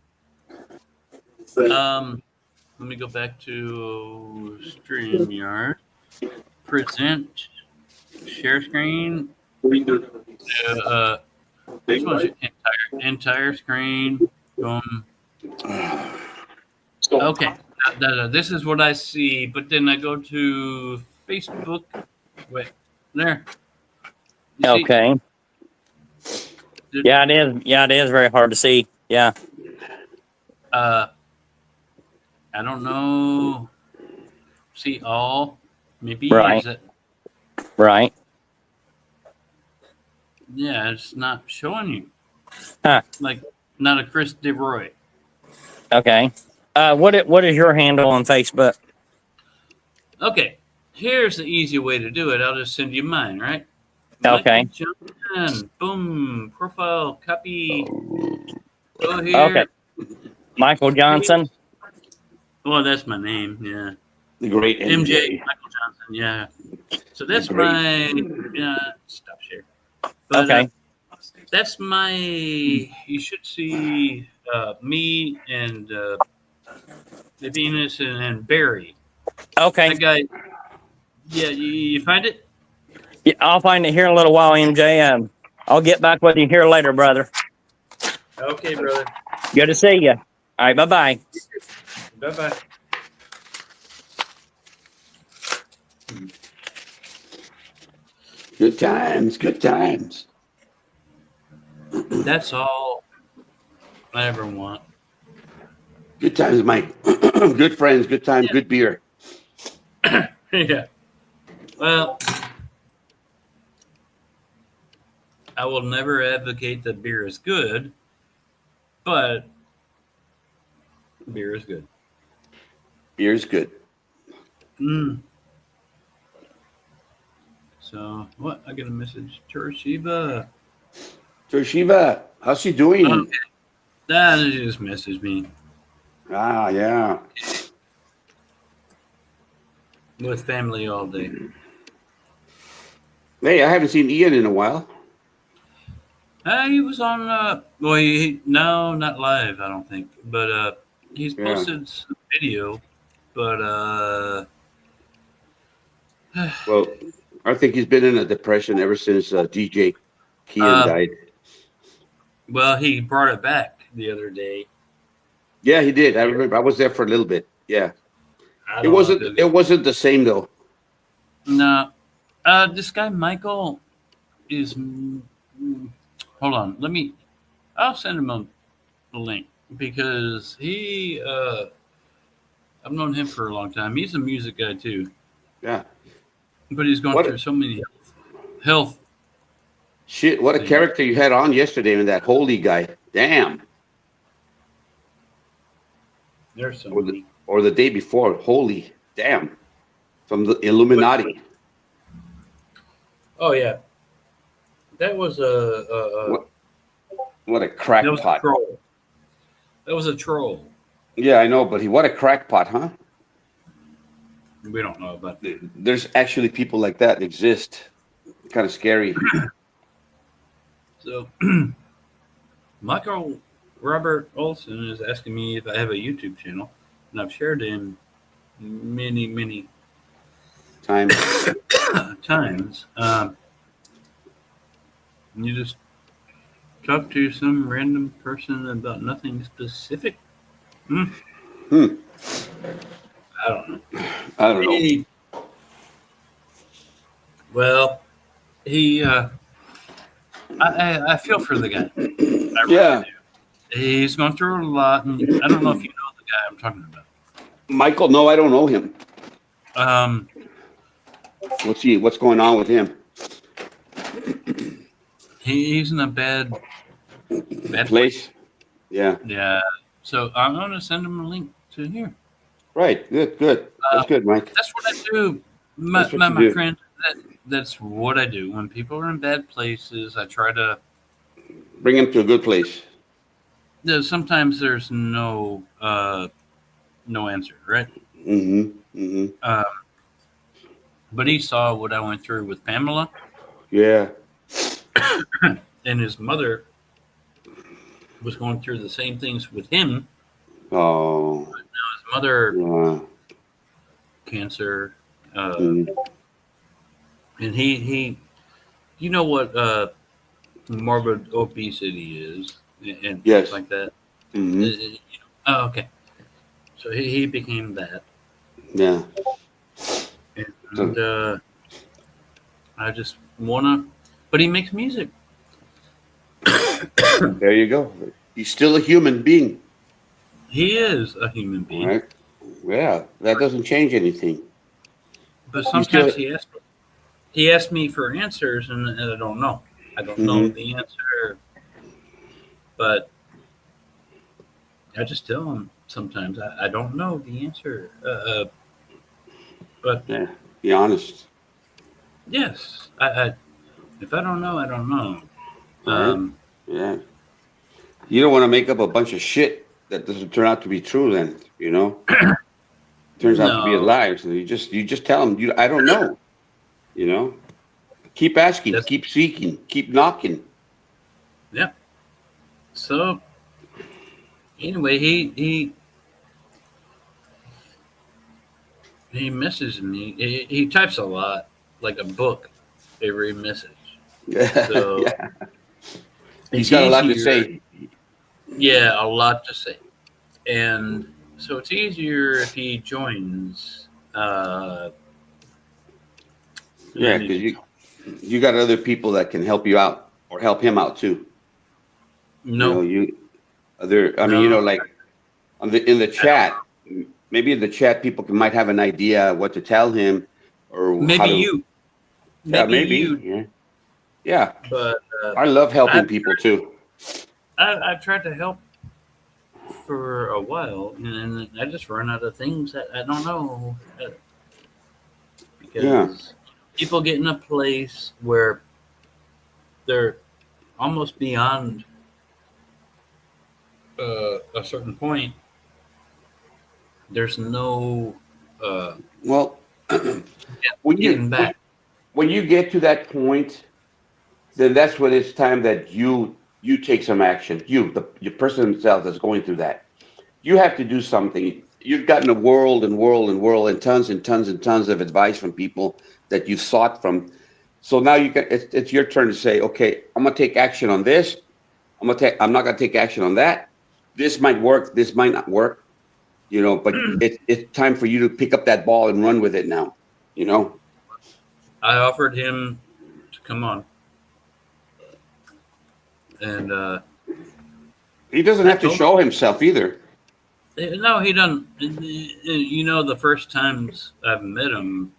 Let me go back to StreamYard. Present. Share screen. This one's entire screen. Boom. Okay. This is what I see, but then I go to Facebook. Wait, there. You see? Okay. Yeah, it is. Yeah, it is very hard to see. Yeah. I don't know. See all? Maybe Right. is it? Right. Yeah, it's not showing you. Huh. Like not a Chris DeRoy. Okay. What is your handle on Facebook? Okay. Here's the easy way to do it. I'll just send you mine, right? Okay. Michael Johnson. Boom. Profile. Copy. Go here. Okay. Michael Johnson. Well, that's my name. Yeah. The great MJ. Michael Johnson. Yeah. So that's my. Stop share. But, Okay. that's my. You should see me and the Venus and Barry. Okay. That guy. Yeah, you find it? Yeah, I'll find it here in a little while, MJ. I'll get back with you here later, brother. Okay, brother. Good to see you. All right. Bye-bye. Bye-bye. Good times. Good times. That's all I ever want. Good times, Mike. Good friends. Good time. Good beer. Yeah. Well, I will never advocate that beer is good, but beer is good. Beer's good. So, what? I get a message. Toshiba. Toshiba, how's she doing? Okay. That just messaged me. Ah, yeah. With family all day. Hey, I haven't seen Ian in a while. He was on. No, not live. I don't think, but he's posted some video. But well, I think he's been in a depression ever since DJ Kian died. Well, he brought it back the other day. Yeah, he did. I remember. I was there for a little bit. Yeah, it wasn't the same though. No, This guy Michael is. Hold on. I'll send him a link because I've known him for a long time. He's a music guy too, Yeah. but he's gone What through so many health. shit? What a things. character you had on yesterday with that holy guy. Damn. There's so Or many. the day before. Holy damn. From the Illuminati. Oh yeah, that was a What a that was a crackpot. troll. That was a troll. Yeah, I know, but what a crackpot, huh? We don't know about that. There's actually people like that exist. Kind of scary. So, Michael Robert Olson is asking me if I have a YouTube channel, and I've shared him many Time. times. You just talk to some random person about nothing specific. Hmm. I don't know. I don't know. I feel for the guy. I really Yeah. do. He's gone through a lot, and I don't know if you know the guy I'm talking about. Michael, no, I don't know him. Um, What's going on with him? he's in a bad Place? Yeah. Yeah. So I'm gonna send him a link to here. Right. Good. That's good, Mike. That's what I do, my That's what you do. friend. That's what I do. When people are in bad places, I try to. Bring him to a good place. Sometimes there's no answer, right? But he saw what I went through with Pamela. Yeah. And his mother was going through the same things with him. Oh. His mother, Yeah. cancer, Mhm. and he, you know what morbid obesity is, and Yes. things like that. Mhm. Oh, okay. So he became that, Yeah. and I just wanna, but he makes music. There you go. He's still a human being. He is a human being, Right? Yeah. That doesn't change anything. but You still- sometimes he asks me for answers, and I don't know. I don't know the answer, but I just tell him sometimes I don't know the answer. But Yeah. Be honest. yes, I if I don't know, I don't know. Right. Yeah. You don't want to make up a bunch of shit that doesn't turn out to be true. Then turns out to be a No. lie. So you just tell them I don't know. Keep asking, That's- keep seeking, keep knocking. Yeah. So anyway, he messages me. He types a lot, like a book, every message. Yeah. So Yeah. He's it's got a lot to easier- say. Yeah, a lot to say, and so it's easier if he joins. Yeah, than because you got other people that can help you out or help him out too. no. Like in the chat, maybe in the chat people might have an idea what to tell him or Maybe how to, you. Yeah, maybe. you. Yeah. But I love helping I've- people too. I've tried to help for a while, and I just run out of things that I don't know. Because people get in a place where they're almost beyond a certain point. There's no Well, when getting back. when you get to that point, then that's when it's time that you take some action. The person himself that's going through that, you have to do something. You've gotten a world and tons and tons and tons of advice from people that you've sought from. So now it's your turn to say, okay, I'm gonna take action on this. I'm not gonna take action on that. This might work. This might not work. But it's time for you to pick up that ball and run with it now. I offered him to come on, and He doesn't I have to told show himself either. no, he doesn't. You know, the first times I've met him,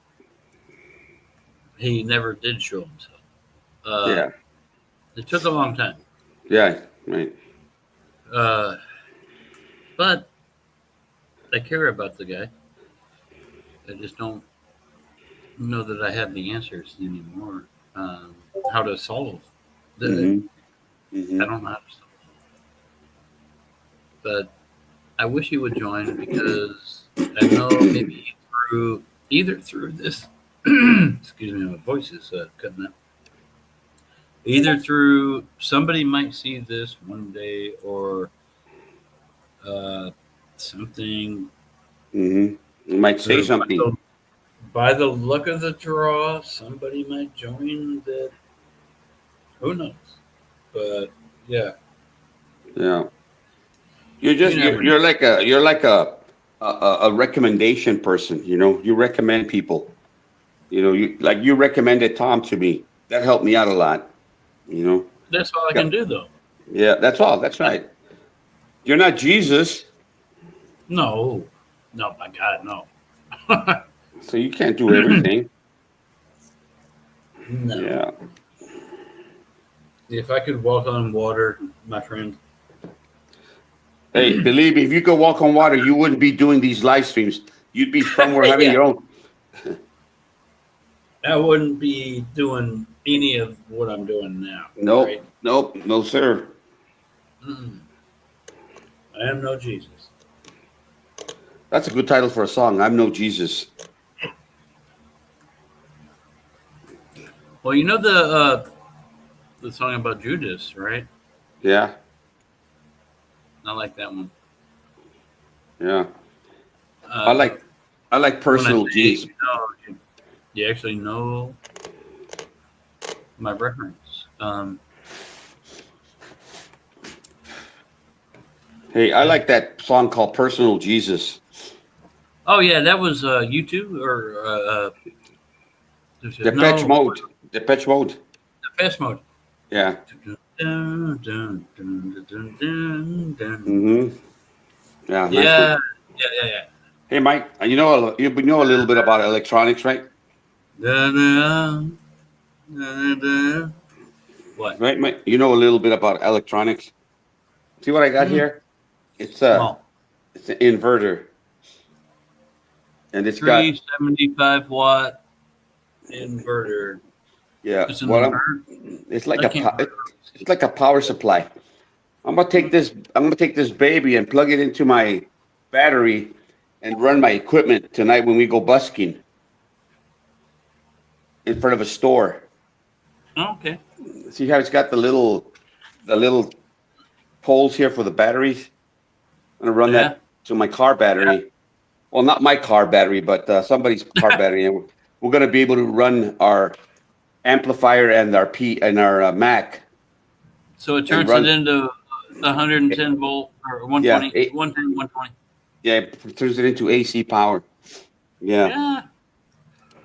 he never did show himself. Yeah. It took a long time, Yeah. Right. but I care about the guy. I just don't know that I have the answers anymore. How to solve the? Mm-hmm. Mm-hmm. I don't know how to solve it. But I wish he would join because I know maybe either through this. Excuse me, my voice is cutting out. Either through somebody might see this one day, or something. Mm-hmm. You might say or something. By the luck of the draw, somebody might join that. Who knows? But yeah, Yeah. You're just never know. you're like a recommendation person. You know, you recommend people. You know, you recommended Tom to me. That helped me out a lot. You know. That's all I Yeah. can do, though. Yeah. That's all. That's right. You're not Jesus, No, my God, no. so you can't do everything. No. Yeah. If I could walk on water, my friend. Hey, believe me, if you could walk on water, you wouldn't be doing these live streams. You'd be somewhere having Yeah. your own. I wouldn't be doing any of what I'm doing now. Nope. Right? Nope. No, sir. Mm. I am no Jesus. That's a good title for a song. I'm no Jesus. Well, you know the song about Judas, right? Yeah. I like that one. Yeah. I like when I personal say, Jesus. you actually know my reference. Hey, I like that song called Personal Jesus. Oh yeah, that was U2 or Depeche Mode. Depeche Mode. Depeche Mode. Yeah. Dun, dun, dun, dun, dun, dun. Mm-hmm. Yeah. Yeah, Nice. yeah. Hey, Mike, you know a little bit about electronics, right? Dun, dun, dun, dun. What? Right, Mike? You know a little bit about electronics. See what I got here? It's an Small. inverter, and it's got 375 watt inverter. yeah. It's an Well, inverter. it's like I can't it's like a power supply. I'm gonna take this baby and plug it into my battery and run my equipment tonight when we go busking in front of a store. Oh, okay. See how it's got the little poles here for the batteries? I'm gonna run that to my car battery. Well, not my car battery, but somebody's car battery, and we're gonna be able to run our amplifier and our Mac. So it turns it into 110 volt or 120, 110, 120. Yeah, it turns it into AC power. Yeah. Yeah.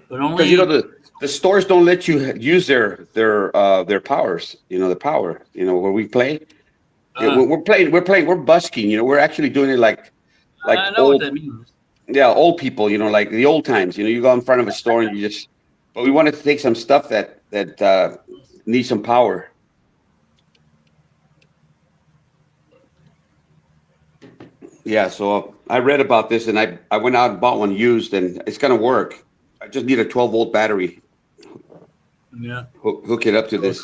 But only Because you know the stores don't let you use their powers. You know the power. You know where we play. We're busking. You know we're actually doing it like I know what that means. Yeah, old people. You know like the old times. You know you go in front of a store and you just. But we wanted to take some stuff that needs some power. Yeah, so I read about this and I went out and bought one used and it's gonna work. I just need a 12-volt battery. Yeah. Hook it up to this.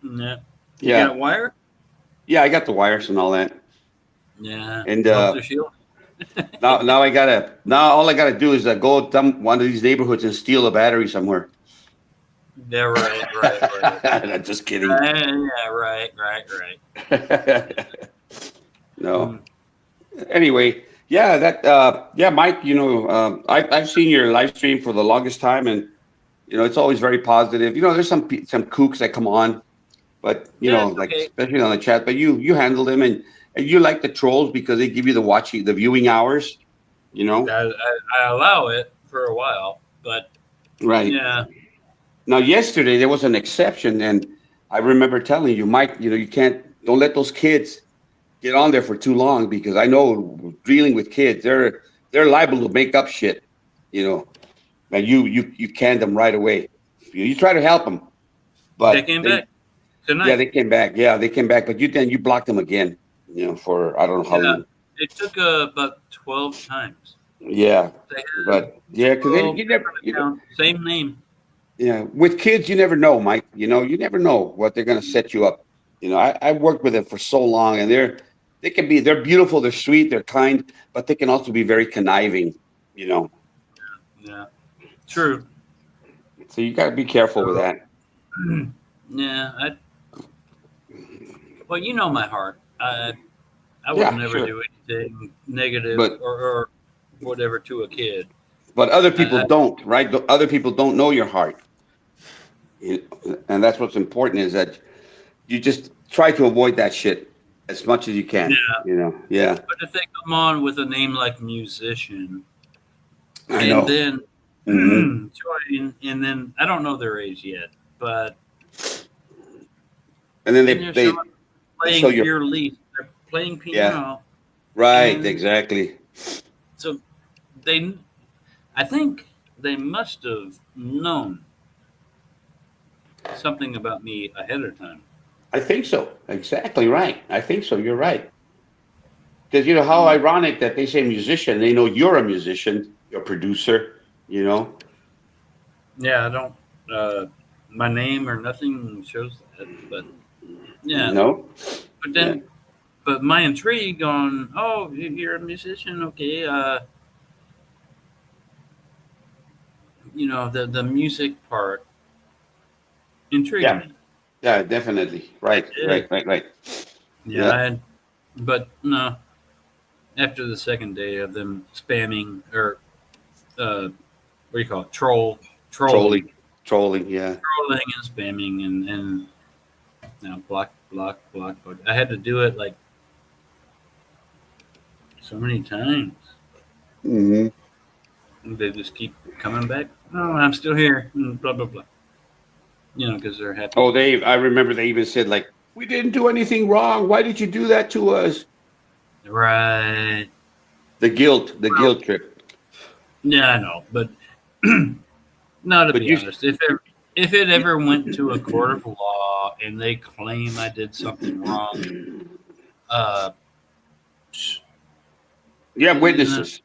Yeah. You Yeah. got wire? Yeah, I got the wires and all that. Yeah. And Help the shield. now all I gotta do is go to one of these neighborhoods and steal a battery somewhere. Yeah, right. I'm just kidding. Yeah, right. No. Anyway, yeah, Mike. You know, I've seen your live stream for the longest time, and you know, it's always very positive. You know, there's some kooks that come on, but you know, like okay. especially on the chat. But you handle them, and you like the trolls because they give you the viewing hours. You know, I allow it for a while, but right? Yeah, Now, yesterday there was an exception, and I remember telling you, Mike, you don't let those kids get on there for too long because I know dealing with kids, they're liable to make up shit, you know. And you canned them right away. You try to help them, They but came back yeah, tonight. they came back. Yeah, they came back, but you blocked them again, for I don't know how Yeah, long. it took about 12 times. Yeah, They had but yeah, because 12 you never, different accounts, same name. yeah, with kids, you never know, Mike. You never know what they're going to set you up. I worked with them for so long, and they're beautiful, they're sweet, they're kind, but they can also be very conniving. You know, Yeah, true. so you got to be careful with that. Yeah, well, you know my heart. I would Yeah, never sure, do anything negative but or whatever to a kid. other people I, don't, right? Other people don't know your heart, and that's what's important is that you just try to avoid that shit as much as you can. yeah, Yeah, but if they come on with a name like musician I and know. then Hmm. join, and then I don't know their age yet, but And then then they're showing they playing show your, Fear Leaf, they're playing yeah, piano, right, and exactly. so they, I think they must have known something about me ahead of time. I think so. Exactly right. I think so. You're right. Because how Mm. ironic that they say musician. They know you're a musician, you're a producer. You know. Yeah, I don't. Uh, my name or nothing shows that, but yeah. No. But Yeah. then, but my intrigue on, oh, you're a musician, okay? The music part intrigued Yeah. me. Yeah. Definitely. It Right. did. Right. Right. Right. Yeah, Yeah. but no. After the second day of them spamming or what do you call it? Trolling, Trolling. Trolling. Yeah. trolling and spamming and now block. I had to do it like so many times. Hmm. They just keep coming back. Oh, I'm still here. Blah blah blah. Because they're happy. Oh, I remember they even said like, we didn't do anything wrong. Why did you do that to us? Right. The Well, guilt trip. yeah, I know, but no. To But be honest, if it ever went to a court of law and they claim I did something wrong, uh, you have uh, witnesses.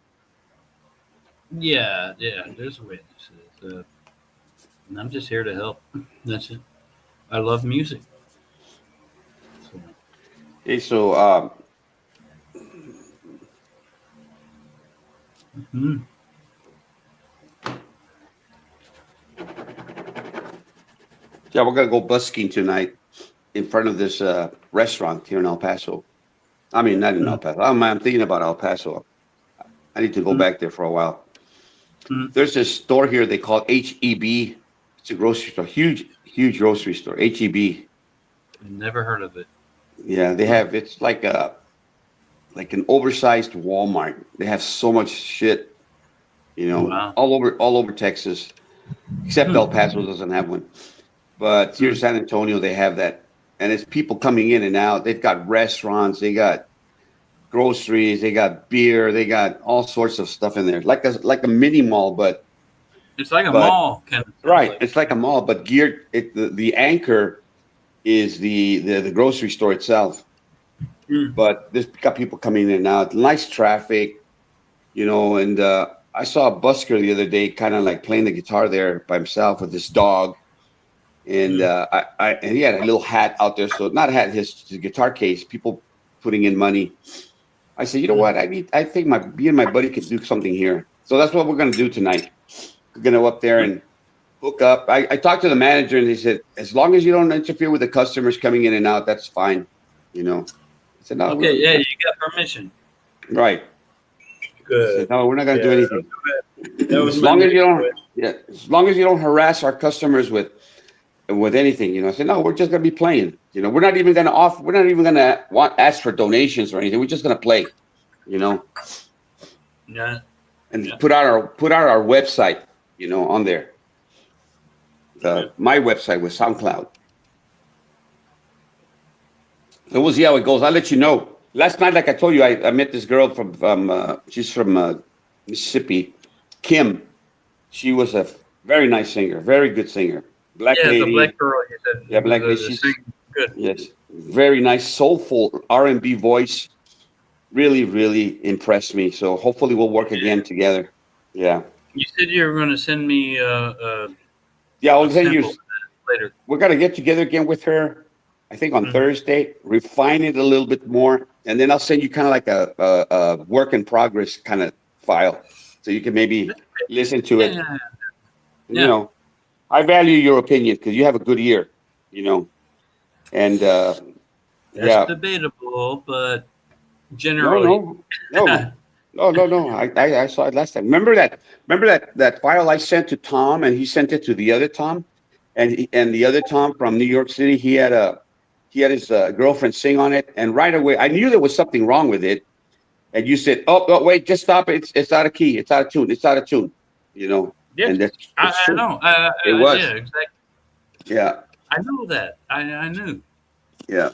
yeah, there's witnesses, and I'm just here to help. That's it. I love music. So, Hey, so mhm. yeah, we're gonna go busking tonight in front of this restaurant here in El Paso. I mean, not in El Mm, Paso. I'm thinking about El Paso. I need to go mm, back there for a while. mm. There's this store here they call HEB. It's a grocery store, huge grocery store. HEB. Never heard of it. Yeah, they have. It's like an oversized Walmart. They have so much shit, Wow. all over Texas, except Hmm, El Paso doesn't have one. But here in hmm. San Antonio, they have that, and it's people coming in and out. They've got restaurants, they got groceries, they got beer, they got all sorts of stuff in there, like a mini mall, It's like a but mall, kind of sounds right, like. it's like a mall, but geared. The anchor is the grocery store itself. Mm, But there's got people coming in and out, nice traffic, and I saw a busker the other day, kind of like playing the guitar there by himself with his dog, and mm, and he had a little hat out there, so not a hat, his guitar case. People putting in money. I said, you know mm. what? I think me and my buddy could do something here. So that's what we're gonna do tonight. We're gonna go up there and hook up. I talked to the manager and he said, as long as you don't interfere with the customers coming in and out, that's fine. I said, no, Okay, yeah, you got permission. right. I said, Good. no, we're not gonna Yeah, do anything. that was As my long as you next don't, question. yeah, as long as you don't harass our customers with anything, I said, no, we're just gonna be playing. We're not even gonna we're not even gonna ask for donations or anything. We're just gonna play, you know, Yeah, and yeah. put out our website, on there. my website with SoundCloud. So we'll see how it goes. I'll let you know. Last night, like I told you, I met this girl from she's from Mississippi, Kim. She was a very nice singer, very good singer. Black Yeah, the black lady. girl. You said. Yeah, black lady. The She's singing good. yes, very nice, soulful R&B voice. Really, really impressed me. So hopefully we'll work again together. Yeah. You said you were going to send me Yeah, I'll a send you. sample later. We're gonna get together again with her. I think on Mhm. Thursday. Refine it a little bit more, and then I'll send you kind of like a work in progress kind of file, so you can maybe listen to it. Yeah, You know, I value your opinion because you have a good ear. You know, and that's yeah, debatable, but no, generally, no. I saw it last time. Remember that file I sent to Tom, and he sent it to the other Tom, and the other Tom from New York City. He had his girlfriend sing on it, and right away I knew there was something wrong with it. And you said, "Oh, wait, just stop it. It's out of key. It's out of tune. It's out of tune." You know, yes, and that's I, it's I true. know. It was, Yeah, exactly. yeah, I know that. I knew, yeah.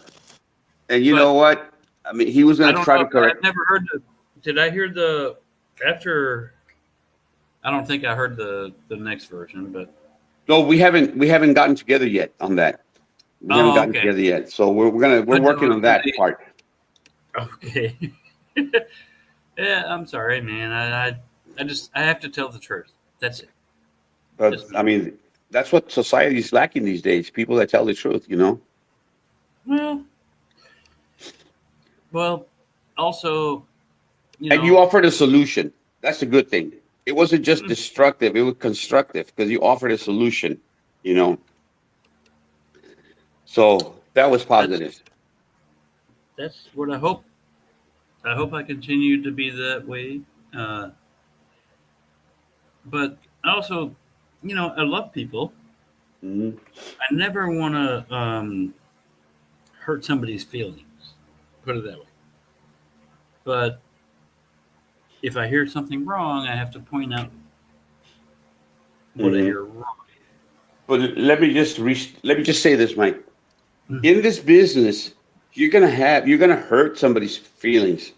And you but know what? I mean, he was I going to don't try know to if correct. I've never heard the. Did I hear the after? I don't think I heard the next version, but No, we haven't gotten together yet on that. We haven't oh, gotten okay. together yet, so we're But working on that part. okay. Yeah, I'm sorry, man. I have to tell the truth. That's it. But Just I me. mean, that's what society is lacking these days. People that tell the truth, you know. Well, well. Also, you And you know, offered a solution. That's a good thing. It wasn't just mm, destructive; it was constructive because you offered a solution. You know, so that was that's positive. that's what I hope. I hope I continue to be that way. Uh, but I also, I love people. Hmm. I never want to hurt somebody's feelings. Put it that way. But if I hear something wrong, I have to point out what I Hmm. hear wrong. But let me just say this, Mike. Mm. In this business, you're gonna hurt somebody's feelings.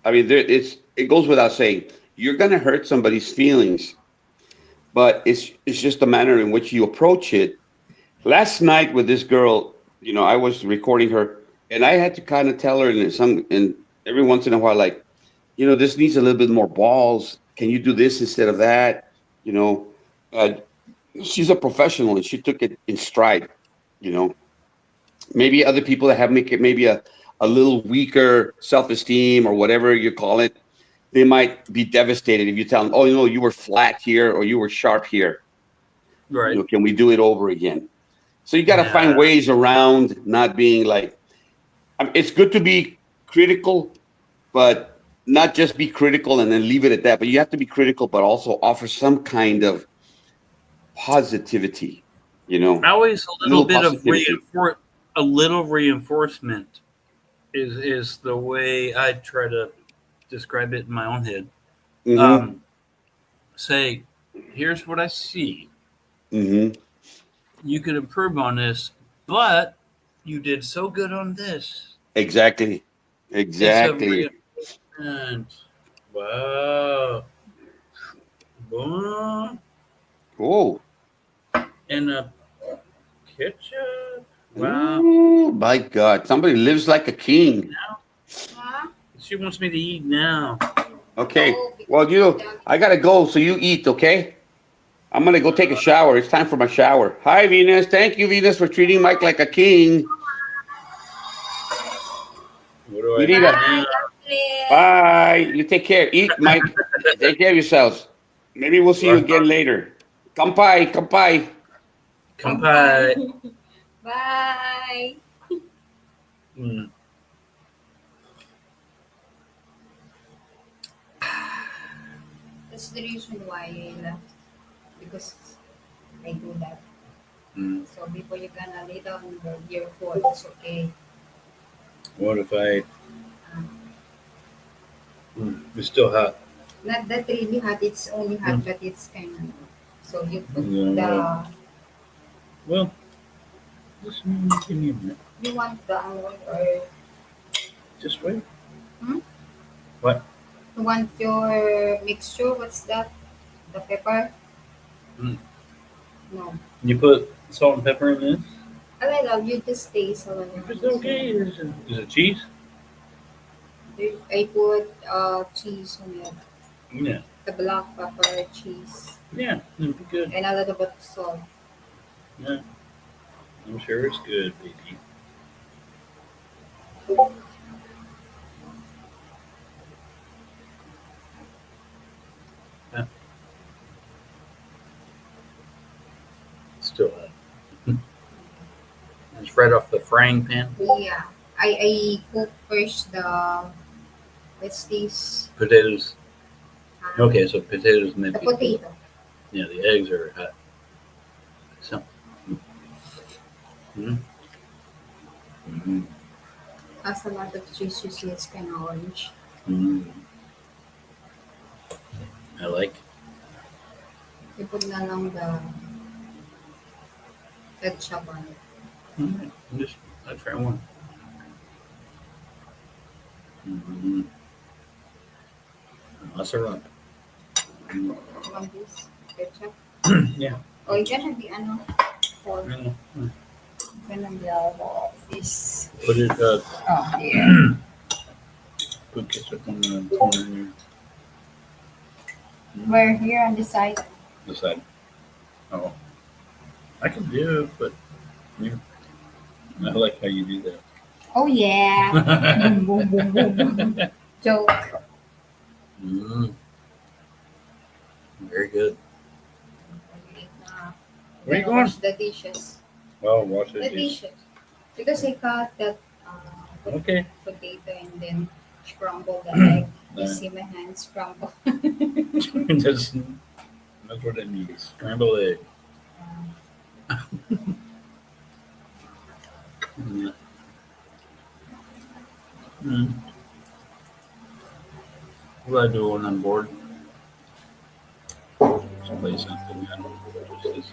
I mean, it goes without saying. You're gonna hurt somebody's feelings, but it's just the manner in which you approach it. Last night with this girl, I was recording her, and I had to kind of tell her, and every once in a while, like, this needs a little bit more balls. Can you do this instead of that? You know, uh, she's a professional, and she took it in stride. You know, maybe other people that have make it maybe a little weaker self-esteem or whatever you call it, they might be devastated if you tell them, oh, you were flat here or you were sharp here. Right. Can we do it over again? So you got to Yeah. find ways around not being like, it's good to be critical, but not just be critical and then leave it at that. But you have to be critical, but also offer some kind of positivity, Always a little positivity. a little reinforcement is the way I try to describe it in my own head. Hmm. Um, Say, here's what I see. Hmm. You could improve on this, but you did so good on this. Exactly. It's a Exactly. reinforcement. Wow. Boom. Oh, And a ketchup. Wow. ooh, my God. Somebody lives like a king. Huh? She wants me to eat now. Okay. Oh, Well, I got to go, so you eat, okay? I'm going to go take a shower. It's time for my shower. Hi, Venus. Thank you, Venus, for treating Mike like a king. What do I You need do a now? bye, Uncle. bye. You take care. Eat, Mike. Take care of yourselves. Maybe we'll see you again later. Kampai, kampai. Kampai. Bye. Mm. That's the reason why I left. Because I do that. Mm. So before you gonna lay down your phone, it's okay. What if I? Um, It's still hot. Not that really hot. It's only hot, Mm. but it's kind of So you put Yeah. Well, just give me a minute. you want the or Just wait. Hmm? What? you want your mixture? What's that? The pepper? Mm. No. You put salt and pepper in this? A little. You just taste a little. If it's okay, is it cheese? I put cheese on it. Yeah. The black pepper cheese Yeah, it'd be good. and a little bit of salt. Yeah. I'm sure it's good, baby. Yeah. Still hot. It's right off the frying pan. Yeah. I cook first the what's this? Potatoes. Okay, so potatoes and then The potato. Yeah, the eggs are hot. So. Mm. Mm. Has a lot of cheese. Usually it's kind of orange. Mm. I like. You put na lang the ketchup on it. I'll try one. Mm-hmm. Masarap. Mm. You want this ketchup? Yeah. Oh, you can have the ano. Or Yeah. you can have the this. Put it Oh, yeah. put ketchup on the corner here. We're here on the side. The side. Oh. I can do it, but yeah. I like how you do that. Oh yeah. Boom, boom, boom, boom, boom. Joke. Mm. Very good. Where you going? Wash the dishes. Well, wash The it. dishes. Because I cut that Okay. potato and then scramble the egg. You Yeah. see my hands scramble. that's what it means. Scrambled egg. Yeah. Mm. What do I do when I'm bored? Just play something. I don't know. Just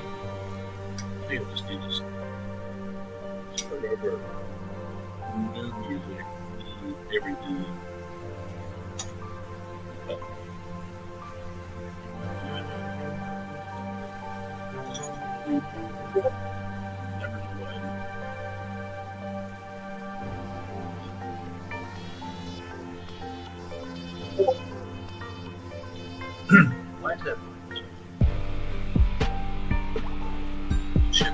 I think I just need to start over. New music, everything. Never know why is that? Shit.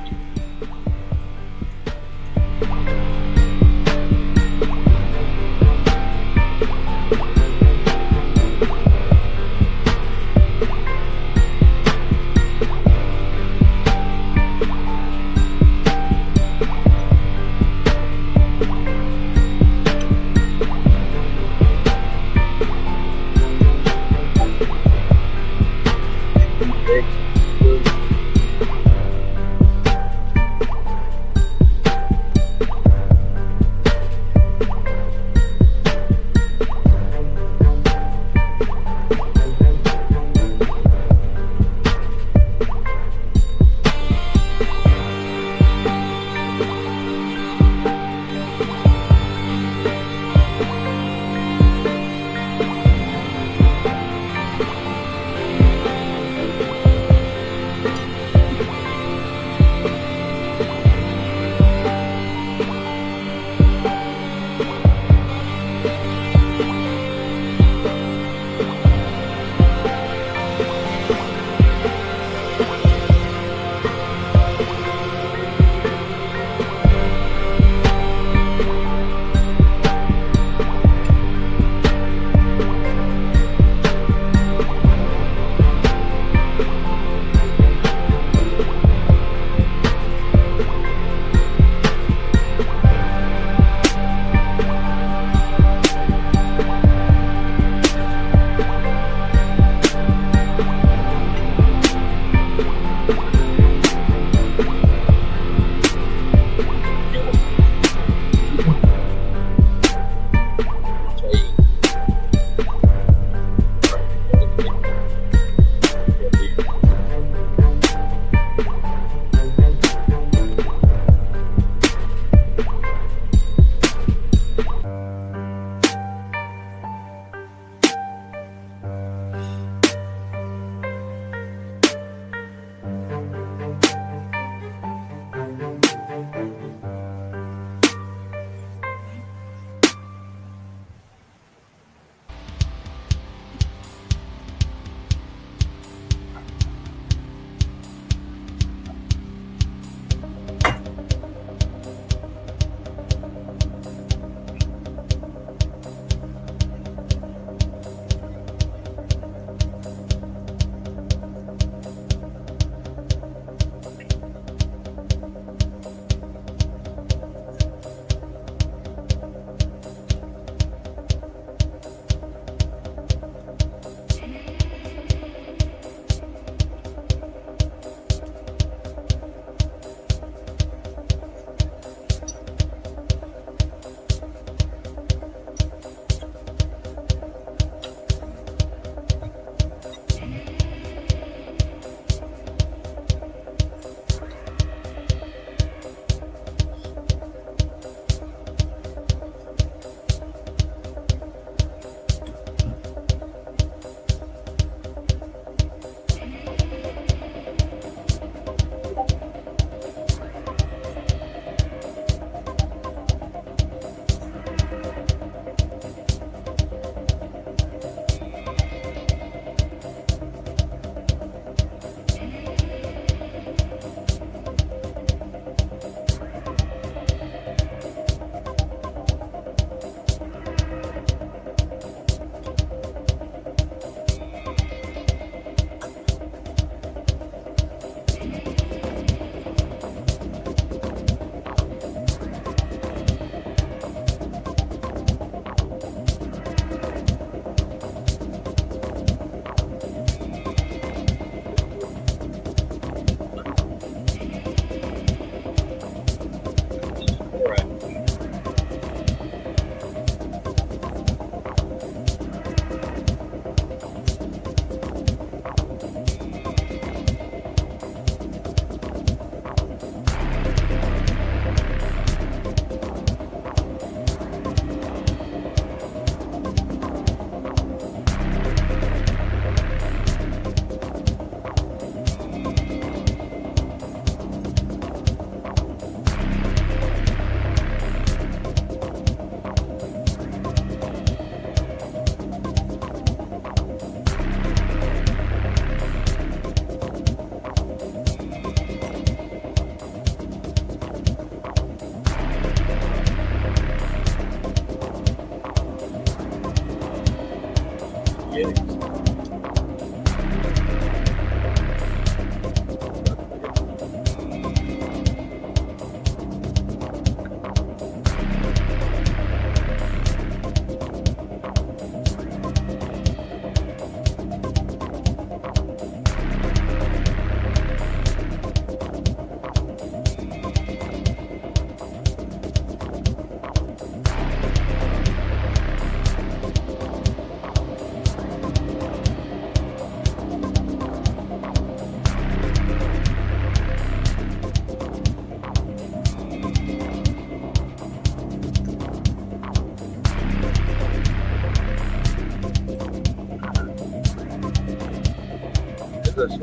that's it.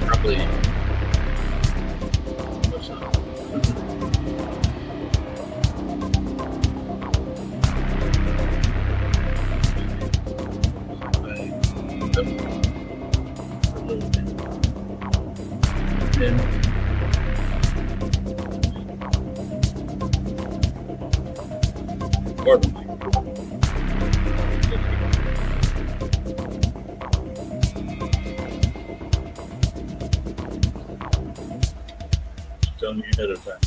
Probably. What's up? Telling you ahead of time.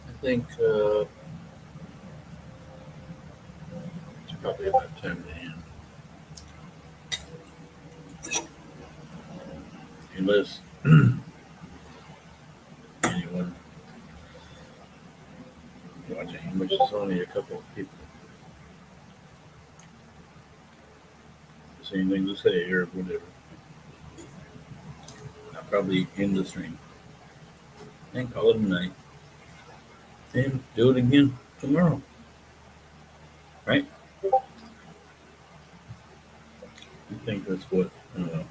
I think it's probably about time to end. Unless anyone watching, which is only a couple of people. Just anything to say or whatever. I'll probably end the stream and call it a night. And do it again tomorrow. Right? I think that's what, I don't know.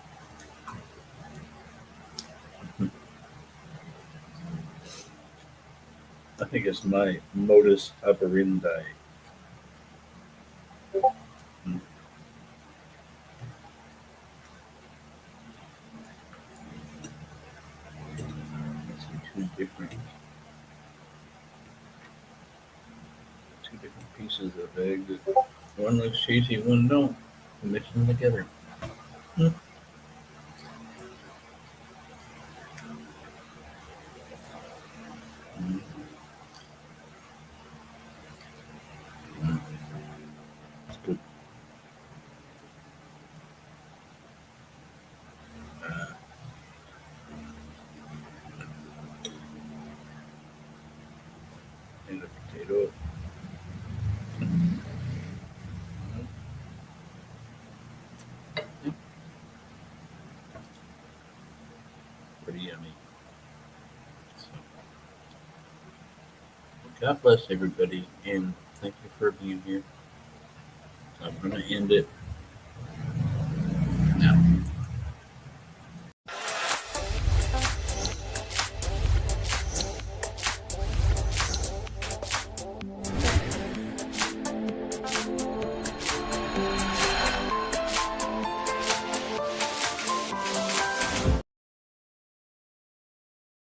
I think it's my modus operandi. Two different pieces of egg. One looks cheesy, one don't. Mix them together. It's good. And a potato. Pretty yummy. So, God bless everybody, and thank you for being here. I'm going to end it now.